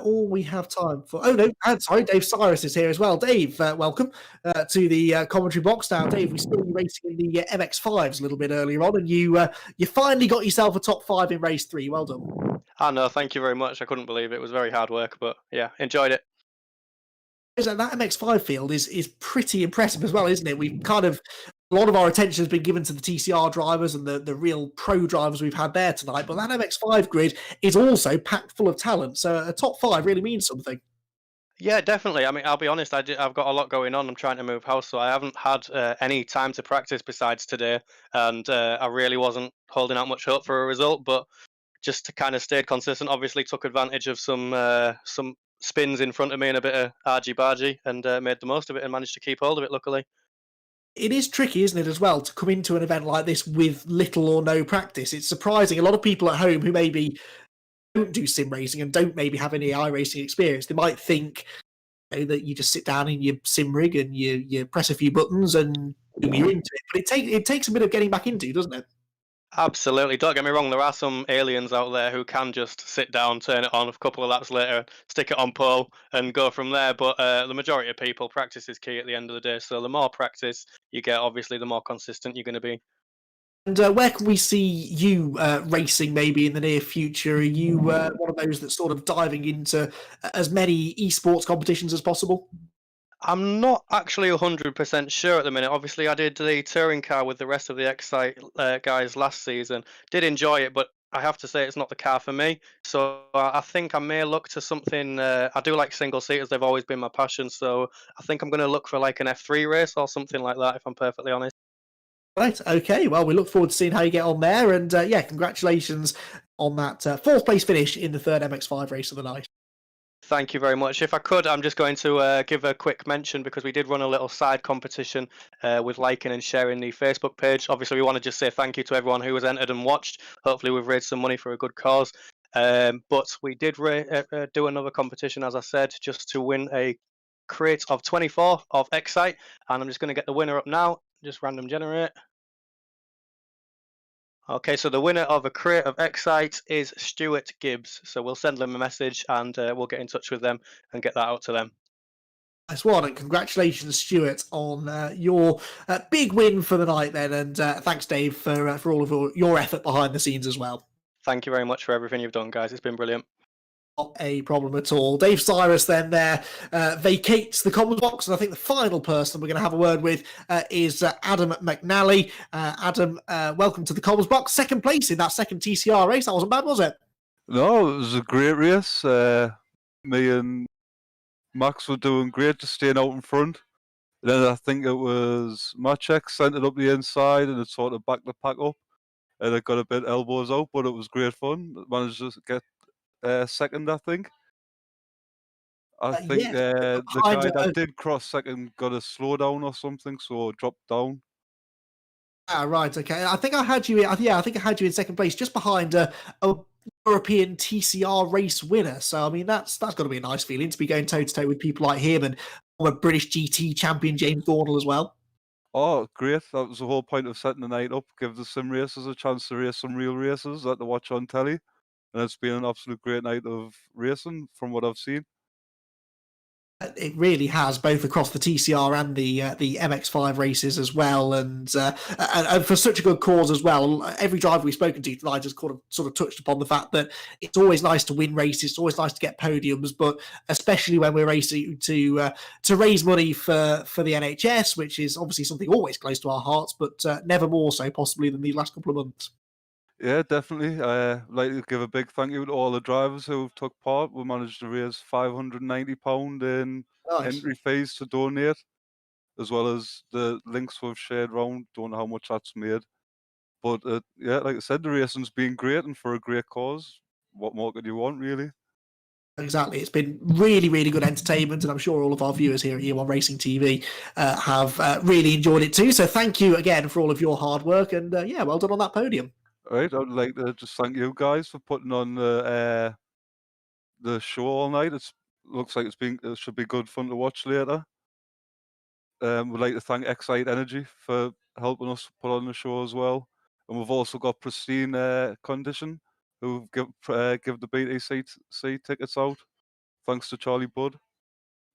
all we have time for. Oh no, sorry, Dave Cyrus is here as well. Dave, welcome to the commentary box. Now, Dave, we saw you racing in the MX5s a little bit earlier on, and you finally got yourself a top 5 in race 3. Well done. Oh no, thank you very much. I couldn't believe it. It was very hard work, but yeah, enjoyed it. That MX5 field is pretty impressive as well, isn't it? We've kind of a lot of our attention has been given to the TCR drivers and the real pro drivers we've had there tonight, but that MX5 grid is also packed full of talent. So a top 5 really means something. Yeah, definitely. I mean, I'll be honest. I've got a lot going on. I'm trying to move house, so I haven't had any time to practice besides today, and I really wasn't holding out much hope for a result. But just to kind of stayed consistent. Obviously, took advantage of some spins in front of me and a bit of argy-bargy, and made the most of it and managed to keep hold of it. Luckily. It is tricky, isn't it, as well, to come into an event like this with little or no practice. It's surprising. A lot of people at home who maybe don't do sim racing and don't maybe have any iRacing experience, they might think that you just sit down in your sim rig and you press a few buttons and you're into it. But it takes a bit of getting back into, doesn't it? Absolutely. Don't get me wrong. There are some aliens out there who can just sit down, turn it on a couple of laps later, stick it on pole, and go from there. But the majority of people, practice is key at the end of the day. So the more practice you get, obviously, the more consistent you're going to be. And where can we see you racing maybe in the near future? Are you one of those that's sort of diving into as many esports competitions as possible? I'm not actually 100% sure at the minute. Obviously, I did the touring car with the rest of the Xite guys last season. Did enjoy it, but I have to say it's not the car for me. So I think I may look to something. I do like single seaters; they've always been my passion. So I think I'm going to look for like an F3 race or something like that. If I'm perfectly honest. Right, okay. Well, we look forward to seeing how you get on there. And yeah, congratulations on that 4th place finish in the 3rd MX5 race of the night. Thank you very much. If I could, I'm just going to give a quick mention because we did run a little side competition with liking and sharing the Facebook page. Obviously, we want to just say thank you to everyone who has entered and watched. Hopefully, we've raised some money for a good cause. But we did do another competition, as I said, just to win a crate of 24 of Xite. And I'm just going to get the winner up now. Just random generate. Okay, so the winner of a crate of Xite is Stuart Gibbs. So we'll send them a message and we'll get in touch with them and get that out to them. Nice one, and congratulations, Stuart, on your big win for the night then. And thanks, Dave, for all of your effort behind the scenes as well. Thank you very much for everything you've done, guys. It's been brilliant. Not a problem at all. Dave Cyrus then there vacates the comments box, and I think the final person we're going to have a word with is Adam McNally. Adam, welcome to the comments box. Second place in that second TCR race. That wasn't bad, was it? No, it was a great race. Me and Max were doing great, just staying out in front. Then I think it was Machek sent it up the inside and it sort of backed the pack up. And it got a bit elbows out, but it was great fun. Managed to get second, I think. I think yes, the behind guy it, that did cross second got a slowdown or something, so dropped down. Ah, right, okay. I think I had you. I think I had you in second place, just behind a European TCR race winner. So I mean, that's got to be a nice feeling to be going toe to toe with people like him and former British GT champion James Dornell as well. Oh, great. That was the whole point of setting the night up, give the sim racers a chance to race some real races that they watch on telly. And it's been an absolute great night of racing from what I've seen. It really has, both across the TCR and the MX5 races as well, and for such a good cause as well. Every driver we've spoken to tonight has sort of touched upon the fact that it's always nice to win races, it's always nice to get podiums, but especially when we're racing to raise money for the NHS, which is obviously something always close to our hearts, but never more so possibly than these last couple of months. Yeah, definitely. I'd like to give a big thank you to all the drivers who took part. We managed to raise £590 in Nice. entry fees to donate, as well as the links we've shared round. Don't know how much that's made. But yeah, like I said, the racing's been great and for a great cause. What more could you want, really? Exactly. It's been really, really good entertainment, and I'm sure all of our viewers here at E1 Racing TV have really enjoyed it too. So thank you again for all of your hard work, and yeah, well done on that podium. All right, I'd like to just thank you guys for putting on the show all night. Looks like it should be good fun to watch later. We'd like to thank Xite Energy for helping us put on the show as well. And we've also got Pristine Condition, who give the BTC tickets out, thanks to Charlie Budd.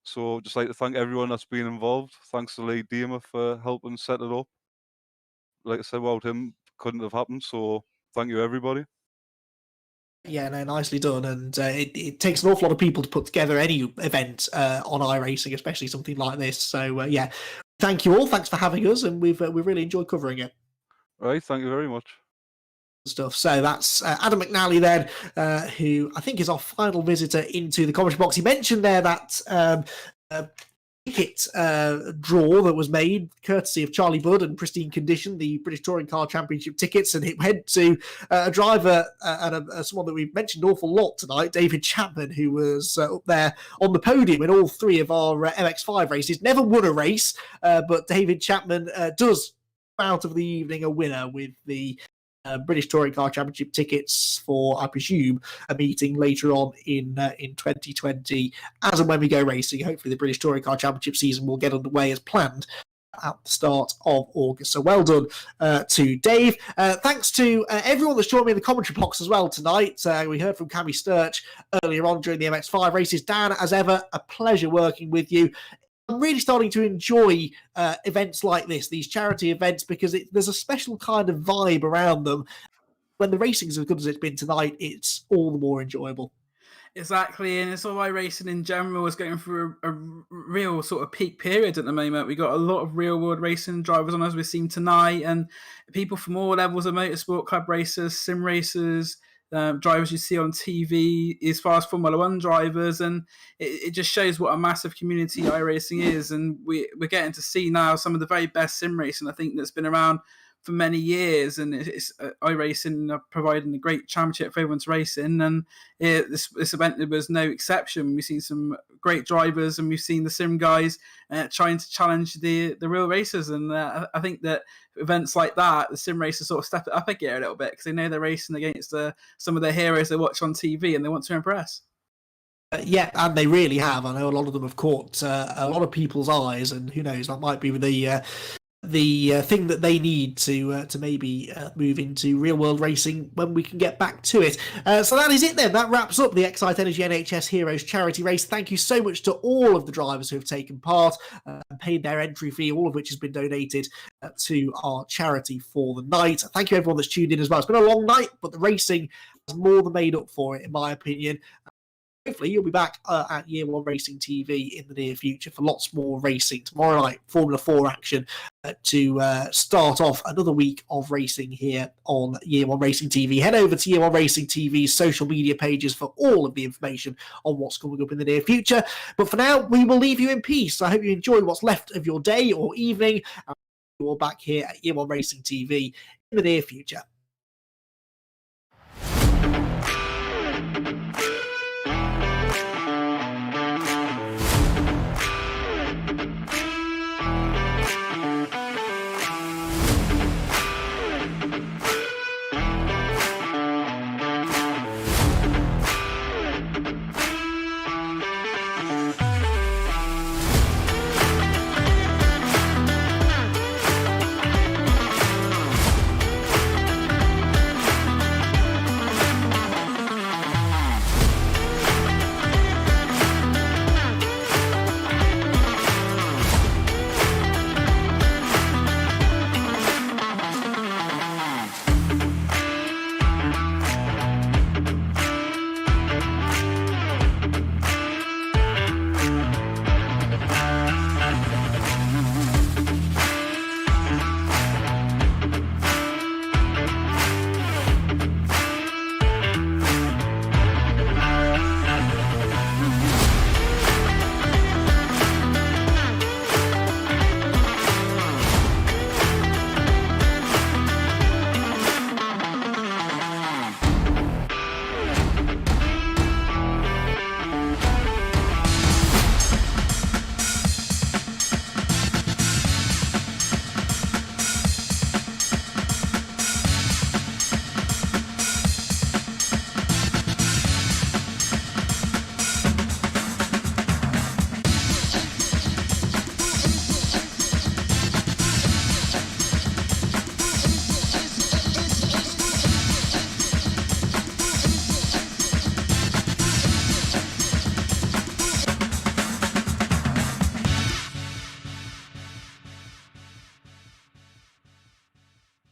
So just like to thank everyone that's been involved. Thanks to Lee Deemer for helping set it up. Like I said, without him, couldn't have happened. So thank you, everybody. Yeah, no, nicely done. And it takes an awful lot of people to put together any event on iRacing, especially something like this. So yeah, thank you all. Thanks for having us, and we've really enjoyed covering it. Right, thank you very much. Stuff. So that's Adam McNally then, who I think is our final visitor into the commentary box. He mentioned there that ticket draw that was made courtesy of Charlie Budd and Pristine Condition, the British Touring Car Championship tickets, and it went to a driver and someone that we've mentioned an awful lot tonight, David Chapman, who was up there on the podium in all three of our MX5 races. Never won a race, but David Chapman does come out of the evening a winner with the British Touring Car Championship tickets for, I presume, a meeting later on in 2020, as and when we go racing. Hopefully the British Touring Car Championship season will get underway as planned at the start of August. So well done to Dave. Thanks to everyone that's joined me in the commentary box as well tonight. We heard from Cammy Sturch earlier on during the MX5 races. Dan, as ever, a pleasure working with you. I'm really starting to enjoy events like this, these charity events, because there's a special kind of vibe around them. When the racing's as good as it's been tonight, it's all the more enjoyable. Exactly, and it's all why racing in general is going through a real sort of peak period at the moment. We got a lot of real world racing drivers on, as we've seen tonight, and people from all levels of motorsport, club racers, sim racers, drivers you see on TV, as far as Formula One drivers, and it just shows what a massive community iRacing is. And we're getting to see now some of the very best sim racing, I think, that's been around for many years, and it's iRacing providing a great championship for everyone to race in, and this event was no exception. We've seen some great drivers, and we've seen the sim guys trying to challenge the real racers, and I think that events like that, the sim racers sort of step it up a gear a little bit, because they know they're racing against some of their heroes they watch on TV, and they want to impress. Yeah, and they really have. I know a lot of them have caught a lot of people's eyes, and who knows, that might be the the thing that they need to maybe move into real world racing when we can get back to it. So that is it then. That wraps up the Xite Energy NHS Heroes charity race. Thank you so much to all of the drivers who have taken part and paid their entry fee, all of which has been donated to our charity for the night. Thank you everyone that's tuned in as well. It's been a long night, but the racing has more than made up for it, in my opinion. Hopefully you'll be back at Year One Racing TV in the near future for lots more racing. Tomorrow night, Formula 4 action to start off another week of racing here on Year One Racing TV. Head over to Year One Racing TV's social media pages for all of the information on what's coming up in the near future. But for now, we will leave you in peace. I hope you enjoyed what's left of your day or evening. You're back here at Year One Racing TV in the near future.